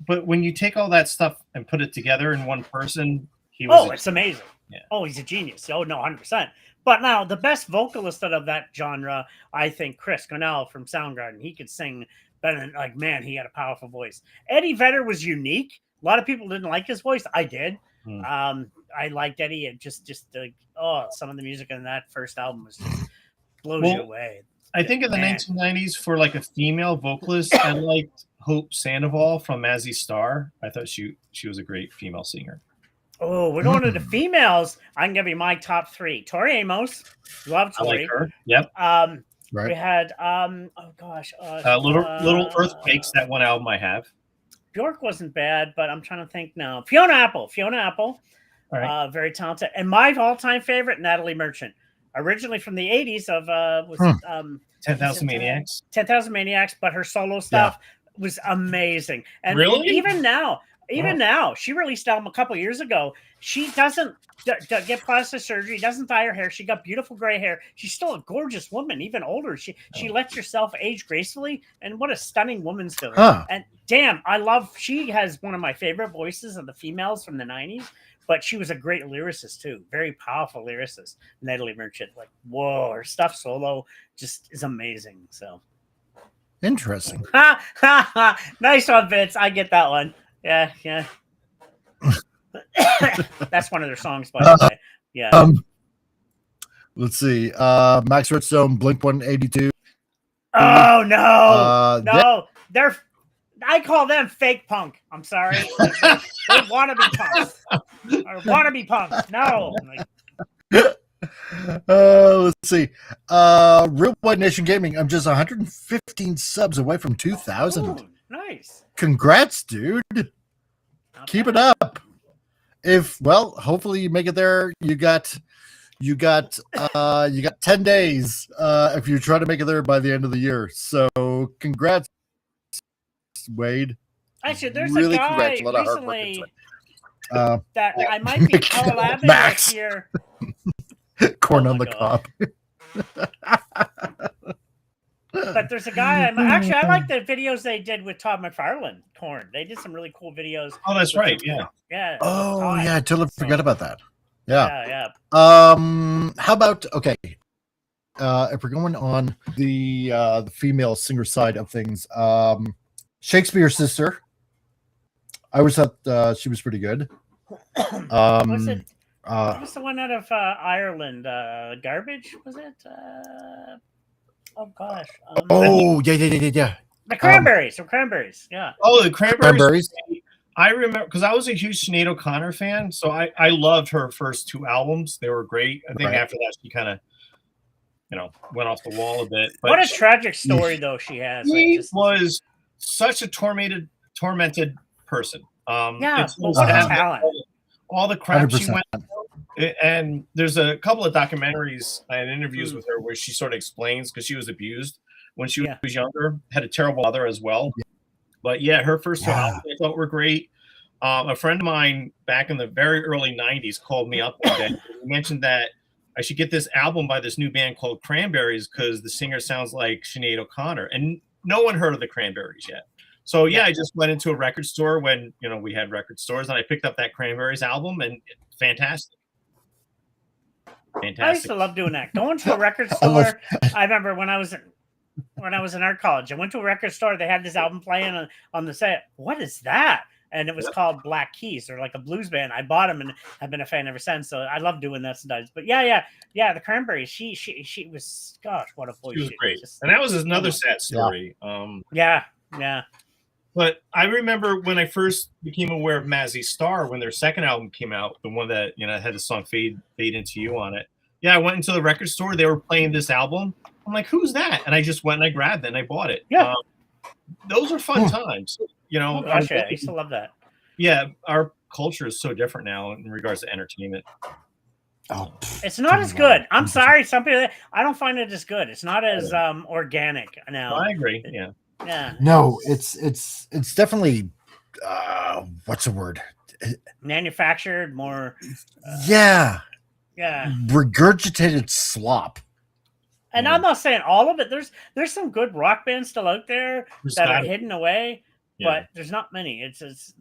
But when you take all that stuff and put it together in one person, it's amazing. Yeah. Oh, he's a genius. Oh no, 100%. But now the best vocalist out of that genre, I think, Chris Cornell from Soundgarden. He could sing better than, he had a powerful voice. Eddie Vedder was unique. A lot of people didn't like his voice. I did. I liked Eddie. And just some of the music in that first album was just blows you away. I think in the 1990s, for like a female vocalist, I liked Hope Sandoval from Mazzy Star. I thought she was a great female singer. Oh, we're going to the females. I can give you my top 3. Tori Amos, love Tori. I like her. Yep. Right. We had oh gosh, Little Earthquakes. That one album I have. Bjork wasn't bad, but I'm trying to think now. Fiona Apple. Right. Very talented. And my all-time favorite, Natalie Merchant. Originally from the 80s of 10,000 Maniacs. 10,000 Maniacs, but her solo stuff was amazing. And really? Even now, she released an album a couple years ago. She doesn't get plastic surgery, doesn't dye her hair. She got beautiful gray hair. She's still a gorgeous woman, even older. She lets herself age gracefully, and what a stunning woman still. And damn, she has one of my favorite voices of the females from the 90s. But she was a great lyricist too, very powerful lyricist. Natalie Merchant, like whoa, her stuff solo just is amazing. So interesting. Nice one, Vince. I get that one. Yeah. That's one of their songs, by the way. Yeah. Let's see. Max Redstone, Blink 182. Oh no, no, they're. I call them fake punk. I'm sorry. They want to be punks. Or want to be punks. No. Let's see. Real White Nation Gaming. I'm just 115 subs away from 2,000. Ooh, nice. Congrats, dude. Keep it up. Hopefully you make it there. You got 10 days if you try to make it there by the end of the year. So congrats, Wade. Actually, there's really a guy recently that I might be collabing with here. Corn on the cob. But there's a guy. I like the videos they did with Todd McFarlane. Corn. They did some really cool videos. Oh, that's right. Yeah. Yeah. Oh, yeah. I totally forgot about that. Yeah. How about if we're going on the female singer side of things, Shakespeare's sister. I always thought she was pretty good. Was it? What was the one out of Ireland? Garbage? Was it? Oh gosh. Yeah. The Cranberries. The Cranberries. Yeah. Oh, the Cranberries. I remember because I was a huge Sinead O'Connor fan, so I loved her first 2 albums. They were great. I think after that she kind of, went off the wall a bit. But what a tragic story though she has. She was such a tormented person. What a talent. All the crap 100%. she went through. And there's a couple of documentaries and interviews with her where she sort of explains because she was abused when she was younger, had a terrible mother as well. But her first 2 albums I thought were great. A friend of mine back in the very early 90s called me up one day and mentioned that I should get this album by this new band called Cranberries because the singer sounds like Sinead O'Connor. And no one heard of the Cranberries yet. So I just went into a record store when we had record stores, and I picked up that Cranberries album, and fantastic. I used to love doing that. Going to a record store. I remember when I was in art college, I went to a record store. They had this album playing on the set. What is that? And it was called Black Keys. They're like a blues band. I bought them and have been a fan ever since. So I love doing that sometimes. But the Cranberries. She was, gosh, what a voice. She was great. And that was another sad story. Yeah. But I remember when I first became aware of Mazzy Star when their second album came out, the one that had the song "Fade Into You" on it. Yeah, I went into the record store. They were playing this album. I'm like, "Who's that?" And I just went and I grabbed it and I bought it. Yeah, those are fun times. I used to love that. Yeah, our culture is so different now in regards to entertainment. Oh, it's not as good. I'm sorry, some people. I don't find it as good. It's not as organic now. I agree. Yeah. Yeah. No, it's definitely what's the word? Manufactured, more. Yeah. Regurgitated slop. And I'm not saying all of it. There's some good rock bands still out there that are hidden away, but there's not many. It's there's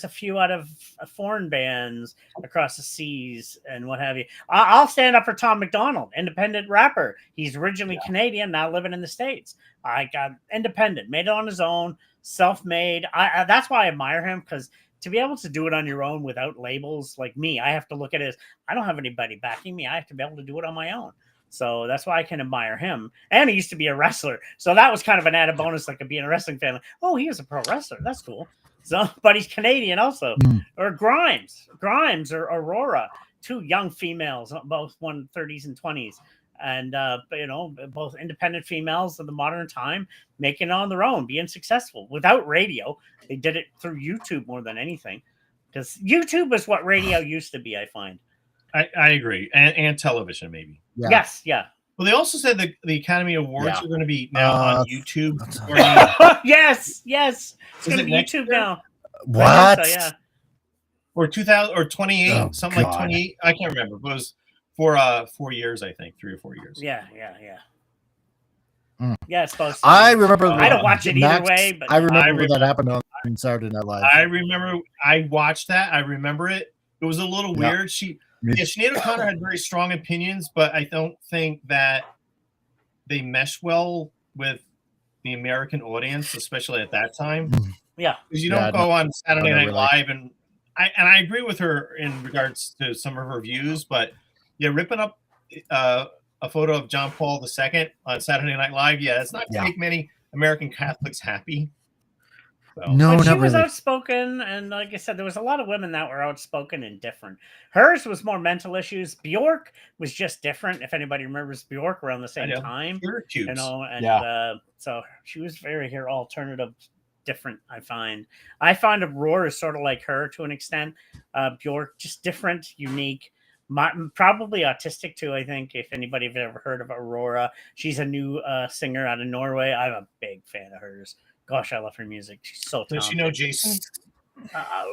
a few out of foreign bands across the seas and what have you. I'll stand up for Tom McDonald, independent rapper. He's originally Canadian, now living in the States. I got independent, made it on his own, self-made. That's why I admire him, because to be able to do it on your own without labels like me, I have to look at it as I don't have anybody backing me. I have to be able to do it on my own. So that's why I can admire him. And he used to be a wrestler. So that was kind of an added bonus, like being a wrestling fan. Like, oh, he was a pro wrestler. That's cool. So, but he's Canadian also. Or Grimes or Aurora, two young females, both 30s and 20s. And, both independent females of the modern time, making it on their own, being successful without radio. They did it through YouTube more than anything. Because YouTube is what radio used to be, I find. I agree. And television, maybe. Yeah. Yes, yeah. Well, they also said that the Academy Awards are going to be now on YouTube. Yes. It's going to be YouTube now. What? So, yeah. Or 2000 or 28, something like 28. I can't remember. It was for 4 years, I think, 3 or 4 years. Yeah. Yeah, it's supposed to. I remember. I don't watch it either way, but I remember that happened on Saturday Night Live. I remember. I watched that. I remember it. It was a little weird. Sinead O'Connor had very strong opinions, but I don't think that they mesh well with the American audience, especially at that time. Yeah, because you don't go on Saturday Night Live, and I agree with her in regards to some of her views, but ripping up a photo of John Paul II on Saturday Night Live, it's not going to make many American Catholics happy. So. No, but she not was really. outspoken, and like I said, there was a lot of women that were outspoken and different. Hers was more mental issues. Bjork was just different. If anybody remembers Bjork around the same time, so she was very alternative, different. I find Aurora is sort of like her to an extent. Bjork just different, unique. Probably autistic too. I think if anybody have ever heard of Aurora, she's a new singer out of Norway. I'm a big fan of hers. Gosh, I love her music. She's so talented. Does she know Jason?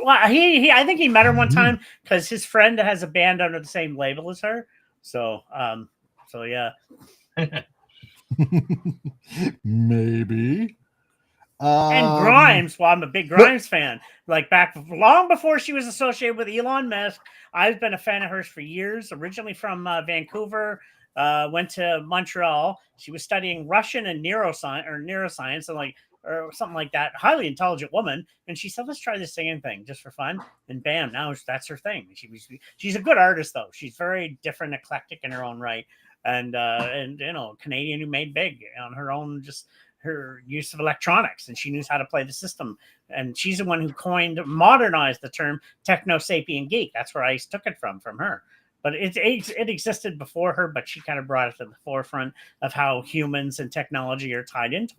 Well, he I think he met her one time because his friend has a band under the same label as her. So, yeah. Maybe. And Grimes. Well, I'm a big Grimes fan. Like back long before she was associated with Elon Musk, I've been a fan of hers for years. Originally from Vancouver. Went to Montreal. She was studying Russian and neuroscience, and or something like that. Highly intelligent woman, and she said, "Let's try this singing thing just for fun." And bam, now that's her thing. She's a good artist though. She's very different, eclectic in her own right, and Canadian who made big on her own, just her use of electronics, and she knew how to play the system. And she's the one who modernized the term techno sapien geek. That's where I took it from her. But it existed before her, but she kind of brought it to the forefront of how humans and technology are tied into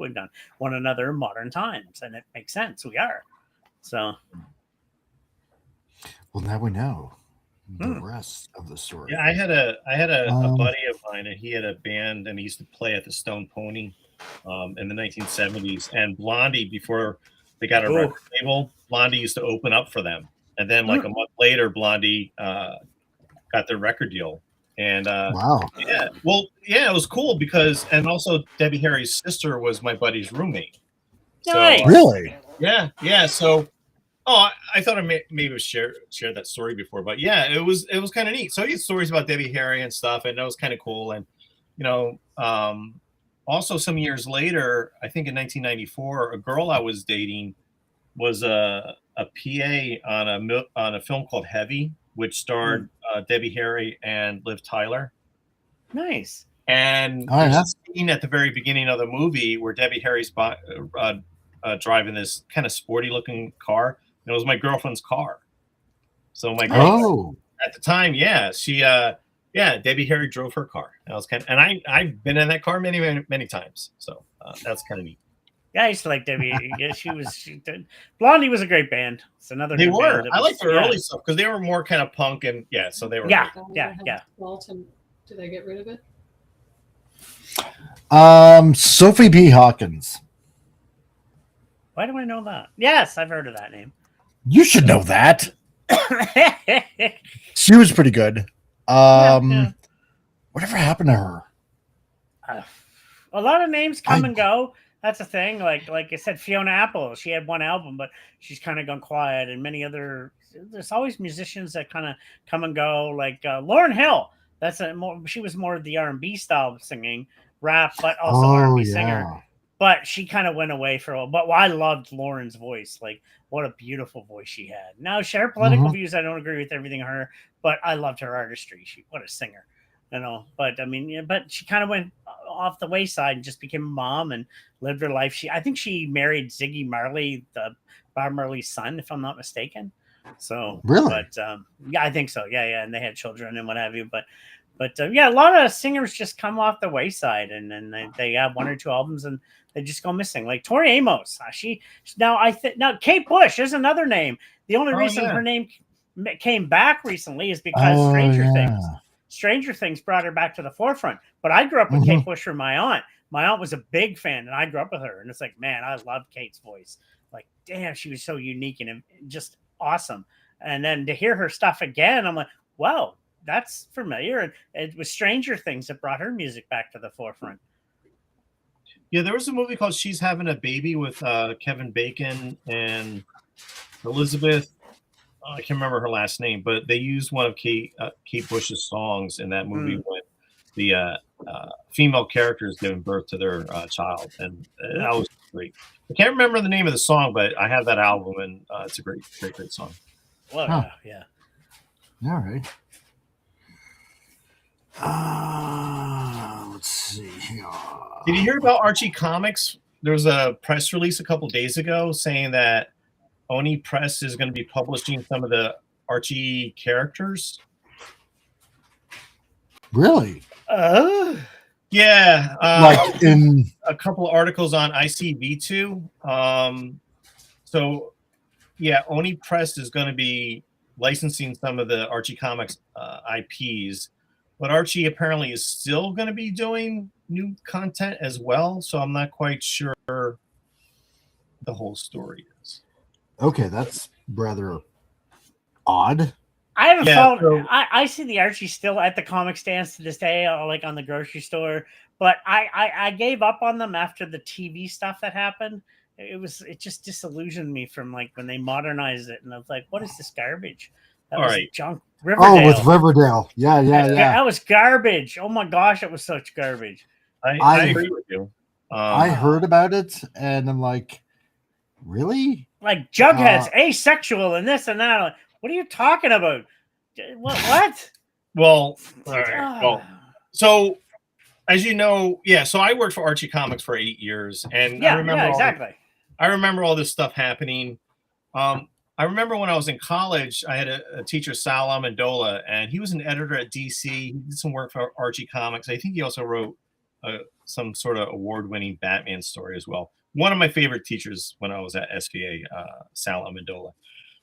one another in modern times. And it makes sense. We are. So. Well, now we know the rest of the story. Yeah, I had a buddy of mine, and he had a band, and he used to play at the Stone Pony in the 1970s. And Blondie, before they got a record label, Blondie used to open up for them. And then a month later, Blondie got their record deal. And wow. Yeah. Well, yeah, it was cool because, and also Debbie Harry's sister was my buddy's roommate. Nice. So, really? Yeah. So, I thought I maybe shared that story before, but yeah, it was kind of neat. So he had stories about Debbie Harry and stuff, and that was kind of cool. And also some years later, I think in 1994, a girl I was dating was a PA on a film called Heavy, which starred Debbie Harry and Liv Tyler. Nice. And there's a scene at the very beginning of the movie where Debbie Harry's driving this kind of sporty-looking car. And it was my girlfriend's car. So my girlfriend at the time, she Debbie Harry drove her car. That was I've been in that car many, many, many times. So that's kind of neat. Yeah, I used to like Debbie. Yeah, Blondie was a great band. It's another. They were. I liked their early stuff because they were more kind of punk and so they were. Yeah. Walton, did they get rid of it? Sophie B. Hawkins. Why do I know that? Yes, I've heard of that name. You should know that. She was pretty good. Whatever happened to her? A lot of names come and go. That's the thing. Like I said, Fiona Apple, she had one album, but she's kind of gone quiet. And many other, there's always musicians that kind of come and go. Like Lauryn Hill, she was more of the R&B style of singing, rap, but also R&B singer. But she kind of went away for a while. But I loved Lauren's voice. Like, what a beautiful voice she had. Now, her political views, I don't agree with everything her, but I loved her artistry. What a singer. But I mean, but she kind of went off the wayside and just became a mom and lived her life. I think she married Ziggy Marley, the Bob Marley's son, if I'm not mistaken. So really, but yeah, I think so. Yeah, and they had children and what have you. But yeah, a lot of singers just come off the wayside, and then they have 1 or 2 albums and they just go missing. Like Tori Amos, now Kate Bush is another name. The only reason her name came back recently is because Stranger Things brought her back to the forefront. But I grew up with Kate Bush from my aunt. My aunt was a big fan, and I grew up with her. And it's like, man, I loved Kate's voice. Like, damn, she was so unique and just awesome. And then to hear her stuff again, I'm like, wow, that's familiar. And it was Stranger Things that brought her music back to the forefront. Yeah, there was a movie called She's Having a Baby with Kevin Bacon and Elizabeth. I can't remember her last name, but they used one of Kate Bush's songs in that movie when the female characters giving birth to their child, and that was great. I can't remember the name of the song, but I have that album, and it's a great song. Well, yeah. All right. Let's see. Did you hear about Archie Comics? There was a press release a couple days ago saying that Oni Press is going to be publishing some of the Archie characters. Really? Yeah. Like in a couple of articles on ICV2. So, yeah, Oni Press is going to be licensing some of the Archie Comics IPs, but Archie apparently is still going to be doing new content as well. So I'm not quite sure the whole story is. Okay, that's rather odd. I haven't followed. I see the Archie still at the comic stands to this day, like on the grocery store. But I gave up on them after the TV stuff that happened. It just disillusioned me from like when they modernized it, and I was like, what is this garbage? That was junk. Riverdale. Oh, with Riverdale. Yeah. That was garbage. Oh my gosh, it was such garbage. I agree with you. I heard about it, and I'm like, really? Like Jughead's asexual and this and that. Like, what are you talking about? What? Well, all right. Well, so as you know, so I worked for Archie Comics for 8 years, and I remember all this stuff happening. I remember when I was in college, I had a teacher, Sal Amendola, and he was an editor at DC. He did some work for Archie Comics. I think he also wrote some sort of award-winning Batman story as well. One of my favorite teachers when I was at SVA, Sal Amendola.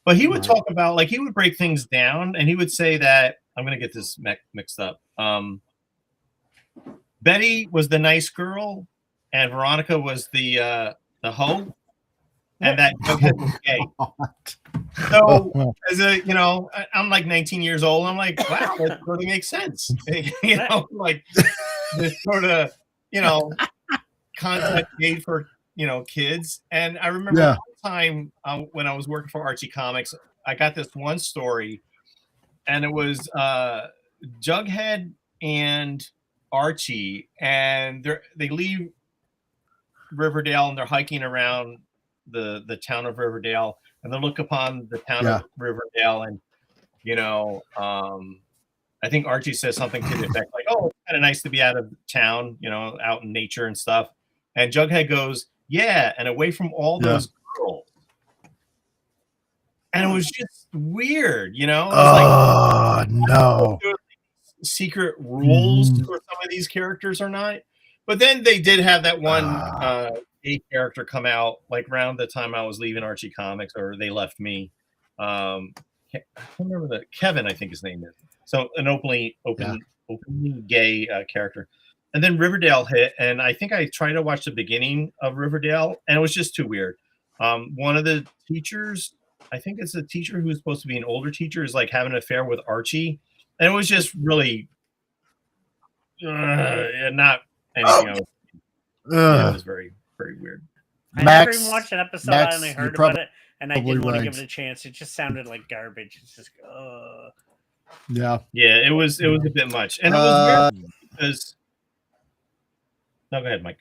But he would talk about, like, he would break things down, and he would say that, I'm going to get this mixed up. Betty was the nice girl, and Veronica was the hoe, and that Jughead was gay. So, as I'm like 19 years old. I'm like, wow, that really makes sense. Like this sort of, content made for, kids. And I remember one time when I was working for Archie Comics, I got this one story, and it was Jughead and Archie, and they leave Riverdale, and they're hiking around the town of Riverdale, and they look upon the town of Riverdale, and I think Archie says something to the effect like, "Oh, it's kind of nice to be out of town, out in nature and stuff." And Jughead goes, "Yeah, and away from all those girls." And it was just weird, It was no. Secret rules for some of these characters or not. But then they did have that one gay character come out like around the time I was leaving Archie Comics, or they left me. I can't remember Kevin, I think his name is. So an openly gay character. And then Riverdale hit, and I think I tried to watch the beginning of Riverdale, and it was just too weird. One of the teachers, I think it's a teacher who's supposed to be an older teacher, is like having an affair with Archie, and it was just really not anything else. It was very, very weird. I never even watched an episode. I only heard about it, and I didn't want to give it a chance. It just sounded like garbage. It's just yeah, it was a bit much, and it was weird because. No, go ahead, Mike.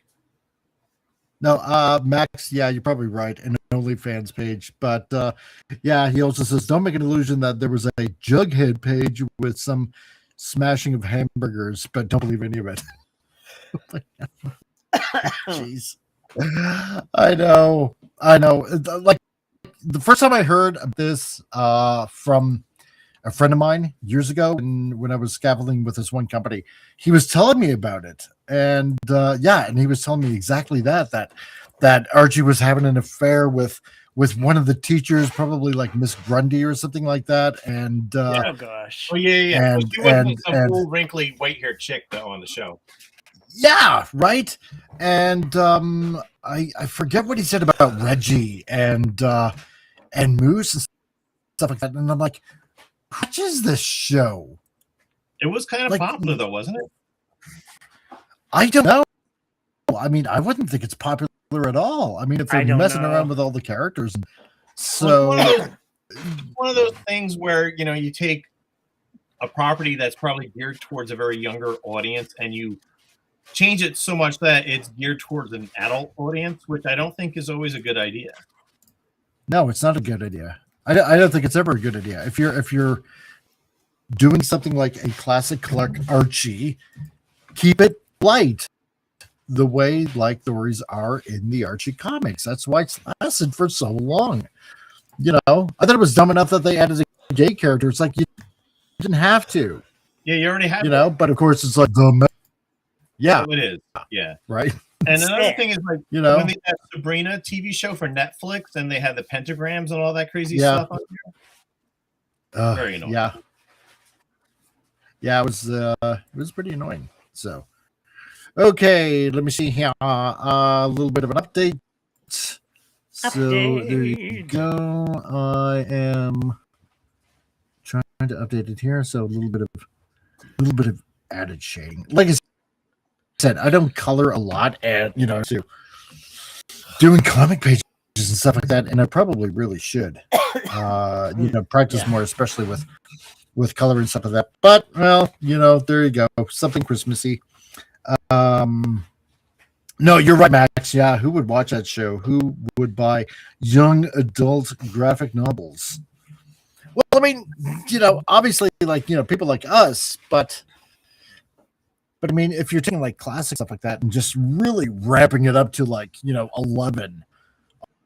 No, Max, you're probably right. An OnlyFans page. But he also says, don't make an illusion that there was a Jughead page with some smashing of hamburgers, but don't believe any of it. Jeez. I know. Like, the first time I heard of this from a friend of mine years ago, and when I was scaffolding with this one company, he was telling me about it, and and he was telling me exactly that Archie was having an affair with one of the teachers, probably like Miss Grundy or something like that, and oh gosh, yeah. She wasn't some cool, wrinkly, white-haired chick though on the show. Yeah, right. And I forget what he said about Reggie and Moose and stuff like that. And I'm like, what is this show? It was kind of popular though, wasn't it? I don't know. I mean, I wouldn't think it's popular at all. I mean, if they're messing around with all the characters, so one of those things where you take a property that's probably geared towards a very younger audience and you change it so much that it's geared towards an adult audience, which I don't think is always a good idea. No, it's not a good idea. I don't think it's ever a good idea. If you're doing something like a classic Clark Archie, keep it light, the way like stories are in the Archie comics. That's why it's lasted for so long. I thought it was dumb enough that they added a gay character. It's like you didn't have to. Yeah, you already have. But of course it's like the. Yeah, so it is. Yeah, right. And another thing is like when they had Sabrina TV show for Netflix and they had the pentagrams and all that crazy stuff on there. Very annoying. Yeah, it was pretty annoying. So, okay, let me see here. A little bit of an update. So there you go. I am trying to update it here. So a little bit of added shading. Like I said, I don't color a lot, and so doing comic pages and stuff like that, and I probably really should practice more, especially with color and stuff like that. But well, there you go, something Christmassy. No, you're right, Max. Yeah, who would watch that show? Who would buy young adult graphic novels? Well, I mean, obviously, like people like us, but I mean, if you're taking like classic stuff like that and just really ramping it up to like 11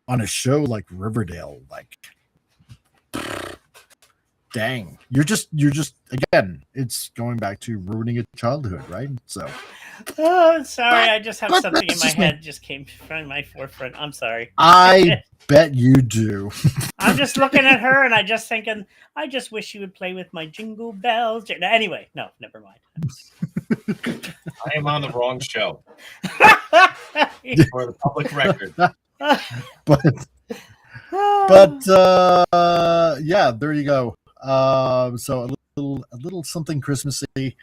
on a show like Riverdale, like dang, you're just again, it's going back to ruining a childhood, right? So oh, sorry, I just have something in my head just came from my forefront. I'm sorry. I bet you do. I'm just looking at her and I just thinking, I just wish you would play with my jingle bells. Anyway, no, never mind. I am on the wrong show. For the public record. But yeah, there you go. So a little something Christmassy.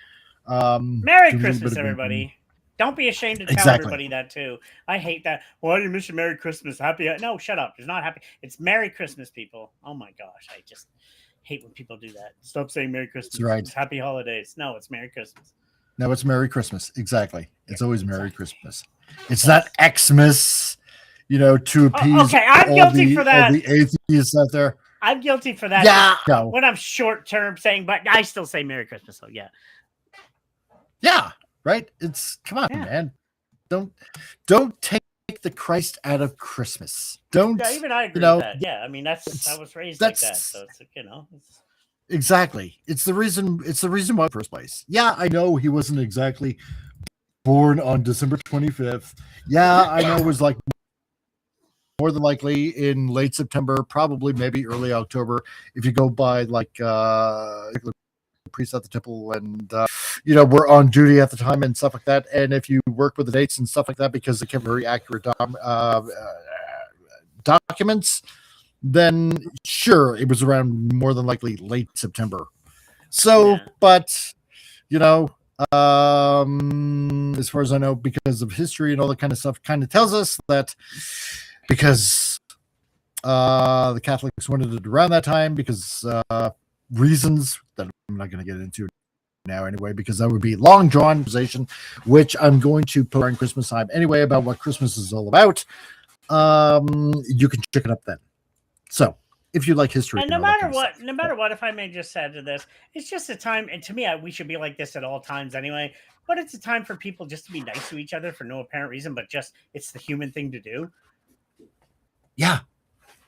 Merry Christmas, everybody. Don't be ashamed to tell everybody that too. I hate that. Why do you miss your Merry Christmas? Happy? No, shut up. It's not happy. It's Merry Christmas, people. Oh my gosh, I just hate when people do that. Stop saying Merry Christmas. That's right. It's Happy Holidays. No, it's Merry Christmas. No, it's Merry Christmas. Exactly. It's always Merry Christmas. It's not Xmas, to appease okay, I'm guilty for that. All the atheists out there. I'm guilty for that. Yeah. No. When I'm short term saying, but I still say Merry Christmas. So yeah. Yeah. Right. It's come on, man. Don't take the Christ out of Christmas. Don't. Yeah, even I agree with that. Yeah. I mean, I was raised like that. So it's it's exactly. It's the reason why in the first place. Yeah, I know he wasn't exactly born on December 25th. Yeah, I know it was like more than likely in late September, probably maybe early October, if you go by like priests at the temple and we're on duty at the time and stuff like that. And if you work with the dates and stuff like that, because they kept very accurate documents, then sure, it was around more than likely late September. So, but as far as I know, because of history and all that kind of stuff, kind of tells us that because the Catholics wanted it around that time because reasons that I'm not going to get into now anyway, because that would be long drawn conversation, which I'm going to put around Christmas time anyway about what Christmas is all about. You can check it up then. So if you like history, and no matter what, if I may just add to this, it's just a time, and to me, we should be like this at all times anyway. But it's a time for people just to be nice to each other for no apparent reason, but just it's the human thing to do. Yeah,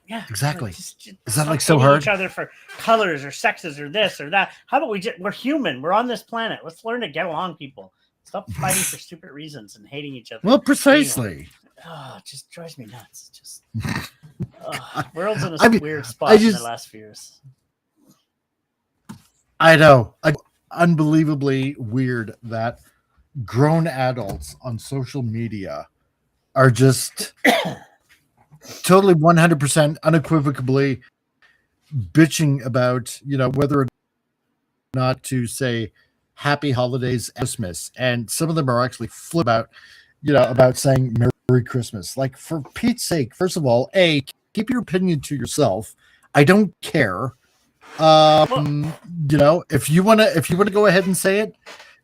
Yeah, exactly. Just is that like so hard? Each other for colors or sexes or this or that. How about we're human? We're on this planet. Let's learn to get along, people. Stop fighting for stupid reasons and hating each other. Well, precisely. It just drives me nuts. Just world's in a weird spot in the last few years. I know. Unbelievably weird that grown adults on social media are just totally 100% unequivocally bitching about, whether or not to say happy holidays and Christmas. And some of them are actually flip about, about saying Merry Christmas. Like, for Pete's sake, first of all, keep your opinion to yourself. I don't care. If you want to go ahead and say it,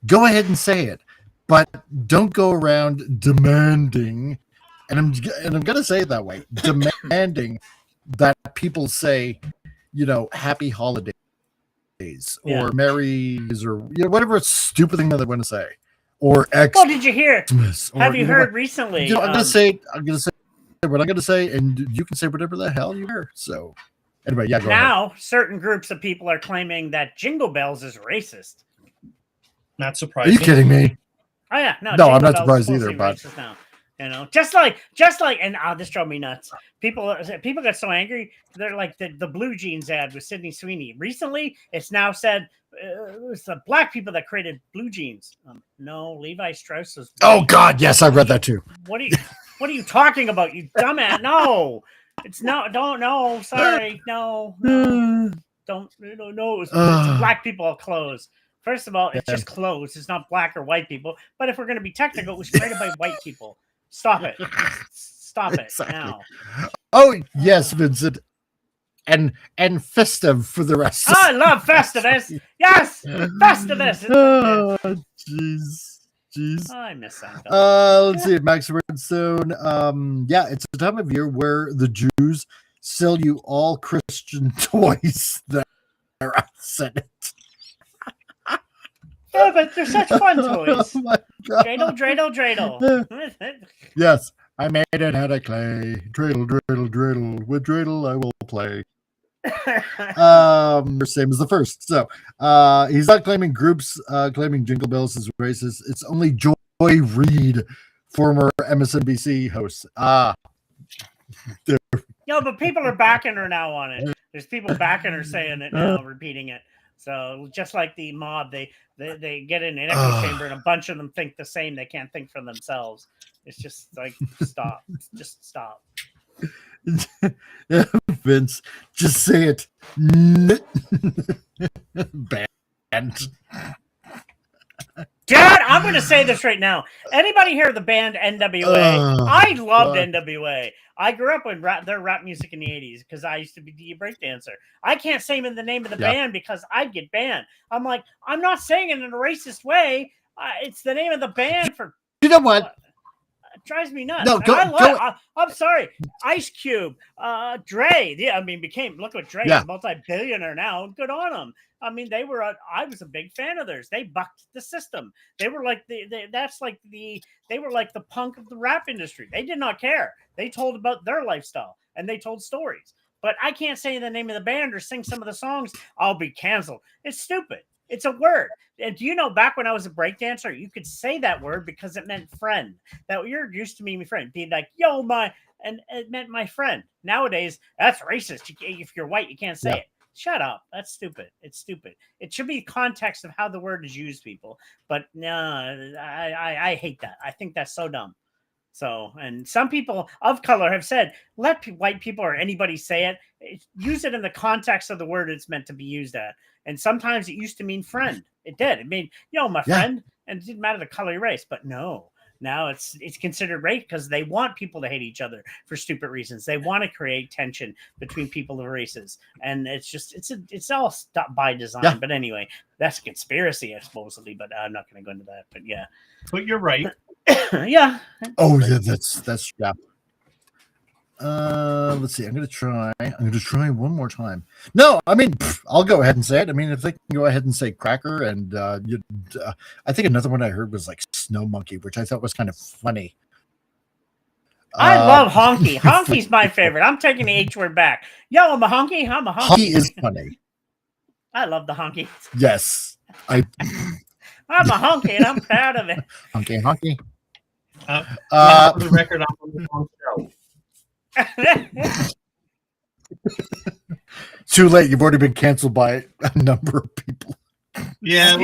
go ahead and say it, but don't go around demanding, and I'm going to say it that way, demanding that people say, happy holidays or Merry's or whatever stupid thing that they want to say, or X. Well, did you hear? Have you heard recently? I'm going to say what I'm going to say, and you can say whatever the hell you hear. So. Anyway, go now ahead. Certain groups of people are claiming that Jingle Bells is racist. Not surprising. Are you kidding me? Oh yeah, no, I'm not surprised either. But now, just like, and this drove me nuts. People got so angry. They're like the Blue Jeans ad with Sydney Sweeney. Recently, it's now said it was the black people that created Blue Jeans. No, Levi Strauss was. Oh God, yes, I read that too. What are you talking about, you dumbass? No. It's no, don't, no, sorry, no, don't, no, it's black people clothes. First of all, it's just clothes. It's not black or white people. But if we're going to be technical, it was created by white people. Stop it. Stop it now. Oh, yes, Vincent. And festive for the rest. Oh, I love Festivus. Yes, Festivus. Oh, jeez. Jeez. Oh, I miss that. Let's see, Max Redstone. It's a time of year where the Jews sell you all Christian toys that are outside it. Yeah, but they're such fun toys. Oh my God. Dreidel. Yes, I made it out of clay. Dreidel. With dreidel I will play. Same as the first. So he's not claiming groups claiming Jingle Bells is racist. It's only Joy Reid, former MSNBC host. But people are backing her now on it. There's people backing her saying it now, repeating it. So just like the mob, they get in an echo chamber and a bunch of them think the same. They can't think for themselves. It's just like, stop. Just stop. Vince, just say it. Band. Dad, I'm going to say this right now. Anybody hear the band NWA? I loved NWA. I grew up with their rap music in the 80s because I used to be a breakdancer. I can't say the name of the band because I'd get banned. I'm like, I'm not saying it in a racist way. It's the name of the band for... You know what? It drives me nuts. No, I'm sorry. Ice Cube, Dre. Yeah, look what Dre is, a multi-billionaire now. Good on him. I mean, I was a big fan of theirs. They bucked the system. They were like they were like the punk of the rap industry. They did not care. They told about their lifestyle and they told stories. But I can't say the name of the band or sing some of the songs. I'll be canceled. It's stupid. It's a word. And do you know, back when I was a breakdancer, you could say that word because it meant friend. That you're used to me, my friend, being like, yo, and it meant my friend. Nowadays, that's racist. If you're white, you can't say it. Shut up. That's stupid. It's stupid. It should be context of how the word is used, people. But no, I hate that. I think that's so dumb. So, and some people of color have said, let white people or anybody say it. Use it in the context of the word it's meant to be used at. And sometimes it used to mean friend. It did. It mean, my friend. And it didn't matter the color of your race. But no, now it's considered race because they want people to hate each other for stupid reasons. They want to create tension between people of races. And it's all by design. Yeah. But anyway, that's a conspiracy, supposedly. But I'm not going to go into that. But yeah. But you're right. Yeah. Oh, yeah, that's yeah. Let's see. I'm gonna try one more time. No, I mean, I'll go ahead and say it. I mean, if they can go ahead and say cracker, and I think another one I heard was like snow monkey, which I thought was kind of funny. I love honky. Honky's my favorite. I'm taking the H word back. Yo, I'm a honky. I'm a honky. Honky is funny. I love the honky. Yes. I'm a honky and I'm proud of it. Honky, honky. For the record, I'm on the wrong show. Too late. You've already been canceled by a number of people. Yeah.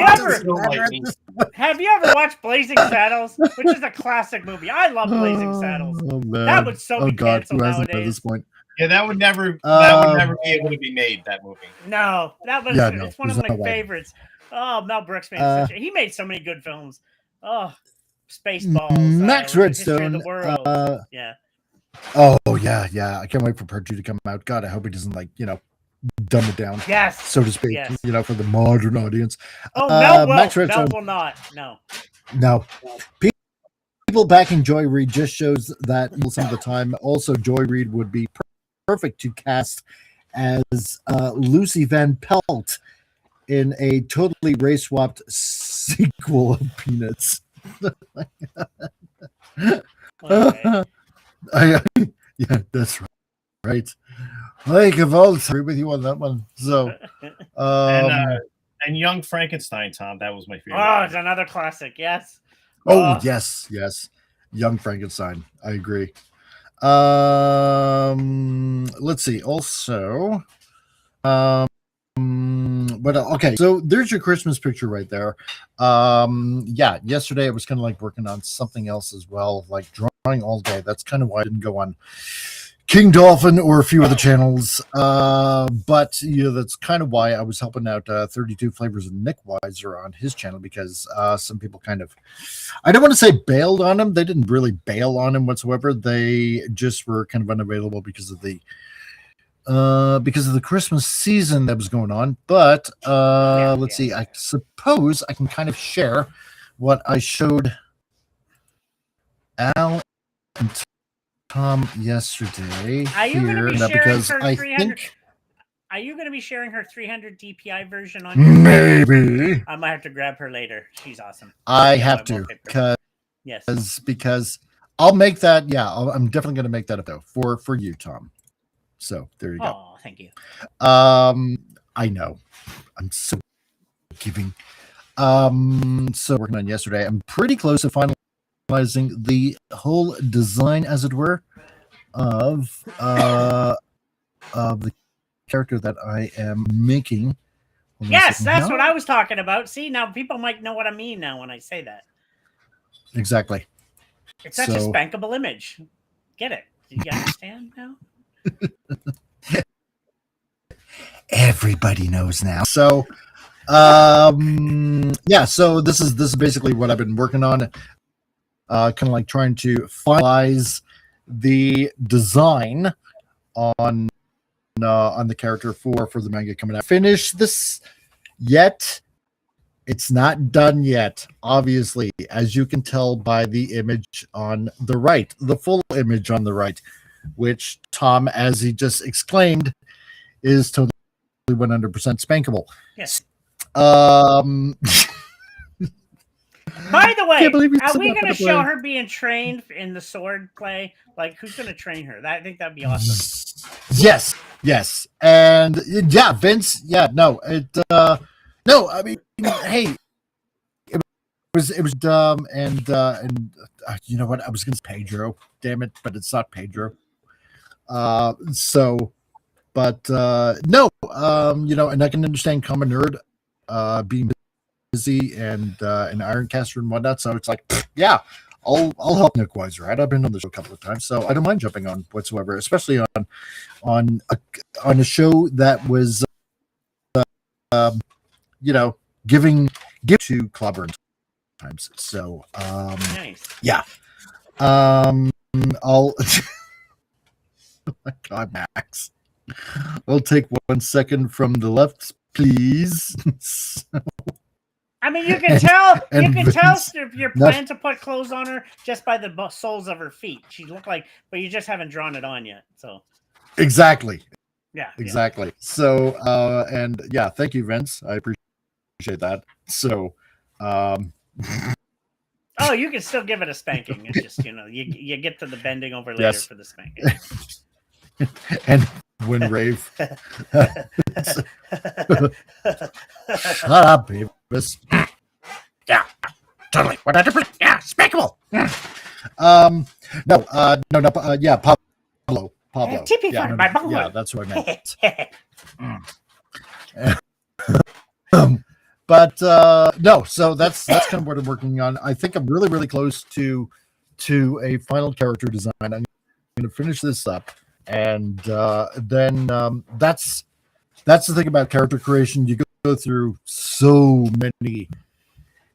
Have you ever watched Blazing Saddles, which is a classic movie? I love Blazing Saddles. Oh, man. That would so be canceled who hasn't nowadays. at this point? Yeah, that would never be able to be made. That movie. No, that was it's one of my favorites. Oh, Mel Brooks made he made so many good films. Oh, Spaceballs, Max Redstone. The World. Yeah. Oh yeah. I can't wait for part 2 to come out. God, I hope he doesn't dumb it down. Yes. So to speak. Yes. For the modern audience. Oh, Mel will. Max Redstone. Mel will not. No. People backing Joy Reid just shows that some of the time. Also, Joy Reid would be perfect to cast as Lucy Van Pelt in a totally race swapped sequel of Peanuts. Okay. Yeah, that's right. I agree with you on that one. So, and Young Frankenstein, Tom, that was my favorite. Oh, it's another classic. Yes. Yes. Young Frankenstein. I agree. Let's see. Also, but okay, so there's your Christmas picture right there. Yesterday I was kind of working on something else as well, drawing all day. That's kind of why I didn't go on King Dolphin or a few other channels. But that's kind of why I was helping out 32 Flavors of Nick Weiser on his channel, because some people kind of, I don't want to say bailed on him. They didn't really bail on him whatsoever. They just were kind of unavailable because of the Christmas season that was going on. But let's see. I suppose I can kind of share what I showed Al and Tom yesterday. Are you going to be sharing because her I 300? think Are you going to be sharing her 300 DPI version on your maybe I might have to grab her later. She's awesome. I have to because I'll make that. Yeah, I'm definitely going to make that up though for you, Tom. So there you go. Oh, thank you. I know. I'm so giving. So working on yesterday. I'm pretty close to finalizing the whole design, as it were, of the character that I am making. Yes, that's what I was talking about. See, now people might know what I mean now when I say that. Exactly. It's such a spankable image. Get it? Do you understand now? Everybody knows now. So so this is basically what I've been working on, kind of trying to finalize the design on the character for the manga coming out. Finish this yet. It's not done yet, obviously, as you can tell by the image on the right, the full image on the right, which Tom, as he just exclaimed, is totally 100% spankable. Yes. By the way, are we going to show her being trained in the sword play? Who's going to train her? I think that'd be awesome. Yes. And Vince, no, I mean, hey, it was dumb, and you know what? I was going to say Pedro, damn it, but it's not Pedro. No, and I can understand common nerd being busy and an Ironcaster and whatnot. So it's I'll help Nick Weiser out. I've been on the show a couple of times, so I don't mind jumping on whatsoever, especially on a show that was giving to Clobber times. So nice. Yeah. I'll oh my God, Max. I'll take 1 second from the left, please. I mean, you can tell if you're planning to put clothes on her just by the soles of her feet. She looked but you just haven't drawn it on yet. So exactly. Yeah. Exactly. Yeah. So and thank you, Vince. I appreciate that. So oh Oh, you can still give it a spanking. It's just, you get to the bending over later for the spanking. And when Rave. Shut up, Beavis. Yeah, totally. 100%. Yeah, spankable. Yeah, Pablo. Tippy for my boy. Yeah, that's what I meant. But no, so that's kind of what I'm working on. I think I'm really, really close to a final character design. I'm going to finish this up, and then that's the thing about character creation. You go through so many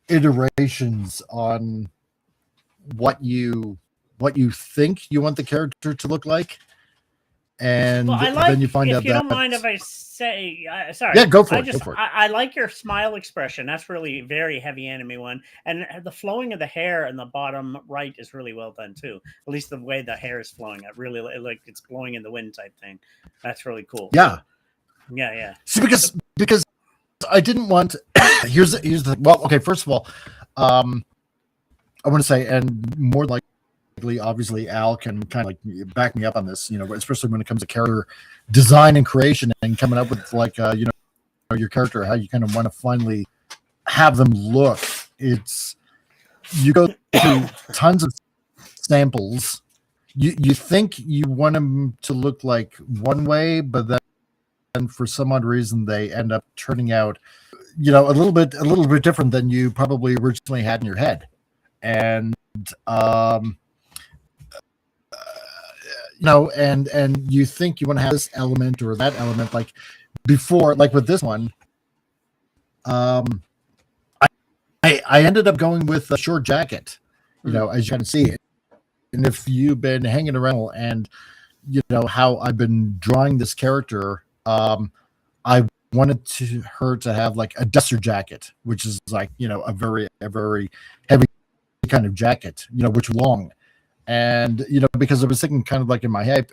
iterations on what you think you want the character to look like. And then you find out if you don't mind if I say, sorry. Yeah, go for it. I like your smile expression. That's really very heavy anime one. And the flowing of the hair in the bottom right is really well done too. At least the way the hair is flowing. I really like it's blowing in the wind type thing. That's really cool. Yeah. Yeah. See, because I didn't want, here's the, well, okay, first of all, I want to say, and more like, obviously Al can kind of like back me up on this, especially when it comes to character design and creation and coming up with like your character, how you kind of want to finally have them look. It's, you go through tons of samples, you think you want them to look like one way, but then for some odd reason they end up turning out a little bit different than you probably originally had in your head. And and you think you want to have this element or that element, like before, like with this one, I ended up going with a short jacket, as you can see it. And if you've been hanging around and how I've been drawing this character, I wanted her to have like a duster jacket, which is like, a very heavy kind of jacket, which long. And because I was thinking kind of like in my head,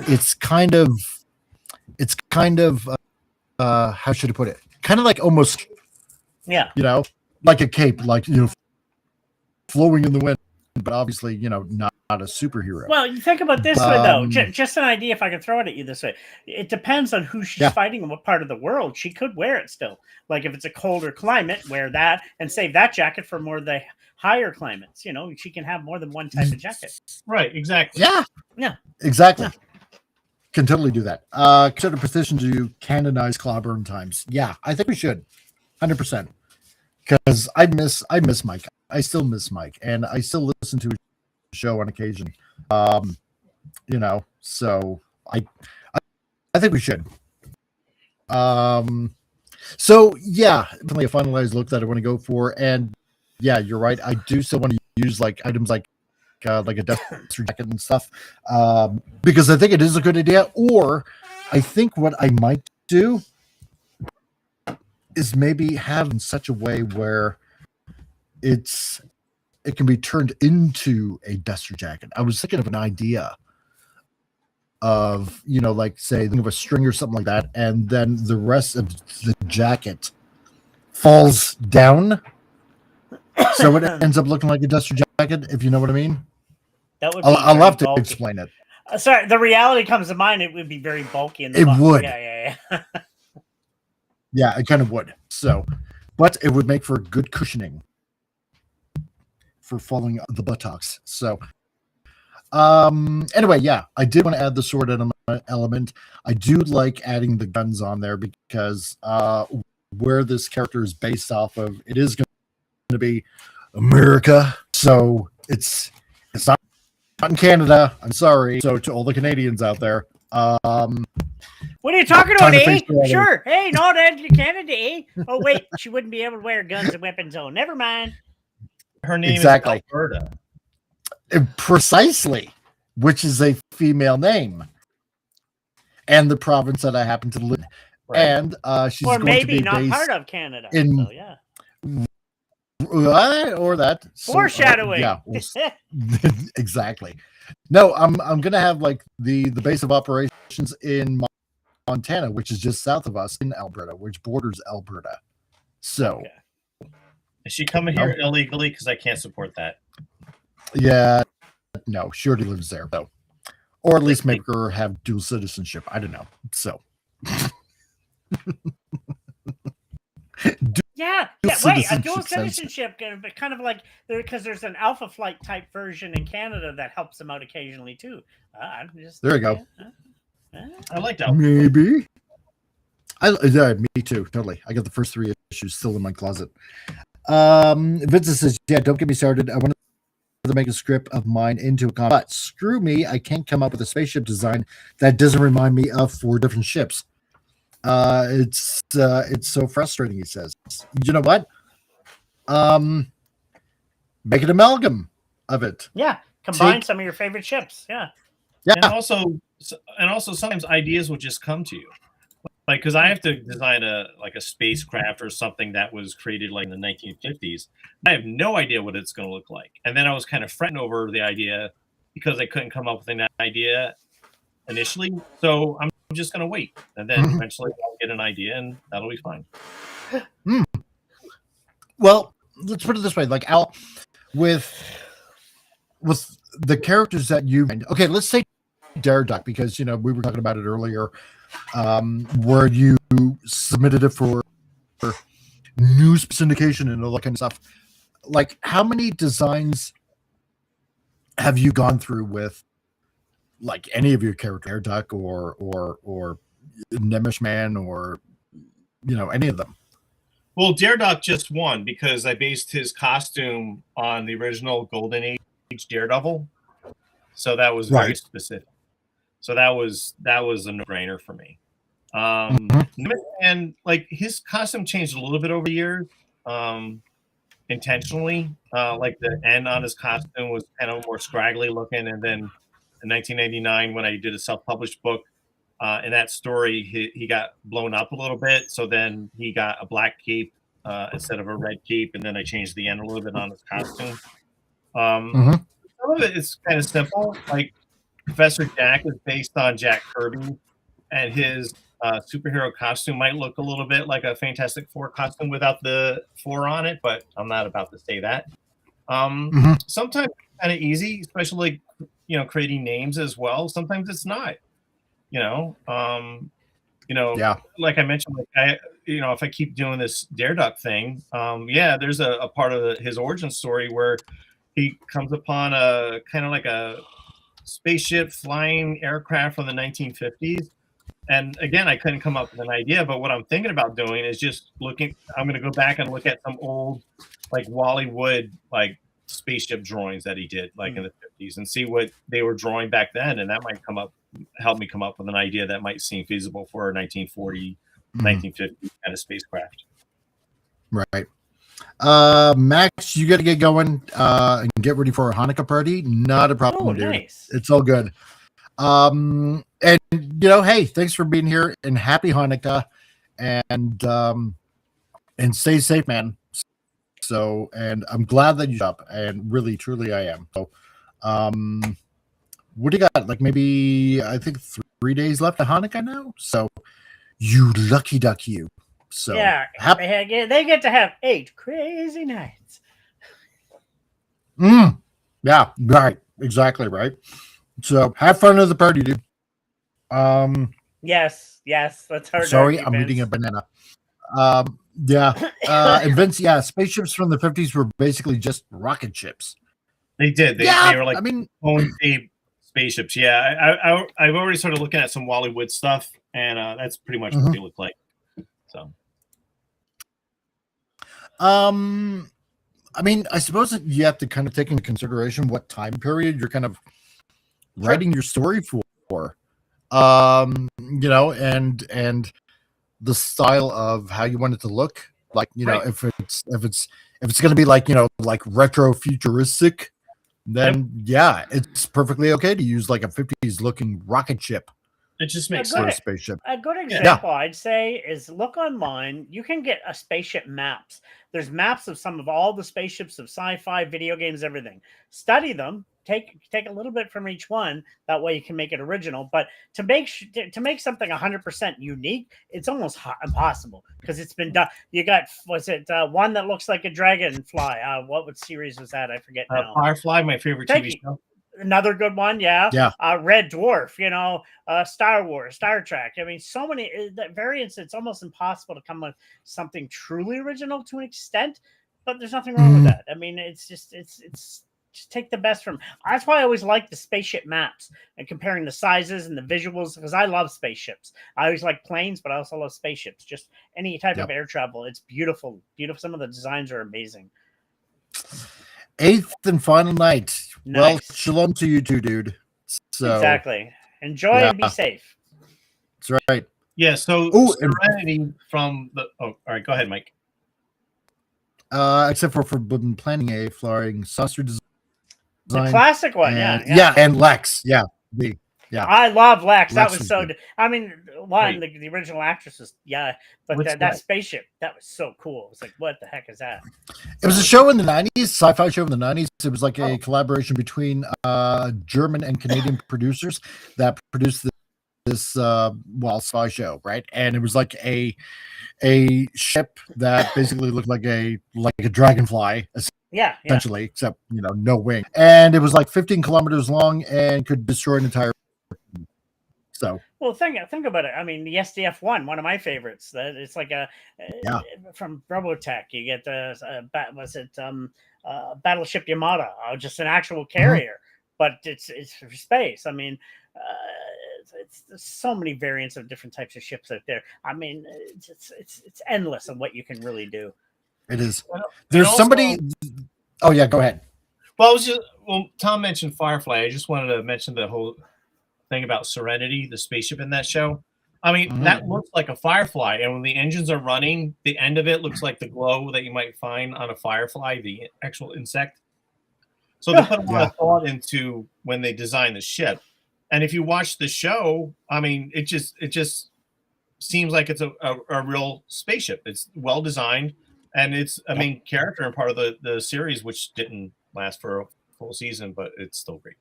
it's kind of how should I put it? Kind of like almost, like a cape, like flowing in the wind, but obviously not a superhero. Well, you think about this way though. Just an idea, if I can throw it at you this way, it depends on who she's fighting and what part of the world. She could wear it still. Like if it's a colder climate, wear that and save that jacket for more of the higher climates. She can have more than one type of jacket. Right, exactly. Yeah, exactly. Can totally do that. Consider petition to canonize Clobburn times. Yeah, I think we should, 100%. Because I miss Mike. I still miss Mike, and I still listen to his show on occasion. So I think we should. So yeah, definitely a finalized look that I want to go for, and yeah, you're right. I do still want to use like items like a duster jacket and stuff, because I think it is a good idea. Or I think what I might do is maybe have in such a way where it can be turned into a duster jacket. I was thinking of an idea of, like say, think of a string or something like that, and then the rest of the jacket falls down. So it ends up looking like a duster jacket, if you know what I mean. That would. I'll have to explain it. Sorry, the reality comes to mind. It would be very bulky in the. It would. Yeah. Yeah, it kind of would. So, but it would make for good cushioning for falling the buttocks. So, anyway, yeah, I did want to add the sword element. I do like adding the guns on there because where this character is based off of, it is going to be America. So it's not in Canada. I'm sorry. So to all the Canadians out there, what are you talking about, eh? Sure. Hey, no, that's Canada, eh? Oh, wait, she wouldn't be able to wear guns and weapons zone. Never mind. Her name is Alberta. Precisely, which is a female name. And the province that I happen to live in. Right. And she's or going maybe to be not based part of Canada. In, so, yeah. Or that. Foreshadowing. Yeah. Exactly. No, I'm gonna have like the base of operations in Montana, which is just south of us in Alberta, which borders Alberta. So Is she coming here illegally? Because I can't support that. Yeah, no, she already lives there though, or at least make her have dual citizenship. I don't know. So. Yeah, wait, a dual citizenship, kind of like because there's an Alpha Flight type version in Canada that helps them out occasionally too. There you go. I like that. Maybe. Me too. Totally. I got the first 3 issues still in my closet. Vincent says, "Yeah, don't get me started. I want to make a script of mine into a comic, but screw me, I can't come up with a spaceship design that doesn't remind me of 4 different ships. It's so frustrating," he says. You know what? Make an amalgam of it. Yeah, combine some of your favorite ships. Yeah. And also sometimes ideas will just come to you. Like, because I have to design a spacecraft or something that was created like in the 1950s. I have no idea what it's going to look like. And then I was kind of fretting over the idea because I couldn't come up with an idea initially. So I'm just going to wait. And then eventually I'll get an idea and that'll be fine. Well, let's put it this way. Like, Al, with the characters that you... Okay, let's say Dareduck, because, we were talking about it earlier, where you submitted it for news syndication and all that kind of stuff. Like, how many designs have you gone through with, like, any of your character, Dareduck or Nemish Man or, any of them? Well, Dareduck just won because I based his costume on the original Golden Age Daredevil. So that was very specific. So that was a no-brainer for me. And like his costume changed a little bit over the years, intentionally. Like the end on his costume was kind of more scraggly looking, and then in 1999, when I did a self-published book, in that story, he got blown up a little bit. So then he got a black cape instead of a red cape, and then I changed the end a little bit on his costume. Some of it is kind of simple. Like Professor Jack is based on Jack Kirby, and his superhero costume might look a little bit like a Fantastic Four costume without the 4 on it, but I'm not about to say that. Sometimes it's kind of easy, especially creating names as well. Sometimes it's not. Like I mentioned, if I keep doing this Dareduck thing, there's a part of his origin story where he comes upon a kind of like a spaceship flying aircraft from the 1950s. And again, I couldn't come up with an idea, but what I'm thinking about doing is just I'm going to go back and look at some old, like Wally Wood, like spaceship drawings that he did like in the 50s and see what they were drawing back then. And that might help me come up with an idea that might seem feasible for a 1940, 1950 kind of spacecraft. Right. Max, you got to get going and get ready for a Hanukkah party. Not a problem, dude. Nice. It's all good. And hey, thanks for being here and happy Hanukkah, and stay safe, man. So, and I'm glad that you're up, and really, truly, I am. So, what do you got? Like maybe I think 3 days left of Hanukkah now. So, you lucky duck, you. So yeah, they get to have 8 crazy nights. Yeah, right, exactly right. So have fun at the party, dude. Yes, that's hard. Sorry, I'm eating a banana. And Vince, spaceships from the 50s were basically just rocket ships. They did. They were like clone shaped spaceships. Yeah, I've already started looking at some Wally Wood stuff, and that's pretty much what they look like. So. I suppose that you have to kind of take into consideration what time period you're kind of writing your story for. And the style of how you want it to look. Like, if it's going to be like, like retro futuristic, then it's perfectly okay to use like a 50s looking rocket ship. It just makes sense. For a spaceship. A good example, I'd say, is look online. You can get a spaceship maps. There's maps of some of all the spaceships of sci-fi, video games, everything. Study them, take a little bit from each one. That way you can make it original. But to make something 100% unique, it's almost impossible because it's been done. You got one that looks like a dragonfly? What series was that? I forget now. Firefly, my favorite TV show. Another good one, yeah. Red Dwarf, Star Wars, Star Trek. I mean, so many variants. It's almost impossible to come with something truly original to an extent. But there's nothing wrong with that. I mean, it's just take the best from. That's why I always like the spaceship maps and comparing the sizes and the visuals, because I love spaceships. I always like planes, but I also love spaceships. Just any type of air travel. It's beautiful. Beautiful. Some of the designs are amazing. 8th and final night. Nice. Well, shalom to you too, dude. So exactly. Enjoy and be safe. That's right. Yeah. So Serenity from the. Oh, all right. Go ahead, Mike. Except for Forbidden Planning, a flying saucer design. The classic one, and, and Lex, I love Lex. That was so. I mean, the original actress was, but that spaceship, that was so cool. It was like, what the heck is that? It was a show in the 90s, sci-fi show in the 90s. It was like a collaboration between German and Canadian producers that produced this sci-fi show, right? And it was like a ship that basically looked like a dragonfly. Essentially, except no wing, and it was like 15 kilometers long and could destroy an entire. So well, think about it. I mean, the SDF-1, one of my favorites. That it's like from Robotech. You get the Battleship Yamada, just an actual carrier, but it's for space. I mean, there's so many variants of different types of ships out there. I mean, it's endless of what you can really do. It is. There's somebody. Oh yeah, go ahead. Well, Tom mentioned Firefly. I just wanted to mention the whole thing about Serenity, the spaceship in that show. I mean, that looks like a firefly, and when the engines are running, the end of it looks like the glow that you might find on a firefly, the actual insect. So they put a lot of thought into when they design the ship. And if you watch the show, I mean, it just seems like it's a real spaceship. It's well designed. And it's a main character and part of the series, which didn't last for a full season, but it's still great.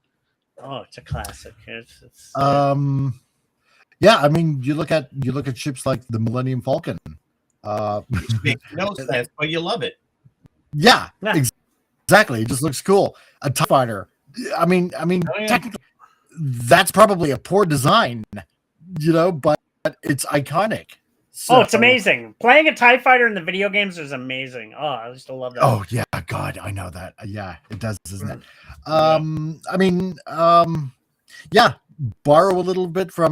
Oh, it's a classic. I mean, you look at ships like the Millennium Falcon. Which makes no sense, but you love it. Yeah, exactly. It just looks cool. A TIE fighter. I mean, technically, that's probably a poor design, but it's iconic. So, it's amazing. Playing a TIE fighter in the video games is amazing. Oh, I used to love that. Oh, yeah. God, I know that. Yeah, it does, doesn't it? I mean, borrow a little bit from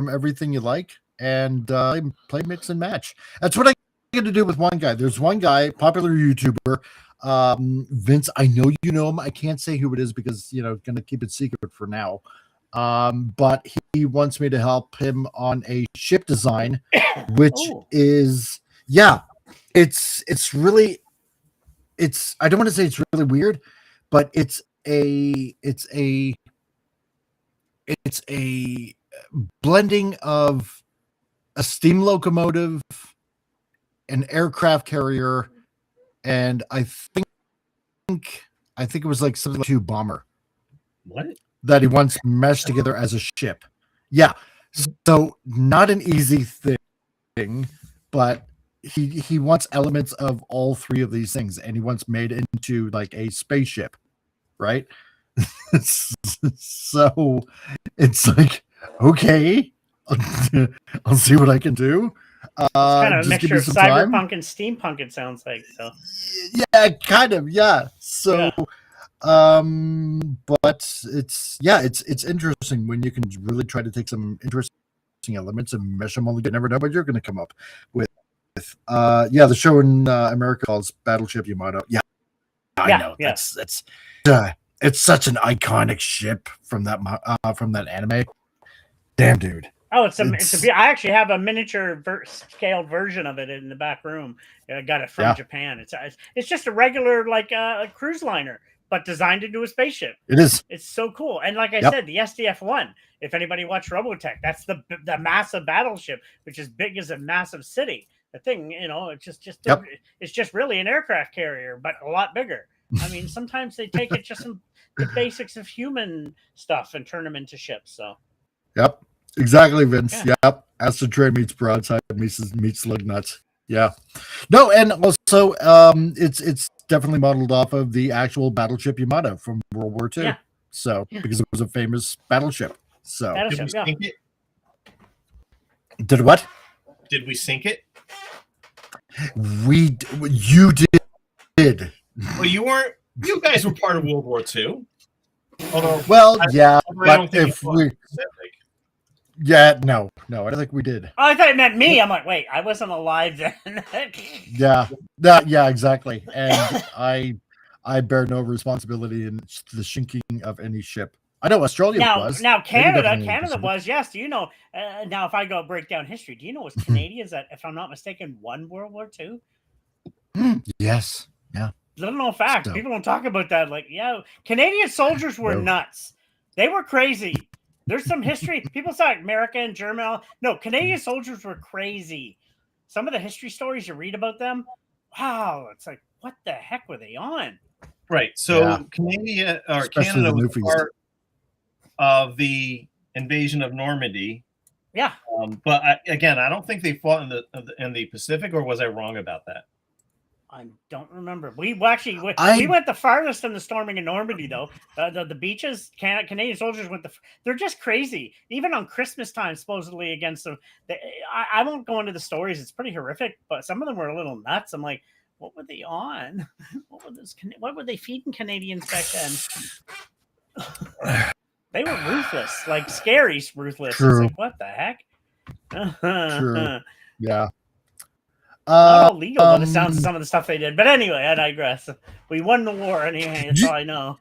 everything you like and play mix and match. That's what I get to do with one guy. There's one guy, popular YouTuber, Vince. I know you know him. I can't say who it is because, going to keep it secret for now. But he wants me to help him on a ship design, which is it's really, I don't want to say it's really weird, but it's a blending of a steam locomotive, an aircraft carrier, and I think it was like something like a bomber. What? That he wants meshed together as a ship. Yeah. So not an easy thing, but he wants elements of all three of these things, and he wants made into like a spaceship, right? So it's like, okay, I'll see what I can do. It's kind of a mixture of cyberpunk and steampunk, it sounds like. So yeah, kind of, yeah. So but it's interesting when you can really try to take some interesting elements and mesh them all. You never know what you're going to come up with. The show in America calls Battleship Yamato. Yeah, I know. Yeah. That's it's such an iconic ship from that anime. Damn, dude. Oh, I actually have a miniature scaled version of it in the back room. I got it from Japan. It's just a regular a cruise liner, but designed into a spaceship. It is. It's so cool. And like I said, the SDF-1, if anybody watched Robotech, that's the massive battleship, which is big as a massive city. The thing, it's just really an aircraft carrier, but a lot bigger. I mean, sometimes they take it just some the basics of human stuff and turn them into ships. So. Yep. Exactly, Vince. Yeah. Yep. Astro Tray meets broadside meets lug nuts. Yeah. No, and also it's definitely modeled off of the actual battleship Yamato from World War II. Yeah. So because it was a famous battleship. So did we sink it? Did what? Did we sink it? You did. Well, you weren't. You guys were part of World War II. Although, but if we. Yeah, no, I don't think we did. Oh, I thought it meant me. I'm like, wait, I wasn't alive then. Yeah, exactly. And I bear no responsibility in the sinking of any ship. I know Australia was. Now Canada was. Yes. Do you know? Now, if I go break down history, do you know it was Canadians that, if I'm not mistaken, won World War II? Yes. Yeah. Little known fact. So. People don't talk about that. Like, Canadian soldiers were nuts. They were crazy. There's some history. People say America and German. No, Canadian soldiers were crazy. Some of the history stories you read about them, wow, it's like, what the heck were they on? Right. So Canada was part of the invasion of Normandy. Yeah. But again, I don't think they fought in the Pacific, or was I wrong about that? I don't remember. We went the farthest in the storming of Normandy, though. The beaches, Canadian soldiers went they're just crazy. Even on Christmas time, supposedly against them. I won't go into the stories. It's pretty horrific, but some of them were a little nuts. I'm like, what were they on? What were they feeding Canadians back then? They were ruthless, like scary ruthless. True. It's like, what the heck? True. Yeah. Not all legal, but it sounds some of the stuff they did. But anyway, I digress. We won the war anyway. That's all I know.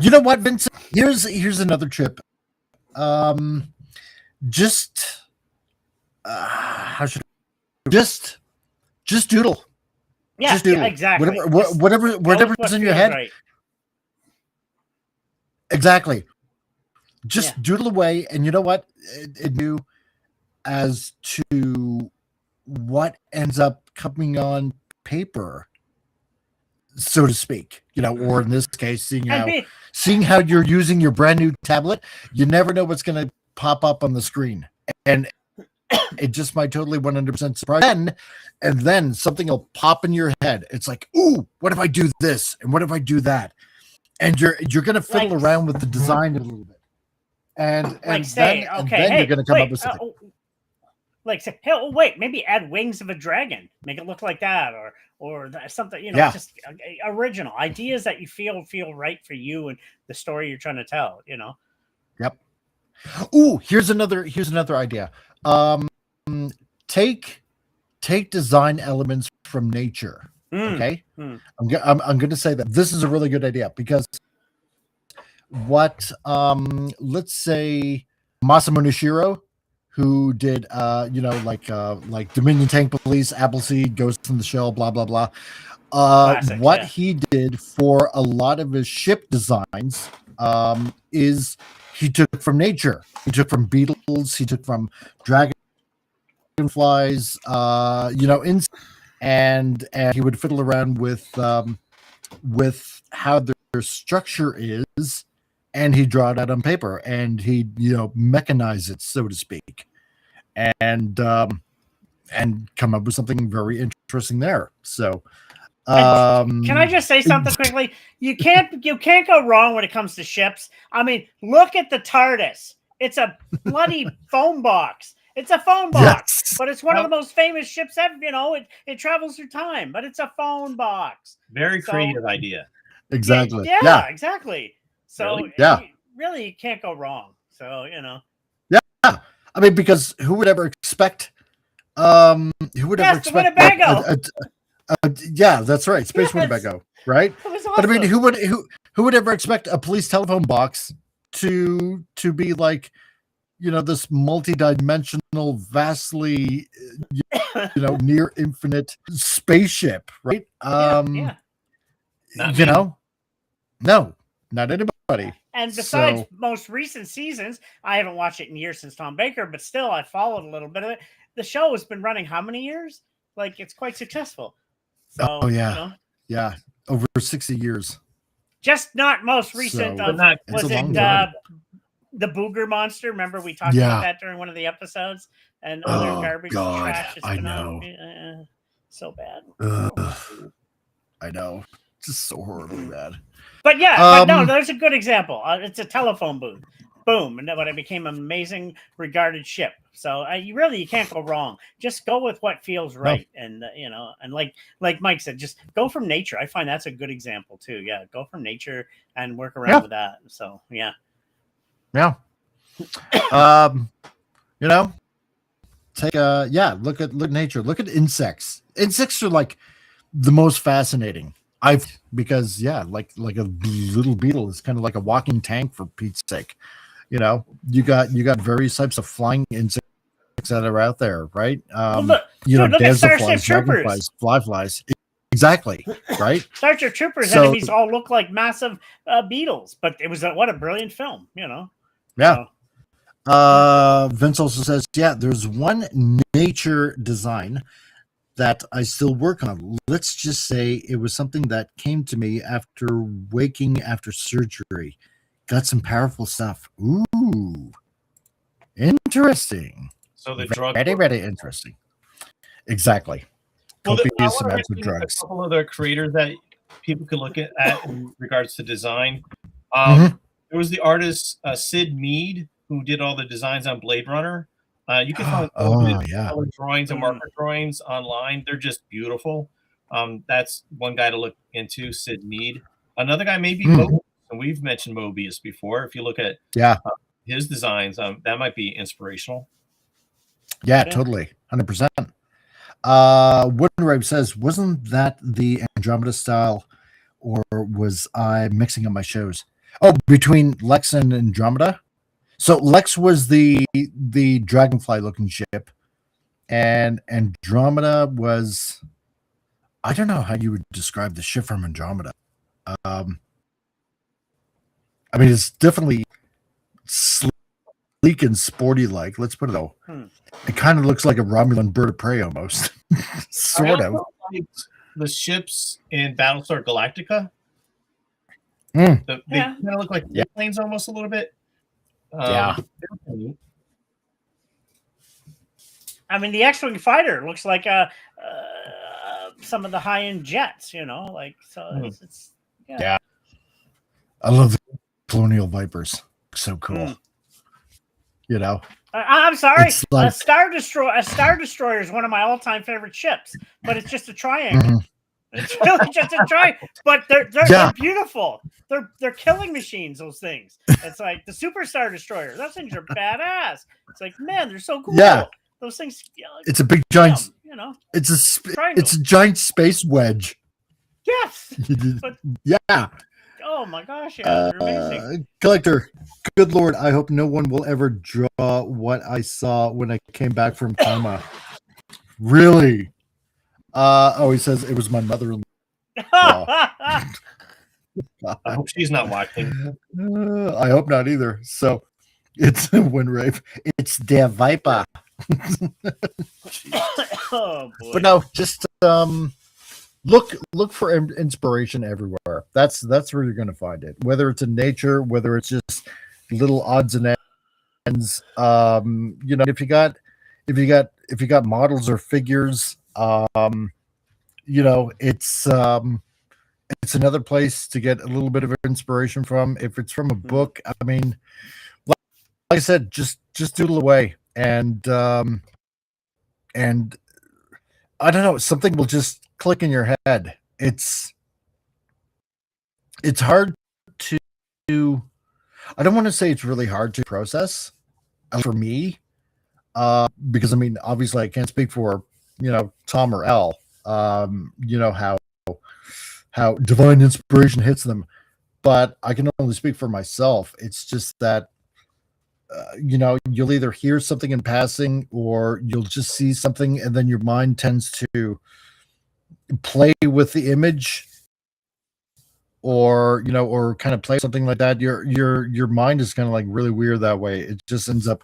You know what, Vincent? Here's another trip. Just doodle. Yeah, just doodle. Exactly. Whatever's in your head. Right. Exactly. Just doodle away, and you know what? It knew as to what ends up coming on paper, so to speak, or in this case, seeing how you're using your brand new tablet, you never know what's going to pop up on the screen, and it just might totally 100% surprise. And then something will pop in your head. It's like, ooh, what if I do this and what if I do that? And you're going to fiddle around with the design a little bit, and then you're going to come up with something. Like say, hey, wait, maybe add wings of a dragon, make it look like that, or something, just original ideas that you feel right for you and the story you're trying to tell, Yep. Ooh, here's another idea. Take design elements from nature. Okay. I'm going to say that this is a really good idea because what let's say Masamune Shirow, who did like Dominion Tank Police, Appleseed, Ghost in the Shell, blah blah blah. Classic, he did for a lot of his ship designs is he took from nature. He took from beetles. He took from dragonflies. And he would fiddle around with how their structure is. And he'd draw it out on paper, and he'd mechanize it, so to speak, and come up with something very interesting there. So, can I just say something quickly? You can't go wrong when it comes to ships. I mean, look at the TARDIS. It's a bloody phone box. It's a phone box, but it's one of the most famous ships ever. It travels through time, but it's a phone box. Very creative idea. Exactly. Yeah, exactly. So really, you can't go wrong. So Yeah, I mean, because who would ever expect? Who would ever expect? Winnebago. Yeah, that's right, Space Winnebago, right? Awesome. But I mean, who would ever expect a police telephone box to be like, this multi-dimensional, vastly, near infinite spaceship, right? Yeah. No, not anybody. And besides most recent seasons, I haven't watched it in years since Tom Baker, but still I followed a little bit of it. The show has been running how many years? Like, it's quite successful. So, yeah. over 60 years. Just not most recent. So, was it the Booger Monster? Remember we talked about that during one of the episodes, and other garbage trash. I know. So bad. I know. Just so horribly bad. But yeah, but no, there's a good example. It's a telephone booth. Boom, and it became an amazing regarded ship. So you can't go wrong. Just go with what feels right, and and like Mike said, just go from nature. I find that's a good example too. Yeah, go from nature and work around with that. So yeah. Take look at nature. Look at insects. Insects are like the most fascinating. Because like a little beetle is kind of like a walking tank, for Pete's sake. You got various types of flying insects that are out there, right? Look at Starship Troopers, flies. Exactly, right? Starship Troopers enemies all look like massive beetles, but it was what a brilliant film, Yeah. Vince also says, there's one nature design that I still work on. Let's just say it was something that came to me after waking after surgery. Got some powerful stuff. Ooh, interesting. So the drug, very interesting. Exactly. Well, copious amounts of drugs. A couple of the creators that people could look at in regards to design. There was the artist Sid Mead, who did all the designs on Blade Runner. You can find color drawings and marker drawings online. They're just beautiful. That's one guy to look into, Sid Mead. Another guy may be Mobius, and we've mentioned Mobius before. If you look at his designs, that might be inspirational. Yeah, totally. 100%. Woodenrape says, wasn't that the Andromeda style, or was I mixing up my shows? Oh, between Lex and Andromeda? So Lex was the dragonfly looking ship, and Andromeda was, I don't know how you would describe the ship from Andromeda. I mean, it's definitely sleek and sporty like. Let's put it though. It kind of looks like a Romulan bird of prey almost. Sort of. Like the ships in Battlestar Galactica. They kind of look like planes almost a little bit. I mean, the X-wing fighter looks like some of the high-end jets, it's I love the Colonial Vipers. So cool. I'm sorry. Like, a Star Destroyer is one of my all-time favorite ships, but it's just a triangle. It's really just a triangle, but they're beautiful. They're killing machines. Those things. It's like the Super Star Destroyer. Those things are badass. It's like, man, they're so cool. Yeah. Those things. It's a big giant. It's a giant space wedge. Yes. But, oh my gosh! Yeah, they're amazing. Collector, good Lord! I hope no one will ever draw what I saw when I came back from coma. Really? He says it was my mother-in-law. I hope she's not watching. I hope not either. So it's Windrave. It's the Viper. Oh boy! But no, just look for inspiration everywhere. That's where you're going to find it. Whether it's in nature, whether it's just little odds and ends. If you got models or figures. It's another place to get a little bit of inspiration from. If it's from a book, I mean, like I said, just doodle away, and I don't know, something will just click in your head. It's hard to, I don't want to say it's really hard to process for me, because I mean, obviously I can't speak for Tom or Al, how divine inspiration hits them, but I can only speak for myself. It's just that you'll either hear something in passing, or you'll just see something, and then your mind tends to play with the image, or kind of play something like that. Your mind is kind of like really weird that way. It just ends up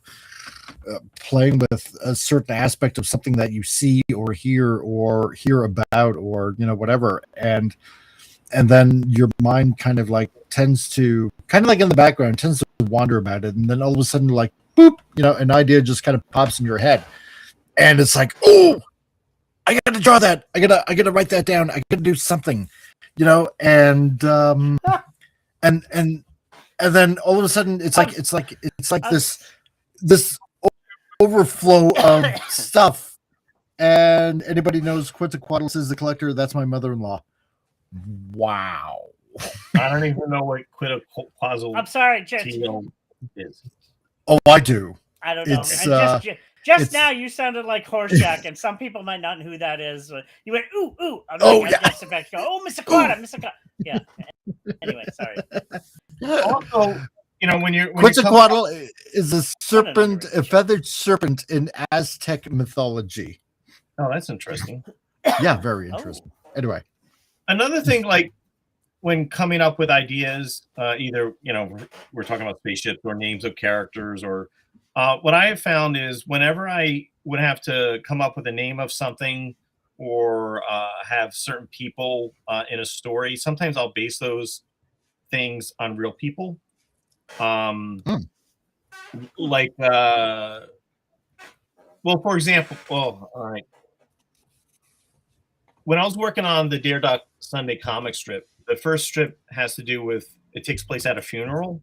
playing with a certain aspect of something that you see or hear about, or whatever, and and then your mind kind of like tends to kind of like in the background tends to wander about it, and then all of a sudden like boop, an idea just kind of pops in your head, and it's like, oh, I gotta draw that, I gotta write that down, I gotta do something, and then all of a sudden it's like this overflow of stuff. And anybody knows Quetzalcoatl is the collector? That's my mother-in-law. Wow. I don't even know what Quetzalcoatl. I'm sorry, is. Oh, I do. I don't know. Just now, you sounded like Horseshack, and some people might not know who that is. You went, ooh, ooh. I'm like, yeah. Mr. Quata, Mr. Quata. Yeah. Anyway, sorry. Also, when Quetzalcoatl is a serpent, a feathered serpent in Aztec mythology. Oh, that's interesting. Yeah, very interesting. Anyway, another thing, like when coming up with ideas, either we're talking about spaceships or names of characters, or what I have found is whenever I would have to come up with a name of something or have certain people in a story, sometimes I'll base those things on real people. Like, well, for example, all right. When I was working on the Dare Doc Sunday comic strip, the first strip has to do with, it takes place at a funeral,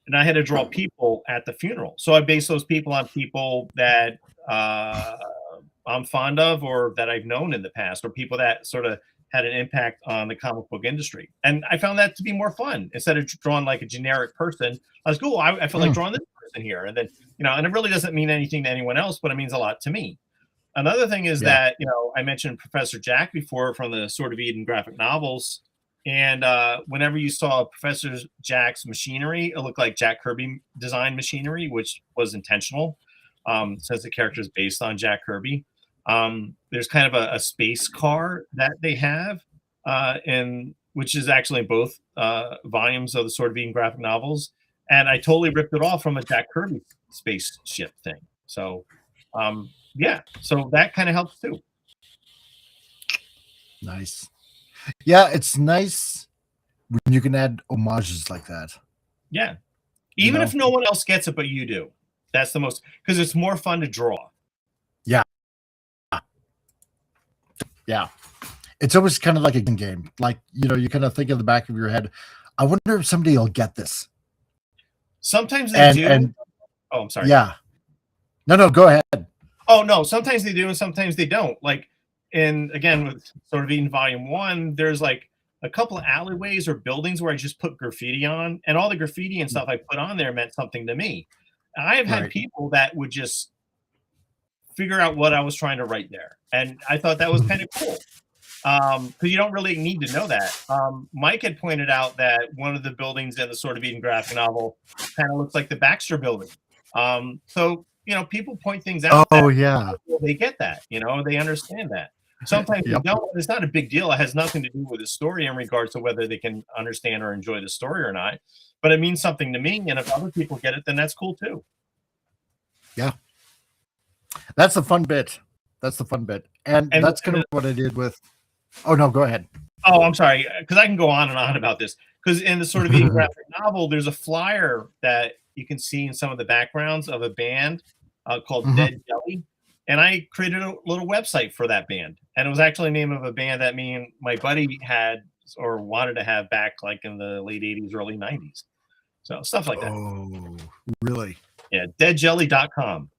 and I had to draw people at the funeral. So I based those people on people that I'm fond of or that I've known in the past, or people that sort of had an impact on the comic book industry. And I found that to be more fun. Instead of drawing like a generic person, I was cool. I feel like drawing this person here. And then, and it really doesn't mean anything to anyone else, but it means a lot to me. Another thing is that, I mentioned Professor Jack before from the Sword of Eden graphic novels. And whenever you saw Professor Jack's machinery, it looked like Jack Kirby designed machinery, which was intentional, since the character is based on Jack Kirby. There's kind of a space car that they have, which is actually in both volumes of the Sword of Eden graphic novels. And I totally ripped it off from a Jack Kirby spaceship thing. So, yeah, so that kind of helps too. Nice. Yeah, it's nice when you can add homages like that. Yeah. Even if no one else gets it, but you do. That's the most, because it's more fun to draw. Yeah. Yeah. It's always kind of like a game. Like, you kind of think in the back of your head, I wonder if somebody will get this. Sometimes they do. Oh, I'm sorry. Yeah. No, go ahead. Oh, no. Sometimes they do and sometimes they don't. Like, and again, with Sword of Eden Volume 1, there's like a couple of alleyways or buildings where I just put graffiti on, and all the graffiti and stuff I put on there meant something to me. And I have had people that would just figure out what I was trying to write there. And I thought that was kind of cool. Because you don't really need to know that. Mike had pointed out that one of the buildings in the Sword of Eden graphic novel kind of looks like the Baxter building. So, people point things out. Oh, yeah. They get that, they understand that. Sometimes they don't. It's not a big deal. It has nothing to do with the story in regards to whether they can understand or enjoy the story or not. But it means something to me. And if other people get it, then that's cool too. Yeah. That's the fun bit. And that's kind of what I did with. Oh, no, go ahead. Oh, I'm sorry. Because I can go on and on about this. Because in the Sword of Eden graphic novel, there's a flyer that you can see in some of the backgrounds of a band called Dead Jelly. And I created a little website for that band. And it was actually the name of a band that me and my buddy had or wanted to have back like in the late 80s, early 90s. So stuff like that. Oh, really? Yeah, deadjelly.com.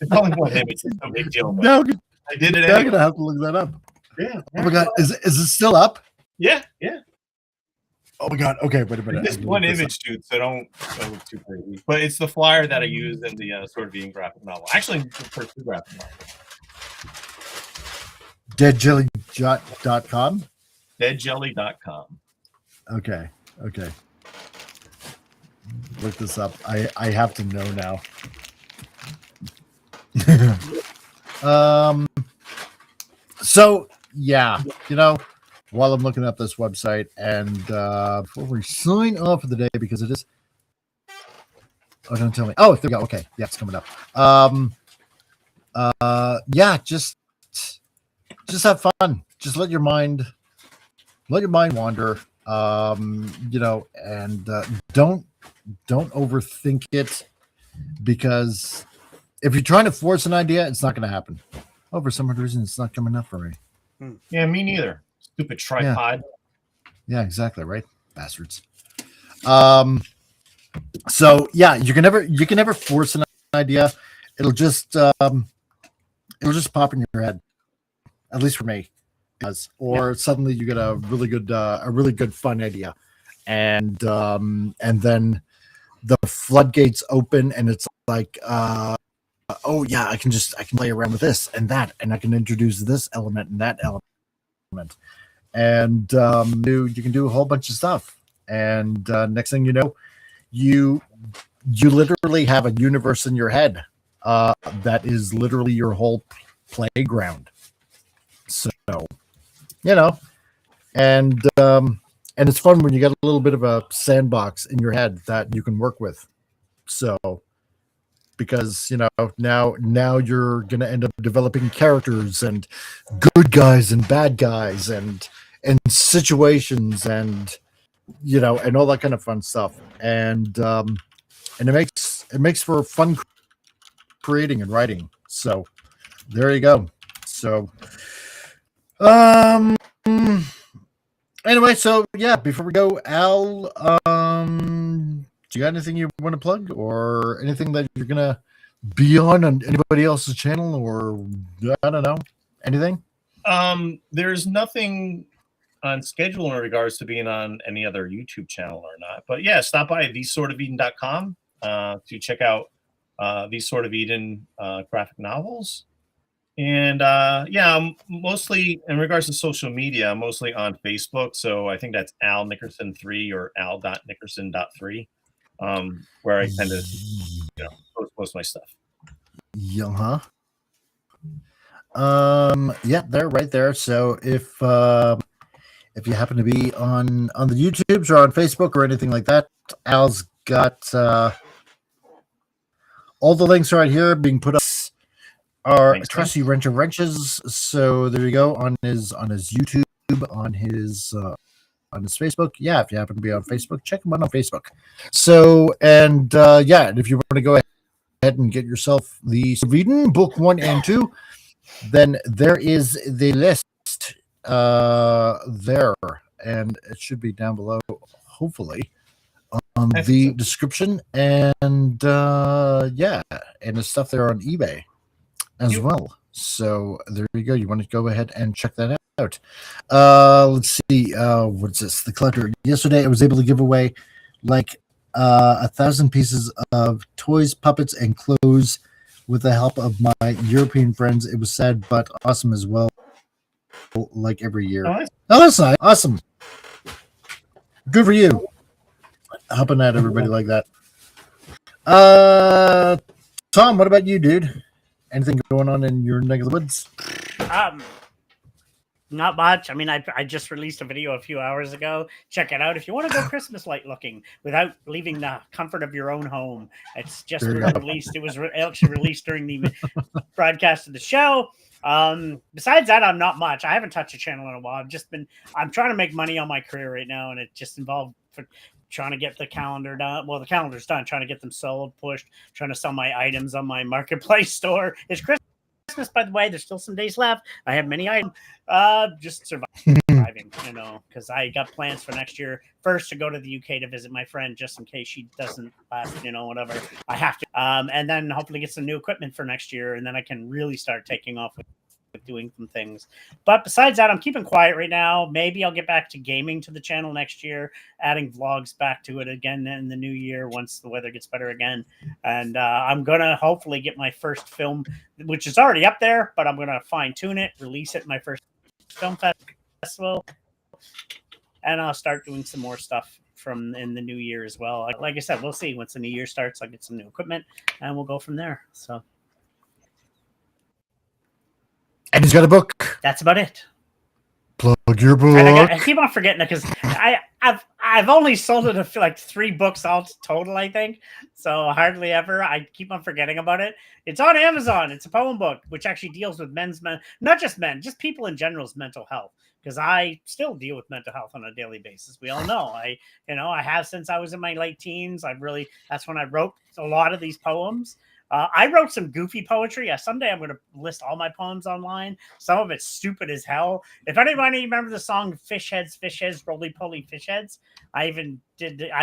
It's only one image. It's no big deal. No, I did it. I'm going to have to look that up. Yeah. Oh, my God. Is it still up? Yeah. Oh, my God. Okay, wait a minute. Just one image, dude, so don't look too crazy. But it's the flyer that I used in the Sword of Eden graphic novel. Actually, the first two graphic novels. Deadjelly.com? Deadjelly.com. Okay. Look this up. I have to know now. So, yeah, while I'm looking up this website and before we sign off for the day, because it is. Oh, don't tell me. Oh, there we go. Okay. Yeah, it's coming up. Yeah, just have fun. Just let your mind let your mind wander. You know, and don't overthink it, because if you're trying to force an idea, it's not going to happen. Oh, for some reason, it's not coming up for me. Yeah, me neither. Stupid tripod. Yeah, exactly. Right, bastards. So yeah, you can never force an idea. It'll just pop in your head. At least for me, or suddenly you get a really good fun idea, and then the floodgates open, and it's like, oh yeah, I can play around with this and that, and I can introduce this element and that element, and you can do a whole bunch of stuff, and next thing you know, you literally have a universe in your head that is literally your whole playground. So, you know, and it's fun when you get a little bit of a sandbox in your head that you can work with. So, because, you know, now you're going to end up developing characters and good guys and bad guys and situations and, you know, and all that kind of fun stuff. And it makes for fun creating and writing. So there you go. So, anyway, so yeah, before we go, Al, do you got anything you want to plug, or anything that you're gonna be on anybody else's channel, or I don't know, anything? There's nothing on schedule in regards to being on any other YouTube channel or not, but yeah, stop by thesortofeden.com to check out These Sort of Eden graphic novels. And yeah, I'm mostly in regards to social media, I'm mostly on Facebook. So I think that's Al Nickerson 3 or al.nickerson.3, where I tend to, you know, post my stuff. Yeah. Yeah, they're right there. So if you happen to be on the YouTubes or on Facebook or anything like that, Al's got all the links right here being put up. Are Trusty Wrench of Wrenches. So there you go, on his YouTube, on his Facebook. Yeah, if you happen to be on Facebook, check him out on Facebook. So, and yeah, and if you want to go ahead and get yourself the Eden book 1 and 2, then there is the list there, and it should be down below, hopefully, on the description. And yeah, and the stuff there on eBay as well. So there you go. You want to go ahead and check that out. Let's see. What's this? The collector. Yesterday I was able to give away like 1,000 pieces of toys, puppets, and clothes with the help of my European friends. It was sad but awesome as well, like every year. Oh, that's nice. Awesome. Good for you. Helping out everybody like that. Tom, what about you, dude? Anything going on in your neck of the woods? Not much. I mean, I just released a video a few hours ago. Check it out if you want to go Christmas light looking without leaving the comfort of your own home. It's just released. It was actually released during the broadcast of the show. Besides that, I'm not much. I haven't touched a channel in a while. I'm trying to make money on my career right now, and it just involved trying to get the calendar done. Well, the calendar's done. Trying to get them sold, pushed. Trying to sell my items on my marketplace store. It's Christmas, by the way. There's still some days left. I have many items. Just surviving, you know, because I got plans for next year. First, to go to the UK to visit my friend, just in case she doesn't last, you know, whatever. I have to. And then hopefully get some new equipment for next year, and then I can really start taking off with doing some things. But besides that, I'm keeping quiet right now. Maybe I'll get back to gaming to the channel next year, adding vlogs back to it again in the new year once the weather gets better again. And I'm gonna hopefully get my first film, which is already up there, but I'm gonna fine tune it, release it in my first film festival, and I'll start doing some more stuff from in the new year as well. Like I said, we'll see. Once the new year starts, I'll get some new equipment and we'll go from there. So, and he's got a book. That's about it. Plug your book. And I keep on forgetting it because I've only sold it for like 3 books all total, I think. So hardly ever. I keep on forgetting about it. It's on Amazon. It's a poem book, which actually deals with not just men, just people in general's mental health. Because I still deal with mental health on a daily basis. We all know. I have since I was in my late teens. That's when I wrote a lot of these poems. I wrote some goofy poetry. Someday I'm going to list all my poems online. Some of it's stupid as hell. If anybody remember the song Fish Heads, Roly-Poly Fish Heads, I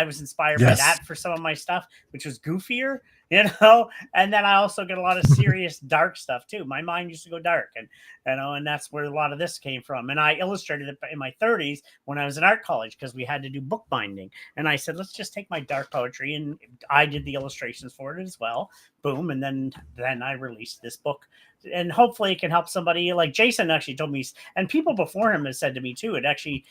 was inspired by that for some of my stuff, which was goofier, and then I also get a lot of serious dark stuff too. My mind used to go dark, and that's where a lot of this came from. And I illustrated it in my 30s when I was in art college because we had to do bookbinding. And I said, let's just take my dark poetry, and I did the illustrations for it as well. Boom. And then I released this book, and hopefully it can help somebody. Like Jason actually told me, and people before him have said to me too, it actually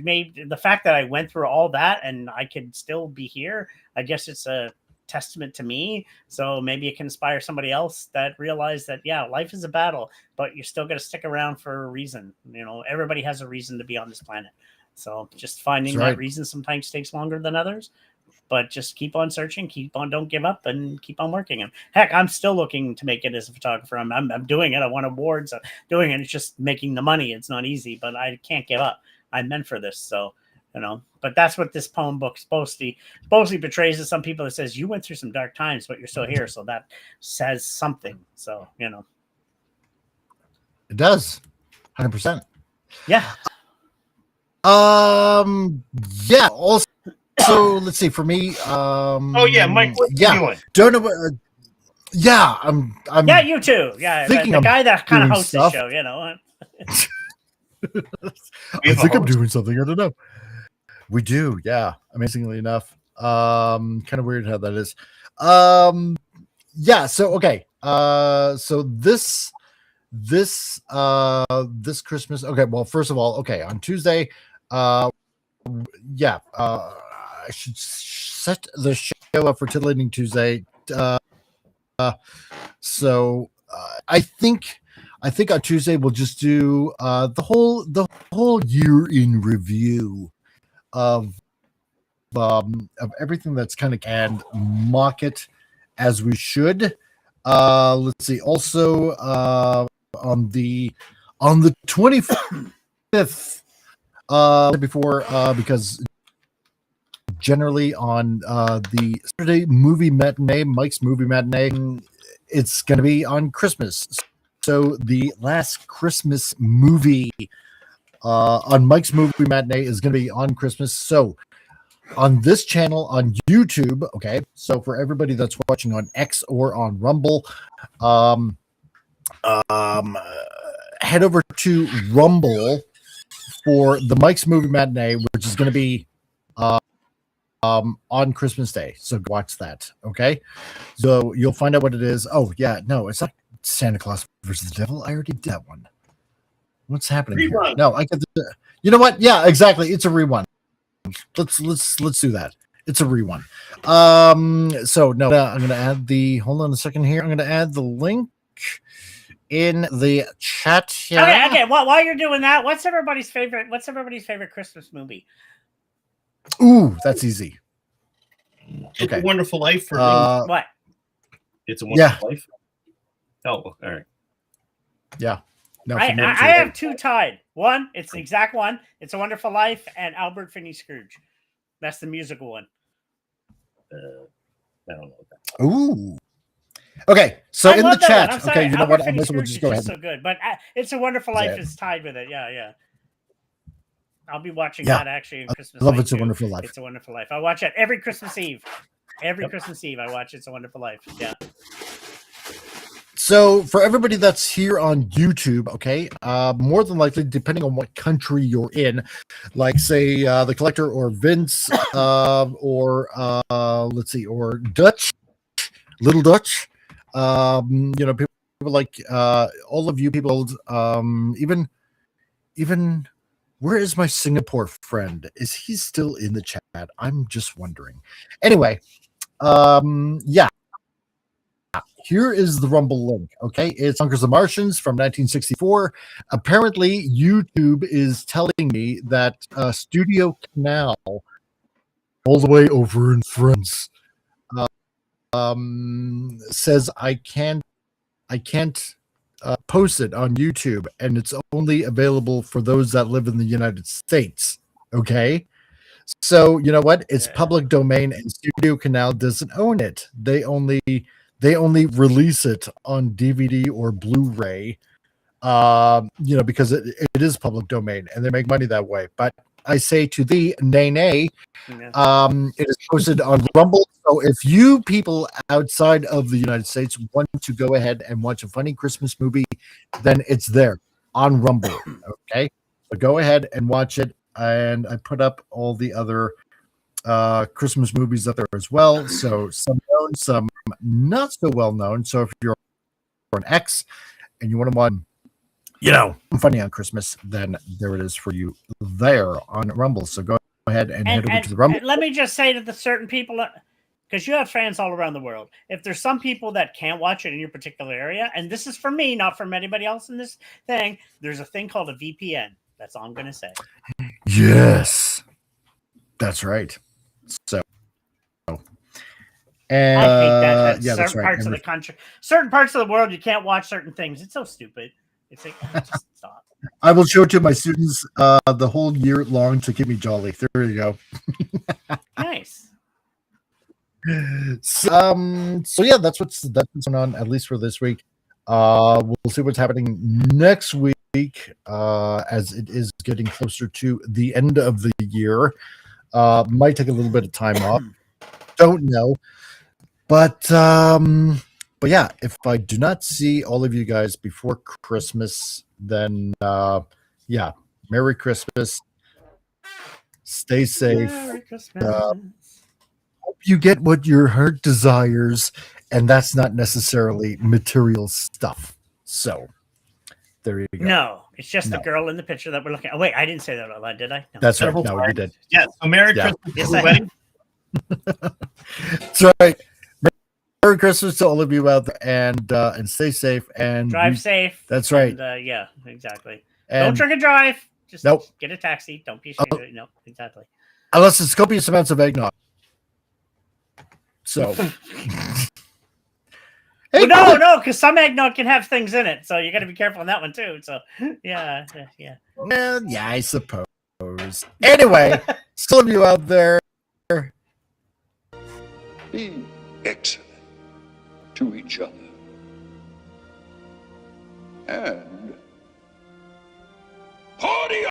made the fact that I went through all that and I could still be here. I guess it's a testament to me. So maybe it can inspire somebody else that realize that, yeah, life is a battle, but you're still going to stick around for a reason. Everybody has a reason to be on this planet. So just finding that reason sometimes takes longer than others. But just keep on searching, don't give up, and keep on working. And heck, I'm still looking to make it as a photographer. I'm doing it. I won awards. I'm doing it. It's just making the money. It's not easy, but I can't give up. I'm meant for this. So, but that's what this poem book supposedly portrays to some people. It says you went through some dark times, but you're still here. So that says something. So, it does 100%. Yeah. Yeah. Also, so let's see. For me, Mike, what you doing? Don't know. I'm. Yeah, you too. Yeah, the guy that kind of hosts the show. I think I'm doing something. I don't know. We do. Yeah. Amazingly enough. Kind of weird how that is. Yeah. So okay. So this Christmas. Okay. Well, first of all, okay. On Tuesday. I should set the show up for Titillating Tuesday. So I think on Tuesday we'll just do the whole year in review of everything that's kind of, and mock it as we should. Let's see. Also on the 25th. Before because generally on the Saturday movie matinee, Mike's movie matinee, it's going to be on Christmas. So the last Christmas movie on Mike's movie matinee is going to be on Christmas. So on this channel on YouTube, okay. So for everybody that's watching on X or on Rumble, head over to Rumble for the Mike's movie matinee, which is going to be on Christmas Day. So watch that. Okay. So you'll find out what it is. Oh yeah. No, it's not Santa Claus versus the Devil. I already did that one. What's happening here? No, I get the, you know what? Yeah, exactly. It's a rerun. Let's do that. It's a rerun. So no, I'm going to add hold on a second here. I'm going to add the link in the chat here. Okay. Well, while you're doing that, what's everybody's favorite Christmas movie? Ooh, that's easy. It's a Wonderful Life for what? It's a Wonderful Life. Oh, all right. Yeah. No, I have two tied. One, it's the exact one. It's A Wonderful Life and Albert Finney Scrooge. That's the musical one. I don't know what that. Ooh. Okay, so in the chat, okay, you know what? We'll just go ahead. So good, but It's a Wonderful Life is tied with it. Yeah. I'll be watching that actually in Christmas. I love It's a Wonderful Life. It's a Wonderful Life. I watch it every Christmas Eve. Christmas Eve, I watch It's a Wonderful Life. Yeah. So for everybody that's here on YouTube, okay, more than likely, depending on what country you're in, like say the Collector or Vince, or let's see, or Dutch, Little Dutch, people like all of you people, even. Where is my Singapore friend? Is he still in the chat? I'm just wondering. Anyway, yeah. here is the Rumble link. Okay, it's Conquers the Martians from 1964. Apparently, YouTube is telling me that Studio Canal, all the way over in France, says I can't post it on YouTube, and it's only available for those that live in the United States. Okay, so you know what? It's public domain, and Studio Canal doesn't own it. They only release it on DVD or Blu-ray, because it is public domain, and they make money that way. But I say to thee, nay, nay. It is posted on Rumble. So if you people outside of the United States want to go ahead and watch a funny Christmas movie, then it's there on Rumble. Okay, so go ahead and watch it. And I put up all the other Christmas movies up there as well. So some known, some not so well known. So if you're an X and you want to watch, funny on Christmas, then there it is for you there on Rumble. So go ahead and head over to the Rumble. And let me just say to the certain people, because you have fans all around the world, if there's some people that can't watch it in your particular area, and this is for me, not from anybody else in this thing, there's a thing called a VPN. That's all I'm going to say. Yes, that's right. So, and I hate that. yeah, certain parts of the country, certain parts of the world, you can't watch certain things. It's so stupid. It's like, just stop. I will show it to my students the whole year long to keep me jolly. There you go. Nice. So yeah, that's what's going on, at least for this week. We'll see what's happening next week as it is getting closer to the end of the year. Might take a little bit of time off. Don't know. But yeah, if I do not see all of you guys before Christmas, then yeah, Merry Christmas. Stay safe. Merry Christmas. Hope you get what your heart desires, and that's not necessarily material stuff. So there you go. No, it's just the girl in the picture that we're looking at. Oh, wait, I didn't say that out loud, did I? No. That's right. No, you did. Yeah. So Merry Christmas. Yes, I did. That's right. Merry Christmas to all of you out there, and stay safe and drive safe. That's right. And, yeah, exactly. And don't drink and drive. Just nope. Get a taxi. Don't be no, exactly. Unless it's copious amounts of eggnog. So hey, well, no, because some eggnog can have things in it, so you got to be careful on that one too. So yeah. Well, yeah, I suppose. Anyway, some of you out there, be excellent to each other, and